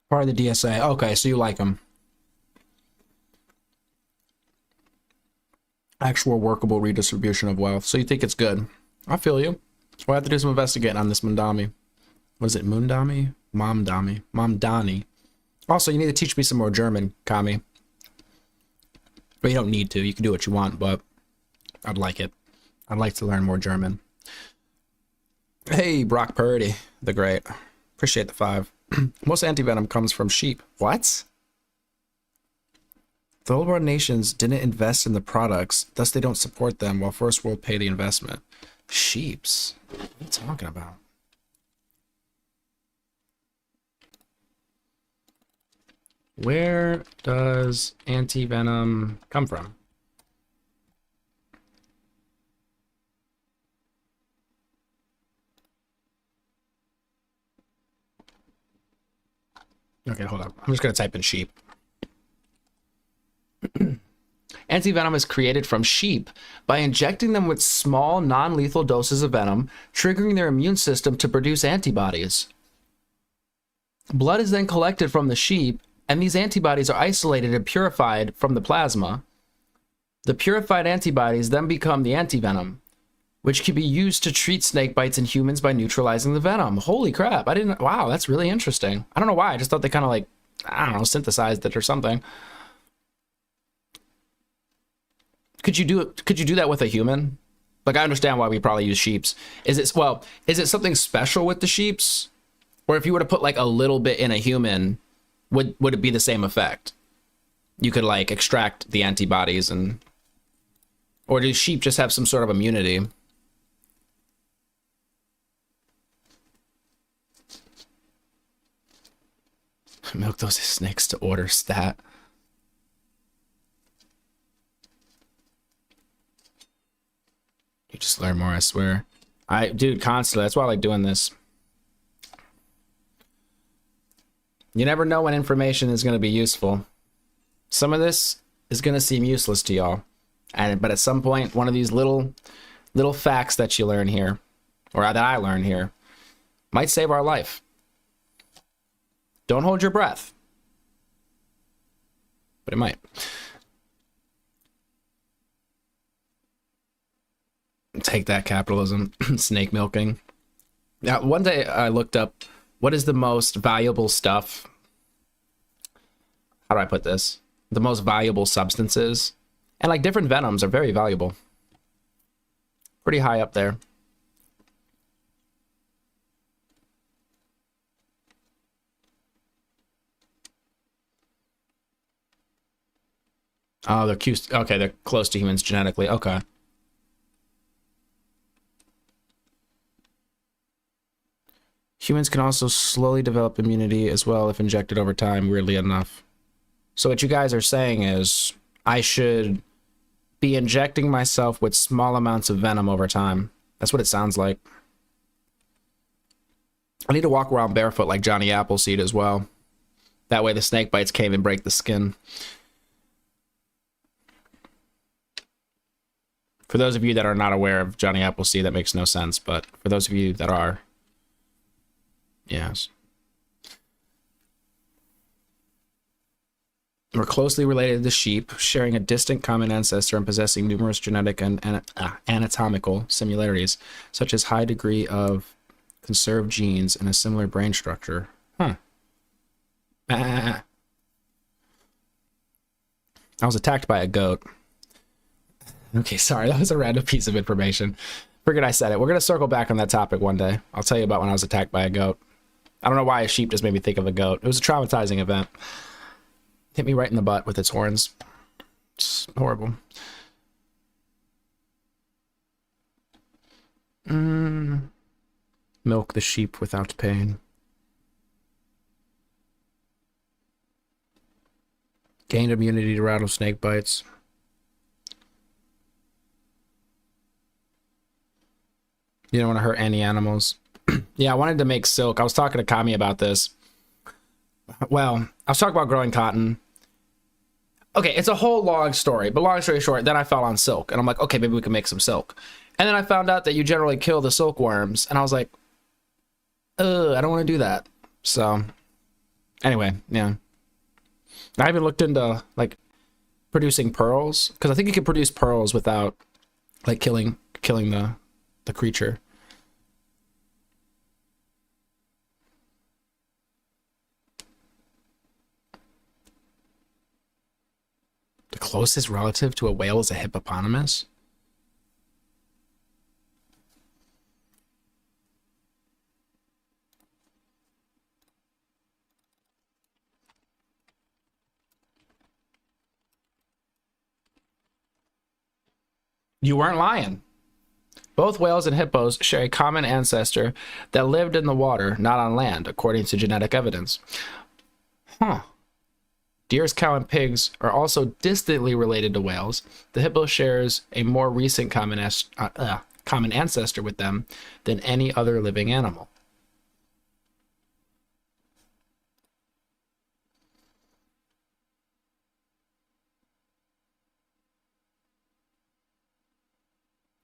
Part of the DSA. Okay, so you like them. Actual workable redistribution of wealth. So you think it's good. I feel you. We'll have to do some investigating on this Mundami. Was it Mundami? Momdami. Momdani. Also, you need to teach me some more German, Kami. But you don't need to. You can do what you want, but I'd like it. I'd like to learn more German. Hey, Brock Purdy, the great. Appreciate the 5. Most antivenom comes from sheep. What? The old world nations didn't invest in the products, thus they don't support them, while first world pay the investment. Sheeps? What are you talking about? Where does antivenom come from? Okay, hold on. I'm just going to type in sheep. Antivenom is created from sheep by injecting them with small, non-lethal doses of venom, triggering their immune system to produce antibodies. Blood is then collected from the sheep, and these antibodies are isolated and purified from the plasma. The purified antibodies then become the antivenom, which can be used to treat snake bites in humans by neutralizing the venom. Holy crap, I didn't... Wow, that's really interesting. I don't know why, I just thought they kind of like, I don't know, synthesized it or something. Could you do that with a human? Like, I understand why we probably use sheeps. Is it something special with the sheeps? Or if you were to put like a little bit in a human, would it be the same effect? You could like extract the antibodies and... Or do sheep just have some sort of immunity? Milk those snakes to order stat. You just learn more, I swear. Dude, constantly. That's why I like doing this. You never know when information is going to be useful. Some of this is going to seem useless to y'all. But at some point, one of these little facts that you learn here, or that I learn here, might save our life. Don't hold your breath. but it might. Take that, capitalism. Snake milking. Now, one day I looked up what is the most valuable stuff. How do I put this? The most valuable substances. And like different venoms are very valuable. Pretty high up there. Oh, they're cute. Okay, they're close to humans genetically. Okay. Humans can also slowly develop immunity as well if injected over time, weirdly enough. So what you guys are saying is I should be injecting myself with small amounts of venom over time. That's what it sounds like. I need to walk around barefoot like Johnny Appleseed as well. That way the snake bites can't even break the skin. For those of you that are not aware of Johnny Appleseed, that makes no sense. But for those of you that are, yes. We're closely related to sheep, sharing a distant common ancestor and possessing numerous genetic and anatomical similarities, such as high degree of conserved genes and a similar brain structure. Huh. I was attacked by a goat. Okay, sorry, that was a random piece of information. Figured I said it. We're going to circle back on that topic one day. I'll tell you about when I was attacked by a goat. I don't know why a sheep just made me think of a goat. It was a traumatizing event. Hit me right in the butt with its horns. It's horrible. Milk the sheep without pain. Gained immunity to rattlesnake bites. You don't want to hurt any animals. Yeah, I wanted to make silk. I was talking to Kami about this. Well, I was talking about growing cotton. Okay, it's a whole long story, but long story short, then I fell on silk, and I'm like, okay, maybe we can make some silk. And then I found out that you generally kill the silkworms, and I was like, I don't want to do that. So, anyway, yeah. I even looked into, like, producing pearls, because I think you can produce pearls without, like, killing the creature. The closest relative to a whale is a hippopotamus? You weren't lying. Both whales and hippos share a common ancestor that lived in the water, not on land, according to genetic evidence. Huh. Deers, cow, and pigs are also distantly related to whales. The hippo shares a more recent common ancestor with them than any other living animal.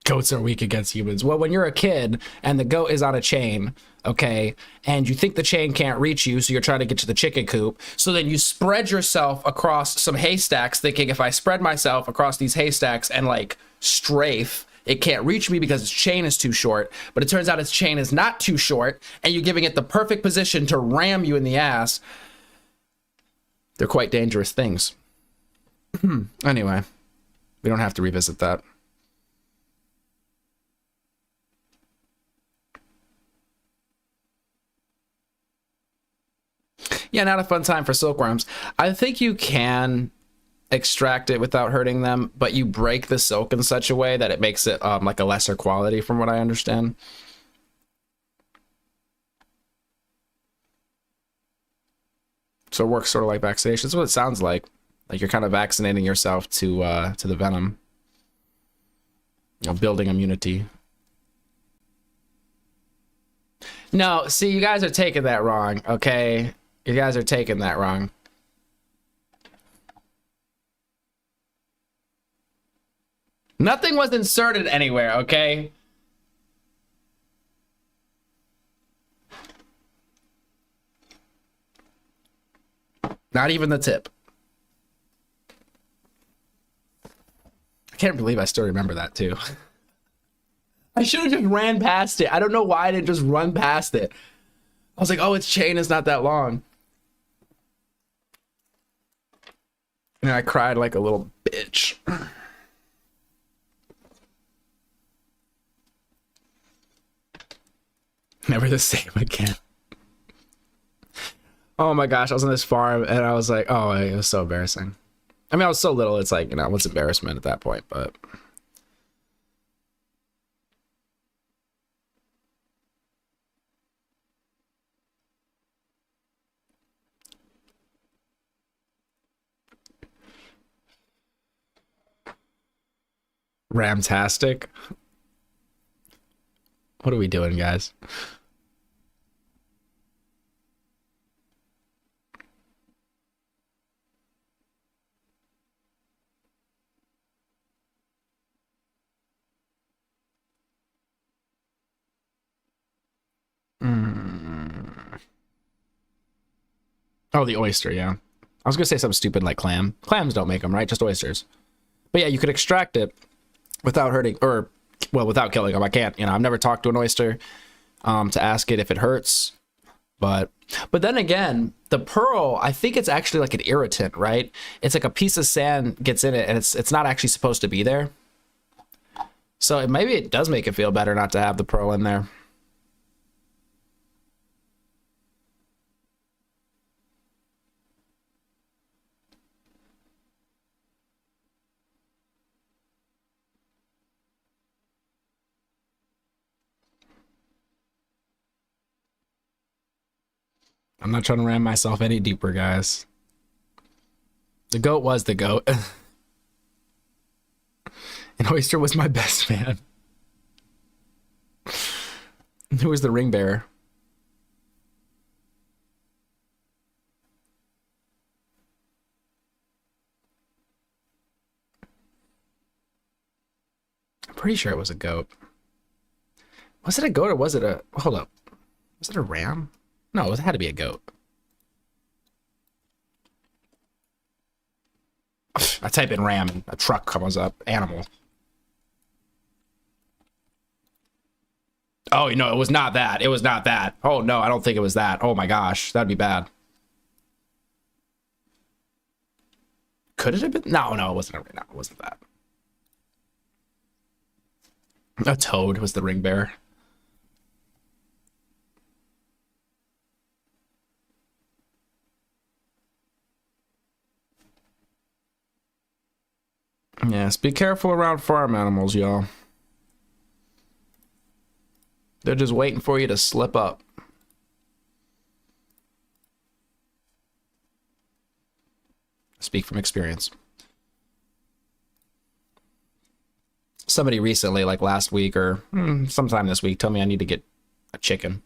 Goats are weak against humans. Well, when you're a kid and the goat is on a chain, okay, and you think the chain can't reach you, so you're trying to get to the chicken coop, so then you spread yourself across some haystacks, thinking if I spread myself across these haystacks and like strafe, it can't reach me because its chain is too short. But it turns out its chain is not too short, and you're giving it the perfect position to ram you in the ass. They're quite dangerous things. Anyway, we don't have to revisit that. Yeah, not a fun time for silkworms. I think you can extract it without hurting them, but you break the silk in such a way that it makes it like a lesser quality, from what I understand. So it works sort of like vaccination. That's what it sounds like. Like you're kind of vaccinating yourself to the venom. You know, building immunity. No, see, you guys are taking that wrong, okay? You guys are taking that wrong. Nothing was inserted anywhere, okay? Not even the tip. can't believe I still remember that too. I should have just ran past it. I don't know why I didn't just run past it. I was like, oh, its chain is not that long. And I cried like a little bitch. Never the same again. Oh my gosh, I was on this farm and I was like, oh, it was so embarrassing. I mean, I was so little, it's like, you know, what's embarrassment at that point, but... Ramtastic? What are we doing, guys? Oh, the oyster, yeah. I was gonna say something stupid like clam. Clams don't make them, right? Just oysters. But yeah, you could extract it without hurting, or, well, without killing them. I can't, you know, I've never talked to an oyster to ask it if it hurts. But then again, the pearl, I think it's actually like an irritant, right? It's like a piece of sand gets in it and it's not actually supposed to be there. So maybe it does make it feel better not to have the pearl in there. I'm not trying to ram myself any deeper, guys. The goat was the goat. And oyster was my best man. Who was the ring bearer? I'm pretty sure it was a goat. Was it a goat or was it a... Hold up. Was it a ram? No, it had to be a goat. I type in ram and a truck comes up. Animal. Oh, no, it was not that. It was not that. Oh, no, I don't think it was that. Oh, my gosh. That'd be bad. Could it have been? No, it wasn't. No, it wasn't that. A toad was the ring bearer. Yes, be careful around farm animals, y'all. They're just waiting for you to slip up. Speak from experience. Somebody recently, like last week or sometime this week, told me I need to get a chicken.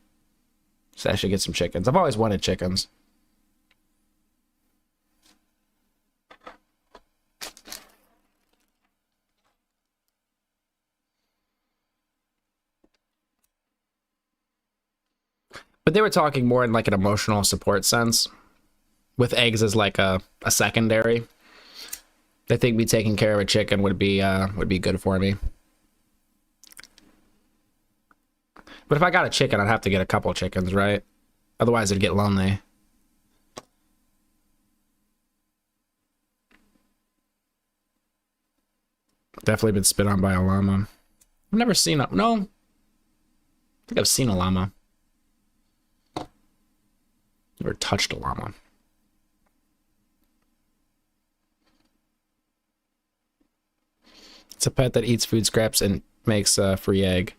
So I should get some chickens. I've always wanted chickens. But they were talking more in like an emotional support sense, with eggs as like a secondary. They think me taking care of a chicken would be good for me. But if I got a chicken, I'd have to get a couple chickens, right? Otherwise, it'd get lonely. Definitely been spit on by a llama. I've never seen a... No. I think I've seen a llama. Never touched a llama. It's a pet that eats food scraps and makes a free egg.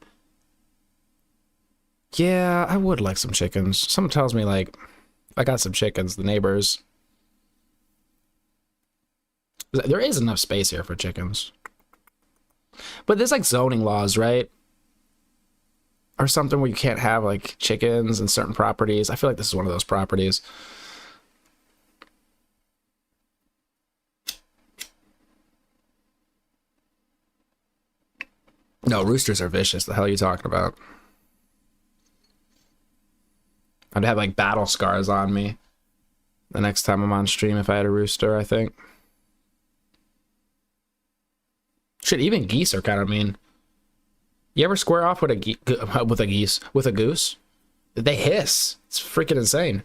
Yeah, I would like some chickens. Someone tells me, like, I got some chickens, the neighbors. There is enough space here for chickens. But there's, like, zoning laws, right? Or something where you can't have, like, chickens in certain properties. I feel like this is one of those properties. No, roosters are vicious. The hell are you talking about? I'd have, like, battle scars on me the next time I'm on stream if I had a rooster, I think. Shit, even geese are kind of mean. You ever square off with a goose? They hiss. It's freaking insane.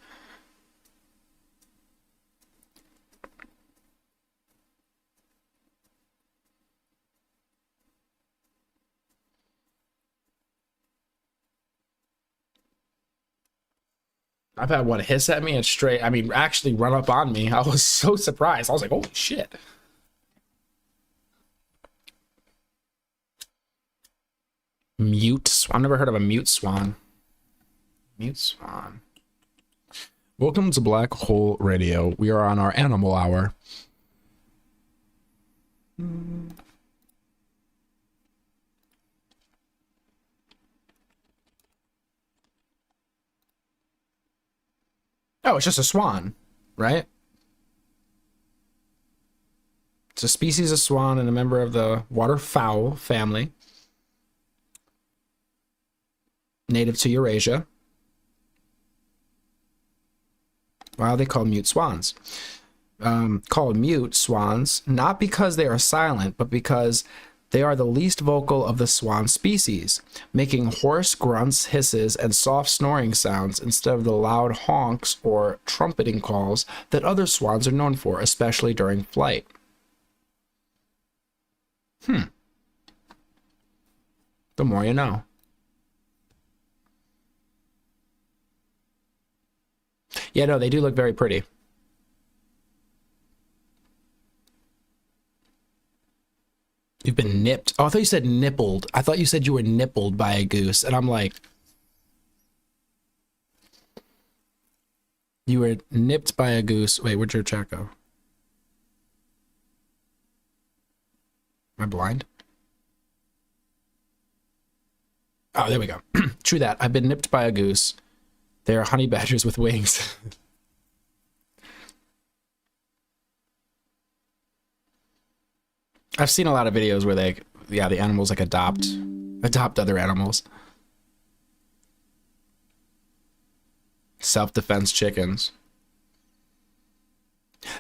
I've had one hiss at me and actually run up on me. I was so surprised. I was like, holy shit. I've never heard of a mute swan. Mute swan.
Welcome to Black Hole Radio. We are on our animal hour.
Oh, it's just a swan, right? It's a species of swan and a member of the waterfowl family. Native to Eurasia. Why are they called mute swans? Called mute swans, not because they are silent, but because they are the least vocal of the swan species, making hoarse grunts, hisses, and soft snoring sounds instead of the loud honks or trumpeting calls that other swans are known for, especially during flight. The more you know. Yeah, no, they do look very pretty. You've been nipped. Oh, I thought you said nippled. I thought you said you were nippled by a goose. And I'm like, you were nipped by a goose. Wait, where'd your chat go? Am I blind? Oh, there we go. True that. I've been nipped by a goose. They are honey badgers with wings. I've seen a lot of videos where the animals like adopt other animals. Self-defense chickens.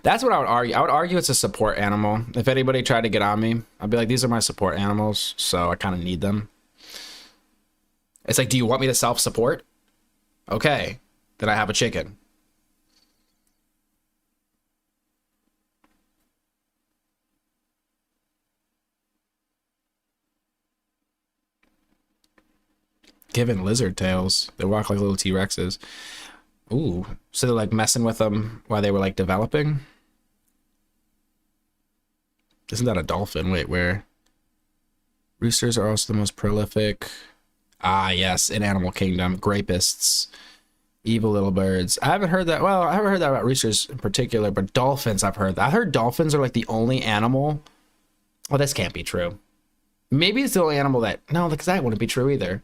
That's what I would argue. I would argue it's a support animal. If anybody tried to get on me, I'd be like, these are my support animals, so I kind of need them. It's like, do you want me to self-support? Okay, then I have a chicken. Given lizard tails, they walk like little T-Rexes. Ooh, so they're like messing with them while they were like developing? Isn't that a dolphin? Wait, where? Roosters are also the most prolific. Ah, yes, in Animal Kingdom. Grapists. Evil little birds. I haven't heard that. Well, I haven't heard that about roosters in particular, but dolphins I've heard that. I heard dolphins are like the only animal. Oh, this can't be true. Maybe it's the only animal that... No, because that wouldn't be true either.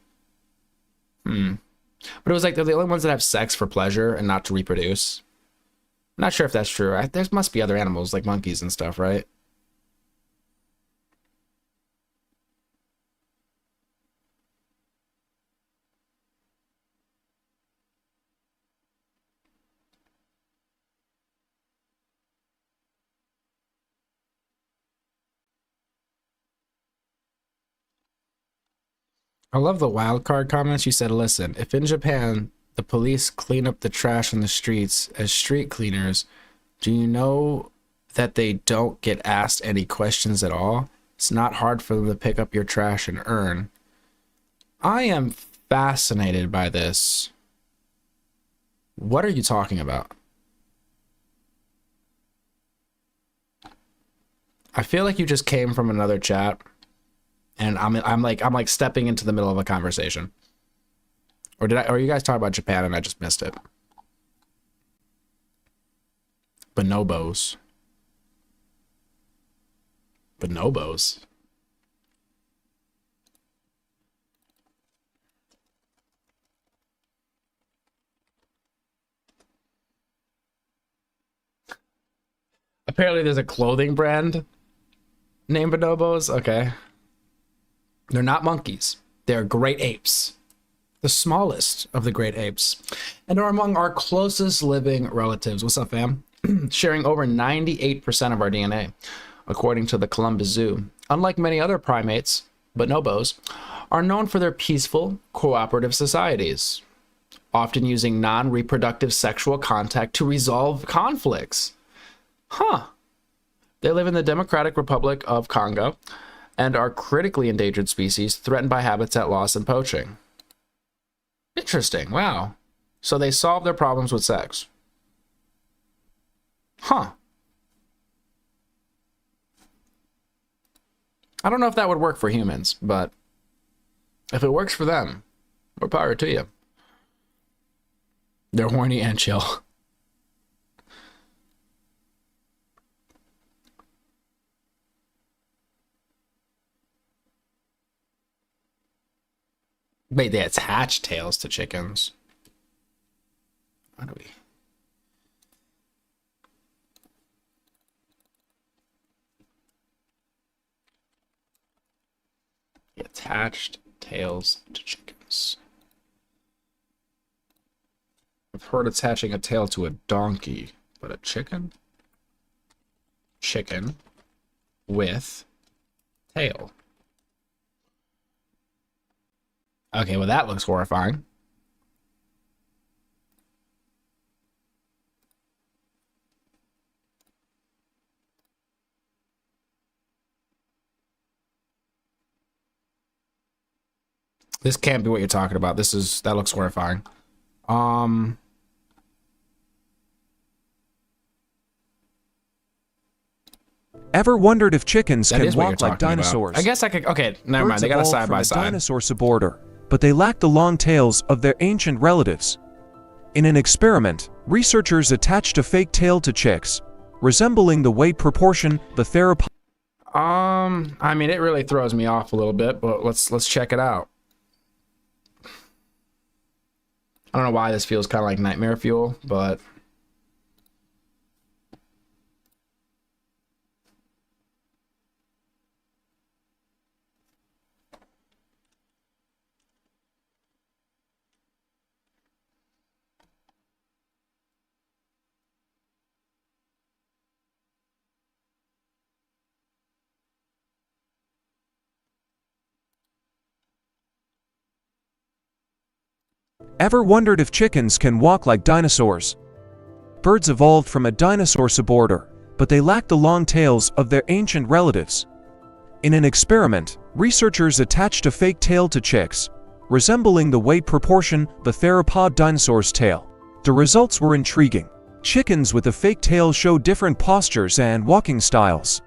But it was like they're the only ones that have sex for pleasure and not to reproduce. I'm not sure if that's true. There must be other animals like monkeys and stuff, right? I love the wild card comments. You said, listen, if in Japan the police clean up the trash on the streets as street cleaners, do you know that they don't get asked any questions at all? It's not hard for them to pick up your trash and earn. I am fascinated by this. What are you talking about? I feel like you just came from another chat. And I'm like stepping into the middle of a conversation. Or are you guys talking about Japan and I just missed it? Bonobos. Bonobos. Apparently there's a clothing brand named Bonobos. Okay. They're not monkeys. They're great apes. The smallest of the great apes. And are among our closest living relatives. What's up, fam? Sharing over 98% of our DNA, according to the Columbus Zoo. unlike many other primates, bonobos, are known for their peaceful, cooperative societies, often using non-reproductive sexual contact to resolve conflicts. Huh. They live in the Democratic Republic of Congo and are critically endangered species threatened by habitat loss and poaching. Interesting. Wow. So they solve their problems with sex. Huh. I don't know if that would work for humans, but if it works for them, more power to you. They're horny and chill. Wait, they attach tails to chickens. How do we... Attached tails to chickens. I've heard attaching a tail to a donkey, but a chicken? Chicken with tail. Okay, well that looks horrifying. This can't be what you're talking about. That looks horrifying.
Ever wondered if chickens
That
can
is what
walk
you're
like
talking about.
dinosaurs?
I guess I could. Okay, never mind.
Birds
They got a
evolved
side
from
by
a
side.
dinosaur suborder, but they lack the long tails of their ancient relatives. In an experiment, researchers attached a fake tail to chicks, resembling the weight proportion the theropod.
I mean, it really throws me off a little bit, but let's check it out. I don't know why this feels kind of like nightmare fuel, but
Ever wondered if chickens can walk like dinosaurs? Birds evolved from a dinosaur suborder, but they lack the long tails of their ancient relatives. In an experiment, researchers attached a fake tail to chicks, resembling the weight proportion the theropod dinosaur's tail. The results were intriguing. Chickens with a fake tail show different postures and walking styles.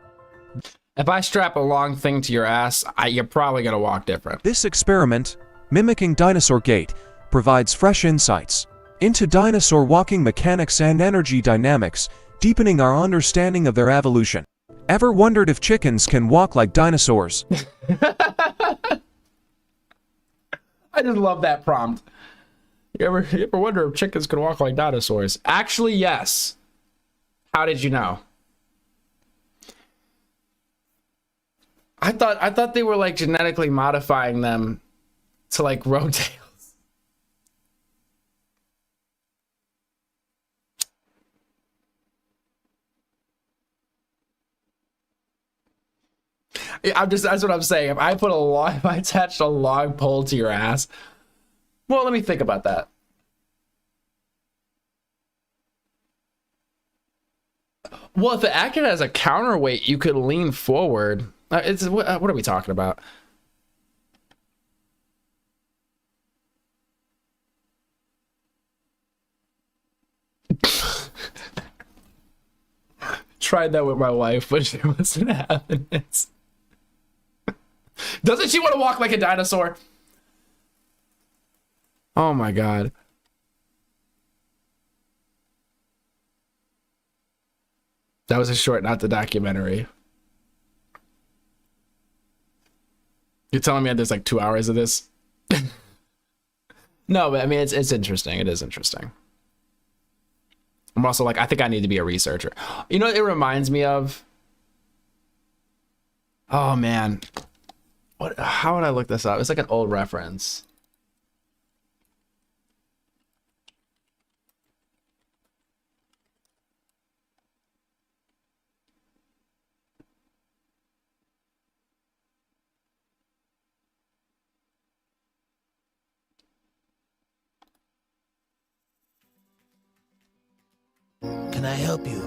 if I strap a long thing to your ass, you're probably gonna walk different.
This experiment, mimicking dinosaur gait, provides fresh insights into dinosaur walking mechanics and energy dynamics, deepening our understanding of their evolution. Ever wondered if chickens can walk like dinosaurs?
I just love that prompt. You ever wonder if chickens could walk like dinosaurs? Actually, yes. How did you know? I thought they were like genetically modifying them to like grow tails. That's what I'm saying. If I attached a long pole to your ass, well, let me think about that. Well, if it acted as a counterweight, you could lean forward. What are we talking about? Tried that with my wife, but she wasn't having it. Doesn't she want to walk like a dinosaur? Oh my god. That was a short, not the documentary. You're telling me there's like 2 hours of this? No, but I mean, it's interesting. It is interesting. I'm also like, I think I need to be a researcher. You know what it reminds me of? Oh man. How would I look this up? It's like an old reference.
can I help you?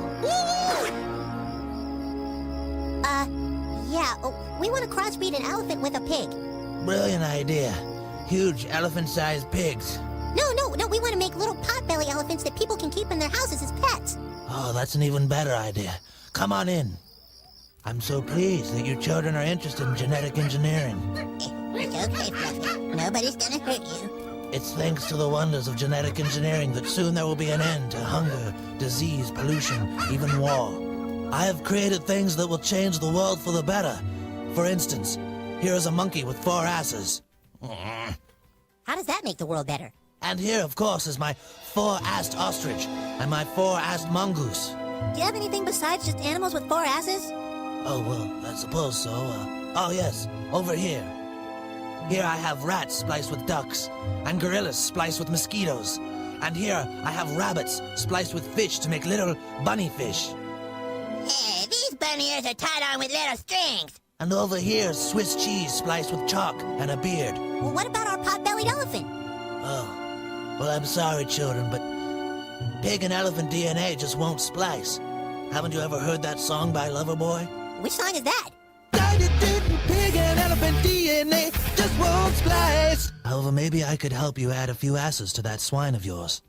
Yeah, we want to crossbreed an elephant with a pig.
Brilliant idea. Huge elephant-sized pigs.
No, we want to make little potbelly elephants that people can keep in their houses as pets.
Oh, that's an even better idea. Come on in. I'm so pleased that your children are interested in genetic engineering.
It's okay, Fluffy. Nobody's gonna hurt you.
It's thanks to the wonders of genetic engineering that soon there will be an end to hunger, disease, pollution, even war. I have created things that will change the world for the better. For instance, here is a monkey with 4 asses.
How does that make the world better?
And here, of course, is my 4-assed ostrich and my 4-assed mongoose.
Do you have anything besides just animals with 4 asses?
Oh, well, I suppose so. Oh, yes, over here. Here I have rats spliced with ducks, and gorillas spliced with mosquitoes. And here I have rabbits spliced with fish to make little bunny fish.
Hey, these bunny ears are tied on with little strings.
And over here is Swiss cheese spliced with chalk and a beard.
Well, what about our pot-bellied elephant?
Oh, well, I'm sorry, children, but pig and elephant DNA just won't splice. Haven't you ever heard that song by Loverboy?
Which song is that?
Pig and elephant DNA just won't splice. However, maybe I could help you add a few asses to that swine of yours.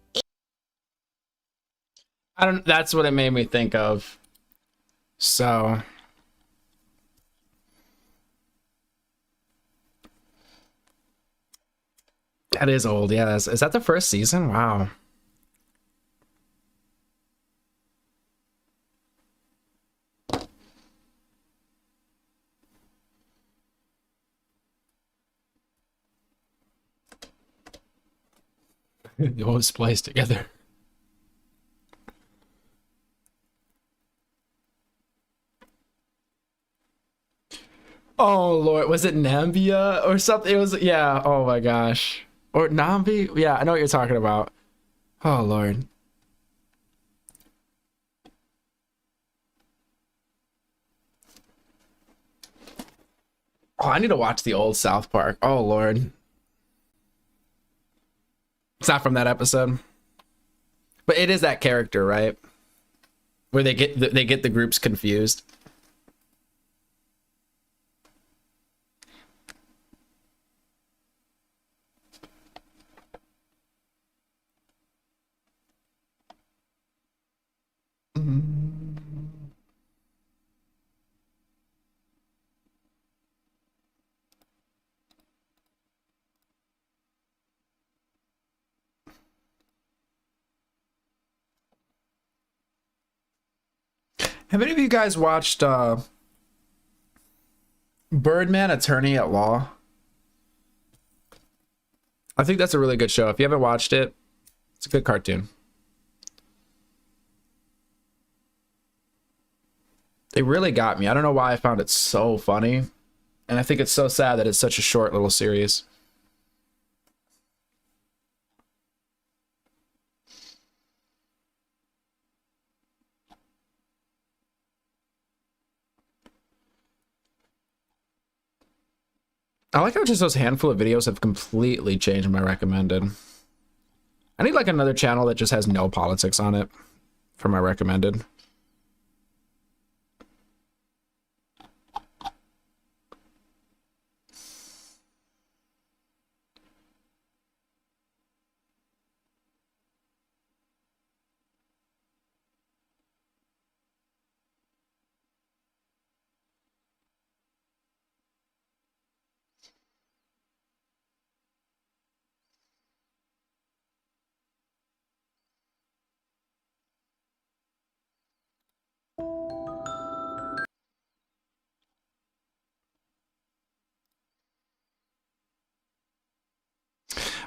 That's what it made me think of. So that is old, yeah. Is that the first season? Wow. They all spliced together. Oh Lord, was it Nambia or something? It was, yeah. Oh my gosh. Or Nambi? Yeah, I know what you're talking about. Oh Lord. Oh, I need to watch the old South Park. Oh Lord. It's not from that episode, but it is that character, right? Where they get the groups confused. Have any of you guys watched Birdman Attorney at Law? I think that's a really good show. If you haven't watched it, it's a good cartoon. They really got me. I don't know why I found it so funny. And I think it's so sad that it's such a short little series. I like how just those handful of videos have completely changed my recommended. I need like another channel that just has no politics on it for my recommended.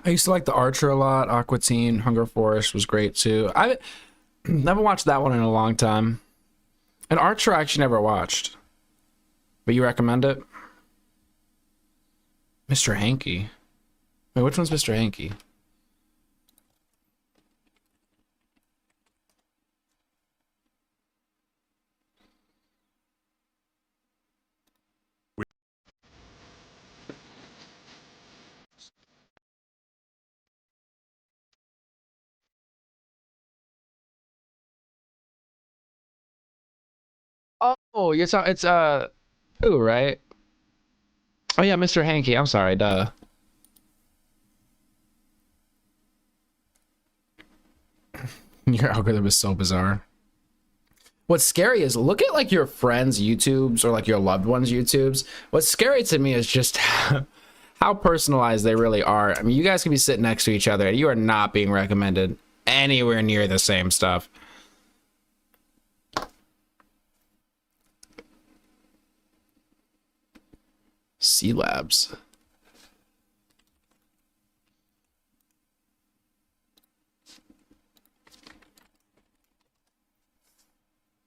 I used to like The Archer a lot. Aqua Teen, Hunger Force was great too. I never watched that one in a long time. And Archer I actually never watched. But you recommend it? Mr. Hanky. Wait, which one's Mr. Hanky? Oh, it's who, right? Oh yeah, Mr. Hanky. I'm sorry, duh. Your algorithm is so bizarre. What's scary is look at like your friends' YouTubes or like your loved ones' YouTubes. What's scary to me is just how personalized they really are. I mean, you guys can be sitting next to each other and you are not being recommended anywhere near the same stuff. C Labs.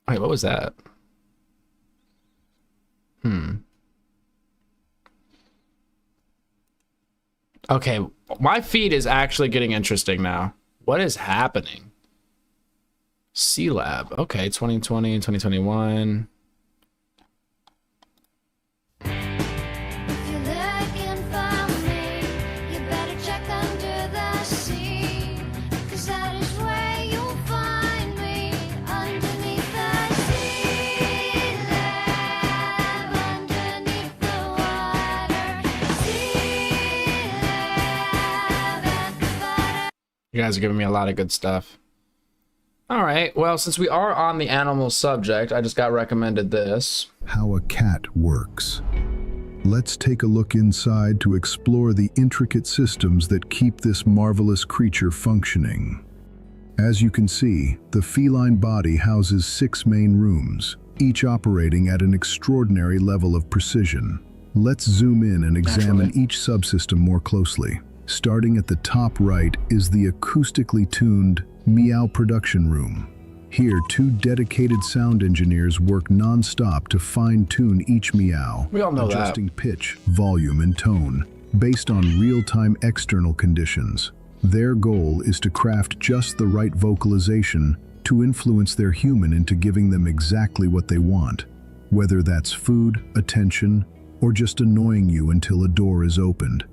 Wait, what was that? Okay, my feed is actually getting interesting now. What is happening? C Lab. Okay, 2020 and 2021. You guys are giving me a lot of good stuff. All right, well, since we are on the animal subject, I just got recommended this.
How a cat works. Let's take a look inside to explore the intricate systems that keep this marvelous creature functioning. As you can see, the feline body houses 6 main rooms, each operating at an extraordinary level of precision. Let's zoom in and examine each subsystem more closely. Starting at the top right is the acoustically tuned meow production room. Here, 2 dedicated sound engineers work non-stop to fine-tune each meow,
we all know
adjusting pitch, volume, and tone based on real-time external conditions. Their goal is to craft just the right vocalization to influence their human into giving them exactly what they want, whether that's food, attention, or just annoying you until a door is opened.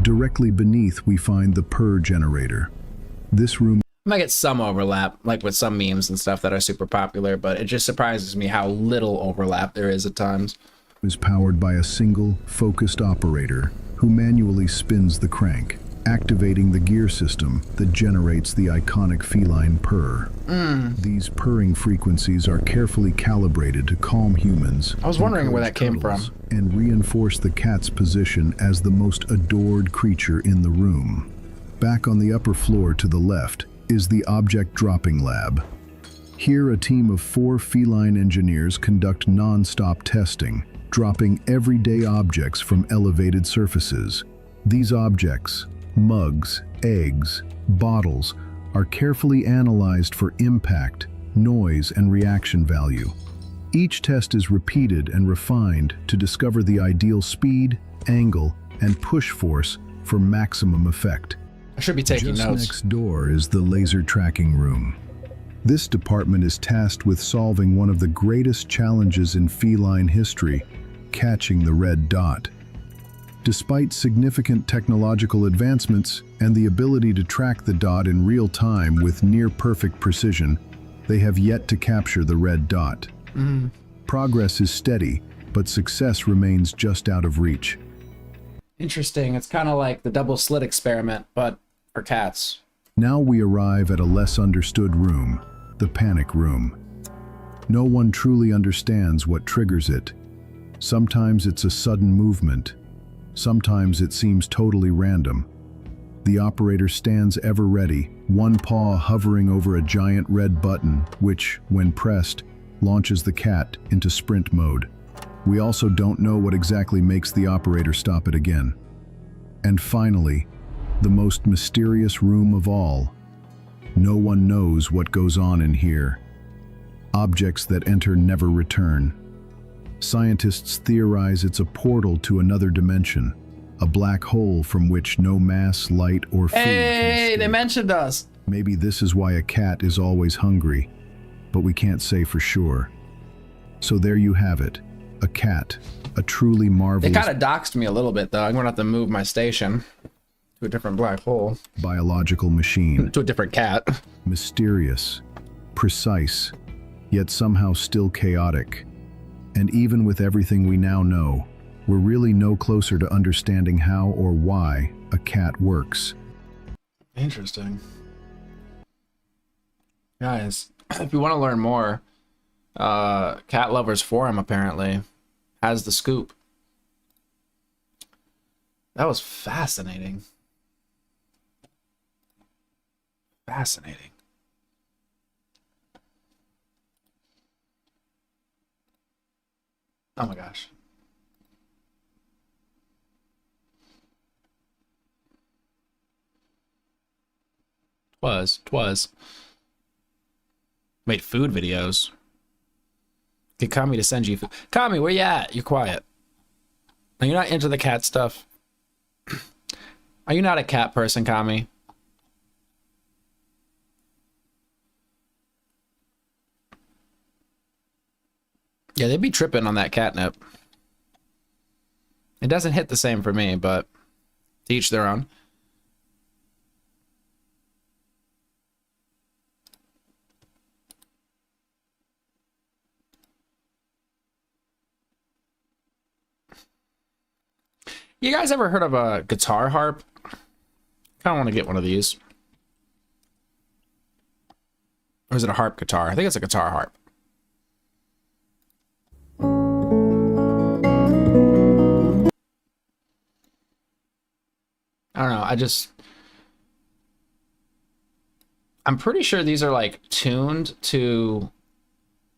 Directly beneath, we find the purr generator. This room
might get some overlap, like with some memes and stuff that are super popular, but it just surprises me how little overlap there is at times.
Is powered by a single, focused operator who manually spins the crank, activating the gear system that generates the iconic feline purr. These purring frequencies are carefully calibrated to calm humans.
I was wondering where that came from.
And reinforce the cat's position as the most adored creature in the room. Back on the upper floor to the left is the object dropping lab. Here, a team of 4 feline engineers conduct non-stop testing, dropping everyday objects from elevated surfaces. These objects, mugs, eggs, bottles, are carefully analyzed for impact, noise, and reaction value. Each test is repeated and refined to discover the ideal speed, angle, and push force for maximum effect.
I should be taking
Just
notes.
next door is the laser tracking room. This department is tasked with solving one of the greatest challenges in feline history, catching the red dot. Despite significant technological advancements and the ability to track the dot in real time with near-perfect precision, they have yet to capture the red dot. Progress is steady, but success remains just out of reach.
Interesting. It's kind of like the double slit experiment, but for cats.
Now we arrive at a less understood room, the panic room. No one truly understands what triggers it. Sometimes it's a sudden movement. Sometimes it seems totally random. The operator stands ever ready, one paw hovering over a giant red button, which, when pressed, launches the cat into sprint mode. We also don't know what exactly makes the operator stop it again. And finally, the most mysterious room of all. No one knows what goes on in here. Objects that enter never return. Scientists theorize it's a portal to another dimension, a black hole from which no mass, light, or food can
Hey, they mentioned us.
Maybe this is why a cat is always hungry, but we can't say for sure. So there you have it, a cat, a truly
They
marvelous
kind of doxed me a little bit, though. I'm going to have to move my station to a different black hole.
biological machine.
To a different cat.
Mysterious, precise, yet somehow still chaotic. And even with everything we now know, we're really no closer to understanding how or why a cat works.
Interesting. Guys, if you want to learn more, Cat Lovers Forum apparently has the scoop. That was fascinating. Fascinating. Oh my gosh. Twas. Made food videos. Get Kami to send you food. Kami, where you at? You're quiet. Are you not into the cat stuff? Are you not a cat person, Kami? Yeah, they'd be tripping on that catnip. It doesn't hit the same for me, but to each their own. You guys ever heard of a guitar harp? Kind of want to get one of these. Or is it a harp guitar? I think it's a guitar harp. I don't know. I'm pretty sure these are like tuned to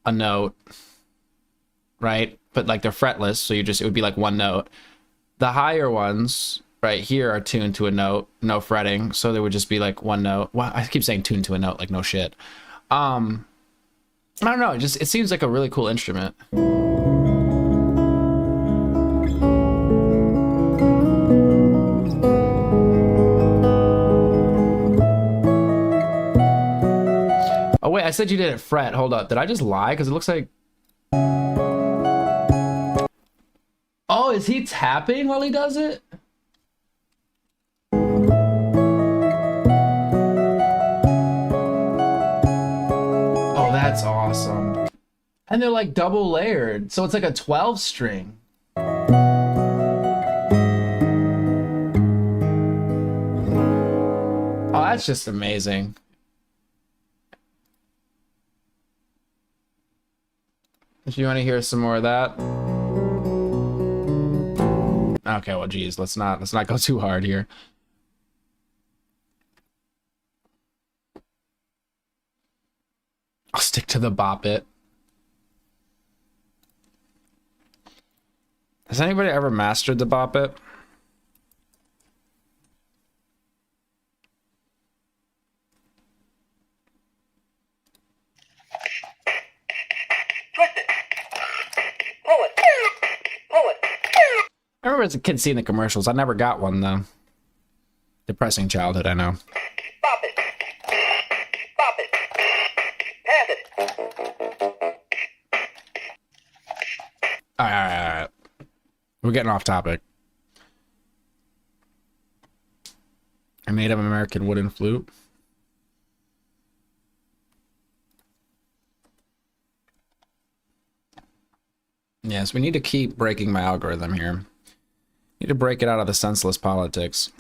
a note, right? But like they're fretless, so it would be like one note. The higher ones right here are tuned to a note, no fretting, so there would just be like one note. Well, I keep saying tuned to a note, like no shit. I don't know. It seems like a really cool instrument. Oh wait, I said you didn't fret. Hold up. Did I just lie? Because it looks like... Oh, is he tapping while he does it? Oh, that's awesome. And they're like double layered. So it's like a 12 string. Oh, that's just amazing. If you want to hear some more of that. Okay, well, geez, let's not go too hard here. I'll stick to the bop it. Has anybody ever mastered the bop it? I remember as a kid seeing the commercials. I never got one, though. Depressing childhood, I know.
Bop it. Bop it. Pass it.
All right. We're getting off topic. A Native American wooden flute. Yes, we need to keep breaking my algorithm here. Need to break it out of the senseless politics.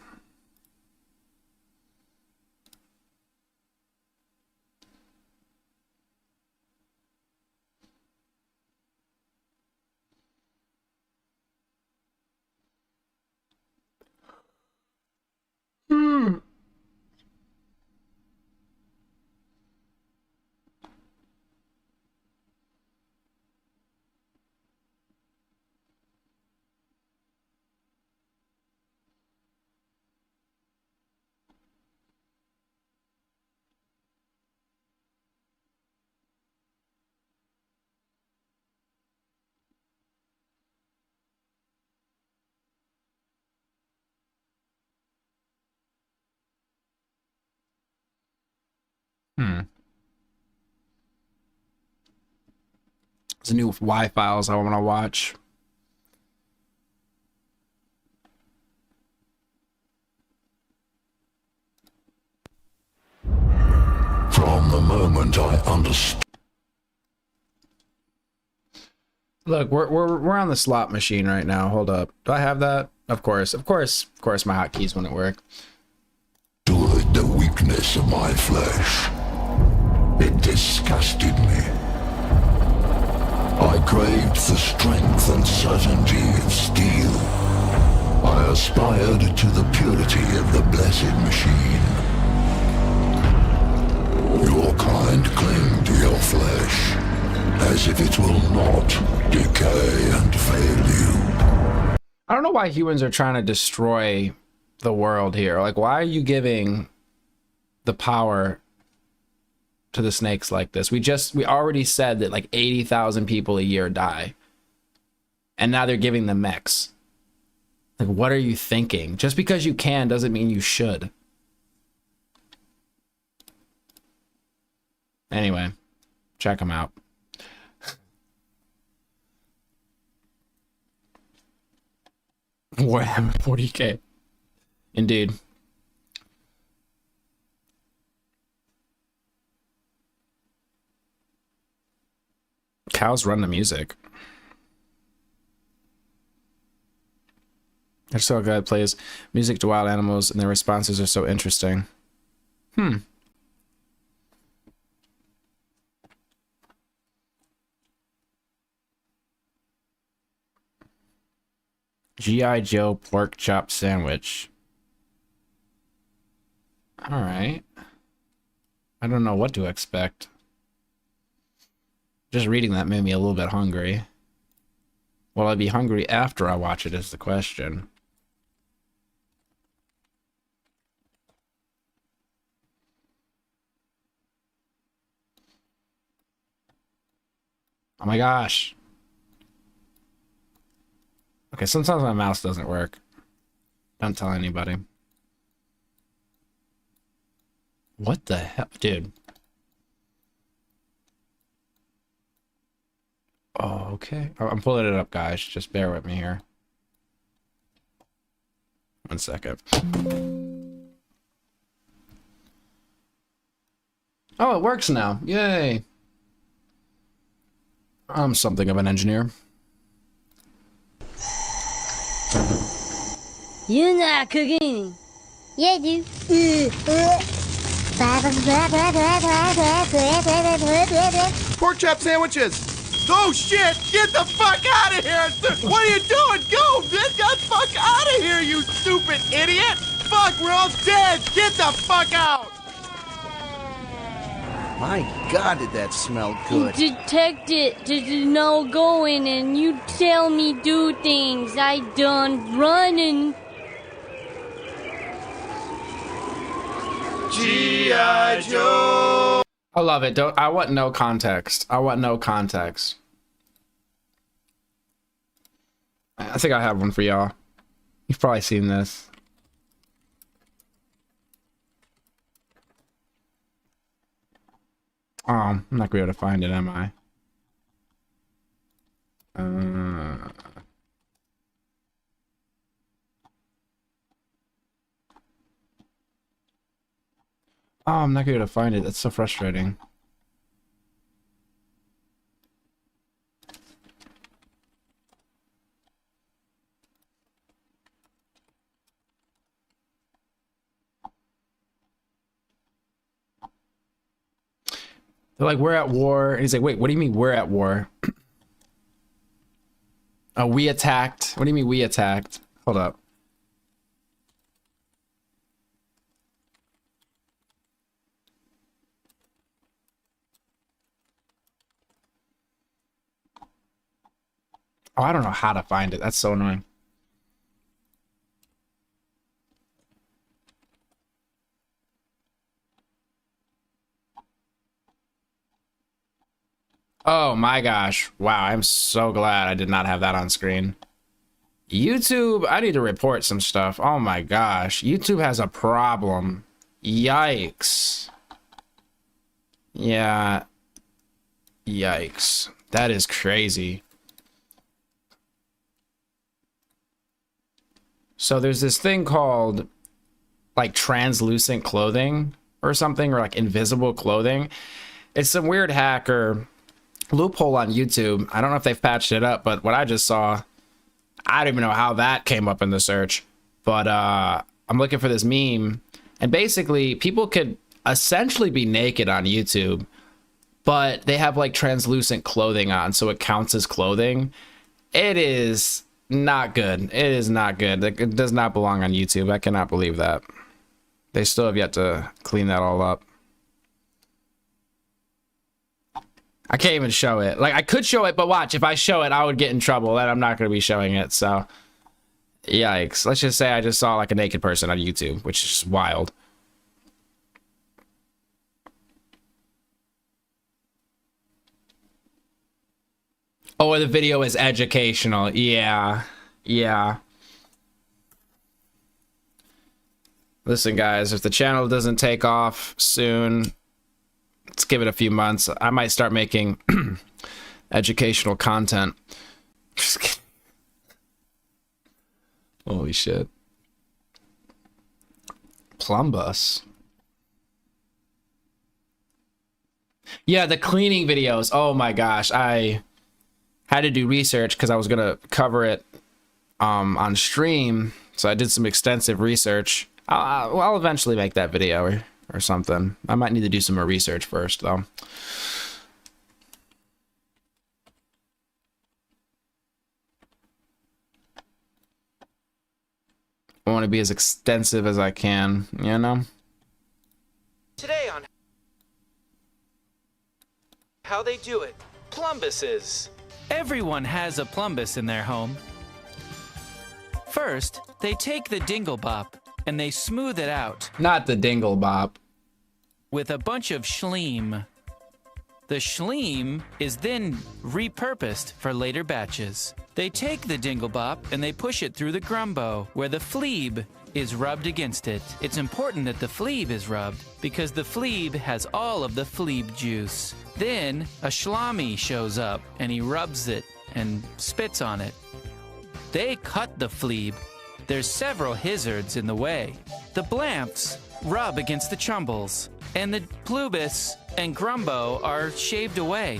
There's new Y files I want to watch.
From the moment I understood.
Look, we're on the slot machine right now. Hold up. Do I have that? Of course. My hotkeys wouldn't work.
The weakness of my flesh. It disgusted me. I craved the strength and certainty of steel. I aspired to the purity of the blessed machine. Your kind cling to your flesh, as if it will not decay and fail you.
I don't know why humans are trying to destroy the world here. Like, why are you giving the power to the snakes like this? We already said that like 80,000 people a year die. And now they're giving them mechs. Like, what are you thinking? Just because you can doesn't mean you should. Anyway, check them out. Warhammer 40K. Indeed. Cows run the music. They're so good. Plays music to wild animals, and their responses are so interesting. G.I. Joe pork chop sandwich. All right. I don't know what to expect. Just reading that made me a little bit hungry. Will I be hungry after I watch it is the question. Oh my gosh. Okay, sometimes my mouse doesn't work. Don't tell anybody. What the hell, dude? Oh, okay. I'm pulling it up, guys. Just bear with me here. 1 second. Oh, it works now. Yay. I'm something of an engineer.
You're not cooking. Yeah, dude.
Pork chop sandwiches. Oh shit! Get the fuck out of here! What are you doing? Go! Get the fuck out of here, you stupid idiot! Fuck, we're all dead! Get the fuck out!
My God, did that smell good?
Detect it. There's no going, and you tell me do things. I done running.
G.I. Joe!
I love it. I want no context. I want no context. I think I have one for y'all. You've probably seen this. Oh, I'm not gonna be able to find it, am I? Oh, I'm not gonna be able to find it. That's so frustrating. They're like, we're at war. And he's like, wait, what do you mean we're at war? Oh, we attacked. What do you mean we attacked? Hold up. Oh, I don't know how to find it. That's so annoying. Oh my gosh. Wow, I'm so glad I did not have that on screen. YouTube, I need to report some stuff. Oh my gosh. YouTube has a problem. Yikes. Yeah. Yikes. That is crazy. So there's this thing called like translucent clothing or something, or like invisible clothing. It's some weird hacker loophole on YouTube. I don't know if they've patched it up, but what I just saw, I don't even know how that came up in the search. But I'm looking for this meme, and basically people could essentially be naked on YouTube, but they have like translucent clothing on, so it counts as clothing. It is not good. It is not good. It does not belong on YouTube. I cannot believe that. They still have yet to clean that all up. I can't even show it. Like, I could show it, but watch, if I show it, I would get in trouble, and I'm not going to be showing it, so yikes. Let's just say I just saw like a naked person on YouTube, which is just wild. Oh, the video is educational. Yeah. Yeah. Listen, guys, if the channel doesn't take off soon, let's give it a few months. I might start making educational content. Just kidding. Holy shit. Plumbus. Yeah, the cleaning videos. Oh my gosh. I had to do research because I was going to cover it on stream. So I did some extensive research. I'll eventually make that video or something. I might need to do some more research first, though. I want to be as extensive as I can, you know?
Today on how they do it, plumbuses. Everyone has a plumbus in their home. First, they take the dingle bop and they smooth it out.
Not the dingle bop.
With a bunch of schleem. The schleem is then repurposed for later batches. They take the dingle bop and they push it through the grumbo, where the fleeb is rubbed against it. It's important that the fleeb is rubbed because the fleeb has all of the fleeb juice. Then a shlami shows up and he rubs it and spits on it. They cut the fleeb. There's several hizzards in the way. The blamps rub against the chumbles, and the plubis and grumbo are shaved away.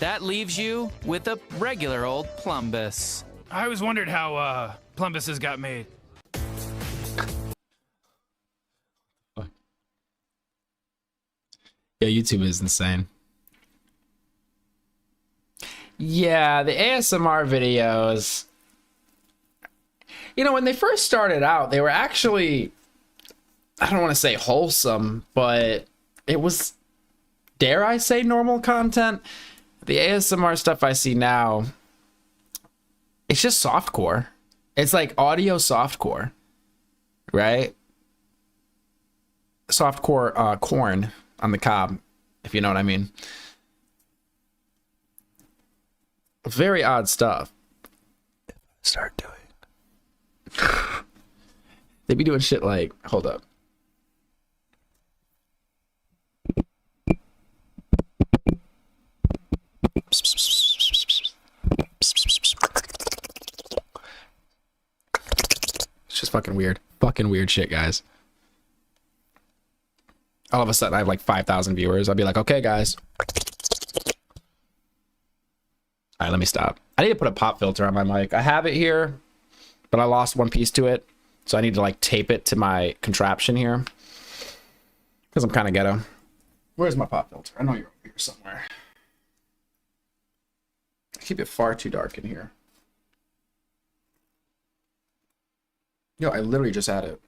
That leaves you with a regular old plumbus.
I always wondered how plumbuses got made.
Yeah, YouTube is insane. Yeah, the ASMR videos. You know, when they first started out, they were actually, I don't want to say wholesome, but it was, dare I say, normal content. The ASMR stuff I see now, it's just softcore. It's like audio softcore, right? Softcore corn on the cob, if you know what I mean. Very odd stuff. Start doing. They be doing shit like, hold up. It's just fucking weird. Fucking weird shit, guys. All of a sudden, I have like 5,000 viewers. I'll be like, okay, guys. All right, let me stop. I need to put a pop filter on my mic. I have it here, but I lost one piece to it. So I need to like tape it to my contraption here. Because I'm kind of ghetto. Where's my pop filter? I know you're over here somewhere. I keep it far too dark in here. Yo, I literally just had it.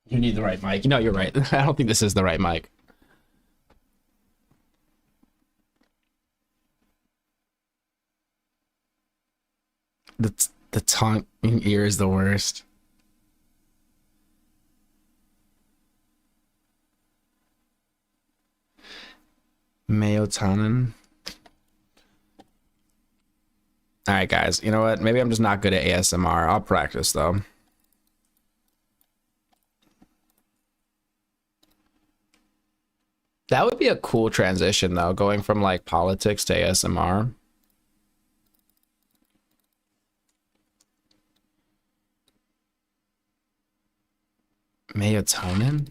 You need the right mic. No, you're right. I don't think this is the right mic. The tongue in ear is the worst. Melatonin. All right, guys. You know what? Maybe I'm just not good at ASMR. I'll practice though. That would be a cool transition, though, going from like politics to ASMR. Melatonin?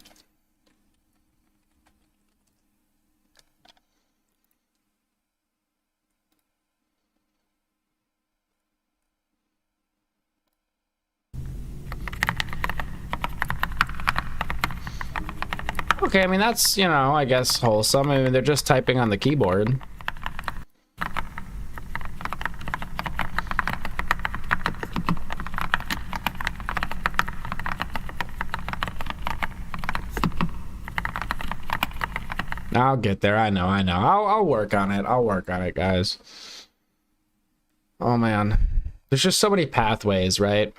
Okay, I mean, that's, you know, I guess wholesome. I mean, they're just typing on the keyboard. I'll get there. I know. I'll work on it. I'll work on it, guys. Oh, man. There's just so many pathways, right,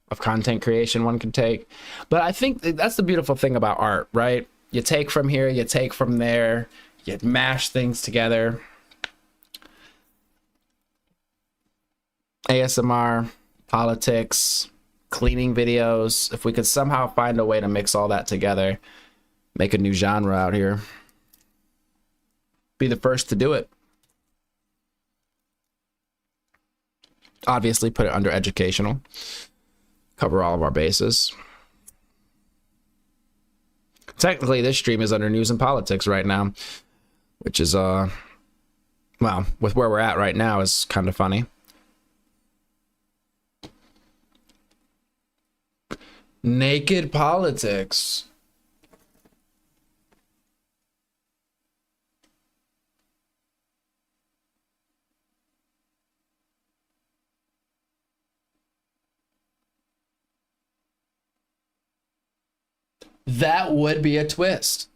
of content creation one can take. But I think that's the beautiful thing about art, right? You take from here, you take from there, you mash things together. ASMR, politics, cleaning videos. If we could somehow find a way to mix all that together, make a new genre out here. Be the first to do it. Obviously, put it under educational. Cover all of our bases. Technically, this stream is under news and politics right now, which is, well, with where we're at right now is kind of funny. Naked politics. That would be a twist.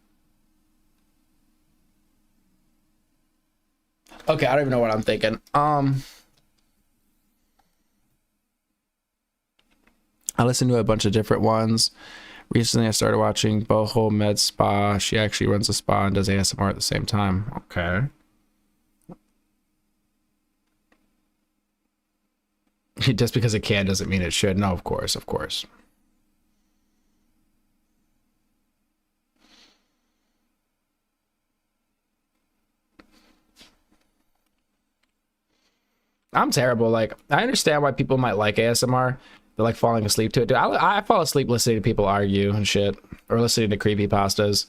Okay, I don't even know what I'm thinking. I listened to a bunch of different ones. Recently, I started watching Boho Med Spa. She actually runs a spa and does ASMR at the same time. Okay. Just because it can doesn't mean it should. No, of course, of course. I'm terrible. Like, I understand why people might like ASMR. They're like falling asleep to it. Dude, I fall asleep listening to people argue and shit, or listening to creepypastas,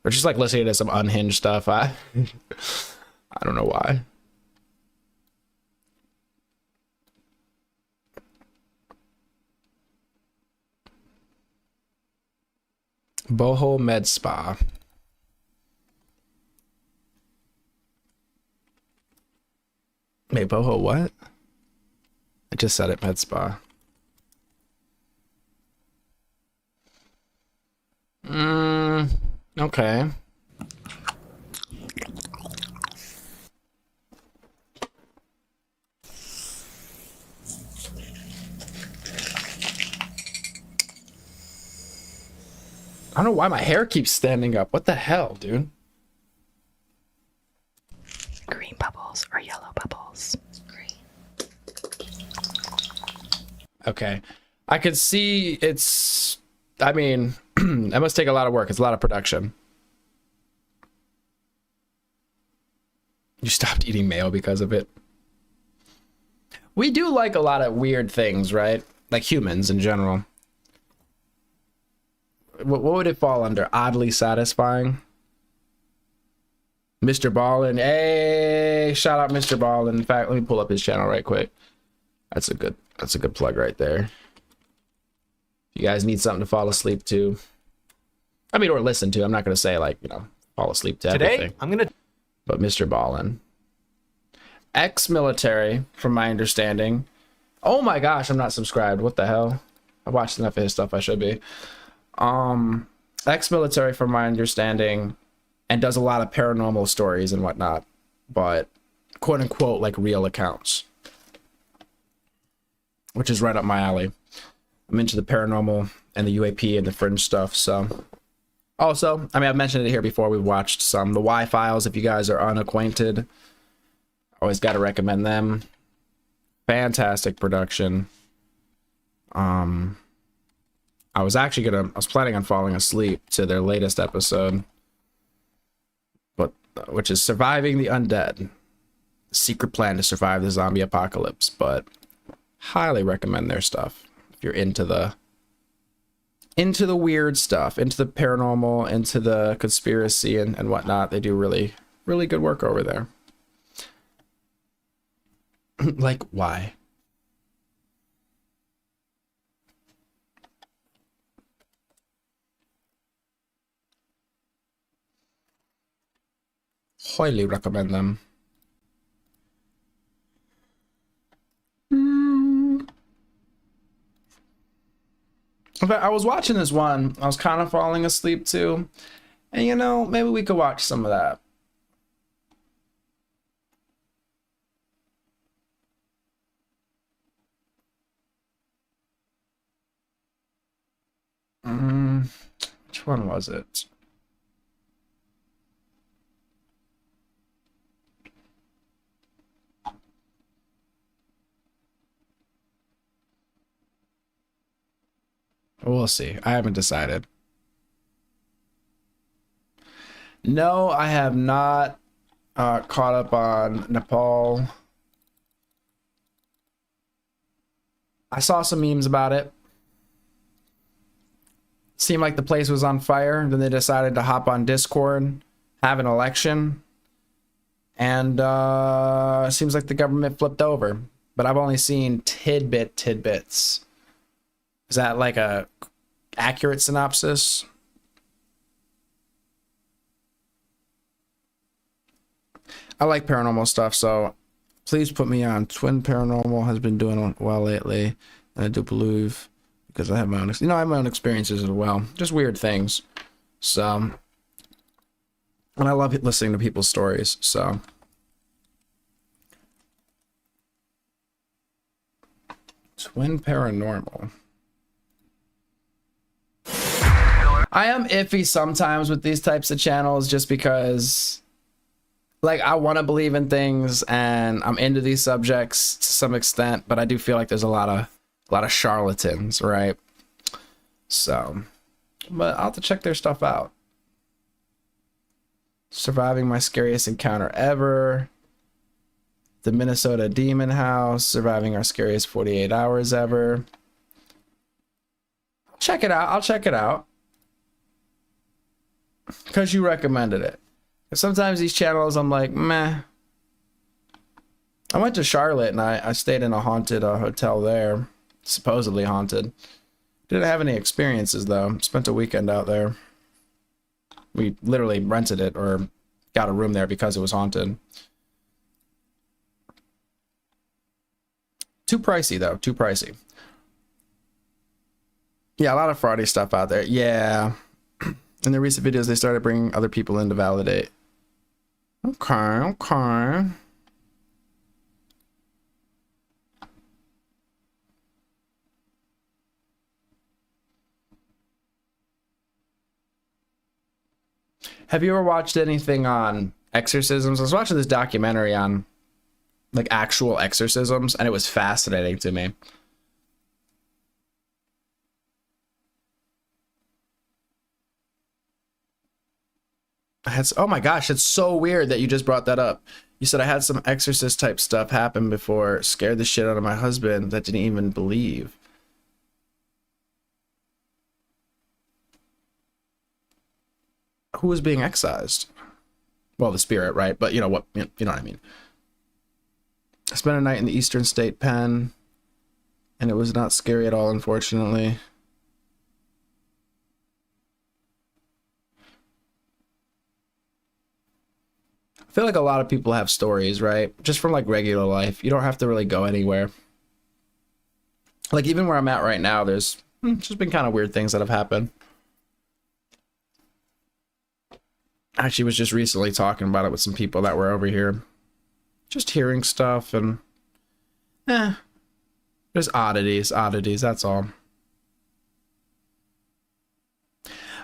or just like listening to some unhinged stuff. I don't know why. Boho Med Spa. Wait, Boho what? I just said it, Med Spa. Okay. I don't know why my hair keeps standing up. What the hell, dude?
Green bubbles or yellow bubbles? Green.
Okay. I could see it's, I mean, that must take a lot of work. It's a lot of production. You stopped eating mayo because of it. We do like a lot of weird things, right? Like humans in general. What would it fall under? Oddly satisfying? Mr. Ballin. Hey, shout out Mr. Ballin. In fact, let me pull up his channel right quick. That's a good plug right there. If you guys need something to fall asleep to. I mean, or listen to. I'm not going to say, like, you know, fall asleep to everything.
Today, I'm going to...
But Mr. Ballin. Ex-military, from my understanding. Oh my gosh, I'm not subscribed. What the hell? I've watched enough of his stuff. I should be. Ex-military, from my understanding, and does a lot of paranormal stories and whatnot, but quote unquote like real accounts, which is right up my alley. I'm into the paranormal and the UAP and the fringe stuff. So also, I mean, I've mentioned it here before. We've watched some The Y Files. If you guys are unacquainted, always got to recommend them. Fantastic production. I was planning on falling asleep to their latest episode. which is Surviving the Undead. Secret plan to survive the zombie apocalypse, but highly recommend their stuff if you're into the weird stuff, into the paranormal, into the conspiracy and whatnot. They do really, really good work over there. Like, why? Highly recommend them. In fact, I was watching this one. I was kind of falling asleep too. And you know, maybe we could watch some of that. Which one was it? We'll see. I haven't decided. No, I have not caught up on Nepal. I saw some memes about it. Seemed like the place was on fire. Then they decided to hop on Discord, have an election, and seems like the government flipped over. But I've only seen tidbits. Is that like a accurate synopsis? I like paranormal stuff, so please put me on. Twin Paranormal has been doing well lately, and I do believe because I have my own, I have my own experiences as well, just weird things. So, and I love listening to people's stories. So, Twin Paranormal. I am iffy sometimes with these types of channels just because, like, I want to believe in things and I'm into these subjects to some extent, but I do feel like there's a lot of charlatans, right? So, but I'll have to check their stuff out. Surviving my scariest encounter ever. The Minnesota Demon House. Surviving our scariest 48 hours ever. Check it out. I'll check it out. Because you recommended it. Sometimes these channels, I'm like, meh. I went to Charlotte and I stayed in a haunted hotel there. Supposedly haunted. Didn't have any experiences though. Spent a weekend out there. We literally rented it or got a room there because it was haunted. Too pricey though. Too pricey. Yeah, a lot of fraudy stuff out there. Yeah. In the recent videos, they started bringing other people in to validate. Okay. Have you ever watched anything on exorcisms? I was watching this documentary on like actual exorcisms, and it was fascinating to me. Oh my gosh, it's so weird that you just brought that up. You said I had some exorcist type stuff happen before, scared the shit out of my husband that didn't even believe. Who was being excised? Well, the spirit, right? But you know what? You know what I mean. I spent a night in the Eastern State Pen, and it was not scary at all, unfortunately. I feel like a lot of people have stories, right? Just from like regular life. You don't have to really go anywhere. Like even where I'm at right now, there's just been kind of weird things that have happened. Actually was just recently talking about it with some people that were over here. Just hearing stuff and there's oddities, that's all.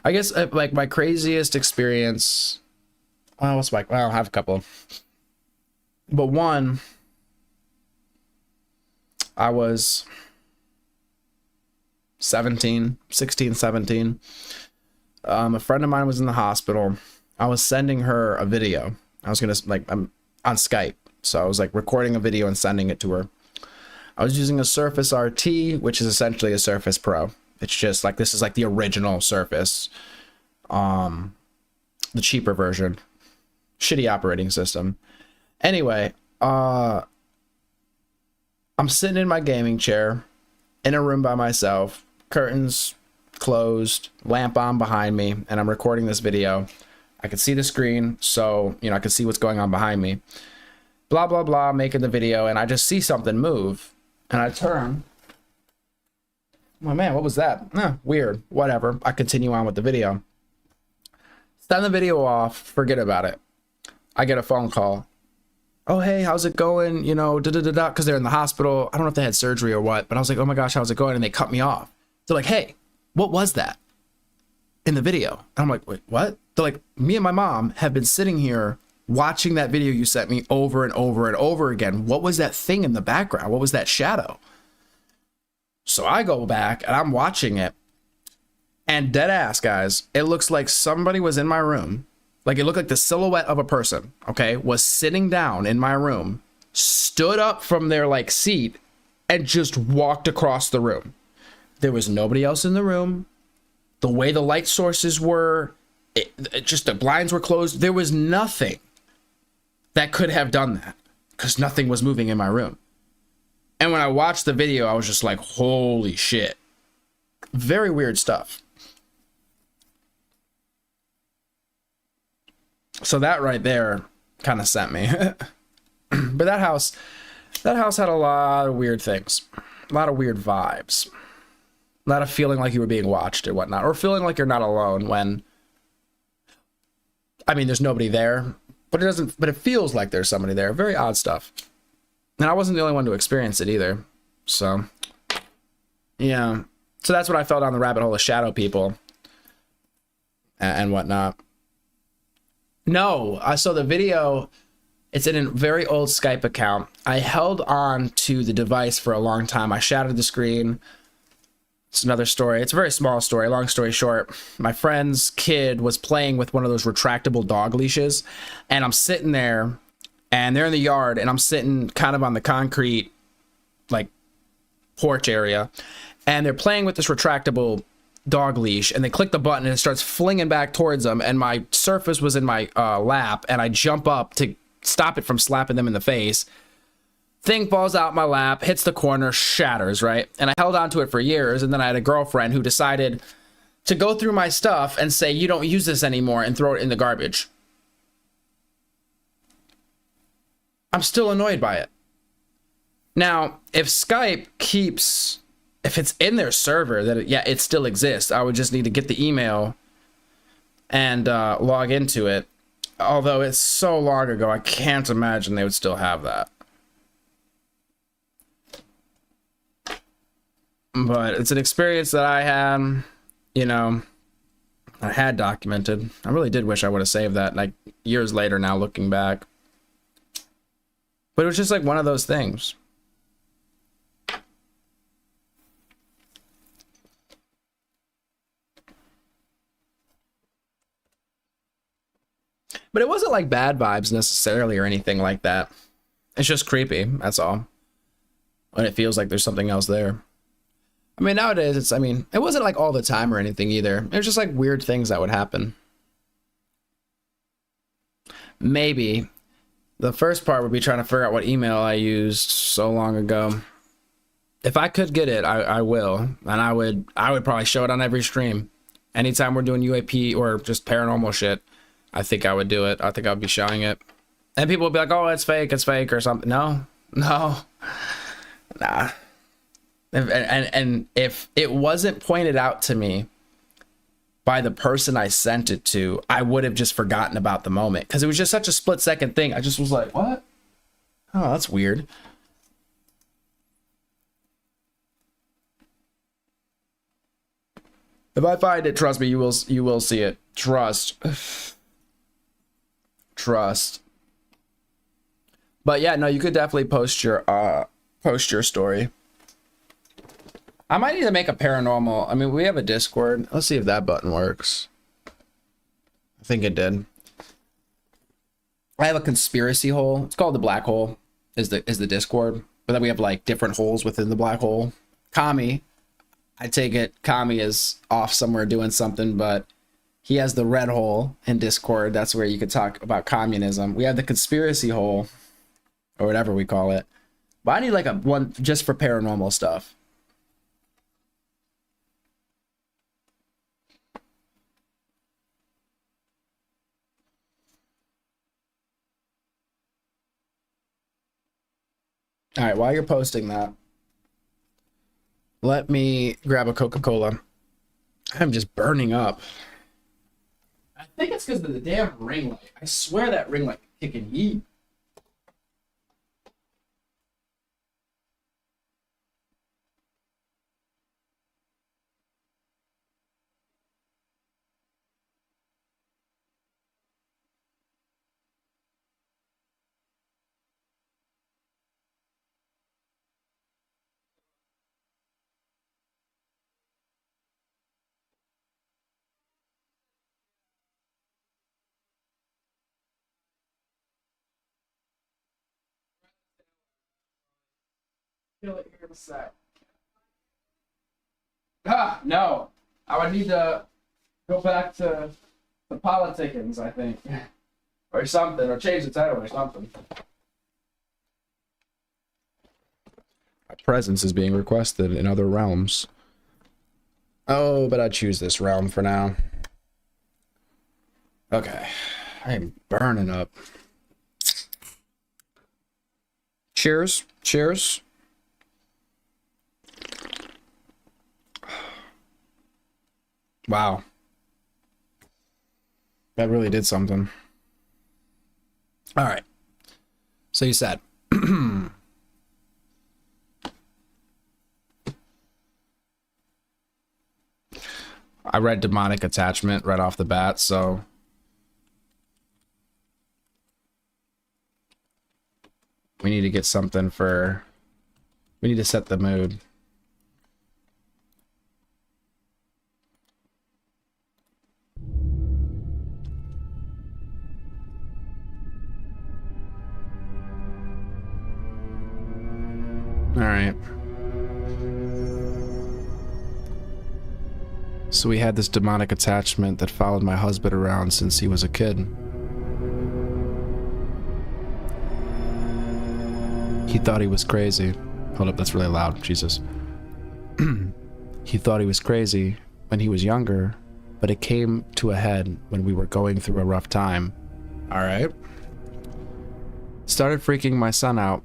I guess like my craziest experience, well, I have a couple. But one, I was 16, 17. A friend of mine was in the hospital. I was sending her a video I was gonna like, I'm on Skype, so I was like recording a video and sending it to her. I was using a Surface RT, which is essentially a Surface Pro. It's just like, this is like the original Surface, the cheaper version, shitty operating system. Anyway, I'm sitting in my gaming chair in a room by myself, curtains closed, lamp on behind me, and I'm recording this video. I could see the screen, so, you know, I could see what's going on behind me. Blah, blah, blah, making the video, and I just see something move, and I turn. Oh man, what was that? Weird, whatever. I continue on with the video. Send the video off, forget about it. I get a phone call. Oh, hey, how's it going? You know, da-da-da-da, because they're in the hospital. I don't know if they had surgery or what, but I was like, oh my gosh, how's it going? And they cut me off. They're like, hey, what was that in the video? And I'm like, wait, what? They're like, me and my mom have been sitting here watching that video you sent me over and over and over again. What was that thing in the background? What was that shadow? So I go back and I'm watching it, and dead ass, guys, it looks like somebody was in my room. Like, it looked like the silhouette of a person, okay, was sitting down in my room, stood up from their like seat, and just walked across the room. There was nobody else in the room. The way the light sources were, just the blinds were closed. There was nothing that could have done that, because nothing was moving in my room. And when I watched the video, I was just like, holy shit. Very weird stuff. So that right there kind of sent me. But that house had a lot of weird things. A lot of weird vibes. A lot of feeling like you were being watched or whatnot. Or feeling like you're not alone when, I mean, there's nobody there. But it feels like there's somebody there. Very odd stuff. And I wasn't the only one to experience it either. So, yeah. So that's what I fell down the rabbit hole of shadow people and whatnot. No, I saw the video. It's in a very old Skype account. I held on to the device for a long time. I shattered the screen. It's another story. It's a very small story. Long story short, my friend's kid was playing with one of those retractable dog leashes, and I'm sitting there, and they're in the yard, and I'm sitting kind of on the concrete, like, porch area, and they're playing with this retractable dog leash, and they click the button, and it starts flinging back towards them, and my Surface was in my lap, and I jump up to stop it from slapping them in the face. Thing falls out my lap, hits the corner, shatters, right? And I held on to it for years, and then I had a girlfriend who decided to go through my stuff and say, you don't use this anymore, and throw it in the garbage. I'm still annoyed by it. Now, if Skype keeps, if it's in their server, that it still exists, I would just need to get the email and log into it. Although it's so long ago, I can't imagine they would still have that. But it's an experience that I had, you know, I had documented. I really did wish I would have saved that, like, years later now, looking back. But it was just like one of those things. But it wasn't like bad vibes necessarily or anything like that. It's just creepy, that's all. When it feels like there's something else there. I mean, nowadays, it wasn't like all the time or anything either. It was just like weird things that would happen. Maybe the first part would be trying to figure out what email I used so long ago. If I could get it, I will. And I would probably show it on every stream. Anytime we're doing UAP or just paranormal shit, I think I would do it. I think I'd be showing it. And people would be like, oh, it's fake or something. No. Nah. And if it wasn't pointed out to me by the person I sent it to, I would have just forgotten about the moment. Because it was just such a split-second thing. I just was like, what? Oh, that's weird. If I find it, trust me, you will see it. Trust. But yeah, no, you could definitely post your story. I might need to make a paranormal. I mean, we have a Discord. Let's see if that button works. I think it did. I have a conspiracy hole. It's called the black hole, is the Discord. But then we have like different holes within the black hole. Kami, I take it Kami is off somewhere doing something, but he has the red hole in Discord. That's where you could talk about communism. We have the conspiracy hole, or whatever we call it. But I need like a one just for paranormal stuff. All right, while you're posting that, let me grab a Coca-Cola. I'm just burning up. I think it's because of the damn ring light. I swear that ring light kicking heat. Kill it here in a sec. Ah, no. I would need to go back to the politicians, I think. Or something, or change the title or something. My presence is being requested in other realms. Oh, but I choose this realm for now. Okay. I am burning up. Cheers. Cheers. Wow. That really did something. All right. So you said. I read demonic attachment right off the bat, so we need to get something for... We need to set the mood. All right. So we had this demonic attachment that followed my husband around since he was a kid. He thought he was crazy. Hold up, that's really loud. Jesus. He thought he was crazy when he was younger, but it came to a head when we were going through a rough time. All right. Started freaking my son out,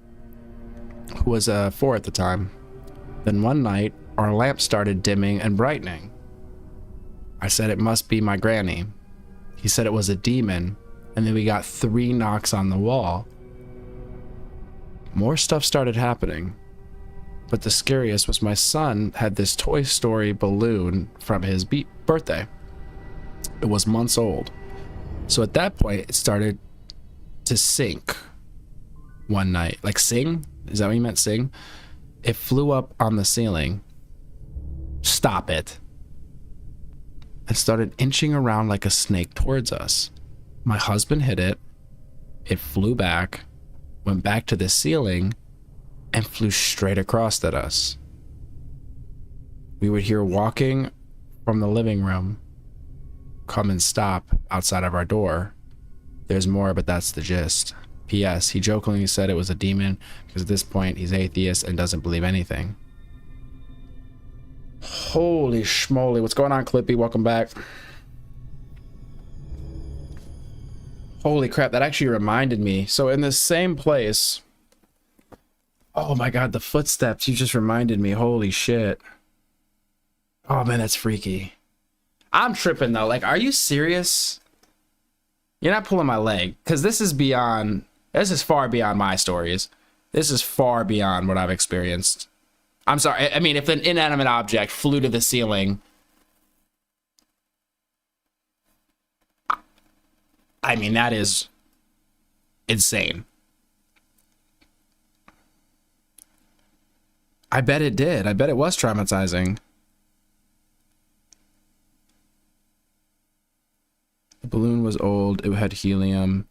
who was 4 at the time. Then one night, our lamp started dimming and brightening. I said it must be my granny. He said it was a demon, and then we got 3 knocks on the wall. More stuff started happening, but the scariest was my son had this Toy Story balloon from his birthday. It was months old. So at that point, it started to sink one night. Like sing? Is that what you meant, sing? It flew up on the ceiling. Stop it. And started inching around like a snake towards us. My husband hit it. It flew back, went back to the ceiling, and flew straight across at us. We would hear walking from the living room come and stop outside of our door. There's more, but that's the gist. P.S. He jokingly said it was a demon because at this point he's atheist and doesn't believe anything. Holy schmoly. What's going on, Clippy? Welcome back. Holy crap, that actually reminded me. So in this same place... Oh my god, the footsteps. You just reminded me. Holy shit. Oh man, that's freaky. I'm tripping though. Like, are you serious? You're not pulling my leg. Because this is beyond... This is far beyond my stories. This is far beyond what I've experienced. I'm sorry. I mean, if an inanimate object flew to the ceiling... I mean, that is insane. I bet it did. I bet it was traumatizing. The balloon was old. It had helium.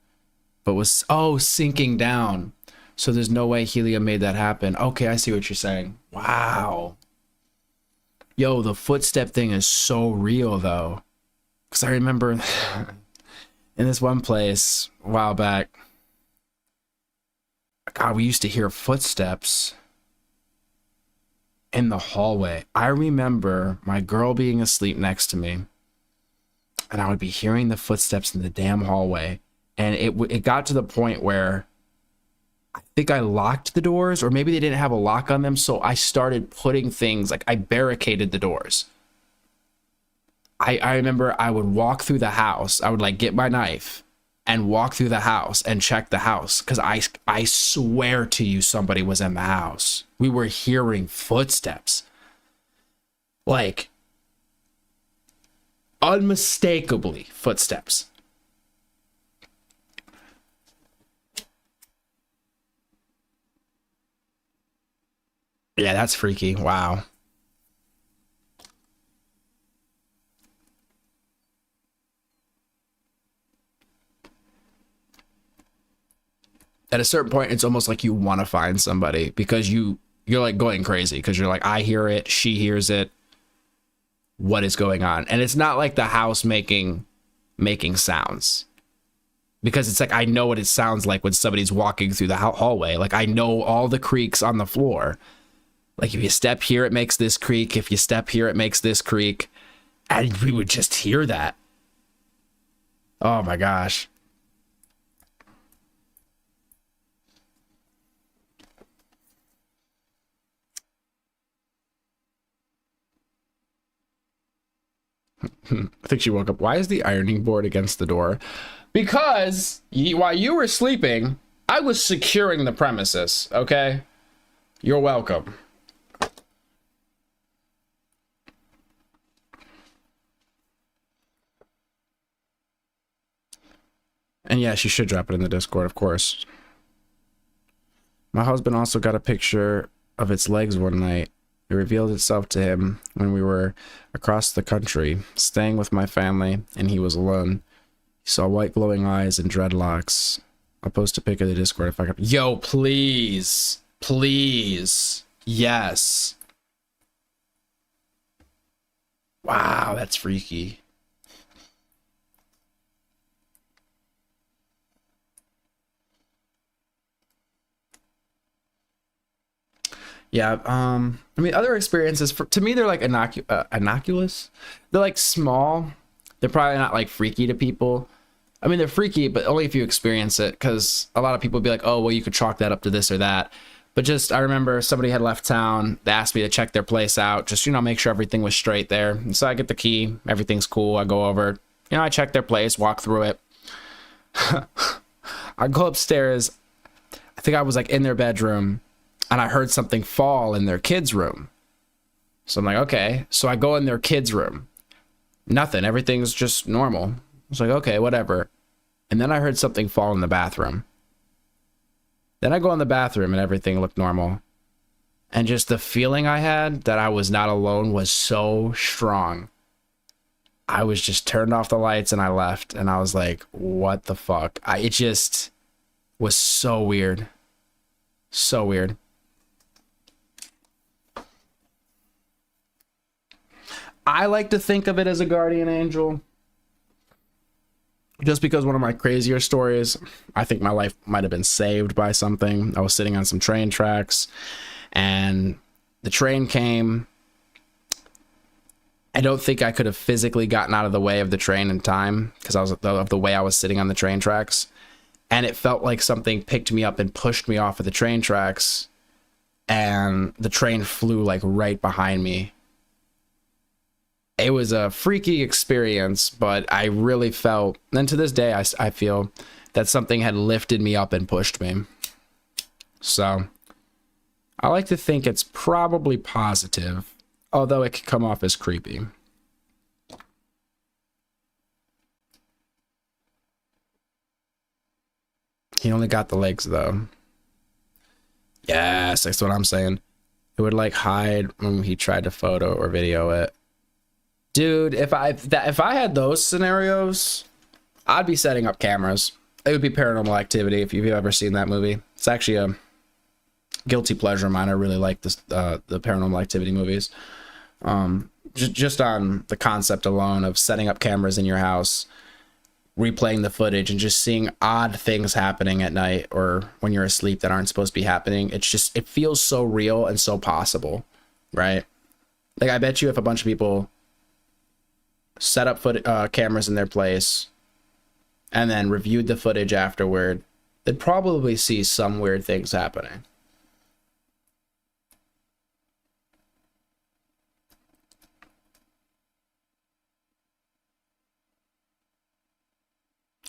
but was, oh, sinking down. So there's no way helium made that happen. Okay, I see what you're saying. Wow. Yo, the footstep thing is so real though. Because I remember in this one place a while back, God, we used to hear footsteps in the hallway. I remember my girl being asleep next to me, and I would be hearing the footsteps in the damn hallway. And it got to the point where I think I locked the doors, or maybe they didn't have a lock on them. So I started putting things, like I barricaded the doors. I remember I would walk through the house. I would like get my knife and walk through the house and check the house. Because I swear to you, somebody was in the house. We were hearing footsteps. Like, unmistakably footsteps. Yeah, that's freaky. Wow. At a certain point, it's almost like you want to find somebody because you're like going crazy because you're like, I hear it, she hears it. What is going on? And it's not like the house making sounds, because it's like, I know what it sounds like when somebody's walking through the hallway. Like I know all the creaks on the floor. Like if you step here, it makes this creak. If you step here, it makes this creak. And we would just hear that. Oh my gosh. I think she woke up. Why is the ironing board against the door? Because while you were sleeping, I was securing the premises, okay? You're welcome. And yes, you should drop it in the Discord, of course. My husband also got a picture of its legs one night. It revealed itself to him when we were across the country, staying with my family, and he was alone. He saw white glowing eyes and dreadlocks. I'll post a pic of the Discord if I can. Yo, please. Please. Yes. Wow, that's freaky. Yeah, I mean, other experiences, to me, they're like innocuous. They're like small. They're probably not like freaky to people. I mean, they're freaky, but only if you experience it, because a lot of people be like, oh, well, you could chalk that up to this or that. But just, I remember somebody had left town. They asked me to check their place out, just, you know, make sure everything was straight there. And so I get the key. Everything's cool. I go over, you know, I check their place, walk through it. I go upstairs. I think I was like in their bedroom, and I heard something fall in their kids' room. So I'm like, okay. So I go in their kids' room. Nothing. Everything's just normal. I was like, okay, whatever. And then I heard something fall in the bathroom. Then I go in the bathroom and everything looked normal. And just the feeling I had that I was not alone was so strong. I was just turned off the lights and I left. And I was like, what the fuck? It just was so weird. So weird. I like to think of it as a guardian angel. Just because one of my crazier stories, I think my life might have been saved by something. I was sitting on some train tracks and the train came. I don't think I could have physically gotten out of the way of the train in time because of the way I was sitting on the train tracks. And it felt like something picked me up and pushed me off of the train tracks. And the train flew like right behind me. It was a freaky experience, but I really felt, and to this day, I feel that something had lifted me up and pushed me. So I like to think it's probably positive, although it could come off as creepy. He only got the legs though. Yes, that's what I'm saying. It would like hide when he tried to photo or video it. Dude, if I had those scenarios, I'd be setting up cameras It would be Paranormal Activity if you've ever seen that movie. It's actually a guilty pleasure of mine. I really like this, the Paranormal Activity movies. Just on the concept alone of setting up cameras in your house, replaying the footage, and just seeing odd things happening at night or when you're asleep that aren't supposed to be happening. It's just, it feels so real and so possible, right? Like, I bet you if a bunch of people set up cameras in their place and then reviewed the footage afterward, they'd probably see some weird things happening.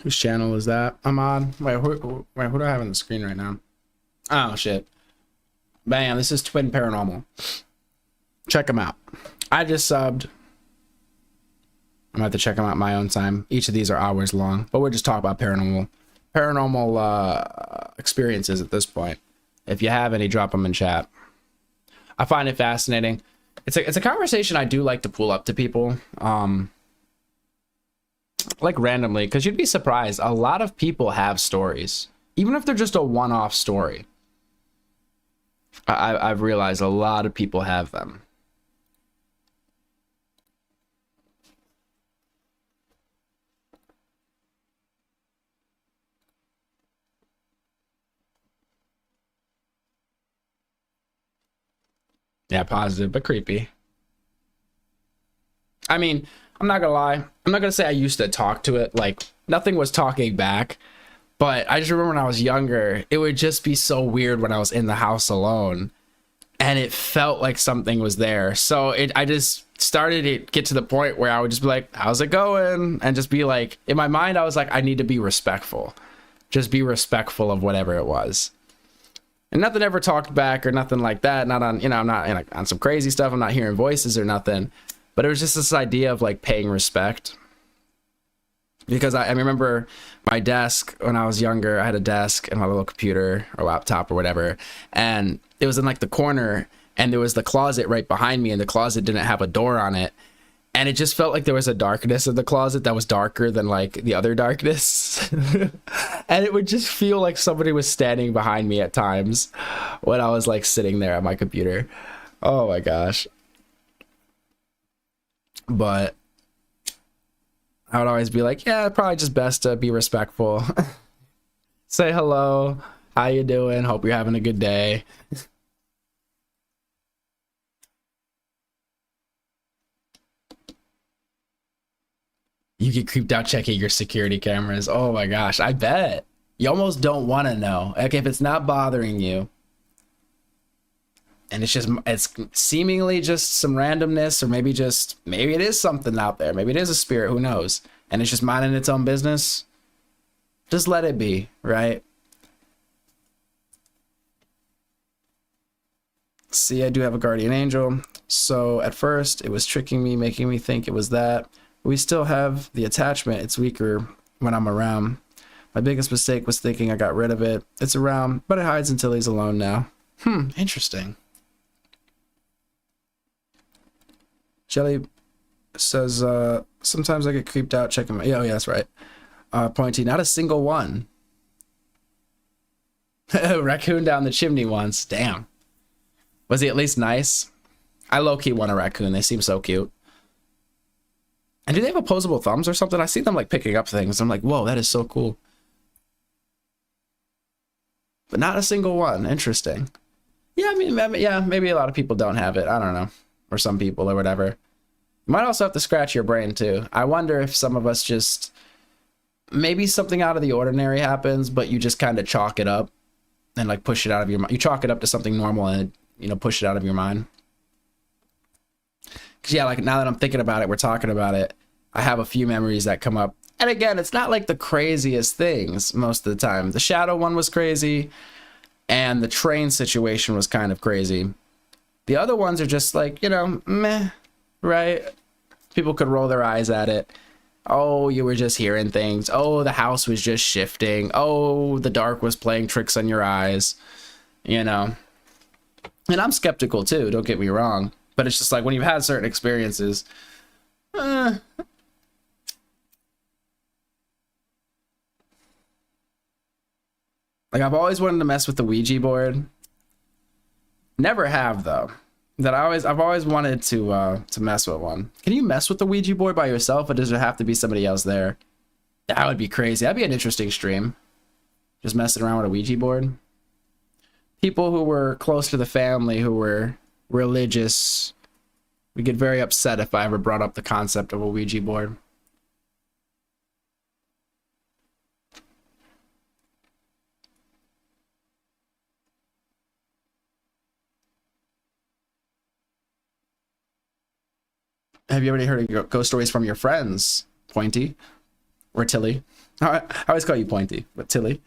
Whose channel is that I'm on? Wait, who do I have on the screen right now? Oh, shit. Bam, this is Twin Paranormal. Check them out. I just subbed. I'm gonna have to check them out my own time. Each of these are hours long, but we're just talking about paranormal experiences at this point. If you have any, drop them in chat. I find it fascinating. It's a conversation I do like to pull up to people, like randomly, because you'd be surprised. A lot of people have stories, even if they're just a one-off story. I've realized a lot of people have them. Yeah, positive, but creepy. I mean, I'm not gonna lie. I'm not gonna say I used to talk to it. Like, nothing was talking back. But I just remember when I was younger, it would just be so weird when I was in the house alone. And it felt like something was there. So I just started to get to the point where I would just be like, how's it going? And just be like, in my mind, I was like, I need to be respectful. Just be respectful of whatever it was. And nothing ever talked back or nothing like that. Not on, I'm not on some crazy stuff. I'm not hearing voices or nothing. But it was just this idea of like paying respect. Because I remember my desk when I was younger. I had a desk and my little computer or laptop or whatever. And it was in like the corner. And there was the closet right behind me. And the closet didn't have a door on it. And it just felt like there was a darkness in the closet that was darker than like the other darkness. And it would just feel like somebody was standing behind me at times when I was like sitting there at my computer. Oh my gosh. But I would always be like, yeah, probably just best to be respectful. Say hello. How you doing? Hope you're having a good day. You get creeped out checking your security cameras. Oh my gosh, I bet. You almost don't want to know. Like, if it's not bothering you, and it's seemingly just some randomness, or maybe it is something out there. Maybe it is a spirit, who knows? And it's just minding its own business. Just let it be, right? See, I do have a guardian angel. So at first it was tricking me, making me think it was that. We still have the attachment. It's weaker when I'm around. My biggest mistake was thinking I got rid of it. It's around, but it hides until he's alone now. Interesting. Jelly says, sometimes I get creeped out checking my... Oh, yeah, that's right. Pointy, not a single one. Raccoon down the chimney once. Damn. Was he at least nice? I low-key want a raccoon. They seem so cute. And do they have opposable thumbs or something? I see them like picking up things. I'm like, whoa, that is so cool. But not a single one. Interesting. Yeah, I mean, yeah, maybe a lot of people don't have it. I don't know. Or some people or whatever. You might also have to scratch your brain too. I wonder if some of us just... Maybe something out of the ordinary happens, but you just kind of chalk it up and like push it out of your mind. You chalk it up to something normal and, push it out of your mind. Because yeah, like now that I'm thinking about it, we're talking about it, I have a few memories that come up. And again, it's not like the craziest things most of the time. The shadow one was crazy, and the train situation was kind of crazy. The other ones are just like, meh, right? People could roll their eyes at it. Oh, you were just hearing things. Oh, the house was just shifting. Oh, the dark was playing tricks on your eyes. And I'm skeptical too, don't get me wrong. But it's just like when you've had certain experiences, Like, I've always wanted to mess with the Ouija board. Never have, though. I've always wanted to mess with one. Can you mess with the Ouija board by yourself, or does there have to be somebody else there? That would be crazy. That'd be an interesting stream. Just messing around with a Ouija board. People who were close to the family, who were religious, would get very upset if I ever brought up the concept of a Ouija board. Have you already heard of ghost stories from your friends, Pointy? Or Tilly? I always call you Pointy, but Tilly.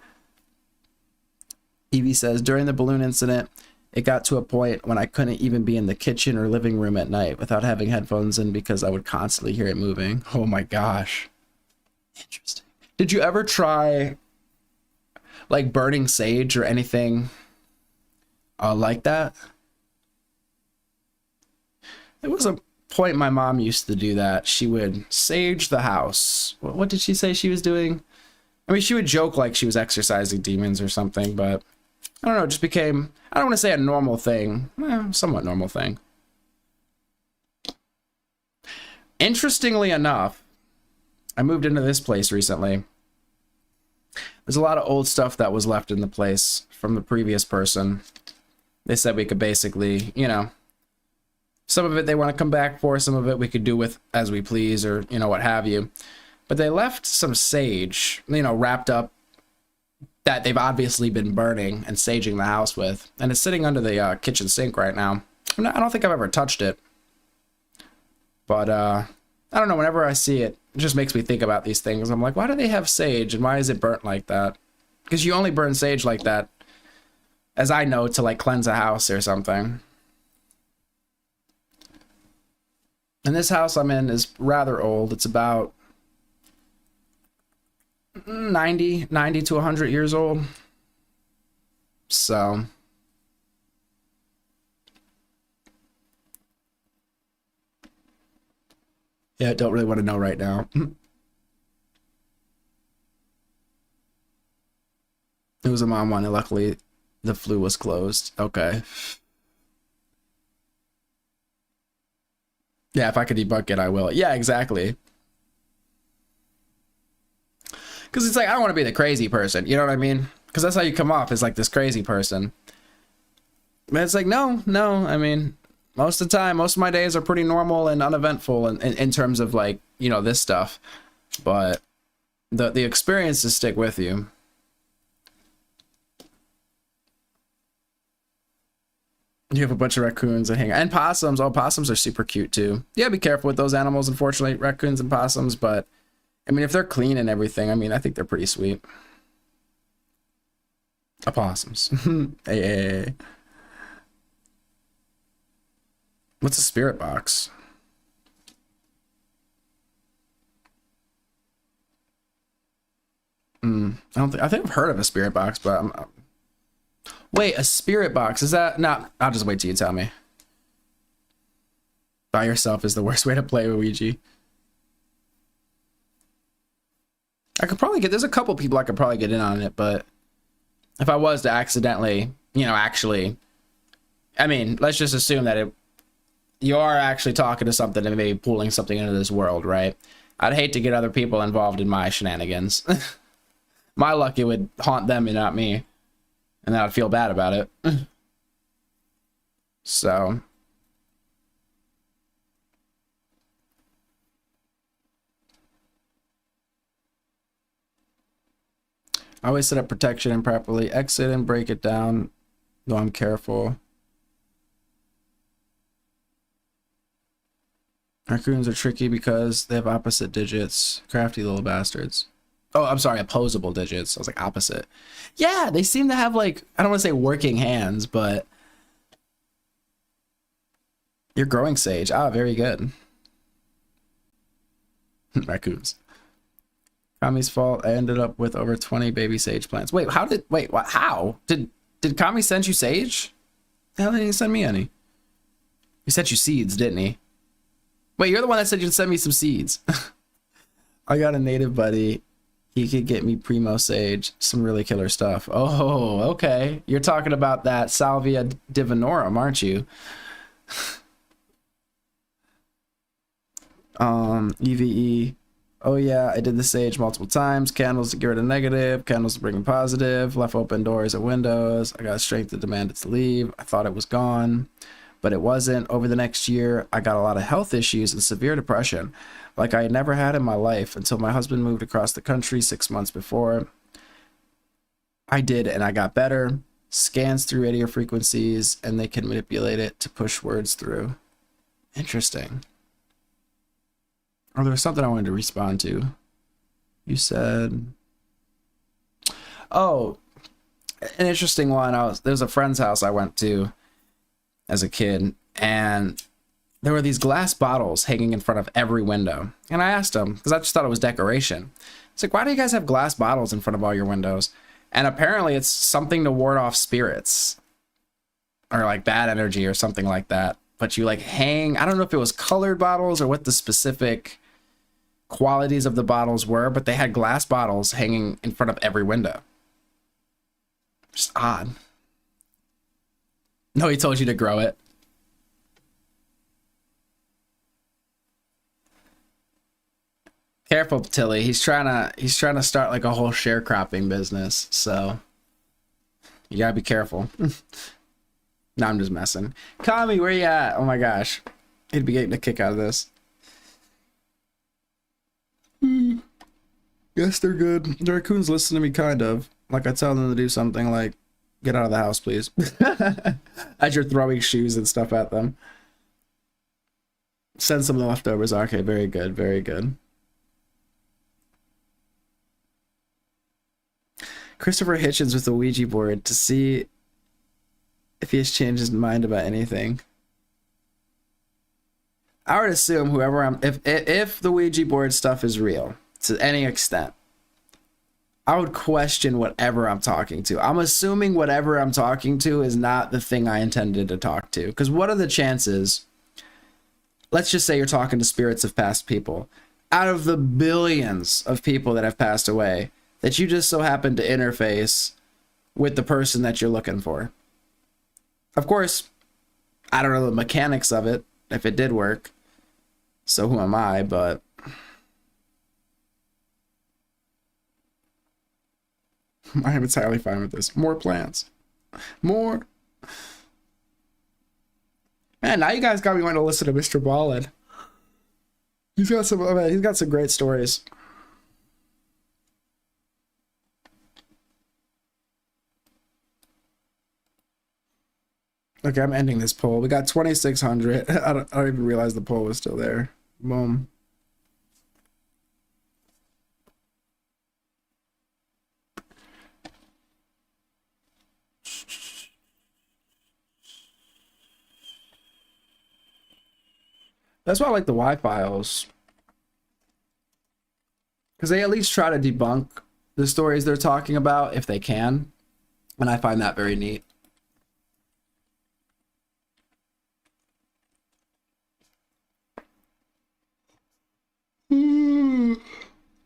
Evie says, during the balloon incident, it got to a point when I couldn't even be in the kitchen or living room at night without having headphones in because I would constantly hear it moving. Oh my gosh. Interesting. Did you ever try like burning sage or anything like that? There was a point my mom used to do that. She would sage the house. What did she say she was doing? I mean, she would joke like she was exorcising demons or something, but I don't know, it just became, I don't want to say a normal thing, somewhat normal thing. Interestingly enough, I moved into this place recently. There's a lot of old stuff that was left in the place from the previous person. They said we could basically, you know, some of it they want to come back for, some of it we could do with as we please, or, you know, what have you. But they left some sage, you know, wrapped up, that they've obviously been burning and saging the house with. And it's sitting under the kitchen sink right now. I don't think I've ever touched it. But, I don't know, whenever I see it, it just makes me think about these things. I'm like, why do they have sage, and why is it burnt like that? Because you only burn sage like that, as I know, to, like, cleanse a house or something. And this house I'm in is rather old. It's about 90 to 100 years old. So yeah, I don't really want to know right now. It was a mom one, and luckily the flue was closed. Okay. Yeah, if I could debunk it, I will. Yeah, exactly. Because it's like, I don't want to be the crazy person. You know what I mean? Because that's how you come off, as like this crazy person. But it's like, no. I mean, most of the time, most of my days are pretty normal and uneventful in terms of, like, you know, this stuff. But the experiences stick with you. You have a bunch of raccoons that hang out. And possums. Oh, possums are super cute too. Yeah, be careful with those animals, unfortunately, raccoons and possums. But, I mean, if they're clean and everything, I mean, I think they're pretty sweet. Opossums. Hey. What's a spirit box? I think I've heard of a spirit box, but wait, a spirit box, is that... No, I'll just wait till you tell me. By yourself is the worst way to play Ouija. I could probably there's a couple people I could probably get in on it, but if I was to accidentally, you know, actually, I mean, let's just assume that you are actually talking to something and maybe pulling something into this world, right? I'd hate to get other people involved in my shenanigans. My luck, it would haunt them and not me. And then I'd feel bad about it. So. I always set up protection and properly exit and break it down, though I'm careful. Raccoons are tricky because they have opposite digits. Crafty little bastards. Oh, I'm sorry, opposable digits. I was like, opposite. Yeah, they seem to have, like, I don't want to say working hands, but you're growing sage. Ah, very good. Raccoons. Kami's fault. I ended up with over 20 baby sage plants. Wait, how? Did Kami send you sage? The hell didn't he send me any? He sent you seeds, didn't he? Wait, you're the one that said you'd send me some seeds. I got a native buddy He could get me Primo Sage, some really killer stuff. Oh, okay. You're talking about that Salvia Divinorum, aren't you? EVE. Oh yeah, I did the Sage multiple times. Candles to get rid of negative, candles to bring in positive, left open doors and windows. I got strength to demand it to leave. I thought it was gone, but it wasn't. Over the next year, I got a lot of health issues and severe depression, like I had never had in my life until my husband moved across the country 6 months before. I did, and I got better. Scans through radio frequencies, and they can manipulate it to push words through. Interesting. Oh, there was something I wanted to respond to. You said, oh, an interesting one. There's a friend's house I went to as a kid, and there were these glass bottles hanging in front of every window. And I asked them, because I just thought it was decoration. It's like, why do you guys have glass bottles in front of all your windows? And apparently it's something to ward off spirits or like bad energy or something like that. But you like hang, I don't know if it was colored bottles or what the specific qualities of the bottles were, but they had glass bottles hanging in front of every window. Just odd. No, he told you to grow it. Careful, Tilly. He's trying to start like a whole sharecropping business, so you gotta be careful. No, I'm just messing. Kami, where you at? Oh my gosh. He'd be getting a kick out of this. Yes, they're good. The raccoons listen to me, kind of. Like I tell them to do something like, get out of the house, please. As you're throwing shoes and stuff at them. Send some leftovers. Okay, very good, very good. Christopher Hitchens with the Ouija board to see if he has changed his mind about anything. I would assume whoever if the Ouija board stuff is real to any extent, I would question whatever I'm talking to. I'm assuming whatever I'm talking to is not the thing I intended to talk to. Because what are the chances? Let's just say you're talking to spirits of past people. Out of the billions of people that have passed away, that you just so happen to interface with the person that you're looking for. Of course, I don't know the mechanics of it, if it did work. So who am I, but I am entirely fine with this. More plants. More. Man, now you guys got me wanting to listen to Mr. Ballin. He's got some great stories. Okay, I'm ending this poll. We got 2,600. I don't even realize the poll was still there. Boom. That's why I like the Y-Files. Because they at least try to debunk the stories they're talking about if they can. And I find that very neat.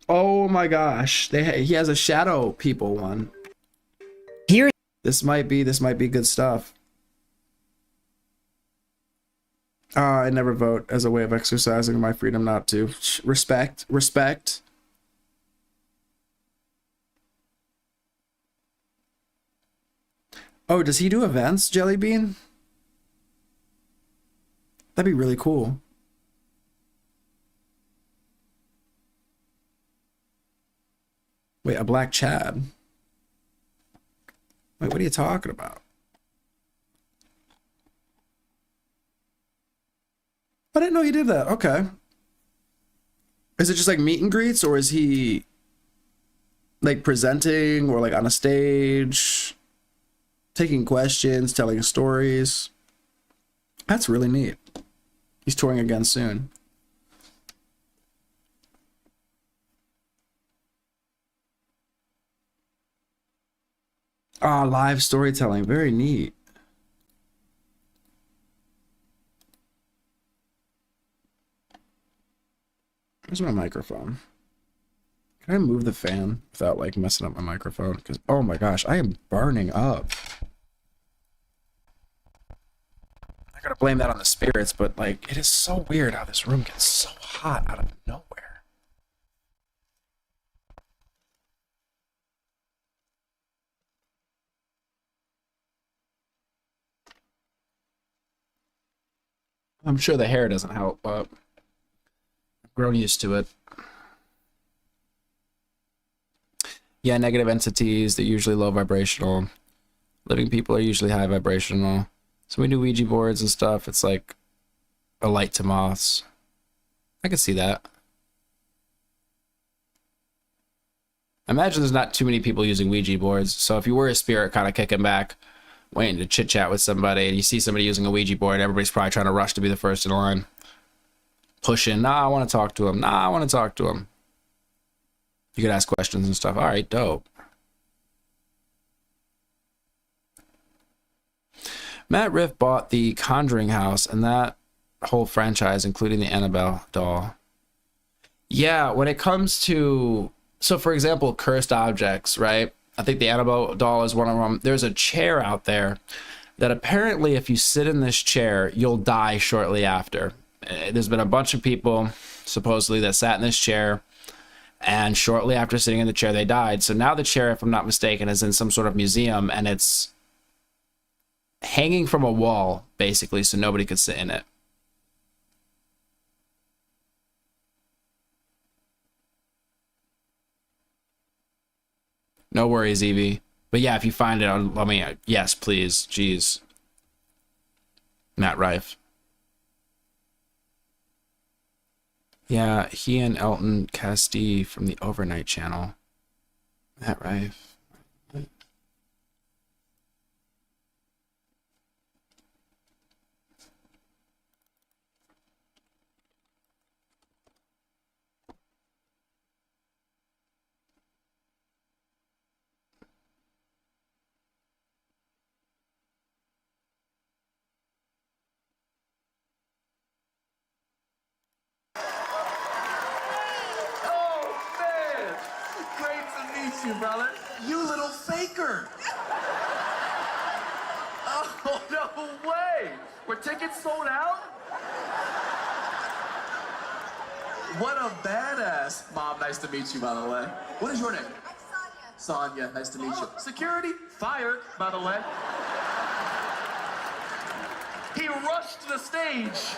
Oh my gosh, he has a shadow people one. Here, this might be good stuff. I never vote as a way of exercising my freedom not to. Respect. Oh, does he do events, Jellybean? That'd be really cool. Wait, a black Chad? Wait, what are you talking about? I didn't know he did that. Okay. Is it just like meet and greets, or is he like presenting or like on a stage, taking questions, telling stories? That's really neat. He's touring again soon. Ah, live storytelling. Very neat. Where's my microphone? Can I move the fan without like messing up my microphone? Because oh my gosh, I am burning up. I gotta blame that on the spirits, but like it is so weird how this room gets so hot out of nowhere. I'm sure the hair doesn't help, but I've grown used to it. Yeah, negative entities, they're usually low vibrational. Living people are usually high vibrational. So we do Ouija boards and stuff. It's like a light to moths. I can see that. I imagine there's not too many people using Ouija boards. So if you were a spirit kind of kicking back, waiting to chit chat with somebody, and you see somebody using a Ouija board, everybody's probably trying to rush to be the first in line. Pushing, nah, I want to talk to him. Nah, I want to talk to him. You could ask questions and stuff. All right, dope. Matt Riff bought the Conjuring house and that whole franchise, including the Annabelle doll. Yeah, when it comes to, so for example, cursed objects, right? I think the Annabelle doll is one of them. There's a chair out there that apparently if you sit in this chair, you'll die shortly after. There's been a bunch of people supposedly that sat in this chair, and shortly after sitting in the chair, they died. So now the chair, if I'm not mistaken, is in some sort of museum, and it's hanging from a wall, basically, so nobody could sit in it. No worries, Evie. But yeah, if you find it, let me, yes, please. Jeez. Matt Rife. Yeah, he and Elton Castee from the Overnight Channel. Matt Rife.
You, brother. You little faker. Oh, no way. Were tickets sold out? What a badass. Mom, nice to meet you, by the way. What is your name? I'm Sonia. Sonia, nice to meet you. Security, fired, by the way. He rushed to the stage.
Is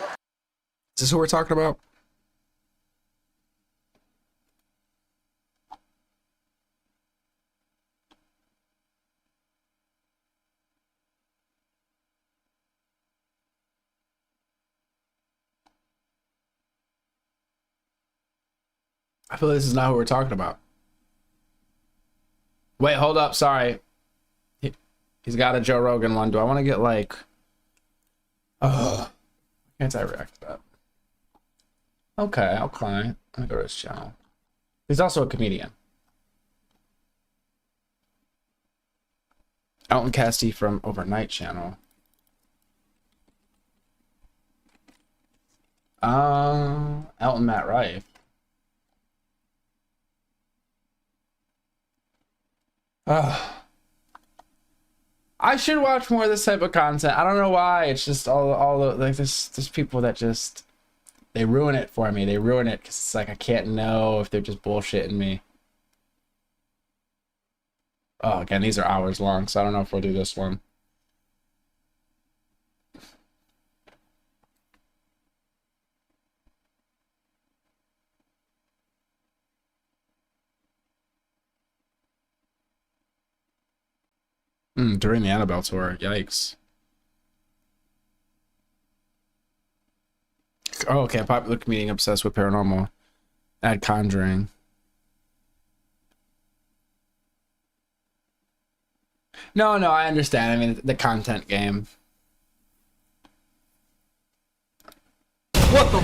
this who we're talking about? I feel like this is not who we're talking about. Wait, hold up. Sorry. He's got a Joe Rogan one. Do I want to get like... Can't I react to that? Okay. Let me go to his channel. He's also a comedian. Elton Castee from Overnight Channel. Elton Matt Rife. I should watch more of this type of content. I don't know why. It's just all the, like there's people that just, they ruin it for me. They ruin it because it's like I can't know if they're just bullshitting me. Oh, again, these are hours long, so I don't know if we'll do this one. During the Annabelle tour, yikes. Oh, okay, popular comedian obsessed with paranormal. Add Conjuring. No, I understand. I mean, the content game.
What the?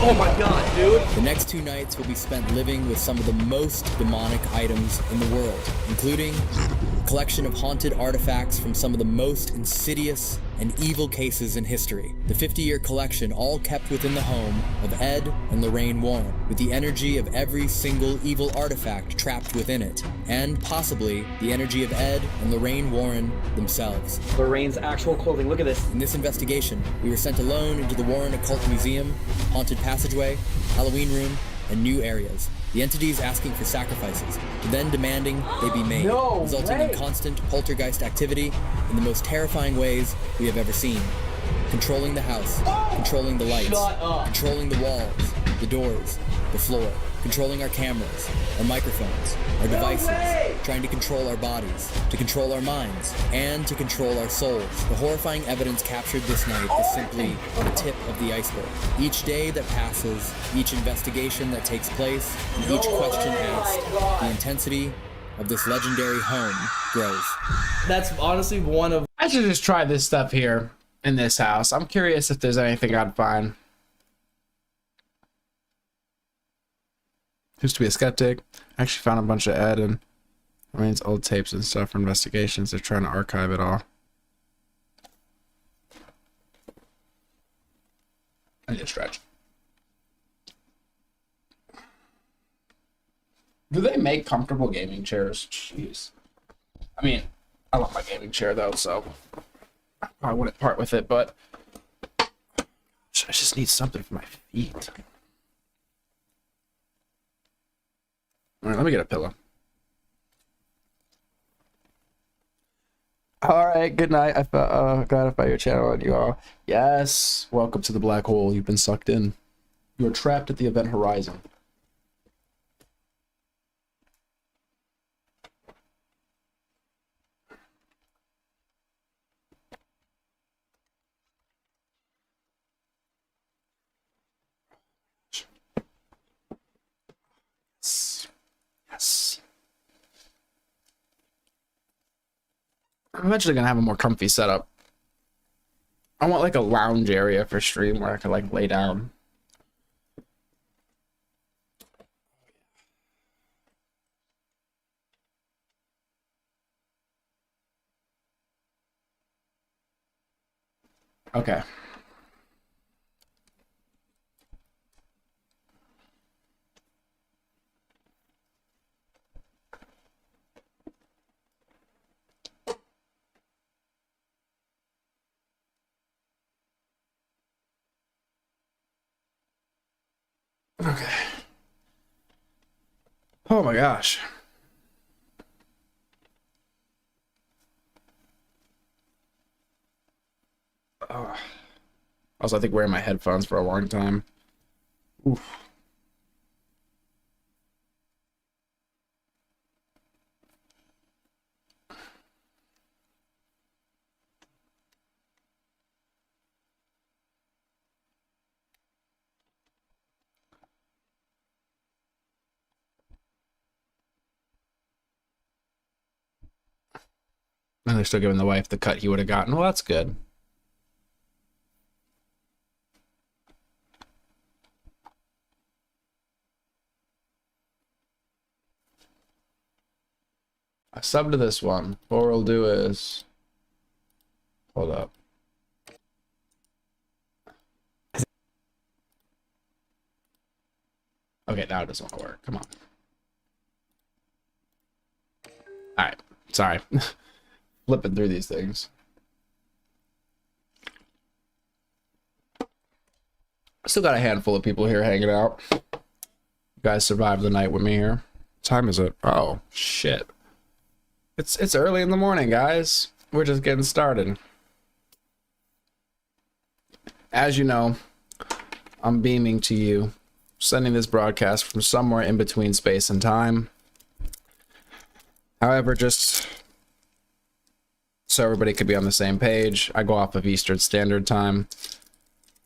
Oh my god, dude! The next 2 nights will be spent living with some of the most demonic items in the world, including
a collection of haunted artifacts from some of the most insidious and evil cases in history. The 50-year collection all kept within the home of Ed and Lorraine Warren, with the energy of every single evil artifact trapped within it, and possibly the energy of Ed and Lorraine Warren themselves.
Lorraine's actual clothing, look at this.
In this investigation, we were sent alone into the Warren Occult Museum, haunted passageway, Halloween room, and new areas. The entities asking for sacrifices, but then demanding they be made, resulting in constant poltergeist activity in the most terrifying ways we have ever seen. Controlling the house, controlling the lights, controlling the walls, the doors, the floor, controlling our cameras, our microphones, our devices, trying to control our bodies, to control our minds, and to control our souls. The horrifying evidence captured this night is simply the tip of the iceberg. Each day that passes, each investigation that takes place, and each question asked, the intensity of this legendary home grows.
That's honestly one of...
I should just try this stuff here in this house. I'm curious if there's anything I'd find. Used to be a skeptic. I actually found a bunch of Ed and Lorraine's old tapes and stuff for investigations. They're trying to archive it all. I need a stretch. Do they make comfortable gaming chairs? Jeez. I mean, I love my gaming chair though, so I wouldn't part with it, but I just need something for my feet. All right, let me get a pillow. All right, good night. I felt glad I found your channel and you all. Yes, welcome to the black hole. You've been sucked in. You are trapped at the event horizon. Yes. I'm eventually gonna have a more comfy setup. I want like a lounge area for stream where I can like lay down. Okay. Okay. Oh my gosh. Also, I think wearing my headphones for a long time. Oof. And they're still giving the wife the cut he would have gotten. Well, that's good. I sub to this one. What we'll do is... Hold up. Okay, now it doesn't want to work. Come on. Alright. Sorry. Flipping through these things. Still got a handful of people here hanging out. You guys survived the night with me here. What time is it? Oh, shit. It's early in the morning, guys. We're just getting started. As you know, I'm beaming to you, sending this broadcast from somewhere in between space and time. However, just so everybody could be on the same page, I go off of Eastern Standard Time.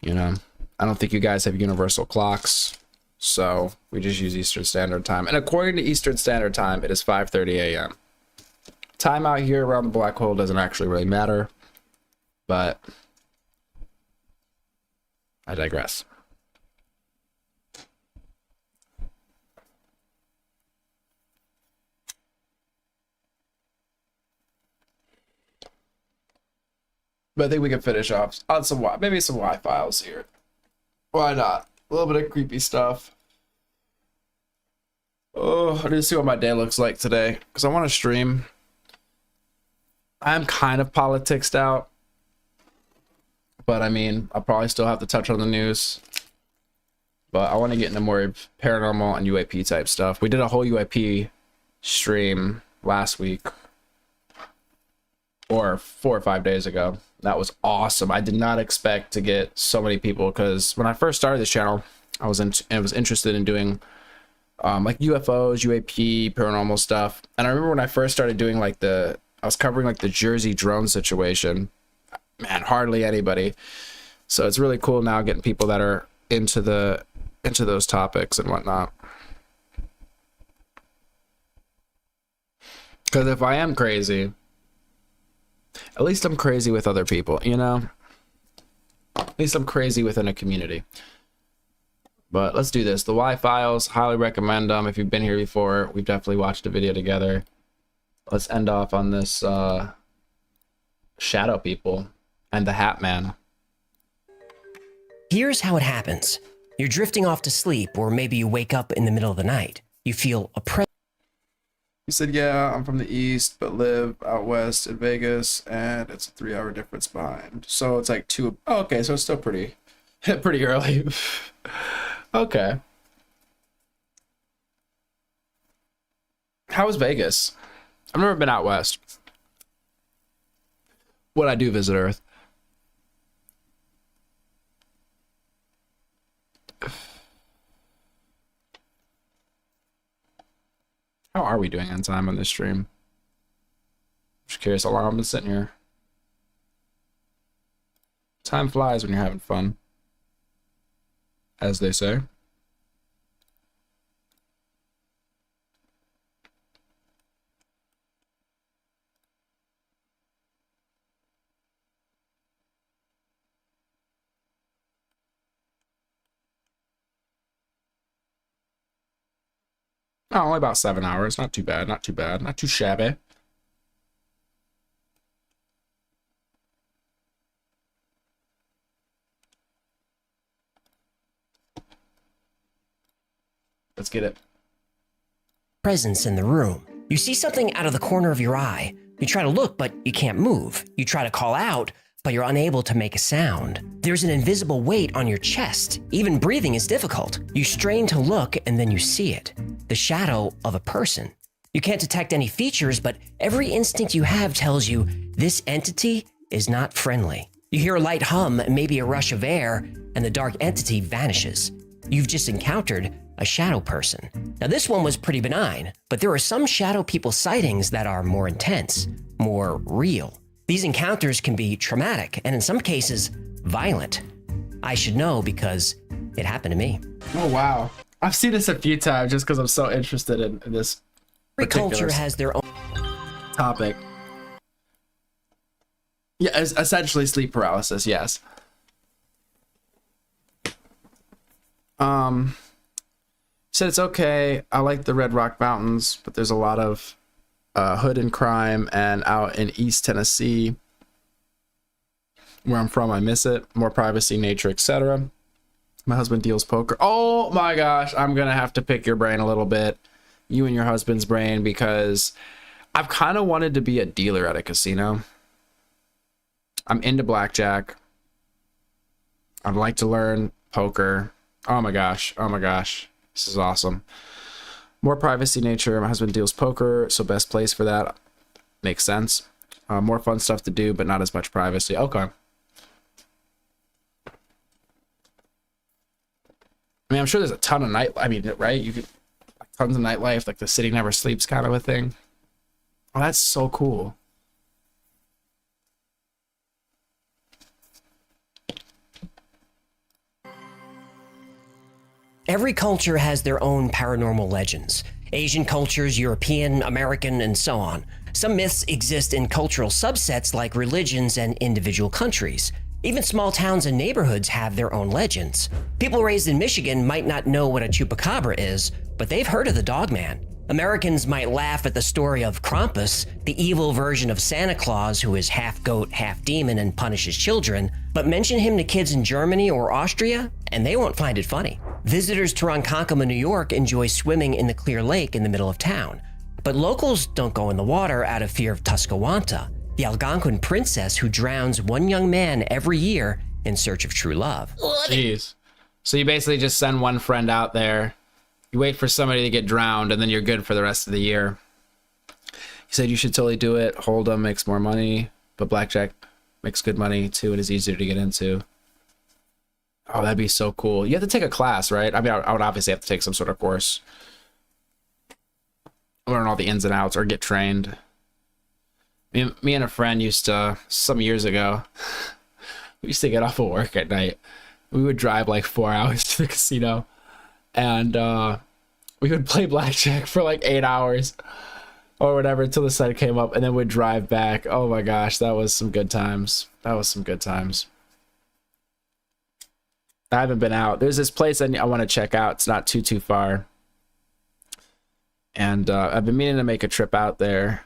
You know, I don't think you guys have universal clocks, so we just use Eastern Standard Time. And according to Eastern Standard Time, it is 5:30 a.m. Time out here around the black hole doesn't actually really matter, but I digress. But I think we can finish off on some maybe some Y files here. Why not? A little bit of creepy stuff. Oh, I need to see what my day looks like today because I want to stream. I'm kind of politicsed out, but I mean, I'll probably still have to touch on the news. But I want to get into more paranormal and UAP type stuff. We did a whole UAP stream last week, or 4 or 5 days ago. That was awesome. I did not expect to get so many people because when I first started this channel, I was interested in doing like UFOs, UAP, paranormal stuff. And I remember when I first started doing like I was covering like the Jersey drone situation. Man, hardly anybody. So it's really cool now getting people that are into those topics and whatnot. Because if I am crazy, at least I'm crazy with other people, you know? At least I'm crazy within a community. But let's do this. The Y files, highly recommend them. If you've been here before, we've definitely watched a video together. Let's end off on this shadow people and the Hat Man.
Here's how it happens. You're drifting off to sleep, or maybe you wake up in the middle of the night. You feel a presence.
He said, yeah, I'm from the East, but live out west in Vegas, and it's a 3-hour difference behind. So it's like 2. Oh, okay, so it's still pretty early. Okay. How was Vegas? I've never been out west. Would I do visit Earth? How are we doing on time on this stream? Just curious how long I've been sitting here. Time flies when you're having fun, as they say. Oh, only about 7 hours. Not too bad. Not too bad. Not too shabby. Let's get it.
Presence in the room. You see something out of the corner of your eye. You try to look, but you can't move. You try to call out, but you're unable to make a sound. There's an invisible weight on your chest. Even breathing is difficult. You strain to look, and then you see it. The shadow of a person. You can't detect any features, but every instinct you have tells you this entity is not friendly. You hear a light hum, maybe a rush of air, and the dark entity vanishes. You've just encountered a shadow person. Now this one was pretty benign, but there are some shadow people sightings that are more intense, more real. These encounters can be traumatic and in some cases, violent. I should know because it happened to me.
Oh, wow. I've seen this a few times just because I'm so interested in this.
Every culture has their own
topic. Yeah, essentially sleep paralysis, yes. Said it's okay. I like the Red Rock Mountains, but there's a lot of hood and crime, and out in East Tennessee, where I'm from, I miss it. More privacy, nature, etc. My husband deals poker. Oh my gosh, I'm gonna have to pick your brain a little bit, you and your husband's brain, because I've kind of wanted to be a dealer at a casino. I'm into blackjack. I'd like to learn poker. Oh my gosh, this is awesome. More privacy, nature. My husband deals poker, so best place for that. Makes sense. More fun stuff to do, but not as much privacy. Okay. I mean, I'm sure there's a ton of right? You could, tons of nightlife, like the city never sleeps kind of a thing. Oh, that's so cool.
Every culture has their own paranormal legends. Asian cultures, European, American, and so on. Some myths exist in cultural subsets like religions and individual countries. Even small towns and neighborhoods have their own legends. People raised in Michigan might not know what a chupacabra is, but they've heard of the Dogman. Americans might laugh at the story of Krampus, the evil version of Santa Claus who is half goat, half demon and punishes children, but mention him to kids in Germany or Austria, and they won't find it funny. Visitors to Ronkonkoma, New York enjoy swimming in the clear lake in the middle of town, but locals don't go in the water out of fear of Tuscawanta, the Algonquin princess who drowns one young man every year in search of true love.
Jeez. So you basically just send one friend out there, you wait for somebody to get drowned, and then you're good for the rest of the year. He said you should totally do it. Hold'em makes more money, but blackjack makes good money too. It is easier to get into. Oh, that'd be so cool. You have to take a class, right? I mean, I would obviously have to take some sort of course. Learn all the ins and outs or get trained. Me and a friend used to, some years ago, we used to get off of work at night. We would drive like 4 hours to the casino. And we would play blackjack for like 8 hours or whatever until the sun came up, and then we'd drive back. Oh my gosh, that was some good times. That was some good times. I haven't been out. There's this place I want to check out. It's not too far. And I've been meaning to make a trip out there.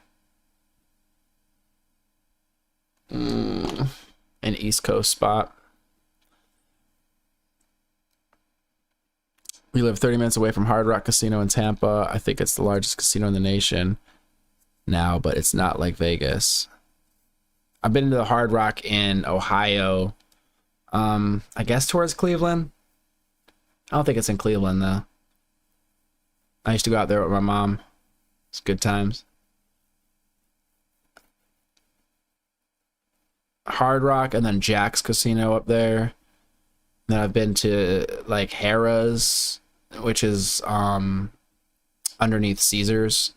An East Coast spot. We live 30 minutes away from Hard Rock Casino in Tampa. I think it's the largest casino in the nation now, but it's not like Vegas. I've been to the Hard Rock in Ohio, I guess towards Cleveland. I don't think it's in Cleveland, though. I used to go out there with my mom. It's good times. Hard Rock and then Jack's Casino up there. Then I've been to like Harrah's, which is underneath Caesars.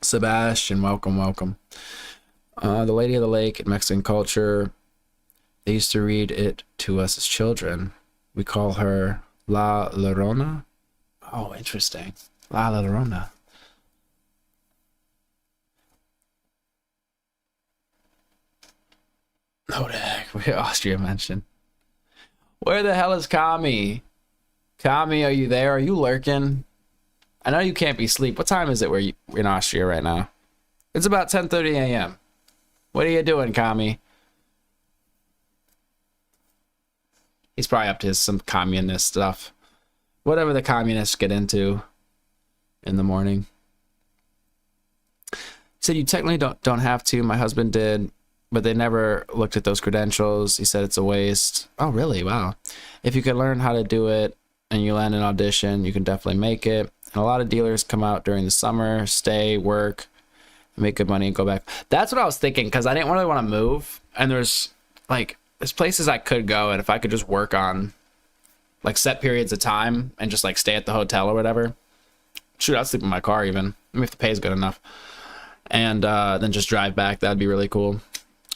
Sebastian, welcome. The Lady of the Lake in Mexican culture. They used to read it to us as children. We call her La Llorona. Oh, interesting. La Llorona. Oh, the heck. Austria mentioned. Where the hell is Kami? Kami, are you there? Are you lurking? I know you can't be asleep. What time is it where you in Austria right now? It's about 10:30 a.m. What are you doing, Kami? He's probably up to some communist stuff. Whatever the communists get into in the morning. He said you technically don't have to. My husband did, but they never looked at those credentials. He said it's a waste. Oh, really? Wow. If you could learn how to do it and you land an audition, you can definitely make it. And a lot of dealers come out during the summer, stay, work, make good money, and go back. That's what I was thinking, because I didn't really want to move. And there's places I could go, and if I could just work on like set periods of time and just like stay at the hotel or whatever. Shoot, I'd sleep in my car even. I mean, if the pay is good enough. And then just drive back. That'd be really cool.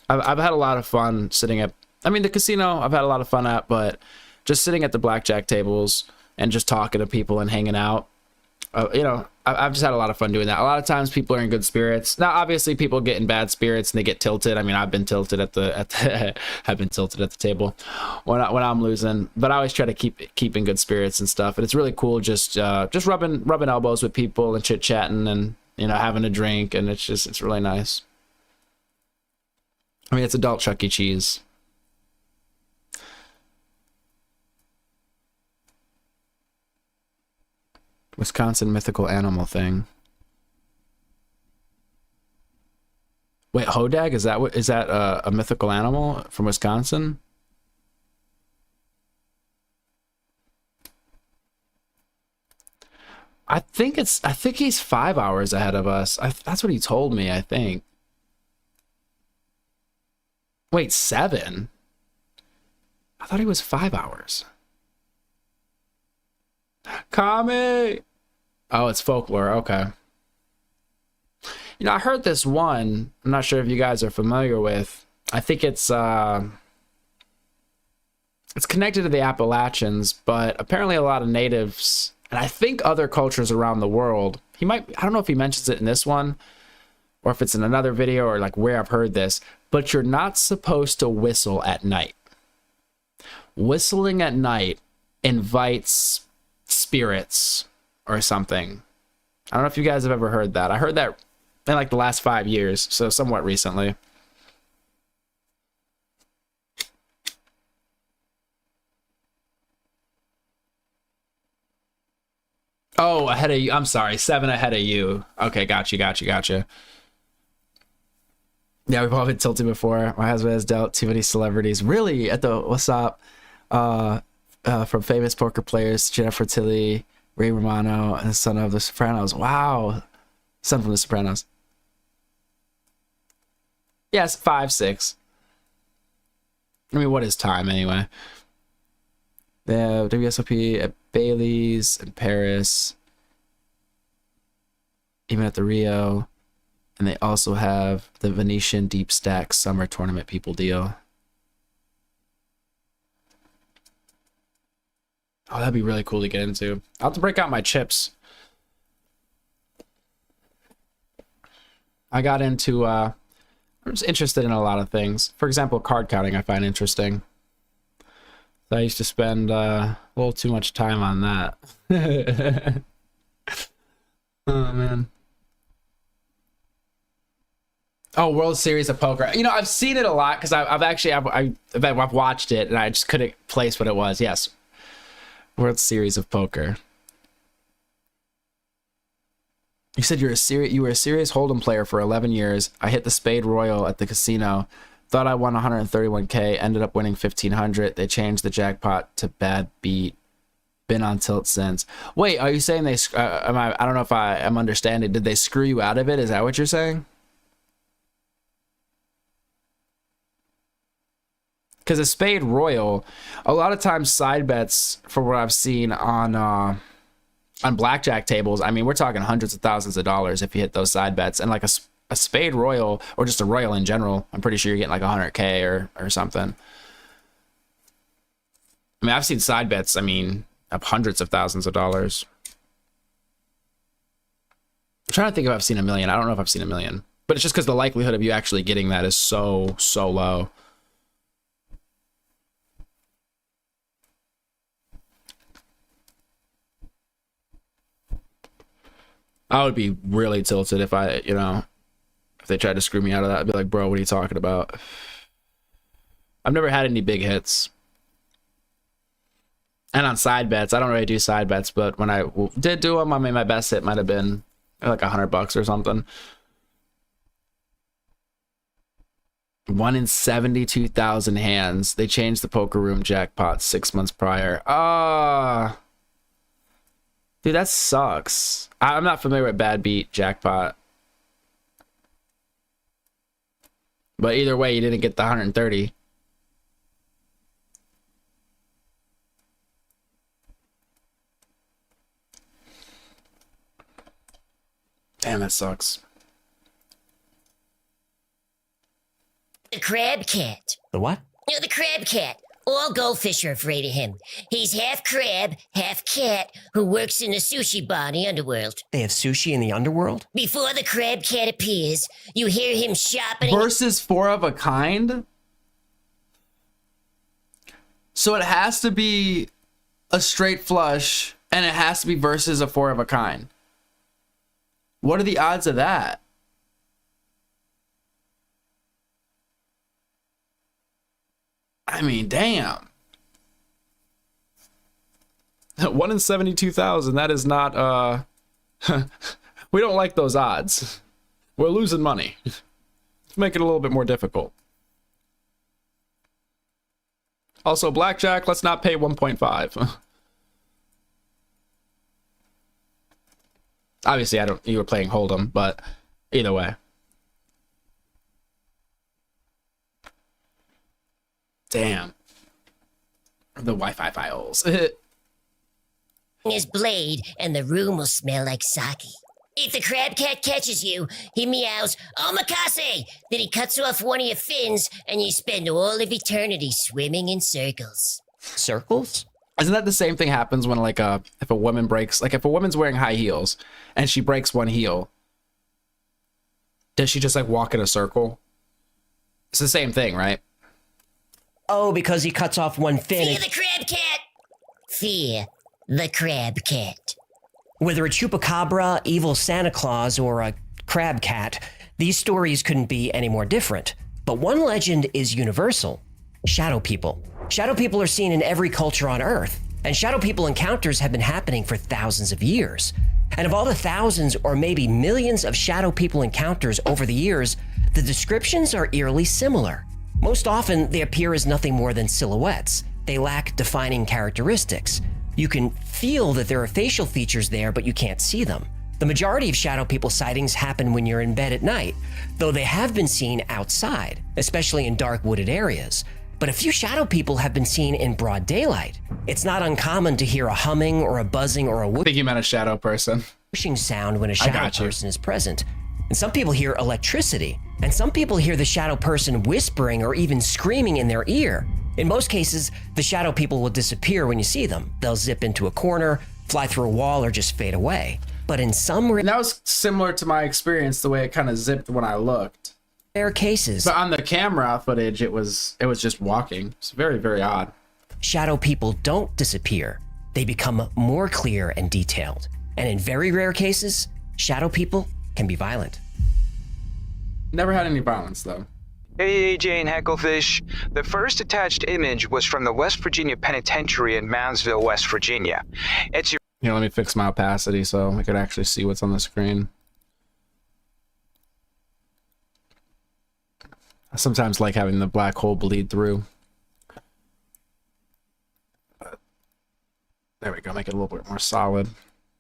I've had a lot of fun sitting at, the casino I've had a lot of fun at, but just sitting at the blackjack tables and just talking to people and hanging out. I've just had a lot of fun doing that. A lot of times people are in good spirits. Now, obviously, people get in bad spirits and they get tilted. I mean, I've been tilted at the I've been tilted at the table when I'm losing. But I always try to keep in good spirits and stuff. And it's really cool just rubbing elbows with people and chit chatting and having a drink, and it's really nice. I mean, it's adult Chuck E. Cheese. Wisconsin mythical animal thing. Wait, hodag? Is that a mythical animal from Wisconsin? I think he's 5 hours ahead of us. That's what he told me, I think. Wait, 7? I thought he was 5 hours. Kami! Oh, it's folklore. Okay. I heard this one. I'm not sure if you guys are familiar with. I think it's connected to the Appalachians, but apparently a lot of natives, and I think other cultures around the world, I don't know if he mentions it in this one, or if it's in another video, or like where I've heard this, but you're not supposed to whistle at night. whistling at night invites spirits or something. I don't know if you guys have ever heard that. I heard that in like the last 5 years, so somewhat recently. Oh, ahead of you. I'm sorry, 7 ahead of you. Okay, gotcha. Yeah, we've all been tilted before. My husband has dealt too many celebrities. Really? At the what's up? From famous poker players, Jennifer Tilly, Ray Romano, and the son of The Sopranos. Wow. Son from The Sopranos. Yes, 5, 6. I mean, what is time anyway? They have WSOP at Bailey's in Paris, even at the Rio. And they also have the Venetian Deep Stack Summer Tournament people deal. Oh, that'd be really cool to get into. I'll have to break out my chips. I got into, I'm just interested in a lot of things. For example, card counting I find interesting. So I used to spend a little too much time on that. Oh, man. Oh, World Series of Poker. You know, I've seen it a lot because I've watched it and I just couldn't place what it was. Yes. World Series of Poker. You said you were a serious Hold'em player for 11 years. I hit the Spade Royal at the casino. Thought I won 131K. Ended up winning 1,500. They changed the jackpot to bad beat. Been on tilt since. Wait, are you saying they? I don't know if I'm understanding. Did they screw you out of it? Is that what you're saying? Because a Spade Royal, a lot of times side bets, for what I've seen on blackjack tables, I mean, we're talking hundreds of thousands of dollars if you hit those side bets. And like a Spade Royal, or just a Royal in general, I'm pretty sure you're getting like 100K or something. I mean, I've seen side bets, I mean, of hundreds of thousands of dollars. I'm trying to think if I've seen $1 million. I don't know if I've seen $1 million. But it's just because the likelihood of you actually getting that is so low. I would be really tilted if if they tried to screw me out of that. I'd be like, bro, what are you talking about? I've never had any big hits. And on side bets, I don't really do side bets, but when I did do them, I mean, my best hit might have been like $100 or something. 1 in 72,000 hands. They changed the poker room jackpot 6 months prior. Dude, that sucks. I'm not familiar with bad beat jackpot. But either way, you didn't get the 130. Damn, that sucks.
The crab cat.
The what?
No, the crab cat. All goldfish are afraid of him. He's half crab, half cat, who works in a sushi bar in the underworld.
They have sushi in the underworld?
Before the crab cat appears, you hear him shopping.
Versus 4 of a kind? So it has to be a straight flush, and it has to be versus a 4 of a kind. What are the odds of that? I mean, damn. 1 in 72,000. That is not, we don't like those odds. We're losing money. Let's make it a little bit more difficult. Also, blackjack, let's not pay 1.5. Obviously, you were playing Hold'em, but either way. Damn. The Wi-Fi files.
His blade, and the room will smell like sake. If the crab cat catches you, he meows, omakase! Then he cuts off one of your fins, and you spend all of eternity swimming in circles.
Circles?
Isn't that the same thing happens when, like, if a woman breaks, like, if a woman's wearing high heels, and she breaks one heel, does she just, like, walk in a circle? It's the same thing, right?
oh, because he cuts off one fin.
Fear the crab cat! Fear the crab cat.
Whether a chupacabra, evil Santa Claus, or a crab cat, these stories couldn't be any more different. But one legend is universal. Shadow people. Shadow people are seen in every culture on Earth, and shadow people encounters have been happening for thousands of years. And of all the thousands or maybe millions of shadow people encounters over the years, the descriptions are eerily similar. Most often, they appear as nothing more than silhouettes. They lack defining characteristics. You can feel that there are facial features there, but you can't see them. The majority of shadow people sightings happen when you're in bed at night, though they have been seen outside, especially in dark wooded areas. But a few shadow people have been seen in broad daylight. It's not uncommon to hear a humming or a buzzing or a
I think you meant a shadow person.
whooshing sound when a shadow person is present. And some people hear electricity, and some people hear the shadow person whispering or even screaming in their ear. In most cases, the shadow people will disappear when you see them. They'll zip into a corner, fly through a wall, or just fade away. But in some
that was similar to my experience, the way it kind of zipped when I looked.
Rare cases.
But on the camera footage, it was just walking. It's very, very odd.
Shadow people don't disappear. They become more clear and detailed. And in very rare cases, shadow people can be violent.
Never had any violence, though.
Hey, AJ and Hecklefish. The first attached image was from the West Virginia Penitentiary in Moundsville, West Virginia. It's your...
Here, let me fix my opacity so I could actually see what's on the screen. I sometimes like having the black hole bleed through. There we go, make it a little bit more solid.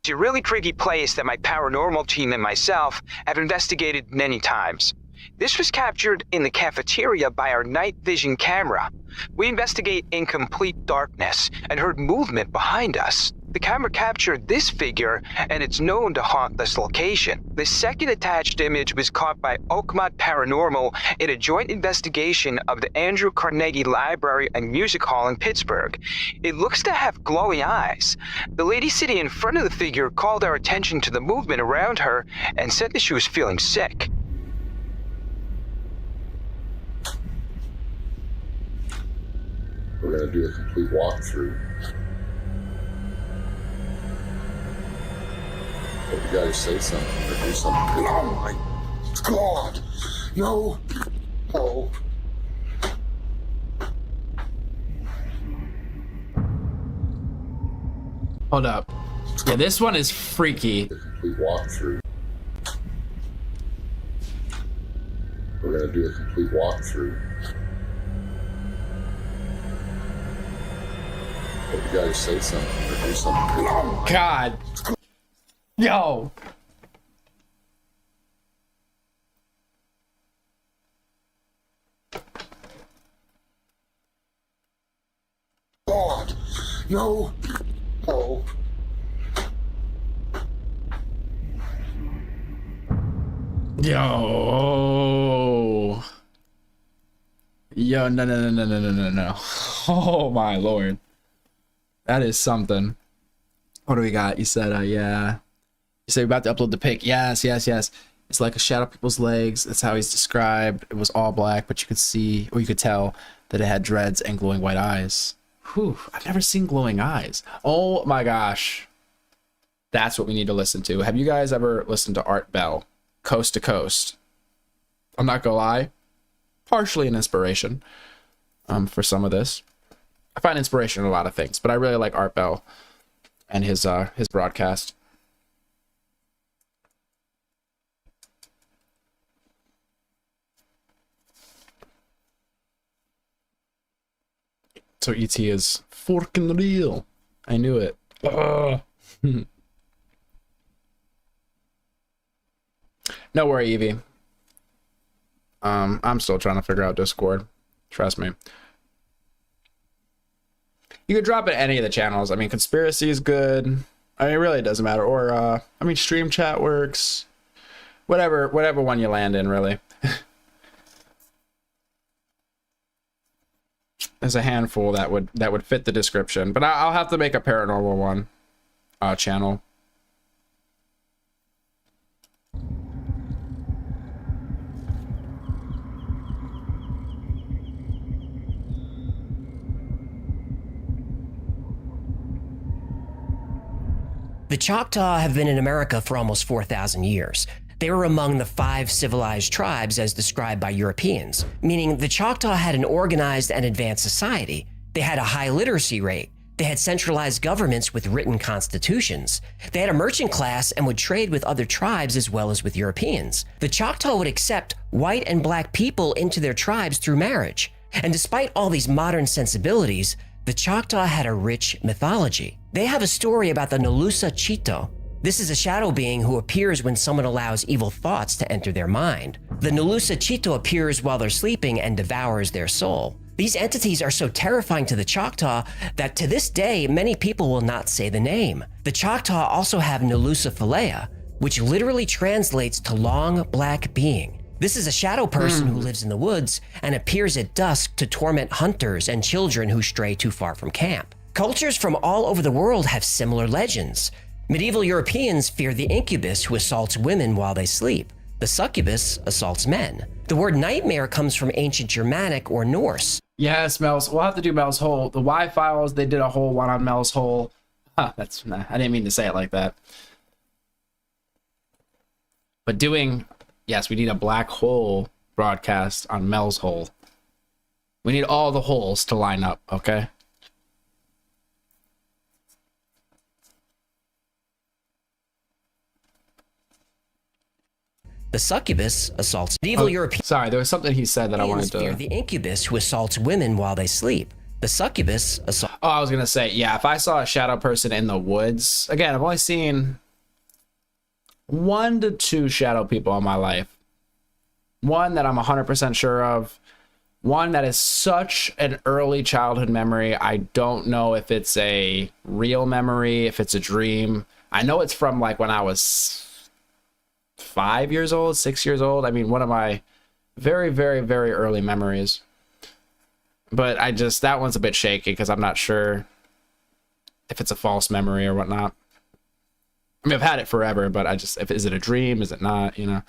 It's a really tricky place that my paranormal team and myself have investigated many times. This was captured in the cafeteria by our night vision camera. We investigate in complete darkness and heard movement behind us. The camera captured this figure, and it's known to haunt this location. The second attached image was caught by Oakmont Paranormal in a joint investigation of the Andrew Carnegie Library and Music Hall in Pittsburgh. It looks to have glowing eyes. The lady sitting in front of the figure called our attention to the movement around her and said that she was feeling sick.
We're going to do a complete walkthrough. But you gotta say something or do something. Oh my God! No! No!
Hold up. Yeah, this one is freaky.
A complete walkthrough. We're gonna do a complete walkthrough. But you gotta say something or do something. Oh
God. Yo.
God. No. No.
Yo. Yo, no. Oh my Lord. That is something. What do we got? You said, yeah. You said you're about to upload the pic. Yes. It's like a shadow people's legs. That's how he's described. It was all black, but you could see, or you could tell that it had dreads and glowing white eyes. Whew, I've never seen glowing eyes. Oh my gosh. That's what we need to listen to. Have you guys ever listened to Art Bell? Coast to Coast. I'm not gonna lie. Partially an inspiration for some of this. I find inspiration in a lot of things, but I really like Art Bell and his broadcast. So ET is forking real. I knew it. No worry, Evie. I'm still trying to figure out Discord. Trust me. You could drop it any of the channels. I mean, conspiracy is good. I mean, it really doesn't matter. Or, I mean, stream chat works. Whatever one you land in, really. There's a handful that would fit the description, but I'll have to make a paranormal one channel.
The Choctaw have been in America for almost 4,000 years. They were among the 5 civilized tribes as described by Europeans, meaning the Choctaw had an organized and advanced society. They had a high literacy rate. They had centralized governments with written constitutions. They had a merchant class and would trade with other tribes as well as with Europeans. The Choctaw would accept white and black people into their tribes through marriage. And despite all these modern sensibilities, the Choctaw had a rich mythology. They have a story about the Nulusa Chito. This is a shadow being who appears when someone allows evil thoughts to enter their mind. The Nulusa Chito appears while they're sleeping and devours their soul. These entities are so terrifying to the Choctaw that to this day, many people will not say the name. The Choctaw also have Nulusa Philea, which literally translates to long black being. This is a shadow person who lives in the woods and appears at dusk to torment hunters and children who stray too far from camp. Cultures from all over the world have similar legends. Medieval Europeans fear the incubus who assaults women while they sleep. The succubus assaults men. The word nightmare comes from ancient Germanic or Norse.
Yes, Mel's. We'll have to do Mel's Hole. The Y-Files, they did a whole one on Mel's Hole. I didn't mean to say it like that. But yes, we need a black hole broadcast on Mel's Hole. We need all the holes to line up, okay?
The succubus assaults medieval Europeans.
Sorry, there was something he said that I wanted to...
fear the incubus who assaults women while they sleep. The succubus assaults...
Oh, I was going to say, yeah, if I saw a shadow person in the woods... Again, I've only seen 1 to 2 shadow people in my life. One that I'm 100% sure of. One that is such an early childhood memory. I don't know if it's a real memory, if it's a dream. I know it's from like when I was 5 years old, 6 years old. I mean, one of my very, very, very early memories. But that one's a bit shaky because I'm not sure if it's a false memory or whatnot. I mean, I've had it forever, but is it a dream? Is it not? You know?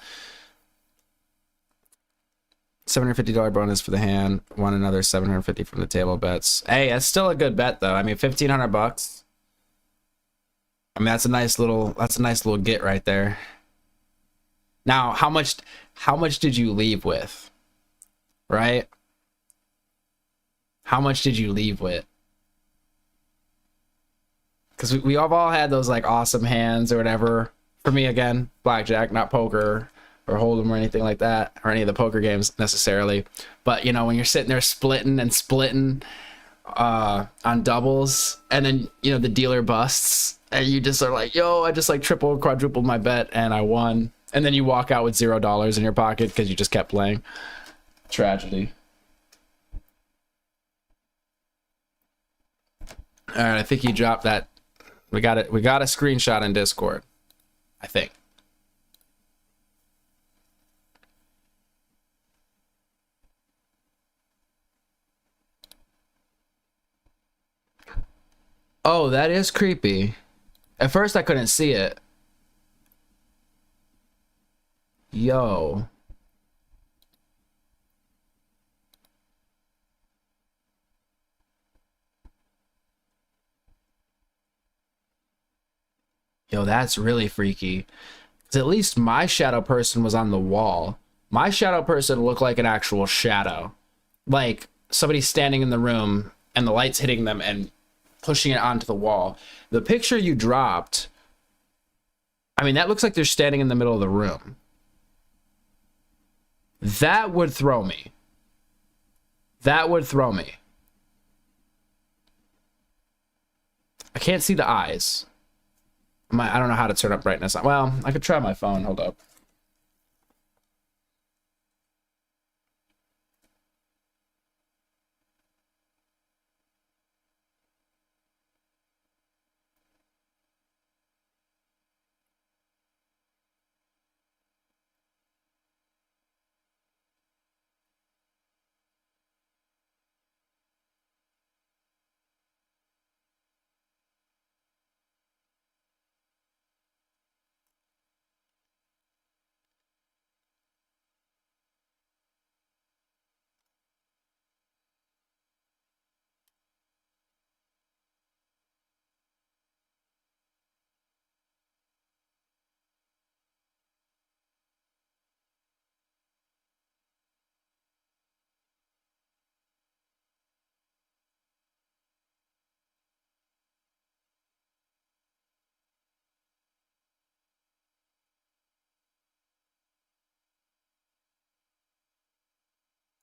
$750 bonus for the hand. Won another $750 from the table bets. Hey, that's still a good bet though. I mean, $1,500. I mean, that's a nice little get right there. Now, how much did you leave with? Right? How much did you leave with? Because we have all had those like awesome hands or whatever. For me, again, blackjack, not poker or hold'em or anything like that, or any of the poker games necessarily. But you know, when you're sitting there splitting on doubles, and then you know the dealer busts, and you just are like, yo, I just like triple, quadrupled my bet, and I won. And then you walk out with $0 in your pocket because you just kept playing. Tragedy. All right, I think he dropped that. We got it. We got a screenshot in Discord, I think. Oh, that is creepy. At first, I couldn't see it. Yo. Yo, that's really freaky. 'Cause at least my shadow person was on the wall. My shadow person looked like an actual shadow. Like somebody standing in the room and the light's hitting them and pushing it onto the wall. The picture you dropped, I mean, that looks like they're standing in the middle of the room. That would throw me. That would throw me. I can't see the eyes. I don't know how to turn up brightness. Well, I could try my phone. Hold up.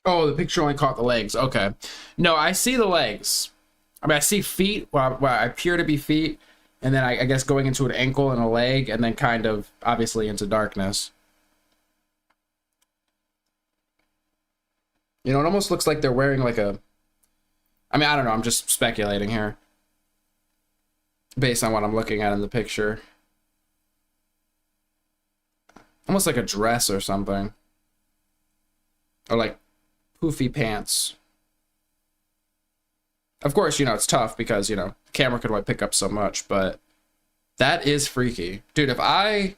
Oh, the picture only caught the legs. Okay. No, I see the legs. I mean, I see feet where I appear to be feet, and then I guess going into an ankle and a leg, and then kind of obviously into darkness. You know, it almost looks like they're wearing like a... I mean, I don't know. I'm just speculating here. Based on what I'm looking at in the picture. Almost like a dress or something. Or like poofy pants. Of course, you know, it's tough because, you know, the camera could only pick up so much, but that is freaky. Dude, if I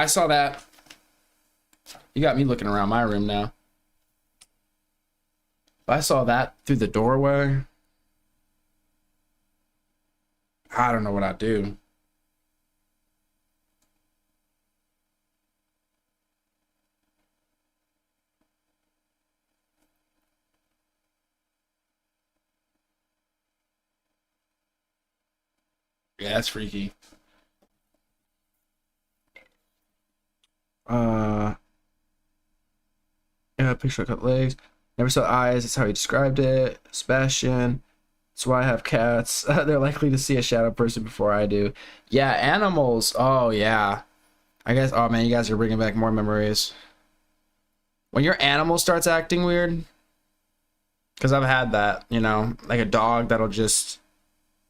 saw that, you got me looking around my room now. If I saw that through the doorway, I don't know what I'd do. Yeah, that's freaky. Yeah, picture cut legs. Never saw eyes. That's how he described it. Sebastian. That's why I have cats. They're likely to see a shadow person before I do. Yeah, animals. Oh, yeah. I guess. Oh, man, you guys are bringing back more memories. When your animal starts acting weird. Because I've had that, you know, like a dog that'll just,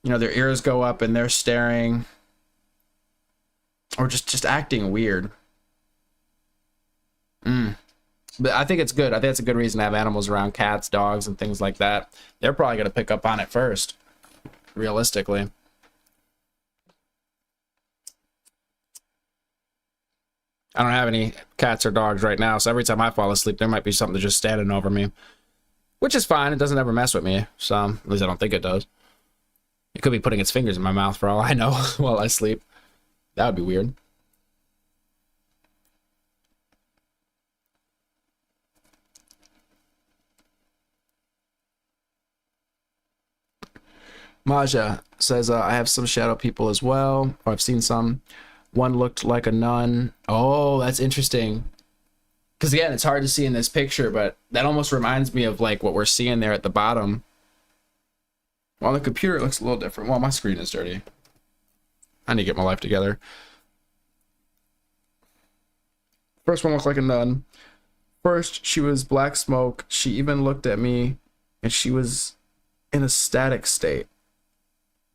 you know, their ears go up and they're staring. Or just acting weird. But I think it's good. I think it's a good reason to have animals around, cats, dogs, and things like that. They're probably going to pick up on it first, realistically. I don't have any cats or dogs right now, so every time I fall asleep, there might be something just standing over me. Which is fine. It doesn't ever mess with me. So, at least I don't think it does. It could be putting its fingers in my mouth for all I know while I sleep. That would be weird. Maja says, I have some shadow people as well. Or I've seen some. One looked like a nun. Oh, that's interesting. Because again, it's hard to see in this picture, but that almost reminds me of like what we're seeing there at the bottom. On the computer, it looks a little different. Well, my screen is dirty. I need to get my life together. First one looked like a nun. First, she was black smoke. She even looked at me, and she was in a static state.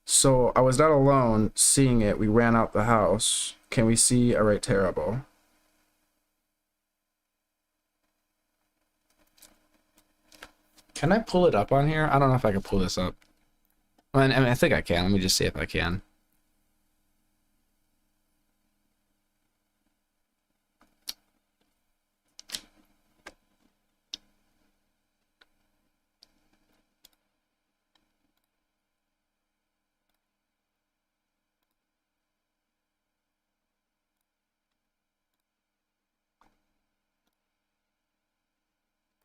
So I was not alone seeing it. We ran out the house. Can we see? All right, terrible. Can I pull it up on here? I don't know if I can pull this up. I mean, I think I can. Let me just see if I can.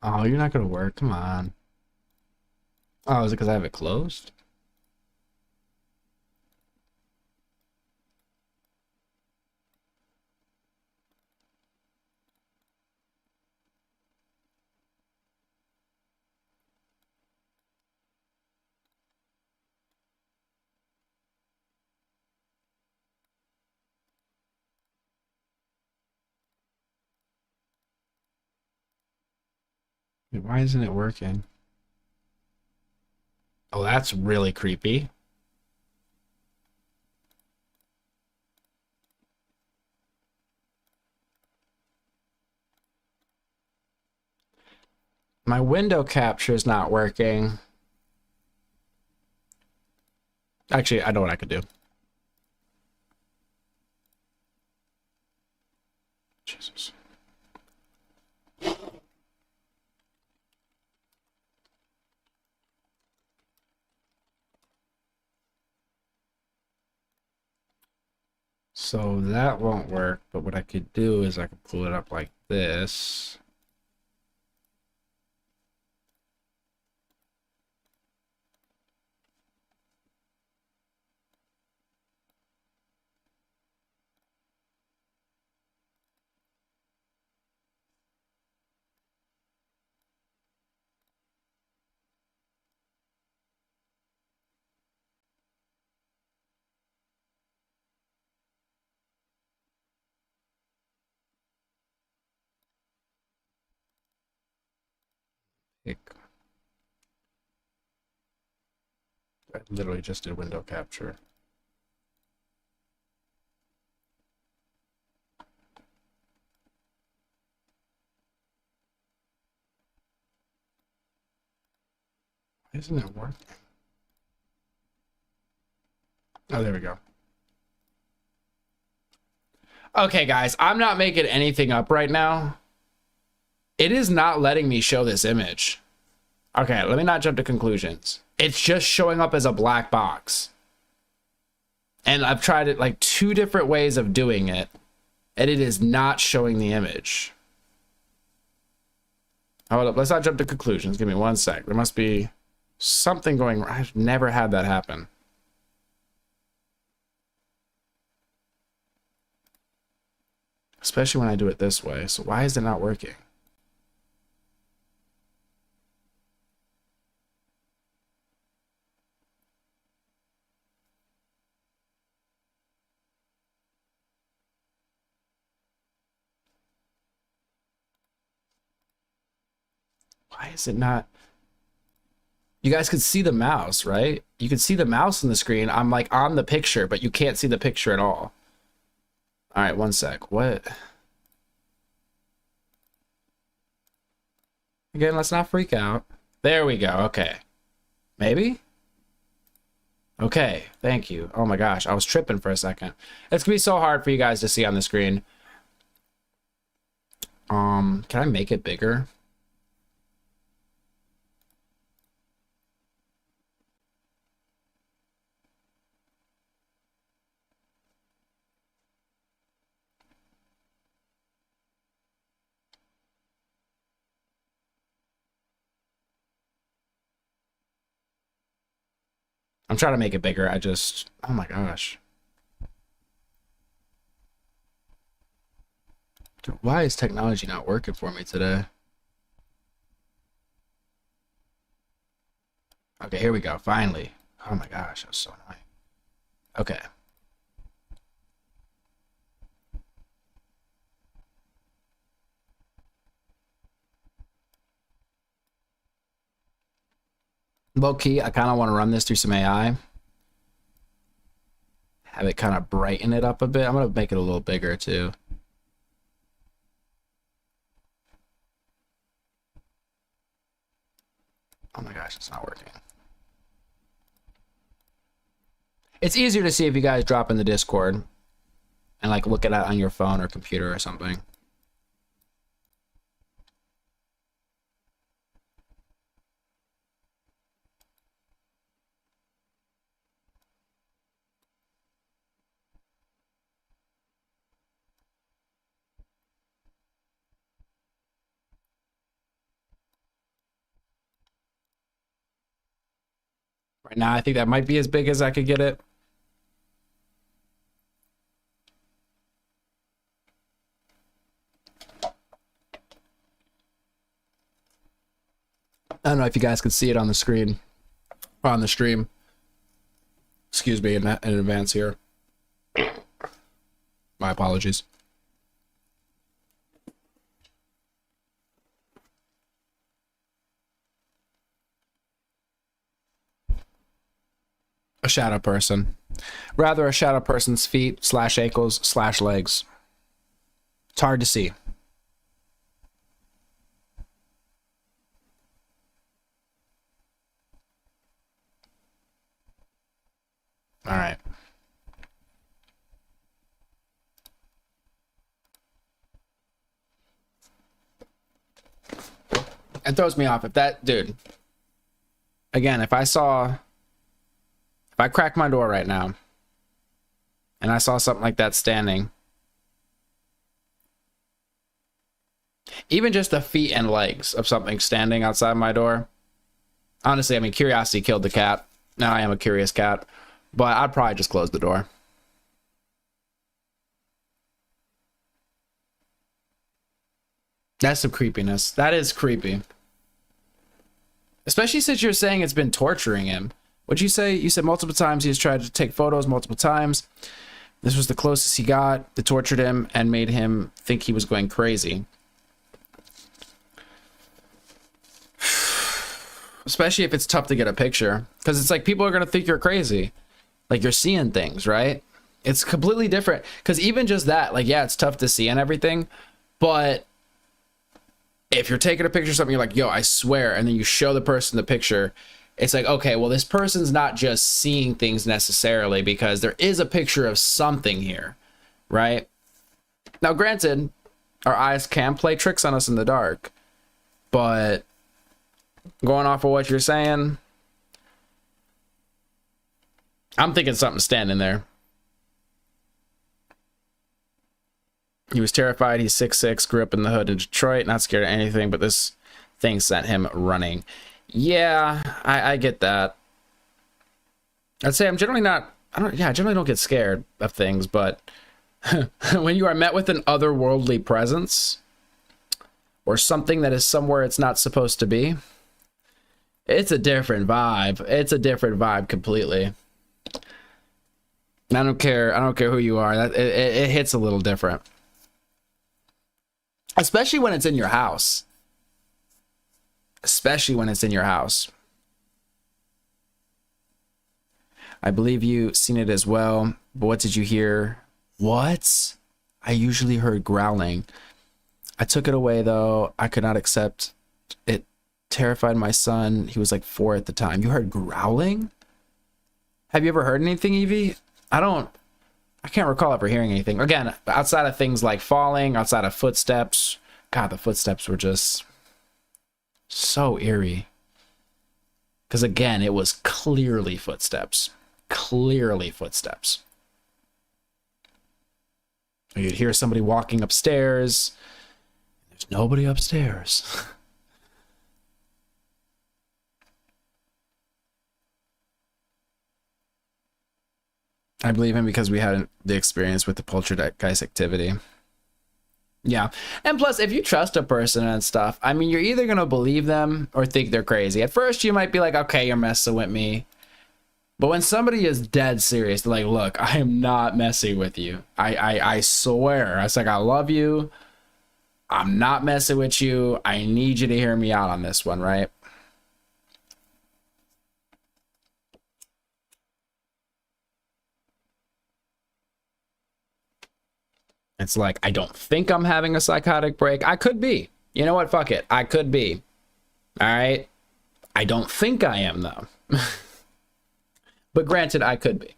Oh, you're not gonna work. Come on. Oh, is it because I have it closed? Wait, why isn't it working? Oh, that's really creepy. My window capture is not working. Actually, I know what I could do. Jesus. So that won't work, but what I could do is I could pull it up like this. I literally just did window capture. Isn't it working? Oh, there we go. Okay, guys, I'm not making anything up right now. It is not letting me show this image. Okay, let me not jump to conclusions. It's just showing up as a black box. And I've tried it like 2 different ways of doing it, and it is not showing the image. Hold up, let's not jump to conclusions. Give me 1 sec. There must be something going wrong. I've never had that happen. Especially when I do it this way. So why is it not working? Why is it not? You guys could see the mouse, right? You can see the mouse on the screen. I'm like on the picture, but you can't see the picture at all. All right, 1 sec. What? Again, let's not freak out. There we go. Okay. Maybe? Okay, thank you. Oh my gosh, I was tripping for a second. It's gonna be so hard for you guys to see on the screen. Can I make it bigger? I'm trying to make it bigger. I just, oh my gosh. Dude, why is technology not working for me today? Okay, here we go. Finally. Oh my gosh, that was so annoying. Okay. Low key, I kind of want to run this through some AI. Have it kind of brighten it up a bit. I'm going to make it a little bigger too. Oh my gosh, it's not working. It's easier to see if you guys drop in the Discord and like look at it on your phone or computer or something. Right now, I think that might be as big as I could get it. I don't know if you guys could see it on the screen or on the stream. Excuse me in advance here. My apologies. A shadow person. Rather a shadow person's feet / ankles / legs. It's hard to see. All right. It throws me off if that dude. Again, if I crack my door right now and I saw something like that standing, even just the feet and legs of something standing outside my door, honestly, I mean, curiosity killed the cat. Now I am a curious cat, but I'd probably just close the door. That's some creepiness. That is creepy. Especially since you're saying it's been torturing him. What'd you say? You said multiple times he has tried to take photos multiple times. This was the closest he got. It tortured him and made him think he was going crazy. especially if it's tough to get a picture, because it's like people are going to think you're crazy, like you're seeing things, right? It's completely different, because even just that, like, yeah, it's tough to see and everything, but if you're taking a picture of something, you're like, yo, I swear, and then you show the person the picture, it's like, okay, well, this person's not just seeing things necessarily, because there is a picture of something here, right? Now, granted, our eyes can play tricks on us in the dark, but going off of what you're saying, I'm thinking something's standing there. He was terrified. He's 6'6", grew up in the hood in Detroit, not scared of anything, but this thing sent him running. Yeah, I get that. I'd say I'm generally not, I generally don't get scared of things, but when you are met with an otherworldly presence or something that is somewhere it's not supposed to be, it's a different vibe. It's a different vibe completely. I don't care who you are. It hits a little different. Especially when it's in your house. Especially when it's in your house. I believe you've seen it as well. But what did you hear? What? I usually heard growling. I took it away though. I could not accept it. Terrified my son. He was like 4 at the time. You heard growling? Have you ever heard anything, Evie? I can't recall ever hearing anything. Again, outside of things like falling, outside of footsteps. God, the footsteps were just so eerie. Because again, it was clearly footsteps. Clearly footsteps. You'd hear somebody walking upstairs. There's nobody upstairs. I believe him because we had the experience with the poltergeist activity. Yeah. And plus, if you trust a person and stuff, I mean, you're either going to believe them or think they're crazy. At first, you might be like, okay, you're messing with me. But when somebody is dead serious, they're like, look, I am not messing with you. I swear. I was like, I love you. I'm not messing with you. I need you to hear me out on this one, right? It's like, I don't think I'm having a psychotic break. I could be. You know what? Fuck it. I could be. All right. I don't think I am, though. But granted, I could be.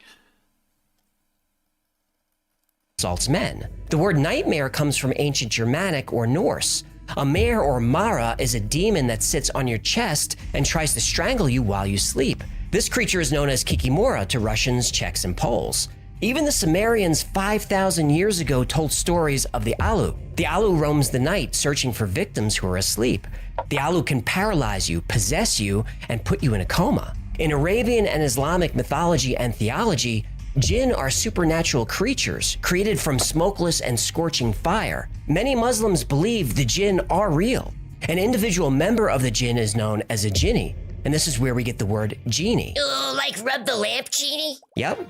Assaults men. The word nightmare comes from ancient Germanic or Norse. A mare or mara is a demon that sits on your chest and tries to strangle you while you sleep. This creature is known as Kikimora to Russians, Czechs, and Poles. Even the Sumerians 5,000 years ago told stories of the Alu. The Alu roams the night searching for victims who are asleep. The Alu can paralyze you, possess you, and put you in a coma. In Arabian and Islamic mythology and theology, jinn are supernatural creatures created from smokeless and scorching fire. Many Muslims believe the jinn are real. An individual member of the jinn is known as a jinni, and this is where we get the word genie.
Oh, like rub the lamp, genie?
Yep.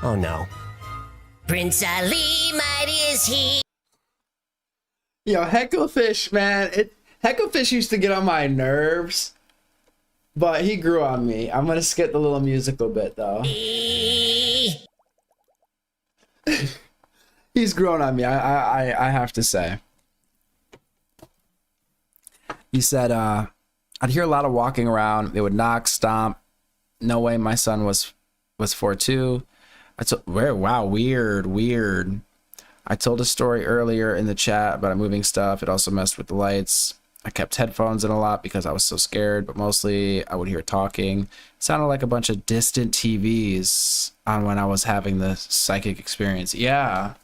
Oh no.
Prince Ali, mighty is he.
Yo, Hecklefish, man. Hecklefish used to get on my nerves, but he grew on me. I'm gonna skip the little musical bit though. He's grown on me. I have to say. He said, I'd hear a lot of walking around. They would knock, stomp. No way my son was 4'2". Wow, weird. I told a story earlier in the chat about moving stuff. It also messed with the lights. I kept headphones in a lot because I was so scared, but mostly I would hear talking. It sounded like a bunch of distant TVs on when I was having the psychic experience. Yeah.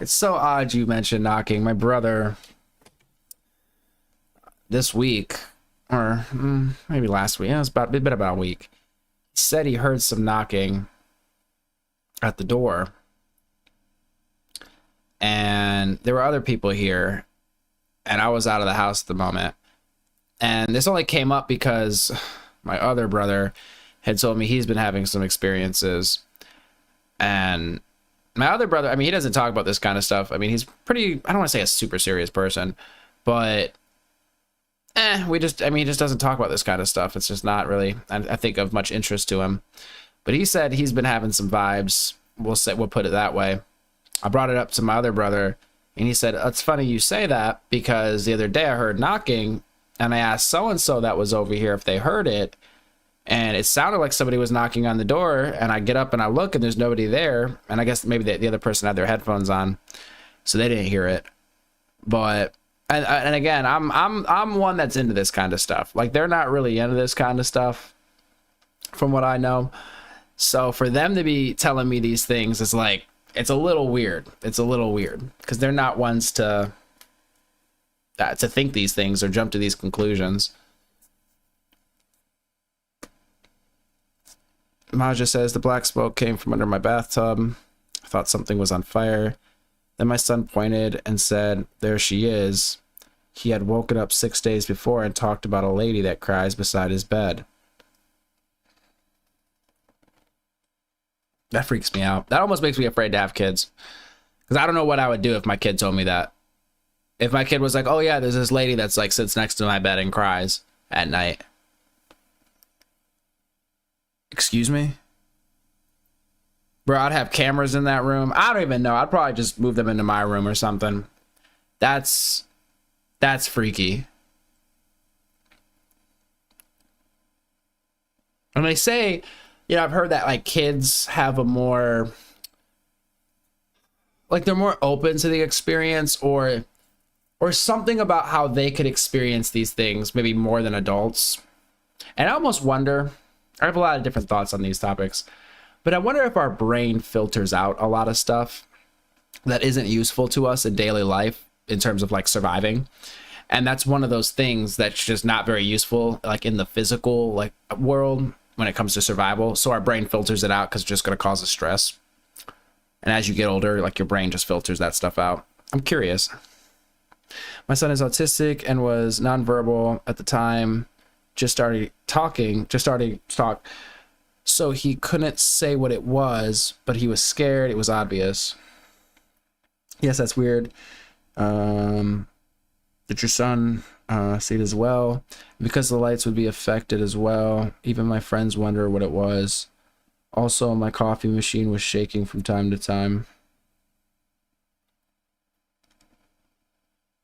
It's so odd you mentioned knocking. My brother, this week, or maybe last week, it's been about a week, he said he heard some knocking at the door. And there were other people here, and I was out of the house at the moment. And this only came up because my other brother had told me he's been having some experiences. And My other brother, I mean, he doesn't talk about this kind of stuff. I mean, he's pretty, I don't want to say a super serious person, but he just doesn't talk about this kind of stuff. It's just not really, I think, of much interest to him. But he said he's been having some vibes. We'll put it that way. I brought it up to my other brother, and he said, it's funny you say that, because the other day I heard knocking, and I asked so-and-so that was over here if they heard it, and it sounded like somebody was knocking on the door, and I get up and I look, and there's nobody there, and I guess maybe the other person had their headphones on, so they didn't hear it. But and again, I'm one that's into this kind of stuff. Like, they're not really into this kind of stuff, from what I know. So for them to be telling me these things is like, it's a little weird. It's a little weird because they're not ones to think these things or jump to these conclusions. Maja says, the black smoke came from under my bathtub. I thought something was on fire. Then my son pointed and said, there she is. He had woken up 6 days before and talked about a lady that cries beside his bed. That freaks me out. That almost makes me afraid to have kids. Because I don't know what I would do if my kid told me that. If my kid was like, oh yeah, there's this lady that's like sits next to my bed and cries at night. Excuse me? Bro, I'd have cameras in that room. I don't even know. I'd probably just move them into my room or something. That's freaky. And they say, you know, I've heard that like kids have a more, like they're more open to the experience, or something about how they could experience these things maybe more than adults. And I almost wonder, I have a lot of different thoughts on these topics, but I wonder if our brain filters out a lot of stuff that isn't useful to us in daily life in terms of like surviving. And that's one of those things that's just not very useful, like in the physical like world when it comes to survival. So our brain filters it out because it's just going to cause us stress. And as you get older, like your brain just filters that stuff out. I'm curious. My son is autistic and was nonverbal at the time. Just started to talk. So he couldn't say what it was, but he was scared. It was obvious. Yes, that's weird. Did your son see it as well? Because the lights would be affected as well. Even my friends wonder what it was. Also, my coffee machine was shaking from time to time.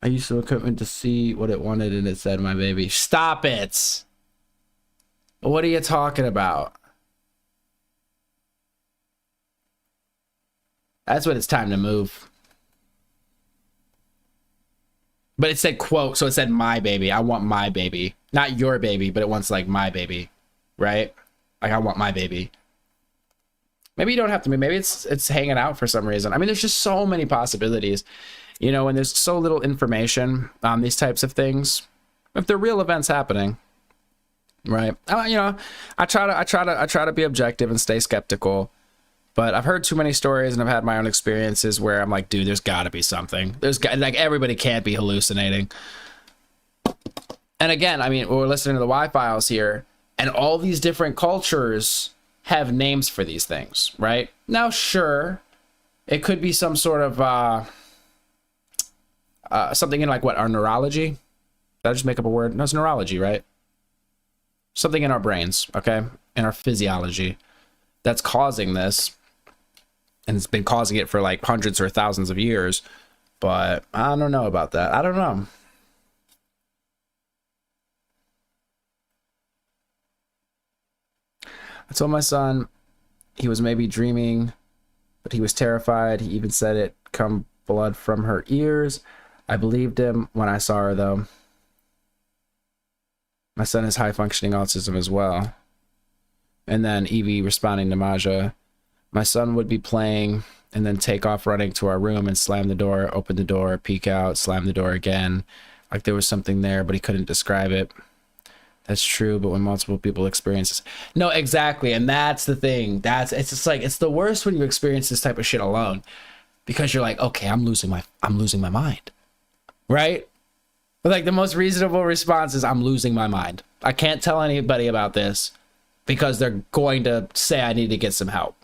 I used some equipment to see what it wanted and it said my baby. Stop it! What are you talking about? That's when it's time to move. But it said quote, so it said my baby. I want my baby. Not your baby, but it wants like my baby. Right? Like I want my baby. Maybe you don't have to. Maybe it's hanging out for some reason. I mean, there's just so many possibilities. You know, when there's so little information on these types of things, if they're real events happening, right? You know, I try to be objective and stay skeptical, but I've heard too many stories and I've had my own experiences where I'm like, dude, there's got to be something. Like everybody can't be hallucinating. And again, I mean, we're listening to the Y-Files here, and all these different cultures have names for these things, right? Now, sure, it could be some sort of something in like what, our neurology? Did I just make up a word? No, it's neurology, right? Something in our brains, okay? In our physiology that's causing this. And it's been causing it for like hundreds or thousands of years. But I don't know about that. I don't know. I told my son he was maybe dreaming, but he was terrified. He even said it come blood from her ears. I believed him when I saw her, though. My son has high-functioning autism as well. And then Evie responding to Maja. My son would be playing and then take off running to our room and slam the door, open the door, peek out, slam the door again. Like there was something there, but he couldn't describe it. That's true, but when multiple people experience this. No, exactly. And that's the thing. It's just like, it's the worst when you experience this type of shit alone. Because you're like, okay, I'm losing my mind. Right? But like the most reasonable response is, I'm losing my mind. I can't tell anybody about this because they're going to say I need to get some help.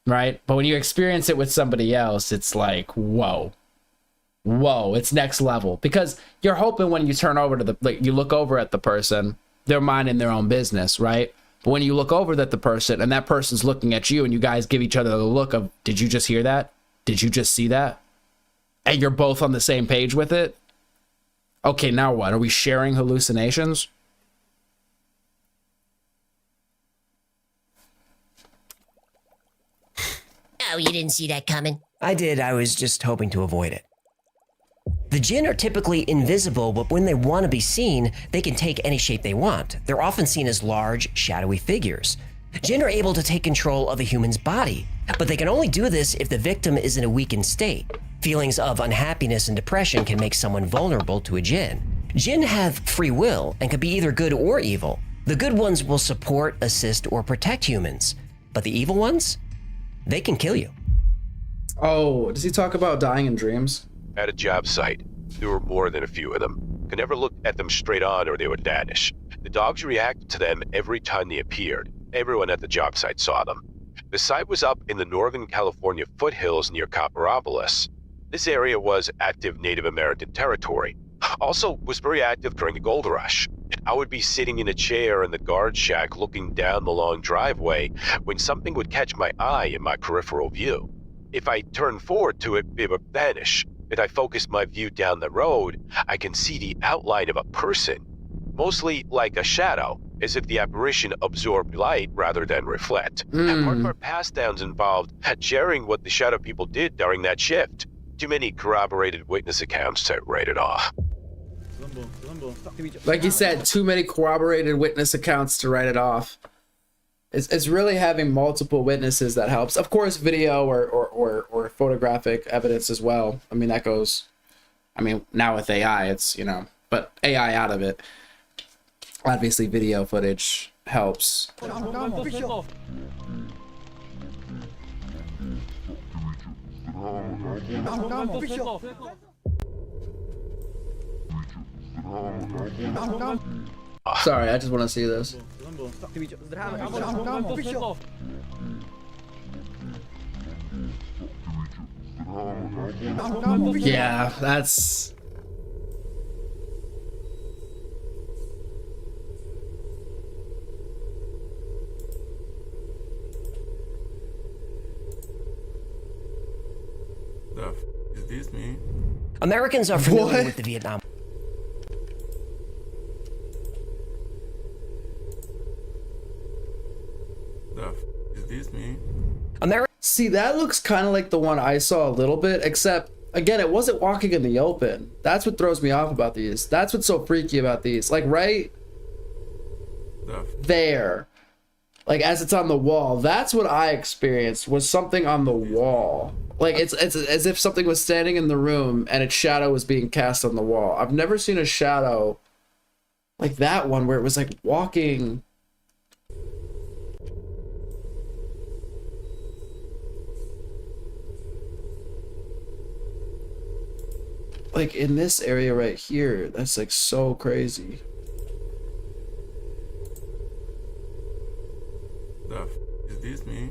right? But when you experience it with somebody else, it's like, whoa, it's next level. Because you're hoping when you turn over to you look over at the person, they're minding their own business, right? But when you look over at the person and that person's looking at you and you guys give each other the look of, did you just hear that? Did you just see that? And you're both on the same page with it. Okay, now what? Are we sharing hallucinations?
Oh, you didn't see that coming?
I did. I was just hoping to avoid it. The jinn are typically invisible, but when they want to be seen, they can take any shape they want. They're often seen as large, shadowy figures. Jinn are able to take control of a human's body, but they can only do this if the victim is in a weakened state. Feelings of unhappiness and depression can make someone vulnerable to a jinn. Jinn have free will and can be either good or evil. The good ones will support, assist, or protect humans, but the evil ones, they can kill you.
Oh, does he talk about dying in dreams?
At a job site, there were more than a few of them. Could never look at them straight on or they would vanish. The dogs reacted to them every time they appeared. Everyone at the job site saw them. The site was up in the Northern California foothills near Copperopolis. This area was active Native American territory. Also was very active during the gold rush. I would be sitting in a chair in the guard shack looking down the long driveway when something would catch my eye in my peripheral view. If I turned forward to it, it would vanish. If I focus my view down the road, I can see the outline of a person, mostly like a shadow, as if the apparition absorbed light rather than reflect. And part of our pass downs involved sharing what the shadow people did during that shift. Too many corroborated witness accounts to write it off.
Like you said, too many corroborated witness accounts to write it off. It's really having multiple witnesses that helps. Of course, video or photographic evidence as well. I mean, that goes, I mean, now with AI, it's, you know, but AI out of it. Obviously, video footage helps. Sorry, I just want to see this. Yeah, that's...
Is this me?
Americans are familiar with the Vietnam.
Is this me?
See, that looks kind of like the one I saw a little bit, except, again, it wasn't walking in the open. That's what throws me off about these. That's what's so freaky about these. Like, right there, like, as it's on the wall, that's what I experienced, was something on the wall. Like, it's as if something was standing in the room and its shadow was being cast on the wall. I've never seen a shadow like that one where it was, like, walking... like in this area right here. That's like so crazy.
Is this me?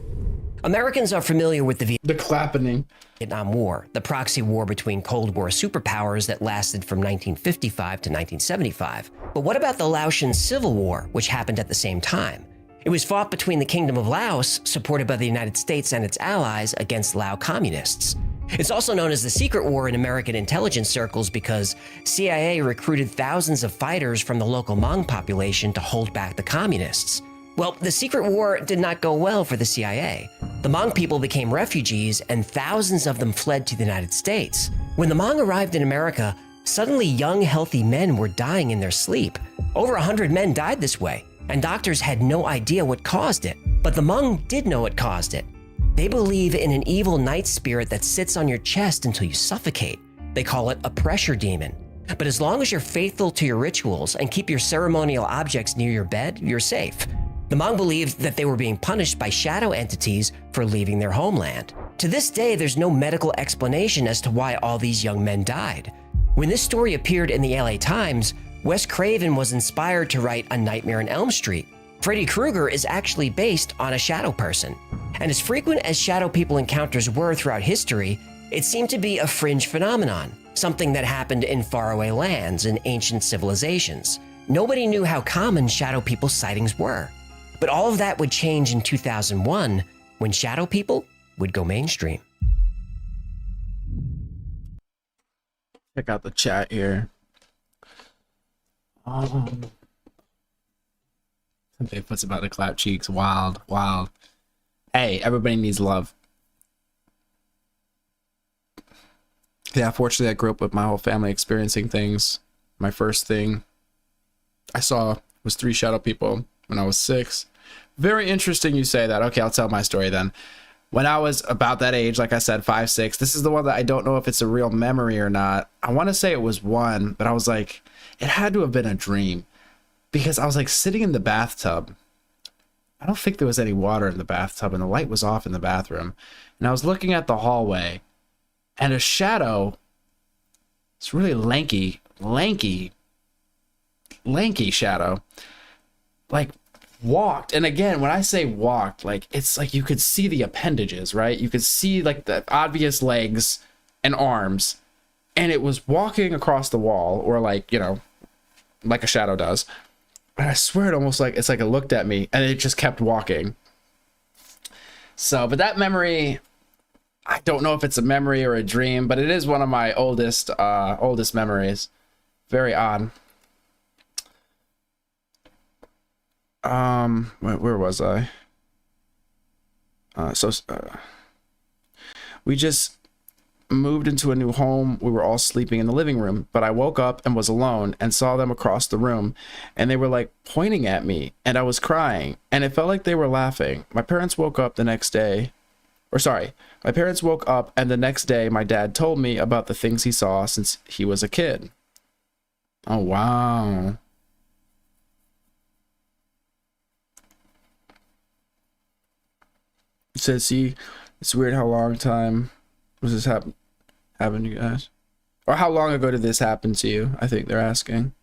Americans are familiar with the
clapping
Vietnam War, the proxy war between Cold War superpowers that lasted from 1955 to 1975. But what about the Laotian Civil War, which happened at the same time? It was fought between the Kingdom of Laos, supported by the United States and its allies, against Lao communists. It's also known as the Secret War in American intelligence circles because CIA recruited thousands of fighters from the local Hmong population to hold back the communists. Well, the Secret War did not go well for the CIA. The Hmong people became refugees and thousands of them fled to the United States. When the Hmong arrived in America, suddenly young, healthy men were dying in their sleep. Over 100 men died this way, and doctors had no idea what caused it. But the Hmong did know what caused it. They believe in an evil night spirit that sits on your chest until you suffocate. They call it a pressure demon. But as long as you're faithful to your rituals and keep your ceremonial objects near your bed, you're safe. The Hmong believed that they were being punished by shadow entities for leaving their homeland. To this day, there's no medical explanation as to why all these young men died. When this story appeared in the LA Times, Wes Craven was inspired to write A Nightmare on Elm Street. Freddy Krueger is actually based on a shadow person. And as frequent as shadow people encounters were throughout history, it seemed to be a fringe phenomenon, something that happened in faraway lands and ancient civilizations. Nobody knew how common shadow people sightings were. But all of that would change in 2001 when shadow people would go mainstream.
Check out the chat here. Bigfoot's about to clap cheeks. Wild, wild. Hey, everybody needs love. Yeah, fortunately, I grew up with my whole family experiencing things. My first thing I saw was 3 shadow people when I was 6. Very interesting you say that. Okay, I'll tell my story then. When I was about that age, like I said, 5, 6, this is the one that I don't know if it's a real memory or not. I want to say it was 1, but I was like, it had to have been a dream because I was like sitting in the bathtub. I don't think there was any water in the bathtub and the light was off in the bathroom. And I was looking at the hallway and a shadow, it's really lanky shadow, like walked. And again, when I say walked, like it's like you could see the appendages, right? You could see like the obvious legs and arms, and it was walking across the wall, or like, you know, like a shadow does. And I swear it almost like it's like it looked at me and it just kept walking. So, but that memory, I don't know if it's a memory or a dream, but it is one of my oldest memories. Very odd. Where was I? We just moved into a new home. We were all sleeping in the living room, but I woke up and was alone and saw them across the room, and they were like pointing at me, and I was crying, and it felt like they were laughing. My parents woke up and the next day my dad told me about the things he saw since he was a kid. Oh, wow. It says, see, it's weird how long time was this happen to you guys? Or how long ago did this happen to you? I think they're asking.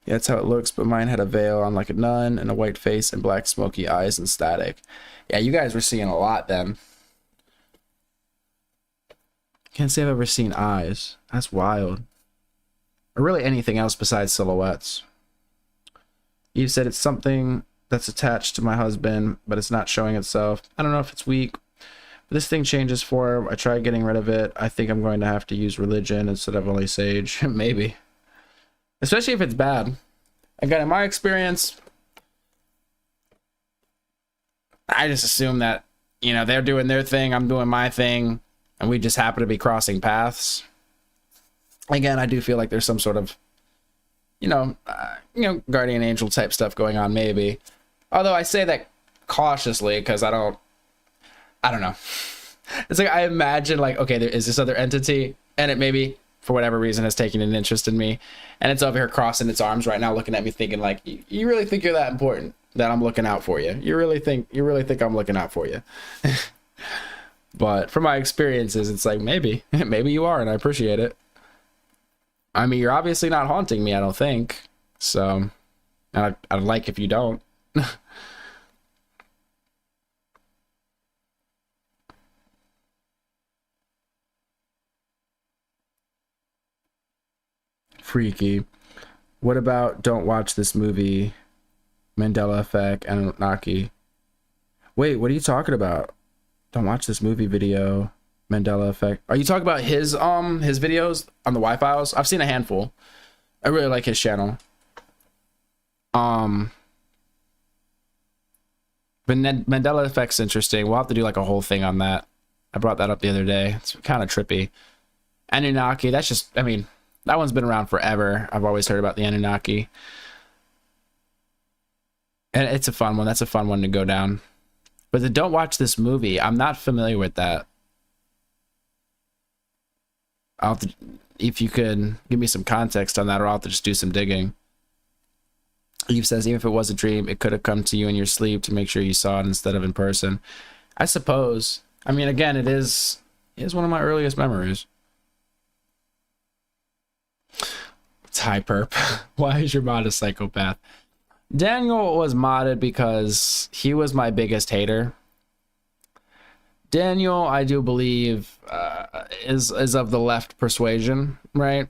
Yeah, that's how it looks, but mine had a veil on like a nun and a white face and black smoky eyes and static. Yeah, you guys were seeing a lot then. Can't say I've ever seen eyes. That's wild. Or really anything else besides silhouettes. You said it's something that's attached to my husband, but it's not showing itself. I don't know if it's weak, but this thing changes form. I tried getting rid of it. I think I'm going to have to use religion instead of only sage. Maybe. Especially if it's bad. Again, in my experience, I just assume that, you know, they're doing their thing, I'm doing my thing, and we just happen to be crossing paths. Again, I do feel like there's some sort of, guardian angel type stuff going on, maybe. Although I say that cautiously because I don't know. It's like I imagine like, okay, there is this other entity, and it maybe for whatever reason has taken an interest in me, and it's over here crossing its arms right now, looking at me, thinking like, you really think you're that important that I'm looking out for you? You really think I'm looking out for you? But from my experiences, it's like maybe you are, and I appreciate it. I mean, you're obviously not haunting me, I don't think. So, I'd like if you don't. Freaky. What about don't watch this movie, Mandela Effect, Anunnaki? Wait, what are you talking about? Don't watch this movie video, Mandela Effect. Are you talking about his videos on the Y-Files? I've seen a handful. I really like his channel. But Mandela Effect's interesting. We'll have to do like a whole thing on that. I brought that up the other day. It's kind of trippy. Anunnaki, that's just, I mean, that one's been around forever. I've always heard about the Anunnaki. And it's a fun one. That's a fun one to go down. But the don't watch this movie, I'm not familiar with that. I'll have to, if you could give me some context on that, or I'll have to just do some digging. Eve says, even if it was a dream, it could have come to you in your sleep to make sure you saw it instead of in person. I suppose. I mean, again, it is one of my earliest memories. It's high perp. Why is your mod a psychopath? Daniel was modded because he was my biggest hater. Daniel, I do believe, is of the left persuasion, right?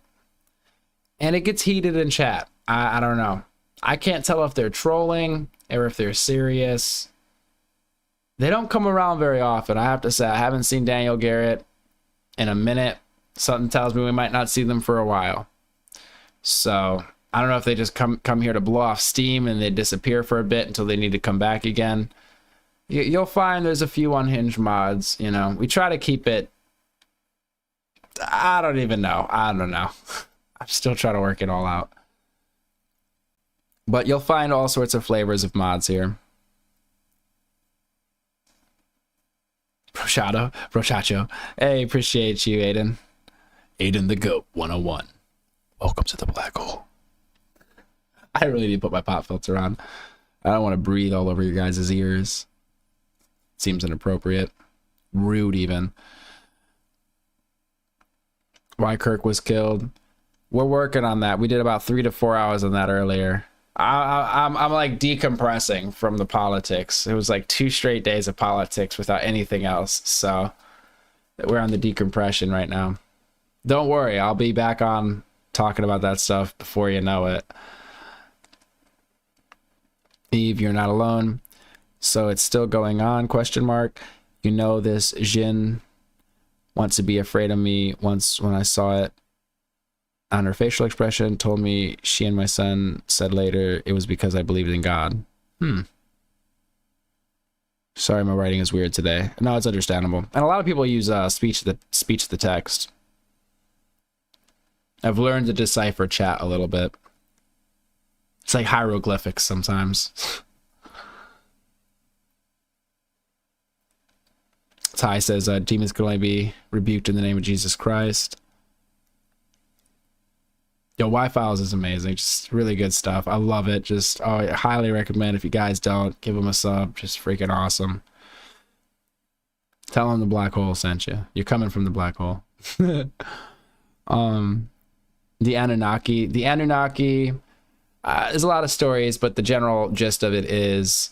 And it gets heated in chat. I don't know. I can't tell if they're trolling or if they're serious. They don't come around very often, I have to say. I haven't seen Daniel Garrett in a minute. Something tells me we might not see them for a while. So I don't know if they just come here to blow off steam and they disappear for a bit until they need to come back again. You'll find there's a few unhinged mods, you know. We try to keep it... I don't even know. I don't know. I'm still trying to work it all out. But you'll find all sorts of flavors of mods here. Brochacho. Hey, appreciate you, Aiden. Aiden the Goat 101. Welcome to the black hole. I really need to put my pop filter on. I don't want to breathe all over your guys' ears. Seems inappropriate. Rude, even. Why Kirk was killed. We're working on that. We did about 3 to 4 hours on that earlier. I'm like decompressing from the politics. It was like 2 straight days of politics without anything else. So we're on the decompression right now. Don't worry, I'll be back on talking about that stuff before you know it. Eve, you're not alone. So it's still going on, question mark. You know this Jin wants to be afraid of me. Once when I saw it on her facial expression, told me she and my son said later it was because I believed in God. Sorry, my writing is weird today. No, it's understandable. And a lot of people use speech to text. I've learned to decipher chat a little bit. It's like hieroglyphics sometimes. Ty says demons can only be rebuked in the name of Jesus Christ. Yo, Y-Files is amazing. Just really good stuff. I love it. Just I highly recommend. If you guys don't, give them a sub. Just freaking awesome. Tell them the black hole sent you. You're coming from the black hole. The Anunnaki. The Anunnaki, there's a lot of stories, but the general gist of it is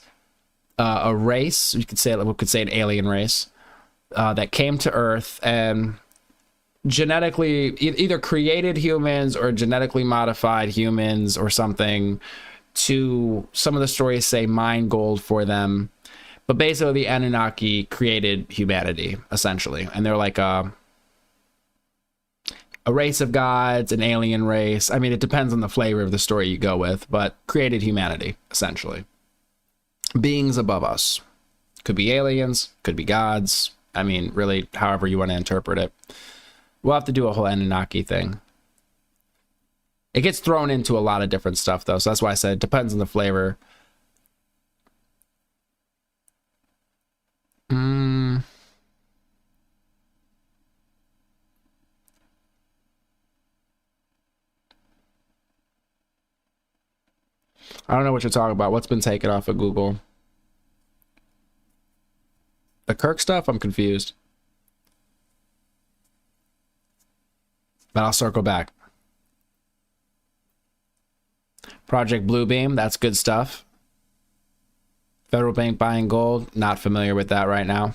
a race. We could say an alien race that came to Earth and genetically either created humans or genetically modified humans or something to, some of the stories say, mine gold for them. But basically the Anunnaki created humanity, essentially. And they're like a race of gods, an alien race. I mean, it depends on the flavor of the story you go with, but created humanity, essentially. Beings above us. Could be aliens, could be gods. I mean, really, however you want to interpret it. We'll have to do a whole Anunnaki thing. It gets thrown into a lot of different stuff, though, so that's why I said it depends on the flavor. I don't know what you're talking about. What's been taken off of Google? The Kirk stuff? I'm confused. But I'll circle back. Project Bluebeam, that's good stuff. Federal Bank buying gold, not familiar with that right now.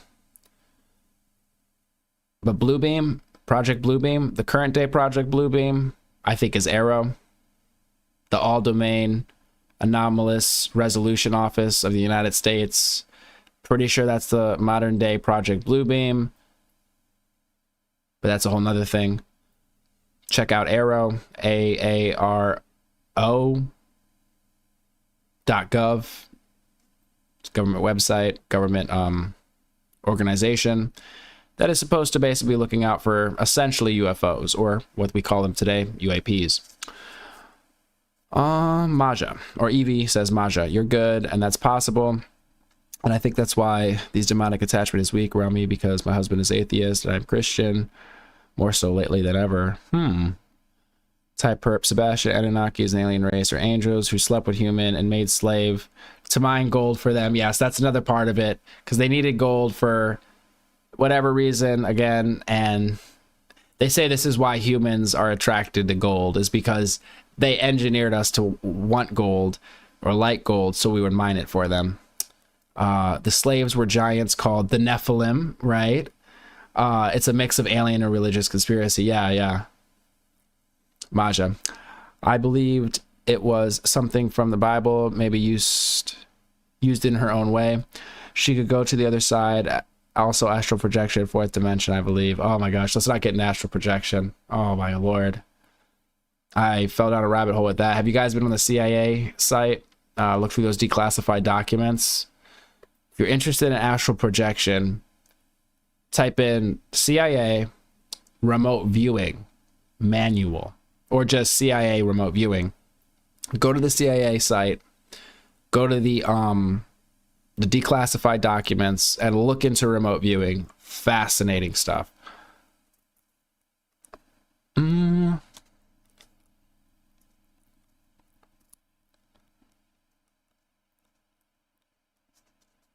But Bluebeam, Project Bluebeam, the current day Project Bluebeam, I think is Arrow. The All-Domain Anomalous Resolution Office of the United States. Pretty sure that's the modern day Project Bluebeam. But that's a whole nother thing. Check out Arrow, AARO.gov. It's a government website, government organization that is supposed to basically be looking out for essentially UFOs, or what we call them today, UAPs. Maja, or Evie says, Maja, you're good, and that's possible. And I think that's why these demonic attachment is weak around me, because my husband is atheist and I'm Christian, more so lately than ever. Type perp, Sebastian, Anunnaki is an alien race, or angels who slept with human and made slave to mine gold for them. Yes, that's another part of it, because they needed gold for whatever reason, again, and they say this is why humans are attracted to gold, is because they engineered us to want gold or light gold, so we would mine it for them. The slaves were giants called the Nephilim, right? It's a mix of alien and religious conspiracy. Yeah. Maja. I believed it was something from the Bible, maybe used in her own way. She could go to the other side. Also astral projection, fourth dimension, I believe. Oh my gosh, let's not get an astral projection. Oh my lord. I fell down a rabbit hole with that. Have you guys been on the CIA site? Look through those declassified documents. If you're interested in astral projection, type in CIA remote viewing manual, or just CIA remote viewing. Go to the CIA site, go to the declassified documents, and look into remote viewing. Fascinating stuff.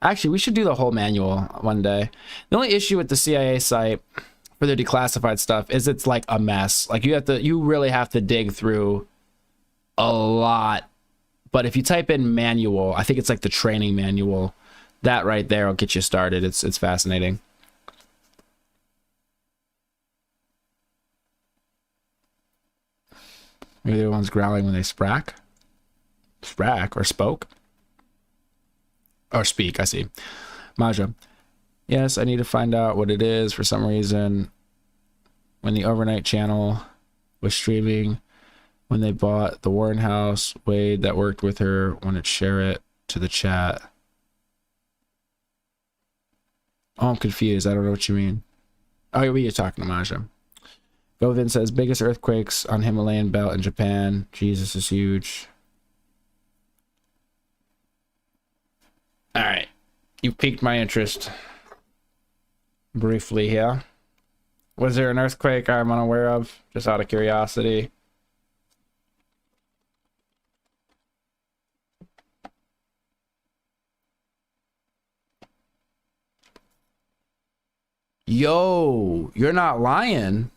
Actually, we should do the whole manual one day. The only issue with the CIA site for their declassified stuff is it's like a mess. Like you really have to dig through a lot. But if you type in manual, I think it's like the training manual, that right there will get you started. It's fascinating. Maybe the ones growling when they sprack or spoke. Or speak, I see. Maja. Yes, I need to find out what it is. For some reason, when the overnight channel was streaming, when they bought the Warren House, Wade that worked with her wanted to share it to the chat. Oh, I'm confused. I don't know what you mean. Oh, you're talking to Maja. Govin says, biggest earthquakes on Himalayan belt in Japan. Jesus is huge. All right, you piqued my interest briefly here. Was there an earthquake I'm unaware of? Just out of curiosity. Yo, you're not lying.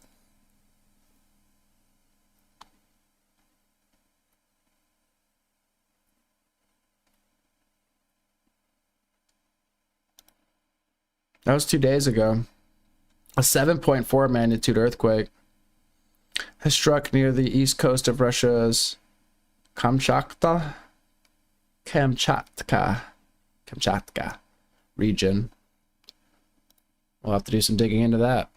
That was 2 days ago. A 7.4 magnitude earthquake has struck near the east coast of Russia's Kamchatka region. We'll have to do some digging into that.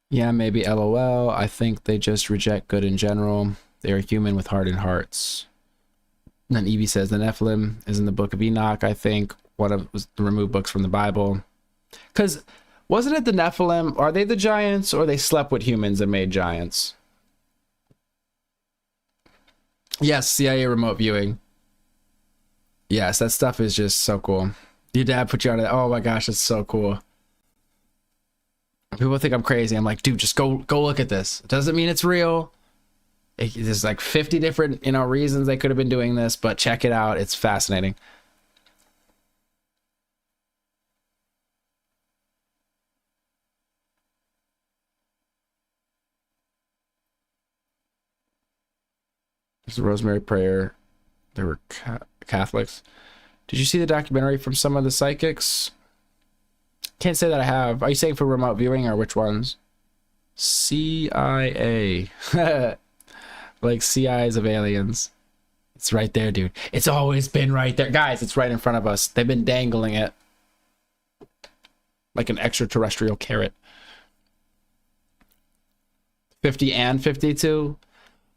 Yeah, maybe LOL. I think they just reject good in general. They are human with hardened hearts. And then Evie says the Nephilim is in the book of Enoch, I think. One of the removed books from the Bible. Because wasn't it the Nephilim? Are they the giants, or they slept with humans and made giants? Yes, CIA remote viewing. Yes, that stuff is just so cool. Your dad put you on it. Oh my gosh, it's so cool. People think I'm crazy. I'm like, dude, just go look at this. It doesn't mean it's real. There's like 50 different, reasons they could have been doing this, but check it out. It's fascinating. There's the Rosemary Prayer. They were Catholics. Did you see the documentary from some of the psychics? Can't say that I have. Are you saying for remote viewing, or which ones? CIA. Like sea eyes of aliens. It's right there, dude. It's always been right there. Guys, it's right in front of us. They've been dangling it like an extraterrestrial carrot. 50 and 52.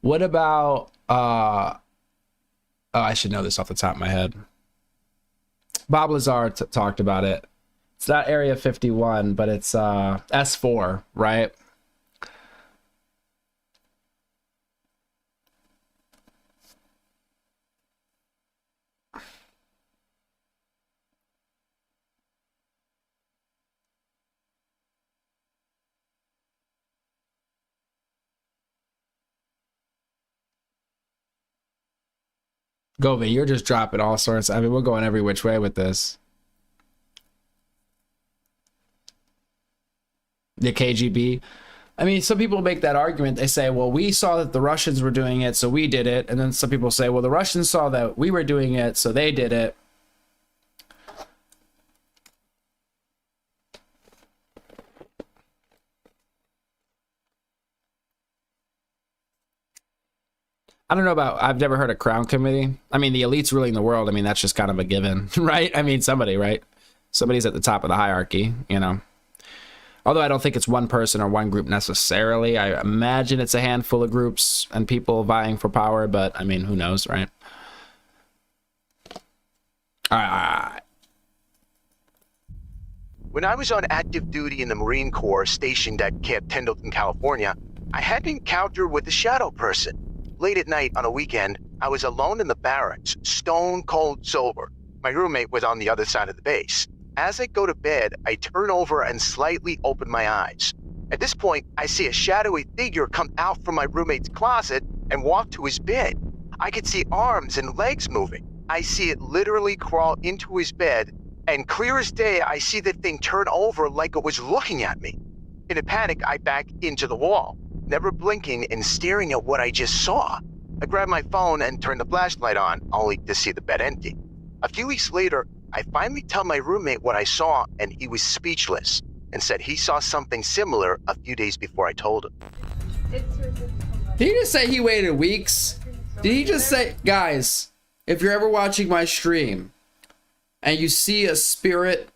What about oh, I should know this off the top of my head. Bob Lazar talked about it. It's not Area 51, but it's S4, right? Govi, you're just dropping all sorts. I mean, we're going every which way with this. The KGB. I mean, some people make that argument. They say, well, we saw that the Russians were doing it, so we did it. And then some people say, well, the Russians saw that we were doing it, so they did it. I don't know about, I've never heard of Crown Committee. I mean, the elites ruling the world, I mean, that's just kind of a given, right? I mean, somebody, right? Somebody's at the top of the hierarchy, you know? Although I don't think it's one person or one group necessarily. I imagine it's a handful of groups and people vying for power, but I mean, who knows, right? All right.
When I was on active duty in the Marine Corps stationed at Camp Pendleton, California, I had an encounter with a shadow person. Late at night on a weekend, I was alone in the barracks, stone cold sober. My roommate was on the other side of the base. As I go to bed, I turn over and slightly open my eyes. At this point, I see a shadowy figure come out from my roommate's closet and walk to his bed. I could see arms and legs moving. I see it literally crawl into his bed, and clear as day, I see the thing turn over like it was looking at me. In a panic, I back into the wall, never blinking and staring at what I just saw. I grab my phone and turn the flashlight on, only to see the bed empty. A few weeks later, I finally tell my roommate what I saw, and he was speechless and said he saw something similar a few days before I told him.
Did he just say he waited weeks? Did he just say, guys, if you're ever watching my stream and you see a spirit,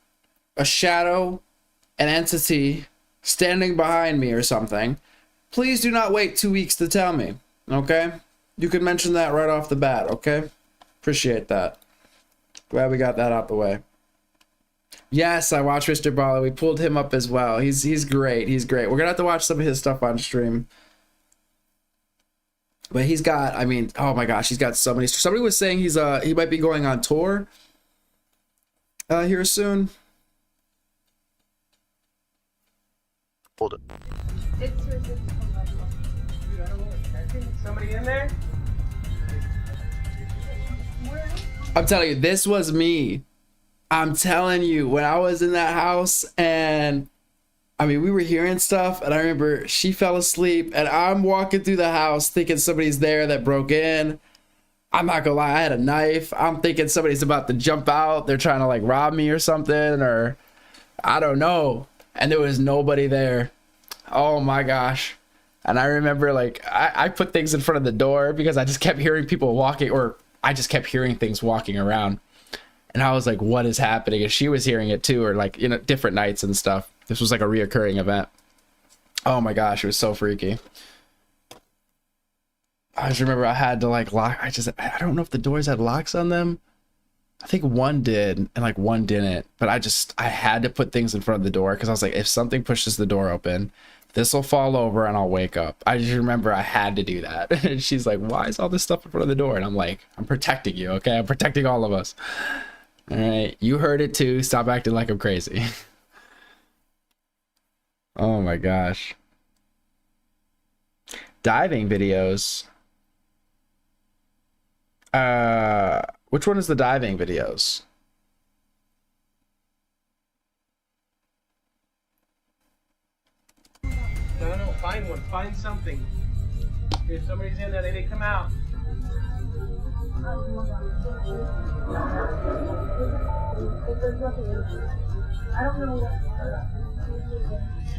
a shadow, an entity standing behind me or something, please do not wait 2 weeks to tell me, okay? You can mention that right off the bat, okay? Appreciate that. Glad we got that out the way. Yes, I watched Mr. Bala. We pulled him up as well. He's great. He's great. We're gonna have to watch some of his stuff on stream. But he's got, I mean, oh my gosh, he's got so many. Somebody was saying he might be going on tour here soon.
Hold it.
Somebody in there?
I'm telling you, this was me. I'm telling you, when I was in that house, and I mean, we were hearing stuff, and I remember she fell asleep, and I'm walking through the house thinking somebody's there that broke in. I'm not gonna lie, I had a knife. I'm thinking somebody's about to jump out. They're trying to like rob me or something, or I don't know. And there was nobody there. Oh my gosh. And I remember like, I put things in front of the door because I just kept hearing people walking, or I just kept hearing things walking around. And I was like, what is happening? And she was hearing it too, or like, you know, different nights and stuff. This was like a reoccurring event. Oh my gosh, it was so freaky. I just remember I had to like lock, I don't know if the doors had locks on them. I think one did and like one didn't, but I had to put things in front of the door because I was like, if something pushes the door open, this will fall over and I'll wake up. I just remember I had to do that. And she's like, why is all this stuff in front of the door? And I'm like, I'm protecting you, okay? I'm protecting all of us. All right, you heard it too. Stop acting like I'm crazy. Oh my gosh. Diving videos. Which one is the diving videos?
No, find one. Find something. If somebody's in there, they come out.
I don't know what.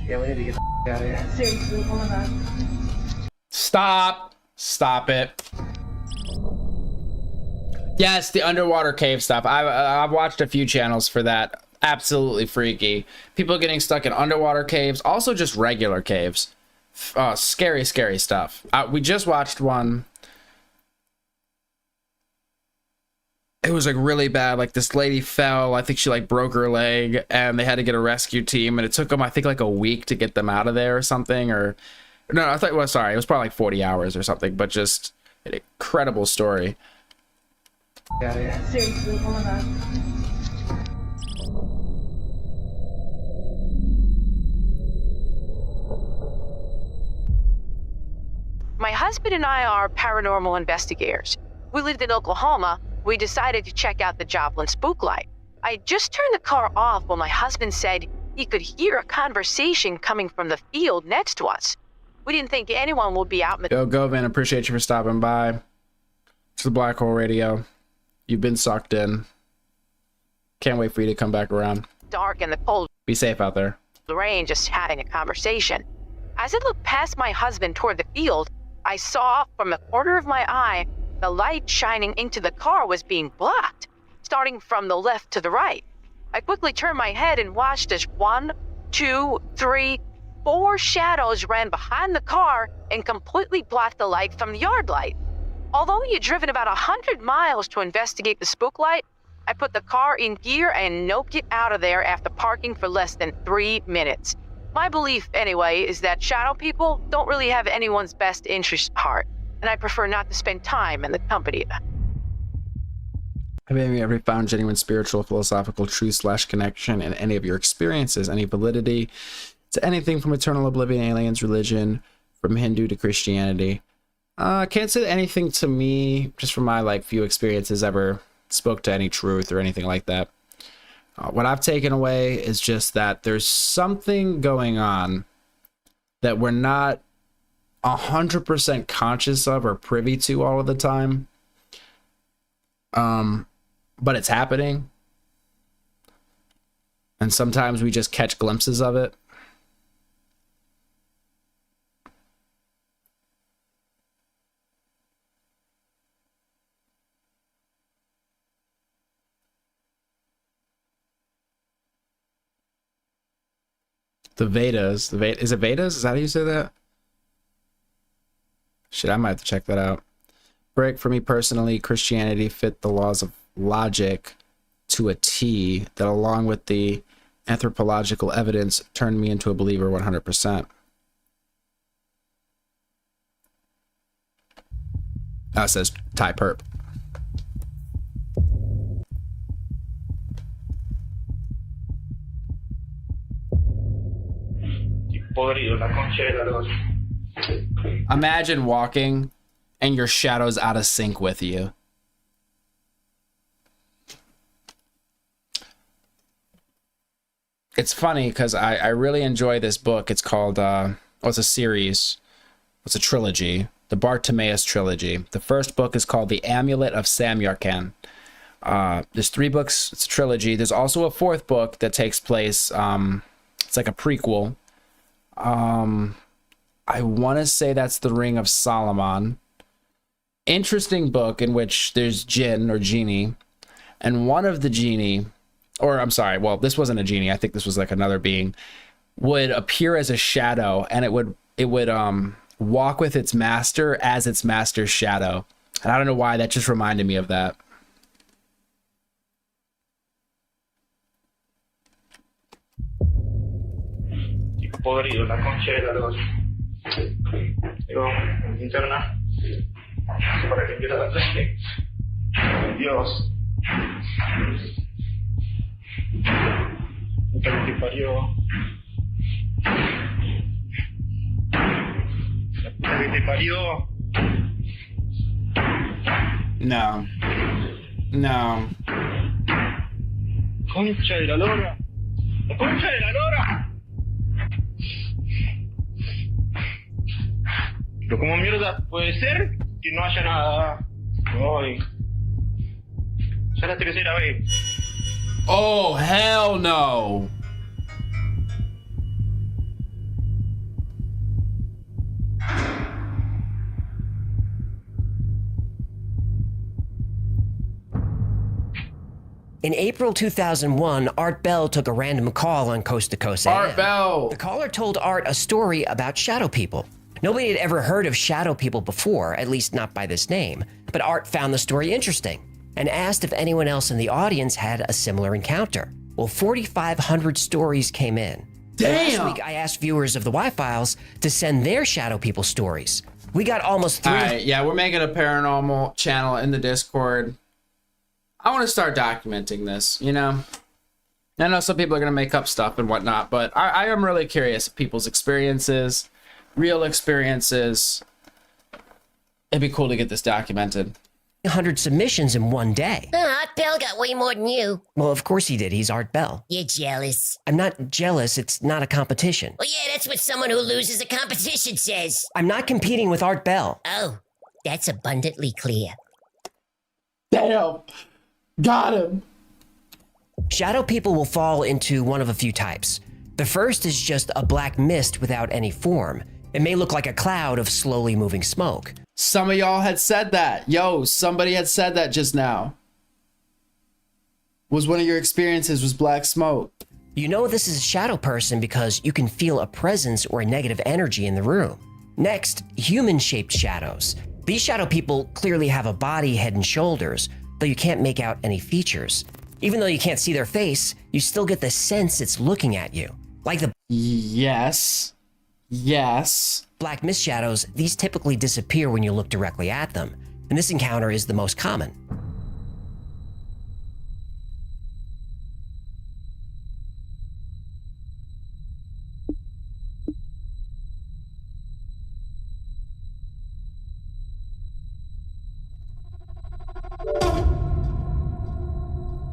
Yeah, we need to get the out of here.
Seriously, oh my god.
Stop it. Yes, the underwater cave stuff. I've watched a few channels for that. Absolutely freaky. People getting stuck in underwater caves, also just regular caves. Scary stuff. We just watched one. It was like really bad. Like this lady fell. I think she like broke her leg, and they had to get a rescue team, and it took them I think like a week to get them out of there or something. Or no, I thought, well, sorry, it was probably like 40 hours or something. But just an incredible story.
Yeah. Seriously, oh my god.
My husband and I are paranormal investigators. We lived in Oklahoma. We decided to check out the Joplin spook light. I just turned the car off when my husband said he could hear a conversation coming from the field next to us. We didn't think anyone would be out in the...
Yo, Govan, appreciate you for stopping by to the Black Hole Radio. You've been sucked in. Can't wait for you to come back around.
dark and the cold
Be safe out there.
rain, just having a conversation. As I looked past my husband toward the field, I saw from the corner of my eye the light shining into the car was being blocked, starting from the left to the right. I quickly turned my head and watched as 1, 2, 3, 4 shadows ran behind the car and completely blocked the light from the yard light. Although he had driven about 100 miles to investigate the spook light, I put the car in gear and noped it out of there after parking for less than 3 minutes. My belief, anyway, is that shadow people don't really have anyone's best interest at heart, and I prefer not to spend time in the company of them.
Have you ever found genuine spiritual, philosophical truth / connection in any of your experiences? Any validity to anything from eternal oblivion, aliens, religion, from Hindu to Christianity? Can't say that anything to me, just from my few experiences, ever spoke to any truth or anything like that. What I've taken away is just that there's something going on that we're not 100% conscious of or privy to all of the time. But it's happening. And sometimes we just catch glimpses of it. The Vedas. Is it Vedas? Is that how you say that? Shit, I might have to check that out. Brick, for me personally, Christianity fit the laws of logic to a T that, along with the anthropological evidence, turned me into a believer 100%. Says Ty Perp. Imagine walking and your shadow's out of sync with you. It's funny because I really enjoy this book. It's called, it's a series. It's a trilogy. The Bartimaeus trilogy. The first book is called The Amulet of Samyarkand. There's 3 books. It's a trilogy. There's also a 4th book that takes place. It's like a prequel. I want to say that's The Ring of Solomon. Interesting book in which there's jinn or genie, and one of the genie, or I'm sorry, well, this wasn't a genie. I think this was like another being, would appear as a shadow, and it would walk with its master as its master's shadow. And I don't know why, that just reminded me of that.
Podrido, la concha de la lora. Digo, linterna, para que empiece la frente. Dios. Que te parió. Que te parió.
No. No.
Concha de la lora. La concha de la lora. Pero ¿cómo mierda puede ser que no haya nada? Ay. Ya la tercera vez.
Oh, hell no.
In April 2001, Art Bell took a random call on Coast to Coast AM.
Art Bell!
The caller told Art a story about shadow people. Nobody had ever heard of shadow people before, at least not by this name, but Art found the story interesting and asked if anyone else in the audience had a similar encounter. Well, 4,500 stories came in.
Damn!
Last week, I asked viewers of the Y-Files to send their shadow people stories. We got almost 3.
All right, yeah, we're making a paranormal channel in the Discord. I want to start documenting this, you know? I know some people are going to make up stuff and whatnot, but I am really curious of people's experiences, real experiences. It'd be cool to get this documented.
100 submissions in one day.
Art Bell got way more than you.
Well, of course he did. He's Art Bell.
You're jealous.
I'm not jealous. It's not a competition.
Well, yeah, that's what someone who loses a competition says.
I'm not competing with Art Bell.
Oh, that's abundantly clear.
Damn. Got him.
Shadow people will fall into one of a few types. The first is just a black mist without any form. It may look like a cloud of slowly moving smoke.
Some of y'all had said that. Yo, somebody had said that just now. Was one of your experiences was black smoke?
You know this is a shadow person because you can feel a presence or a negative energy in the room. Next, human-shaped shadows. These shadow people clearly have a body, head, and shoulders, though you can't make out any features. Even though you can't see their face, you still get the sense it's looking at you. Like the
Yes.
Black mist shadows, these typically disappear when you look directly at them, and this encounter is the most common.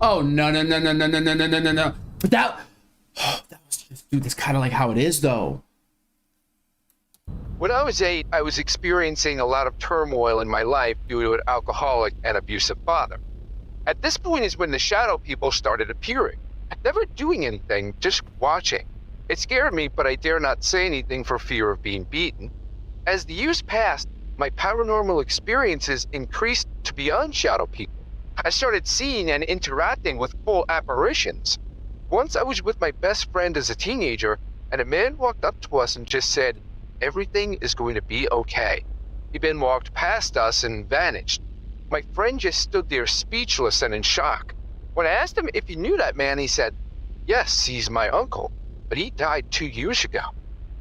Oh no. But that was just, dude, that's kind of like how it is though.
When I was 8, I was experiencing a lot of turmoil in my life due to an alcoholic and abusive father. At this point is when the shadow people started appearing. Never doing anything, just watching. It scared me, but I dare not say anything for fear of being beaten. As the years passed, my paranormal experiences increased to beyond shadow people. I started seeing and interacting with full apparitions. Once I was with my best friend as a teenager, and a man walked up to us and just said, "Everything is going to be okay." He then walked past us and vanished. My friend just stood there speechless and in shock. When I asked him if he knew that man, he said, "Yes, he's my uncle, but he died 2 years ago."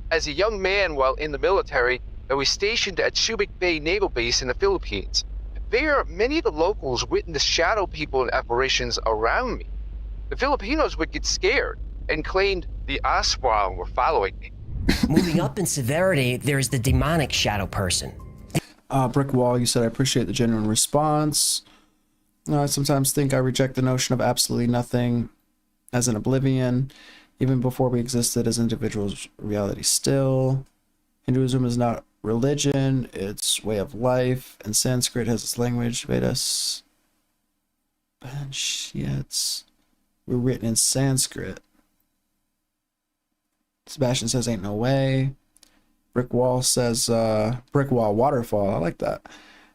As a young man while in the military, I was stationed at Subic Bay Naval Base in the Philippines. There, many of the locals witnessed shadow people and apparitions around me. The Filipinos would get scared and claimed the aswang were following me.
Moving up in severity, there's the demonic shadow person.
Brick Wall, you said, I appreciate the genuine response. I sometimes think I reject the notion of absolutely nothing as an oblivion. Even before we existed as individuals, reality still. Hinduism is not religion, it's way of life, and Sanskrit has its language. Vedas, Upanishads were written in Sanskrit. Sebastian says, ain't no way. Brick Wall says, Brick Wall Waterfall, I like that.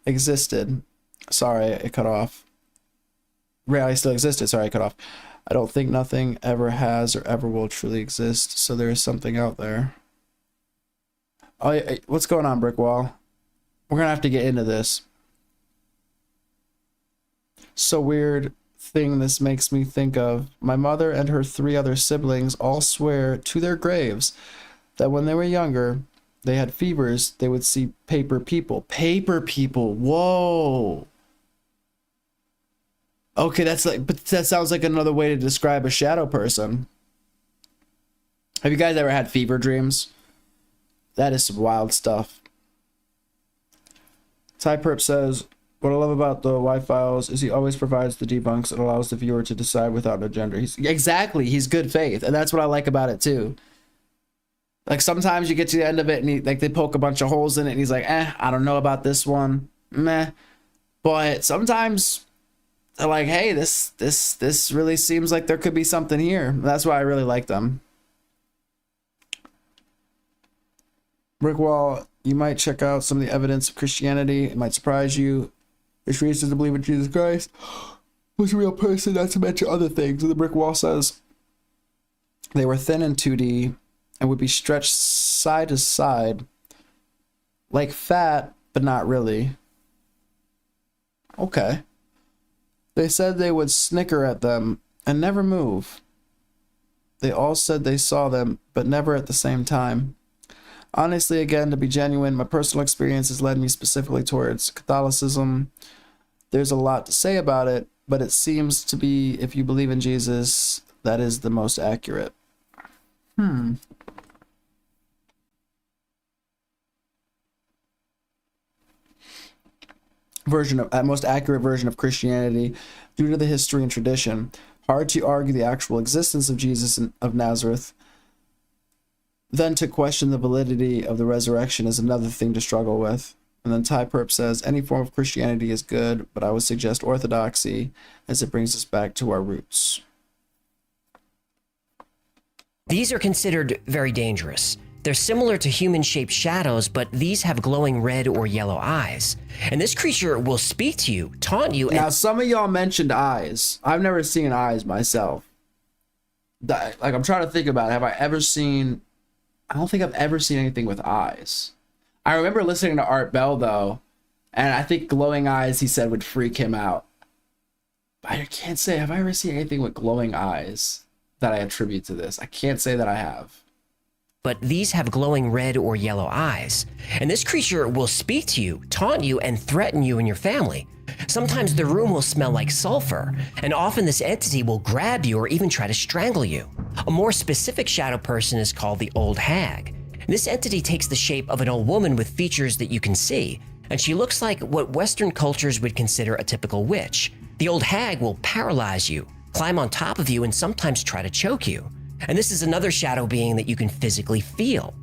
Existed. Sorry, it cut off. Reality still existed, sorry, it cut off. I don't think nothing ever has or ever will truly exist, so there is something out there. Oh, what's going on, Brick Wall? We're gonna have to get into this. So weird thing this makes me think of. My mother and her 3 other siblings all swear to their graves that when they were younger, they had fevers, they would see paper people. Paper people, whoa. Okay, but that sounds like another way to describe a shadow person. Have you guys ever had fever dreams? That is some wild stuff. Ty Perp says, what I love about the Y-Files is he always provides the debunks and allows the viewer to decide without an agenda. Exactly, he's good faith, and that's what I like about it too. Like sometimes you get to the end of it and they poke a bunch of holes in it and he's like, I don't know about this one. Meh. But sometimes they're like, hey, this really seems like there could be something here. That's why I really like them. Brickwall, you might check out some of the evidence of Christianity. It might surprise you. There's reasons to believe in Jesus Christ was a real person, not to mention other things. And the brick wall says they were thin in 2D and would be stretched side to side like fat, but not really. Okay. They said they would snicker at them and never move. They all said they saw them, but never at the same time. Honestly, again, to be genuine, my personal experiences led me specifically towards Catholicism. There's a lot to say about it, but it seems to be, if you believe in Jesus, that is the most accurate. most accurate version of Christianity due to the history and tradition. Hard to argue the actual existence of Jesus of Nazareth. Then to question the validity of the resurrection is another thing to struggle with. And then Ty Perp says, any form of Christianity is good, but I would suggest orthodoxy as it brings us back to our roots.
These are considered very dangerous. They're similar to human-shaped shadows, but these have glowing red or yellow eyes. And this creature will speak to you, taunt you, and...
Now, some of y'all mentioned eyes. I've never seen eyes myself. Like, I'm trying to think about it. Have I ever seen... I don't think I've ever seen anything with eyes. I remember listening to Art Bell, though, and I think glowing eyes, he said, would freak him out. But I can't say, have I ever seen anything with glowing eyes that I attribute to this? I can't say that I have.
But these have glowing red or yellow eyes. And this creature will speak to you, taunt you, and threaten you and your family. Sometimes the room will smell like sulfur, and often this entity will grab you or even try to strangle you. A more specific shadow person is called the Old Hag. This entity takes the shape of an old woman with features that you can see, and she looks like what Western cultures would consider a typical witch. The Old Hag will paralyze you, climb on top of you, and sometimes try to choke you. And this is another shadow being that you can physically feel.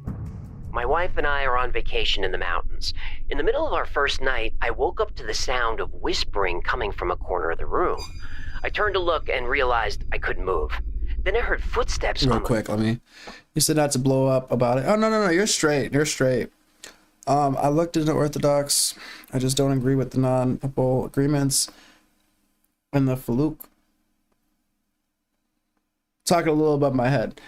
My wife and I are on vacation in the mountains. In the middle of our first night, I woke up to the sound of whispering coming from a corner of the room. I turned to look and realized I couldn't move. Then I heard footsteps.
Real quick, you said not to blow up about it. Oh, no, you're straight. You're straight. I looked into Orthodox. I just don't agree with the non-papal agreements and the Faluk. Talking a little above my head,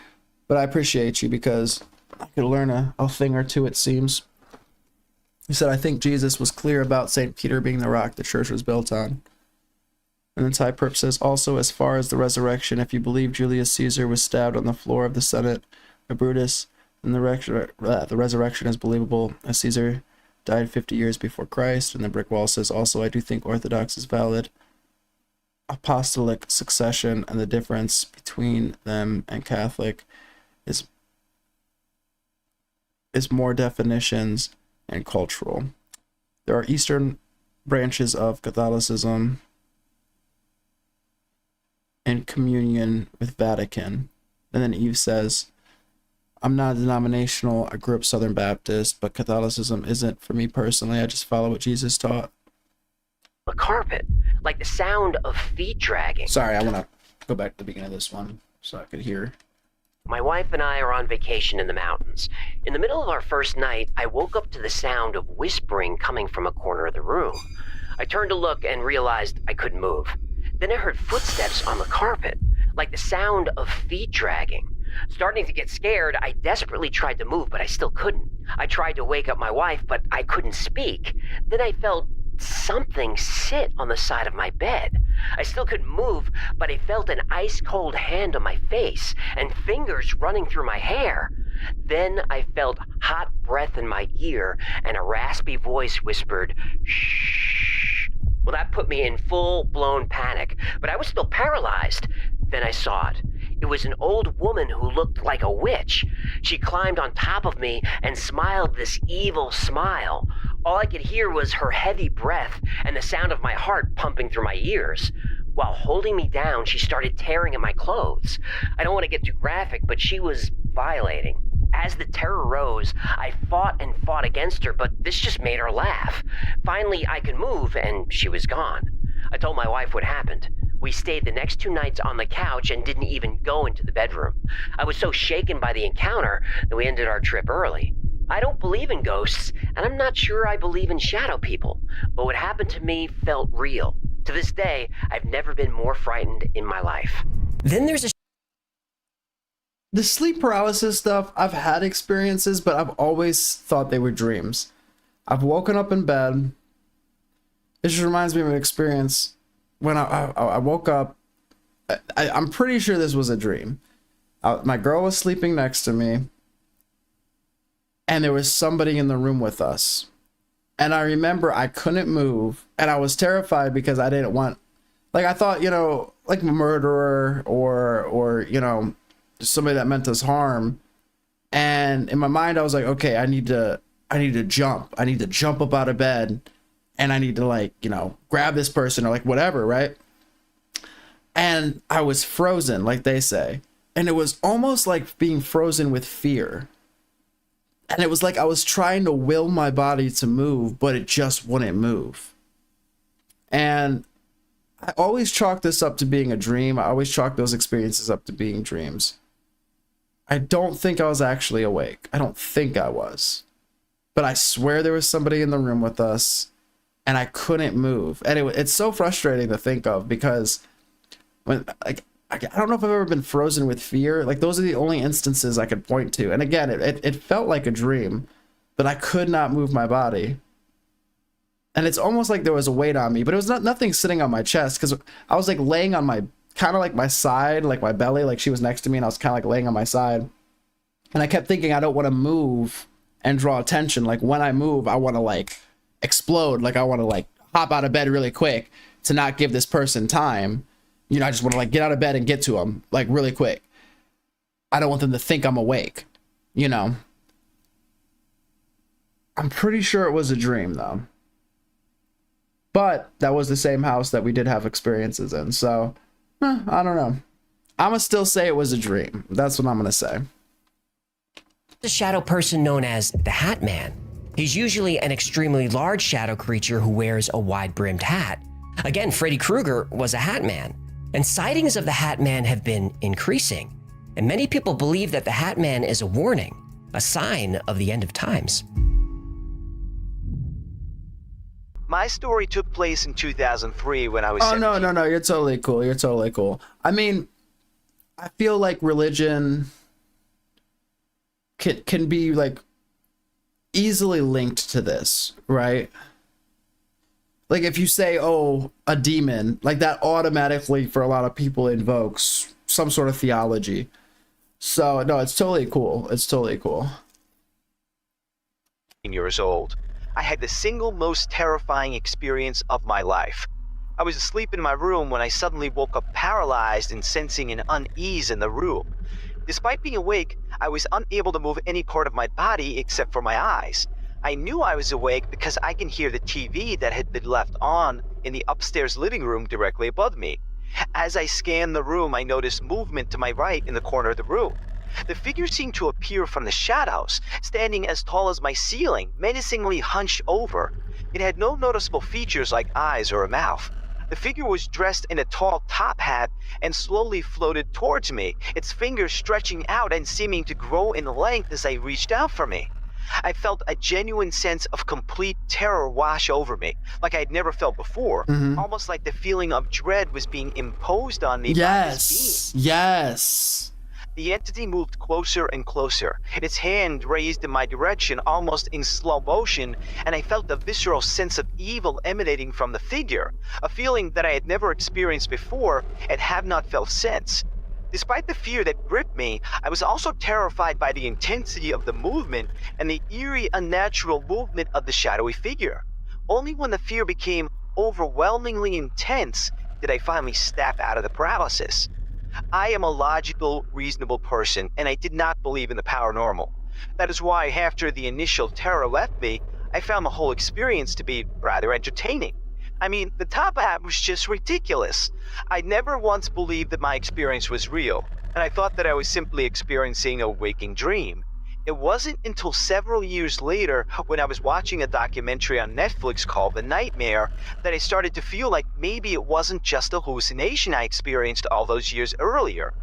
but I appreciate you because I could learn a thing or two, it seems. He said, I think Jesus was clear about St. Peter being the rock the church was built on. And then Ty Perp says, also, as far as the resurrection, if you believe Julius Caesar was stabbed on the floor of the Senate by Brutus, then the resurrection is believable, as Caesar died 50 years before Christ. And the brick wall says, also, I do think Orthodox is valid. Apostolic succession and the difference between them and Catholic is more definitions and cultural. There are Eastern branches of Catholicism in communion with Vatican. And then Eve says, I'm not denominational. I grew up Southern Baptist, but Catholicism isn't for me personally. I just follow what Jesus taught.
The carpet, like the sound of feet dragging.
Sorry, I want to go back to the beginning of this one so I could hear.
My wife and I are on vacation in the mountains. In the middle of our first night, I woke up to the sound of whispering coming from a corner of the room. I turned to look and realized I couldn't move. Then I heard footsteps on the carpet, like the sound of feet dragging. Starting to get scared, I desperately tried to move, but I still couldn't. I tried to wake up my wife, but I couldn't speak. Then I felt something sit on the side of my bed. I still couldn't move, but I felt an ice-cold hand on my face and fingers running through my hair. Then I felt hot breath in my ear and a raspy voice whispered, shh. Well, that put me in full-blown panic, but I was still paralyzed. Then I saw it. It was an old woman who looked like a witch. She climbed on top of me and smiled this evil smile. All I could hear was her heavy breath and the sound of my heart pumping through my ears. While holding me down, she started tearing at my clothes. I don't want to get too graphic, but she was violating. As the terror rose, I fought and fought against her, but this just made her laugh. Finally, I could move, and she was gone. I told my wife what happened. We stayed the next 2 nights on the couch and didn't even go into the bedroom. I was so shaken by the encounter that we ended our trip early. I don't believe in ghosts, and I'm not sure I believe in shadow people, but what happened to me felt real. To this day, I've never been more frightened in my life. Then there's
the sleep paralysis stuff, I've had experiences, but I've always thought they were dreams. I've woken up in bed. It just reminds me of an experience when I woke up. I'm pretty sure this was a dream. My girl was sleeping next to me, and there was somebody in the room with us. And I remember I couldn't move, and I was terrified because I didn't want, like, I thought, like a murderer or somebody that meant us harm. And in my mind, I was like, okay, I need to jump. I need to jump up out of bed and I need to like, you know, grab this person or like whatever, right? And I was frozen, like they say. And it was almost like being frozen with fear. And it was like I was trying to will my body to move, but it just wouldn't move. And I always chalk this up to being a dream. I always chalk those experiences up to being dreams. I don't think I was actually awake. I don't think I was. But I swear there was somebody in the room with us, and I couldn't move. And it's so frustrating to think of, because when like I don't know if I've ever been frozen with fear. Like, those are the only instances I could point to. And again, it felt like a dream, but I could not move my body. And it's almost like there was a weight on me, but it was nothing sitting on my chest, because I was like laying on my, kind of like my side, like my belly, like she was next to me, and I was kind of like laying on my side. And I kept thinking, I don't want to move and draw attention. Like, when I move, I want to like explode. Like, I want to like hop out of bed really quick to not give this person time. You know, I just want to like get out of bed and get to them like really quick. I don't want them to think I'm awake, you know. I'm pretty sure it was a dream though. But that was the same house that we did have experiences in. So, I don't know. I'm going to still say it was a dream. That's what I'm going to say.
The shadow person known as the Hat Man. He's usually an extremely large shadow creature who wears a wide-brimmed hat. Again, Freddy Krueger was a Hat Man. And sightings of the Hat Man have been increasing. And many people believe that the Hat Man is a warning, a sign of the end of times.
My story took place in 2003 when I was 17.
No, you're totally cool. You're totally cool. I mean, I feel like religion can be like easily linked to this, right? Like, if you say, oh, a demon, like that automatically for a lot of people invokes some sort of theology. So no, it's totally cool. It's totally cool.
Years old. I had the single most terrifying experience of my life. I was asleep in my room when I suddenly woke up paralyzed and sensing an unease in the room. Despite being awake, I was unable to move any part of my body except for my eyes. I knew I was awake because I can hear the TV that had been left on in the upstairs living room directly above me. As I scanned the room, I noticed movement to my right in the corner of the room. The figure seemed to appear from the shadows, standing as tall as my ceiling, menacingly hunched over. It had no noticeable features like eyes or a mouth. The figure was dressed in a tall top hat and slowly floated towards me, its fingers stretching out and seeming to grow in length as I reached out for me. I felt a genuine sense of complete terror wash over me, like I had never felt before, almost like the feeling of dread was being imposed on me by this being.
Yes.
The entity moved closer and closer, its hand raised in my direction almost in slow motion, and I felt a visceral sense of evil emanating from the figure, a feeling that I had never experienced before and have not felt since. Despite the fear that gripped me, I was also terrified by the intensity of the movement and the eerie, unnatural movement of the shadowy figure. Only when the fear became overwhelmingly intense did I finally snap out of the paralysis. I am a logical, reasonable person, and I did not believe in the paranormal. That is why, after the initial terror left me, I found the whole experience to be rather entertaining. I mean, the top hat was just ridiculous. I never once believed that my experience was real, and I thought that I was simply experiencing a waking dream. It wasn't until several years later, when I was watching a documentary on Netflix called The Nightmare, that I started to feel like maybe it wasn't just a hallucination I experienced all those years earlier.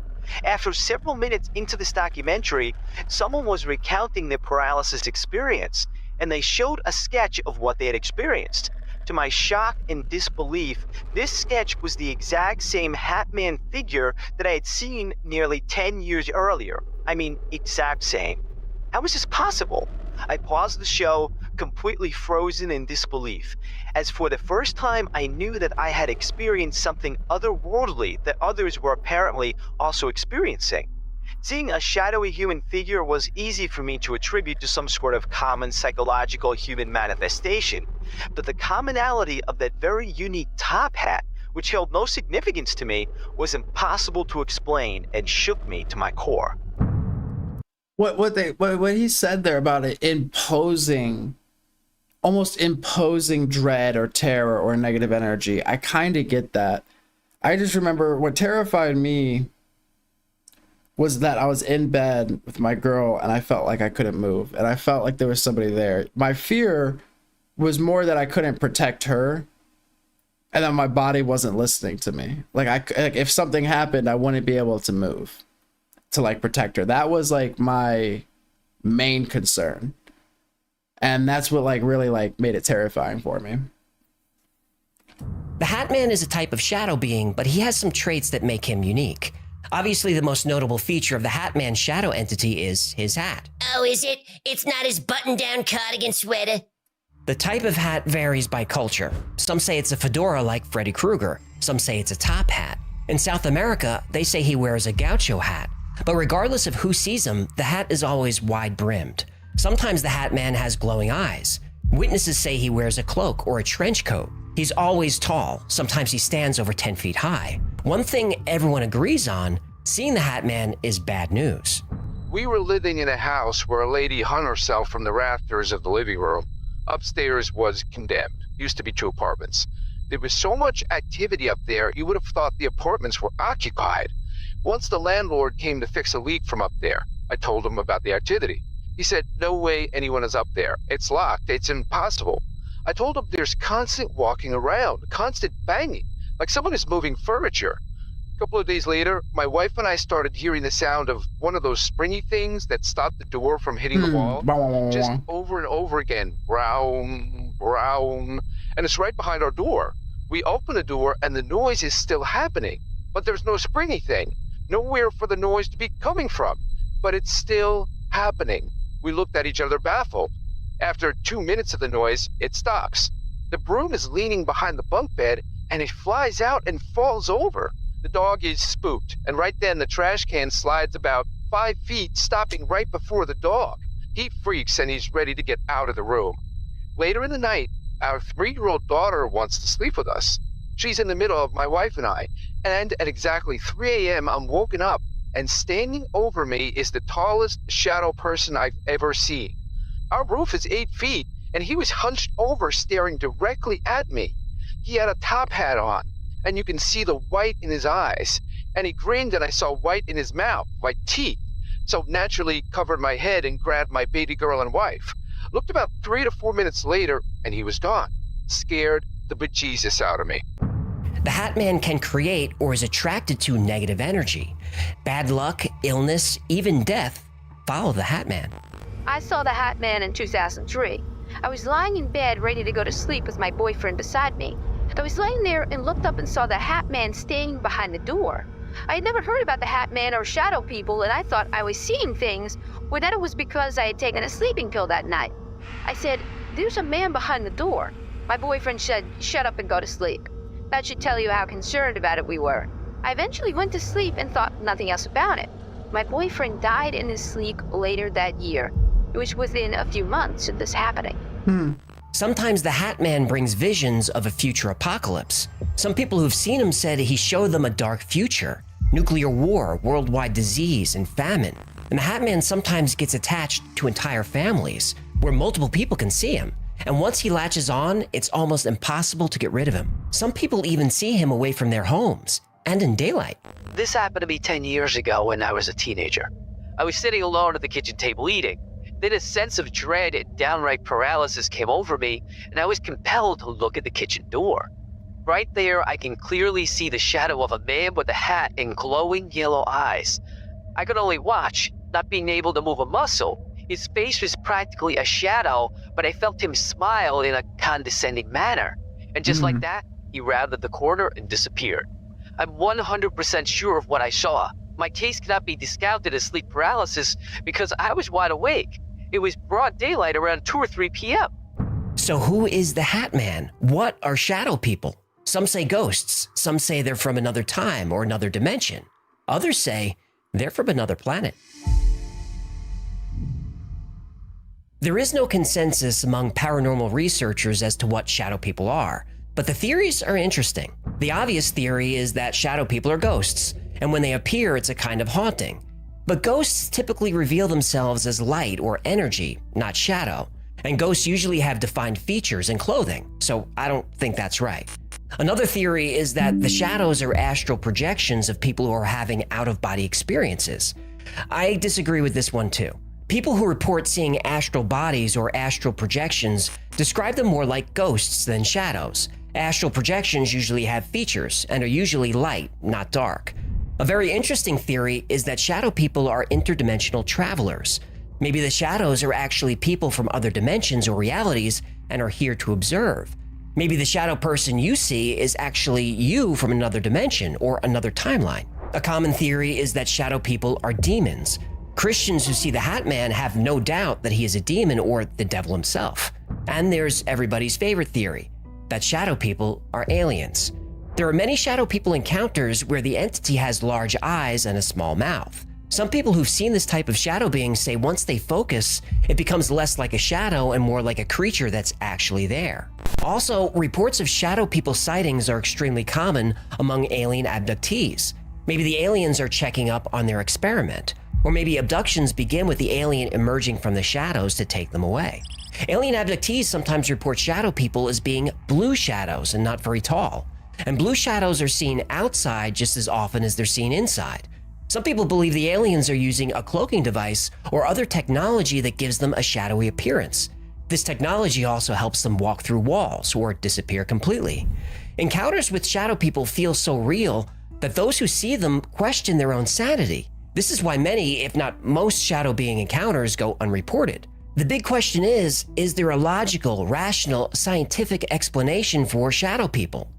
After several minutes into this documentary, someone was recounting their paralysis experience, and they showed a sketch of what they had experienced. To my shock and disbelief, this sketch was the exact same Hat Man figure that I had seen nearly 10 years earlier. I mean, exact same. How is this possible? I paused the show, completely frozen in disbelief, as for the first time I knew that I had experienced something otherworldly that others were apparently also experiencing. Seeing a shadowy human figure was easy for me to attribute to some sort of common psychological human manifestation, but the commonality of that very unique top hat, which held no significance to me, was impossible to explain and shook me to my core.
What he said there about it imposing almost imposing dread or terror or negative energy. I kind of get that. I just remember what terrified me was that I was in bed with my girl and I felt like I couldn't move and I felt like there was somebody there. My fear was more that I couldn't protect her and that my body wasn't listening to me. Like if something happened, I wouldn't be able to move to like protect her. That was like my main concern. And that's what like really like made it terrifying for me.
The Hat Man is a type of shadow being, but he has some traits that make him unique. Obviously, the most notable feature of the Hat Man's shadow entity is his hat.
Oh, is it? It's not his button-down cardigan sweater?
The type of hat varies by culture. Some say it's a fedora like Freddy Krueger. Some say it's a top hat. In South America, they say he wears a gaucho hat. But regardless of who sees him, the hat is always wide-brimmed. Sometimes the Hat Man has glowing eyes. Witnesses say he wears a cloak or a trench coat. He's always tall. Sometimes he stands over 10 feet high. One thing everyone agrees on, seeing the Hat Man is bad news.
We were living in a house where a lady hung herself from the rafters of the living room. Upstairs was condemned. Used to be 2 apartments. There was so much activity up there, you would have thought the apartments were occupied. Once the landlord came to fix a leak from up there, I told him about the activity. He said, no way anyone is up there. It's locked. It's impossible. I told him there's constant walking around, constant banging, like someone is moving furniture. A couple of days later, my wife and I started hearing the sound of one of those springy things that stop the door from hitting the wall. Just over and over again. Brown, brown. And it's right behind our door. We open the door and the noise is still happening. But there's no springy thing. Nowhere for the noise to be coming from. But it's still happening. We looked at each other baffled. After 2 minutes of the noise, it stops. The broom is leaning behind the bunk bed and it flies out and falls over. The dog is spooked, and right then the trash can slides about 5 feet, stopping right before the dog. He freaks and he's ready to get out of the room. Later in the night, our 3-year-old daughter wants to sleep with us. She's in the middle of my wife and I, and at exactly 3 a.m. I'm woken up, and standing over me is the tallest shadow person I've ever seen. Our roof is 8 feet, and he was hunched over staring directly at me. He had a top hat on, and you can see the white in his eyes, and he grinned and I saw white in his mouth, like teeth. So naturally covered my head and grabbed my baby girl and wife. Looked about 3 to 4 minutes later, and he was gone. Scared the bejesus out of me.
The Hat Man can create or is attracted to negative energy. Bad luck, illness, even death follow the Hat Man.
I saw the Hat Man in 2003. I was lying in bed ready to go to sleep with my boyfriend beside me. I was laying there and looked up and saw the Hat Man standing behind the door. I had never heard about the Hat Man or shadow people, and I thought I was seeing things, or that it was because I had taken a sleeping pill that night. I said, "There's a man behind the door." My boyfriend said, "Shut up and go to sleep." That should tell you how concerned about it we were. I eventually went to sleep and thought nothing else about it. My boyfriend died in his sleep later that year. It was within a few months of this happening.
Sometimes the Hat Man brings visions of a future apocalypse. Some people who've seen him said he showed them a dark future, nuclear war, worldwide disease, and famine. And the Hat Man sometimes gets attached to entire families, where multiple people can see him. And once he latches on, it's almost impossible to get rid of him. Some people even see him away from their homes, and in daylight.
This happened to me 10 years ago when I was a teenager. I was sitting alone at the kitchen table eating. Then a sense of dread and downright paralysis came over me, and I was compelled to look at the kitchen door. Right there, I can clearly see the shadow of a man with a hat and glowing yellow eyes. I could only watch, not being able to move a muscle. His face was practically a shadow, but I felt him smile in a condescending manner. And just like that, he rounded the corner and disappeared. I'm 100% sure of what I saw. My case cannot be discounted as sleep paralysis because I was wide awake. It was broad daylight around 2 or 3 p.m.
So who is the Hat Man? What are shadow people? Some say ghosts. Some say they're from another time or another dimension. Others say they're from another planet. There is no consensus among paranormal researchers as to what shadow people are, but the theories are interesting. The obvious theory is that shadow people are ghosts, and when they appear, it's a kind of haunting. But ghosts typically reveal themselves as light or energy, not shadow. And ghosts usually have defined features and clothing, so I don't think that's right. Another theory is that the shadows are astral projections of people who are having out-of-body experiences. I disagree with this one too. People who report seeing astral bodies or astral projections describe them more like ghosts than shadows. Astral projections usually have features and are usually light, not dark. A very interesting theory is that shadow people are interdimensional travelers. Maybe the shadows are actually people from other dimensions or realities and are here to observe. Maybe the shadow person you see is actually you from another dimension or another timeline. A common theory is that shadow people are demons. Christians who see the Hat Man have no doubt that he is a demon or the devil himself. And there's everybody's favorite theory, that shadow people are aliens. There are many shadow people encounters where the entity has large eyes and a small mouth. Some people who've seen this type of shadow being say once they focus, it becomes less like a shadow and more like a creature that's actually there. Also, reports of shadow people sightings are extremely common among alien abductees. Maybe the aliens are checking up on their experiment, or maybe abductions begin with the alien emerging from the shadows to take them away. Alien abductees sometimes report shadow people as being blue shadows and not very tall. And blue shadows are seen outside just as often as they're seen inside. Some people believe the aliens are using a cloaking device or other technology that gives them a shadowy appearance. This technology also helps them walk through walls or disappear completely. Encounters with shadow people feel so real that those who see them question their own sanity. This is why many, if not most, shadow being encounters go unreported. The big question is there a logical, rational, scientific explanation for shadow people?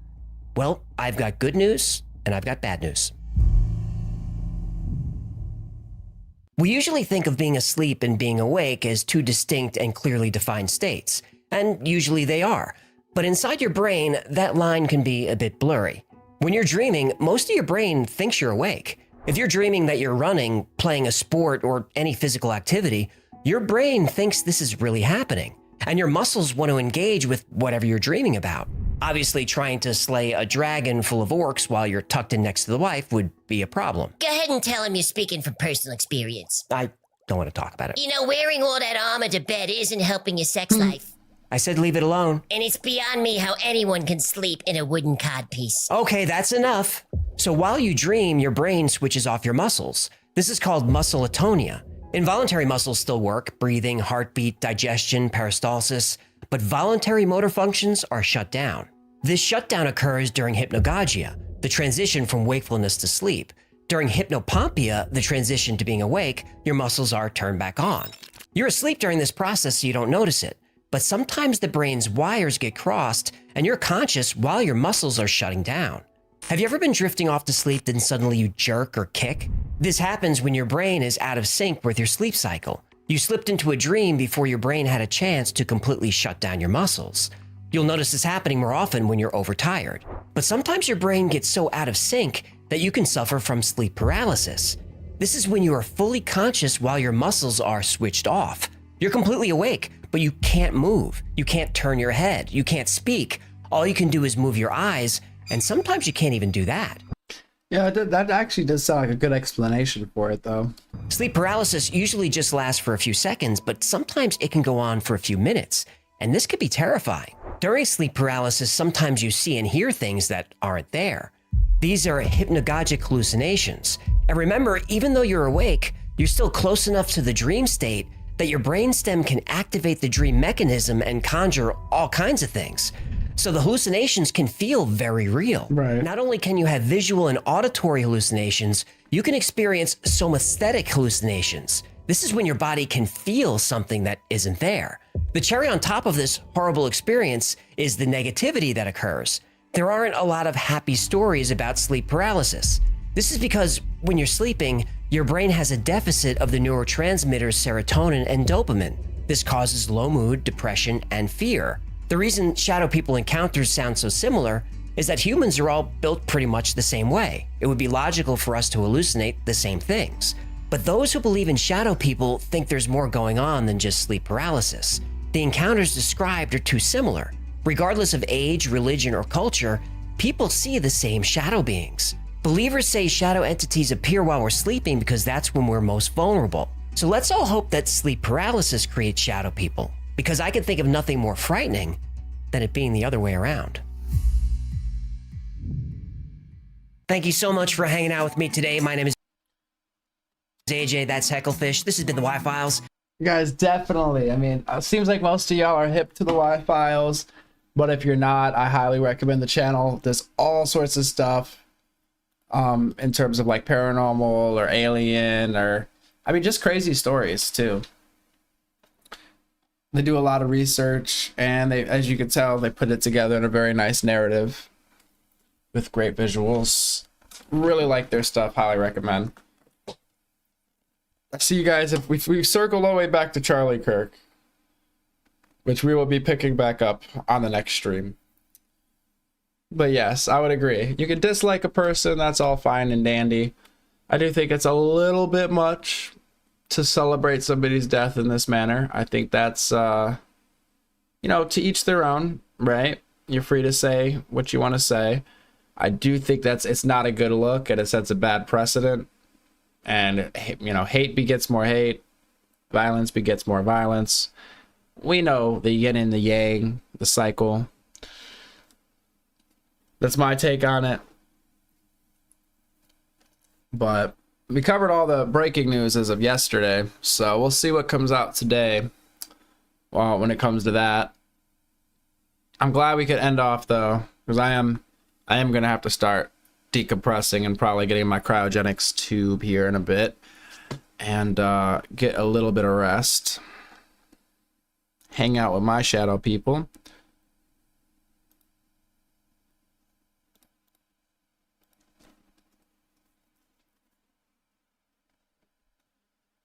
Well, I've got good news and I've got bad news. We usually think of being asleep and being awake as two distinct and clearly defined states, and usually they are. But inside your brain, that line can be a bit blurry. When you're dreaming, most of your brain thinks you're awake. If you're dreaming that you're running, playing a sport, or any physical activity, your brain thinks this is really happening, and your muscles want to engage with whatever you're dreaming about. Obviously, trying to slay a dragon full of orcs while you're tucked in next to the wife would be a problem.
Go ahead and tell him you're speaking from personal experience.
I don't want to talk about it.
You know, wearing all that armor to bed isn't helping your sex life.
I said leave it alone.
And it's beyond me how anyone can sleep in a wooden codpiece.
Okay, that's enough. So while you dream, your brain switches off your muscles. This is called muscle atonia. Involuntary muscles still work, breathing, heartbeat, digestion, peristalsis, but voluntary motor functions are shut down. This shutdown occurs during hypnagogia, the transition from wakefulness to sleep. During hypnopompia, the transition to being awake, your muscles are turned back on. You're asleep during this process so you don't notice it, but sometimes the brain's wires get crossed and you're conscious while your muscles are shutting down. Have you ever been drifting off to sleep then suddenly you jerk or kick? This happens when your brain is out of sync with your sleep cycle. You slipped into a dream before your brain had a chance to completely shut down your muscles. You'll notice this happening more often when you're overtired. But sometimes your brain gets so out of sync that you can suffer from sleep paralysis. This is when you are fully conscious while your muscles are switched off. You're completely awake, but you can't move. You can't turn your head. You can't speak. All you can do is move your eyes, and sometimes you can't even do that.
Yeah, that actually does sound like a good explanation for it, though.
Sleep paralysis usually just lasts for a few seconds, but sometimes it can go on for a few minutes, and this could be terrifying. During sleep paralysis, sometimes you see and hear things that aren't there. These are hypnagogic hallucinations. And remember, even though you're awake, you're still close enough to the dream state that your brainstem can activate the dream mechanism and conjure all kinds of things. So the hallucinations can feel very real.
Right.
Not only can you have visual and auditory hallucinations, you can experience somaesthetic hallucinations. This is when your body can feel something that isn't there. The cherry on top of this horrible experience is the negativity that occurs. There aren't a lot of happy stories about sleep paralysis. This is because when you're sleeping, your brain has a deficit of the neurotransmitters serotonin and dopamine. This causes low mood, depression, and fear. The reason shadow people encounters sound so similar is that humans are all built pretty much the same way. It would be logical for us to hallucinate the same things. But those who believe in shadow people think there's more going on than just sleep paralysis. The encounters described are too similar. Regardless of age, religion, or culture, people see the same shadow beings. Believers say shadow entities appear while we're sleeping because that's when we're most vulnerable. So let's all hope that sleep paralysis creates shadow people. because I can think of nothing more frightening than it being the other way around. Thank you so much for hanging out with me today. My name is AJ, that's Hecklefish. This has been the Y-Files.
You guys, definitely. I mean, it seems like most of y'all are hip to the Y-Files, but if you're not, I highly recommend the channel. There's all sorts of stuff in terms of like paranormal or alien or, I mean, just crazy stories too. They do a lot of research, and they, as you can tell, they put it together in a very nice narrative with great visuals. Really like their stuff. Highly recommend. I see you guys. If we circle all the way back to Charlie Kirk, which we will be picking back up on the next stream. But yes, I would agree. You can dislike a person. That's all fine and dandy. I do think it's a little bit much to celebrate somebody's death in this manner. I think that's, you know, to each their own, right? You're free to say what you want to say. I do think it's not a good look, and it sets a bad precedent. And, you know, hate begets more hate. Violence begets more violence. We know the yin and the yang, the cycle. That's my take on it. But we covered all the breaking news as of yesterday, so we'll see what comes out today. Well, when it comes to that, I'm glad we could end off though, because I am gonna have to start decompressing and probably getting my cryogenics tube here in a bit, and get a little bit of rest. Hang out with my shadow people.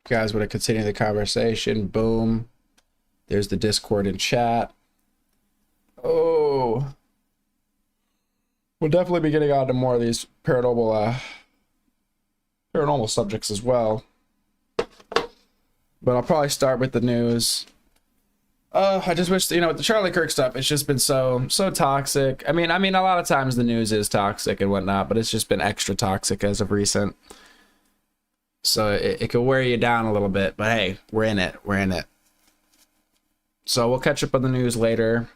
You guys want to continue the conversation? Boom. There's the Discord and chat. Oh, we'll definitely be getting on to more of these paranormal subjects as well. But I'll probably start with the news. I just wish, you know, with the Charlie Kirk stuff, it's just been so toxic. I mean, a lot of times the news is toxic and whatnot, but it's just been extra toxic as of recent. So it could wear you down a little bit, but hey, we're in it. We're in it. So we'll catch up on the news later.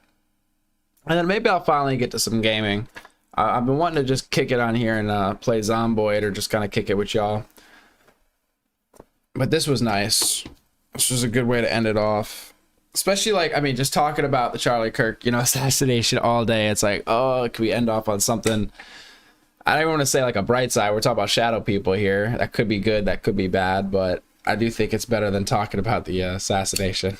And then maybe I'll finally get to some gaming. I've been wanting to just kick it on here and play Zomboid, or just kind of kick it with y'all. But this was nice. This was a good way to end it off. Especially, like, I mean, just talking about the Charlie Kirk, you know, assassination all day. It's like, oh, can we end off on something? I don't even want to say like a bright side. We're talking about shadow people here. That could be good, that could be bad, but I do think it's better than talking about the assassination.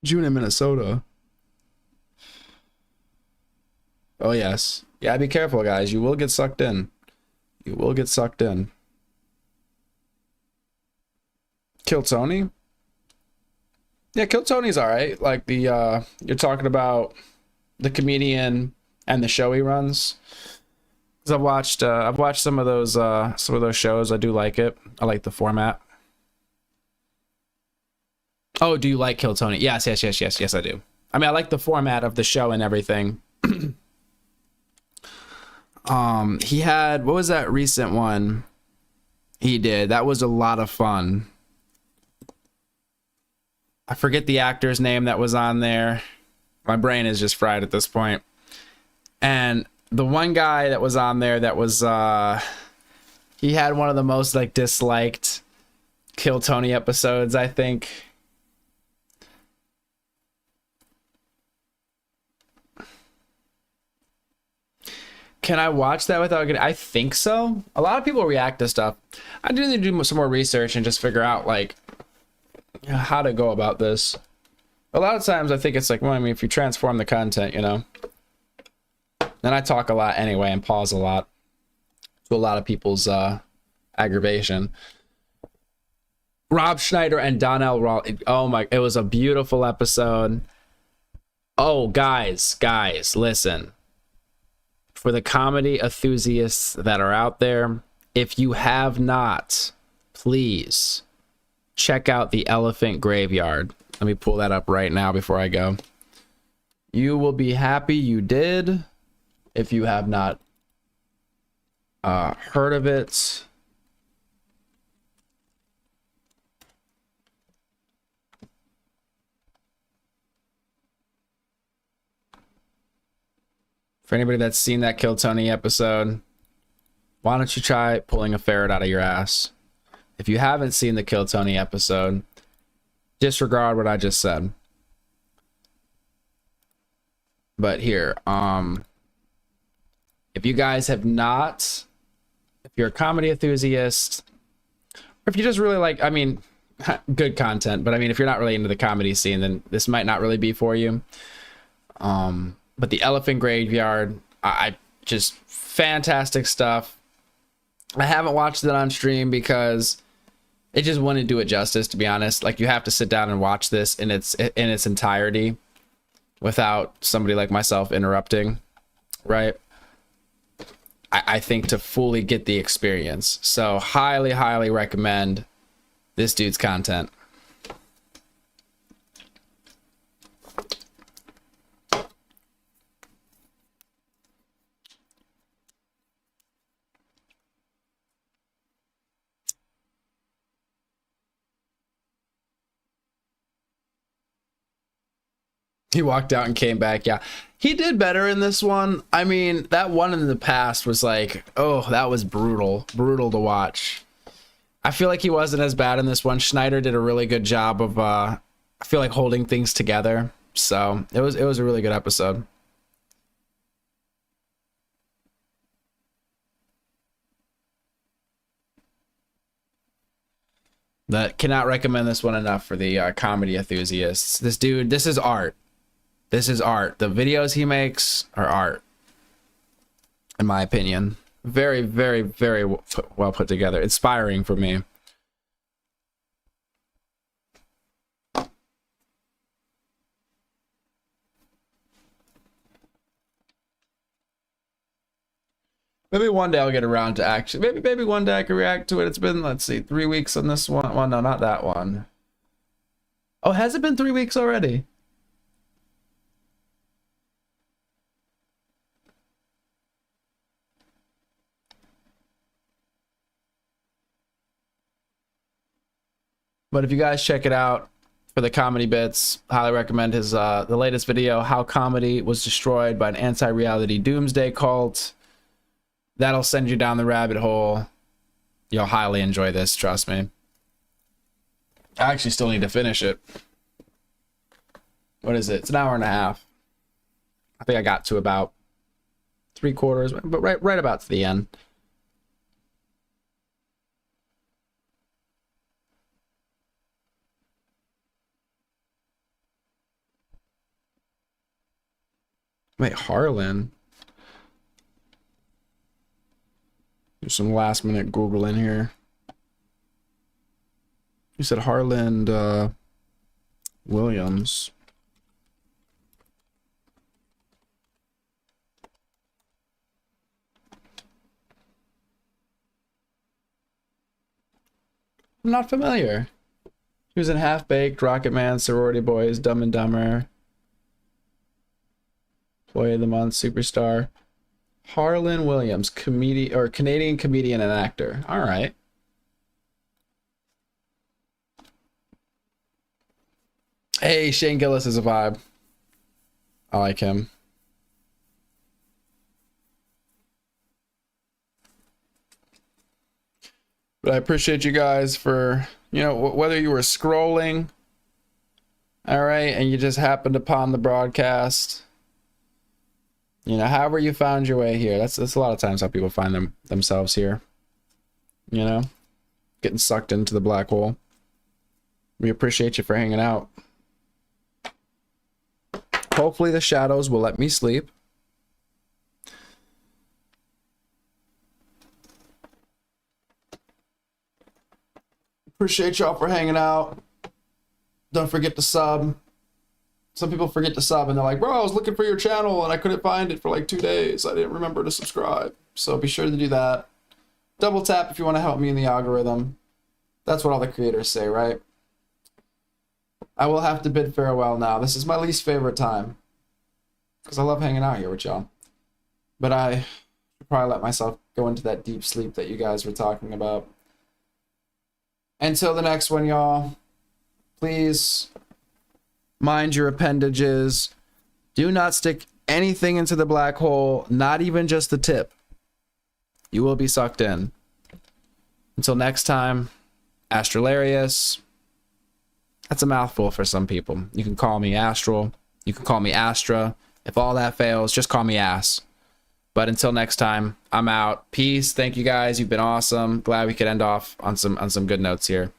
June in Minnesota. Oh, yes. Yeah, be careful, guys. You will get sucked in. You will get sucked in. Kill Tony? Yeah, Kill Tony's alright. Like the, you're talking about the comedian and the show he runs. Because I've watched some of those shows. I do like it. I like the format. Oh, do you like Kill Tony? Yes, I do. I mean, I like the format of the show and everything. He had, what was that recent one he did? That was a lot of fun. I forget the actor's name that was on there. My brain is just fried at this point. And the one guy that was on there that was, he had one of the most like disliked Kill Tony episodes, I think. Can I watch that without getting... I think so. A lot of people react to stuff. I do need to do some more research and just figure out, like, how to go about this. A lot of times I think it's like, well, I mean, if you transform the content, you know. Then I talk a lot anyway and pause a lot. To a lot of people's aggravation. Rob Schneider and Donnell Rawlings. Oh my... It was a beautiful episode. Oh, guys, listen. For the comedy enthusiasts that are out there, if you have not, please check out The Elephant Graveyard. Let me pull that up right now before I go. You will be happy you did if you have not heard of it. For anybody that's seen that Kill Tony episode, why don't you try pulling a ferret out of your ass? If you haven't seen the Kill Tony episode, disregard what I just said. But here, if you guys have not, if you're a comedy enthusiast, or if you just really like, I mean, good content, but I mean, if you're not really into the comedy scene, then this might not really be for you. But The Elephant Graveyard, I just fantastic stuff. I haven't watched it on stream because it just wouldn't do it justice, to be honest. Like, you have to sit down and watch this in its entirety without somebody like myself interrupting, right? I think to fully get the experience. So highly, highly recommend this dude's content. He walked out and came back. Yeah, he did better in this one. I mean, that one in the past was like, oh, that was brutal to watch. I feel like he wasn't as bad in this one. Schneider did a really good job of, I feel like, holding things together. So it was a really good episode. That cannot recommend this one enough for the comedy enthusiasts. This dude, this is art. This is art. The videos he makes are art, in my opinion. Very, very, very well put together. Inspiring for me. Maybe one day I'll get around to actually. Maybe one day I can react to it. It's been, let's see, 3 weeks on this one. Well, no, not that one. Oh, has it been 3 weeks already? But if you guys check it out for the comedy bits, highly recommend his the latest video, How Comedy Was Destroyed by an Anti-Reality Doomsday Cult. That'll send you down the rabbit hole. You'll highly enjoy this, trust me. I actually still need to finish it. What is it? It's an hour and a half. I think I got to about 3/4, but right about to the end. Wait, Harlan. Do some last minute Googling here. You said Harlan Williams. I'm not familiar. He was in Half Baked, Rocket Man, Sorority Boys, Dumb and Dumber. Employee of the Month, Superstar. Harlan Williams, Canadian comedian and actor. All right. Hey, Shane Gillis is a vibe. I like him. But I appreciate you guys for, you know, whether you were scrolling, all right, and you just happened upon the broadcast. You know, however you found your way here. That's a lot of times how people find themselves here. You know, getting sucked into the black hole. We appreciate you for hanging out. Hopefully the shadows will let me sleep. Appreciate y'all for hanging out. Don't forget to sub. Some people forget to sub and they're like, bro, I was looking for your channel and I couldn't find it for like 2 days. I didn't remember to subscribe. So be sure to do that. Double tap if you want to help me in the algorithm. That's what all the creators say, right? I will have to bid farewell now. This is my least favorite time, because I love hanging out here with y'all. But I should probably let myself go into that deep sleep that you guys were talking about. Until the next one, y'all, please mind your appendages. Do not stick anything into the black hole, not even just the tip. You will be sucked in. Until next time, Astralarius. That's a mouthful for some people. You can call me Astral. You can call me Astra. If all that fails, just call me Ass. But until next time, I'm out. Peace. Thank you guys. You've been awesome. Glad we could end off on some good notes here.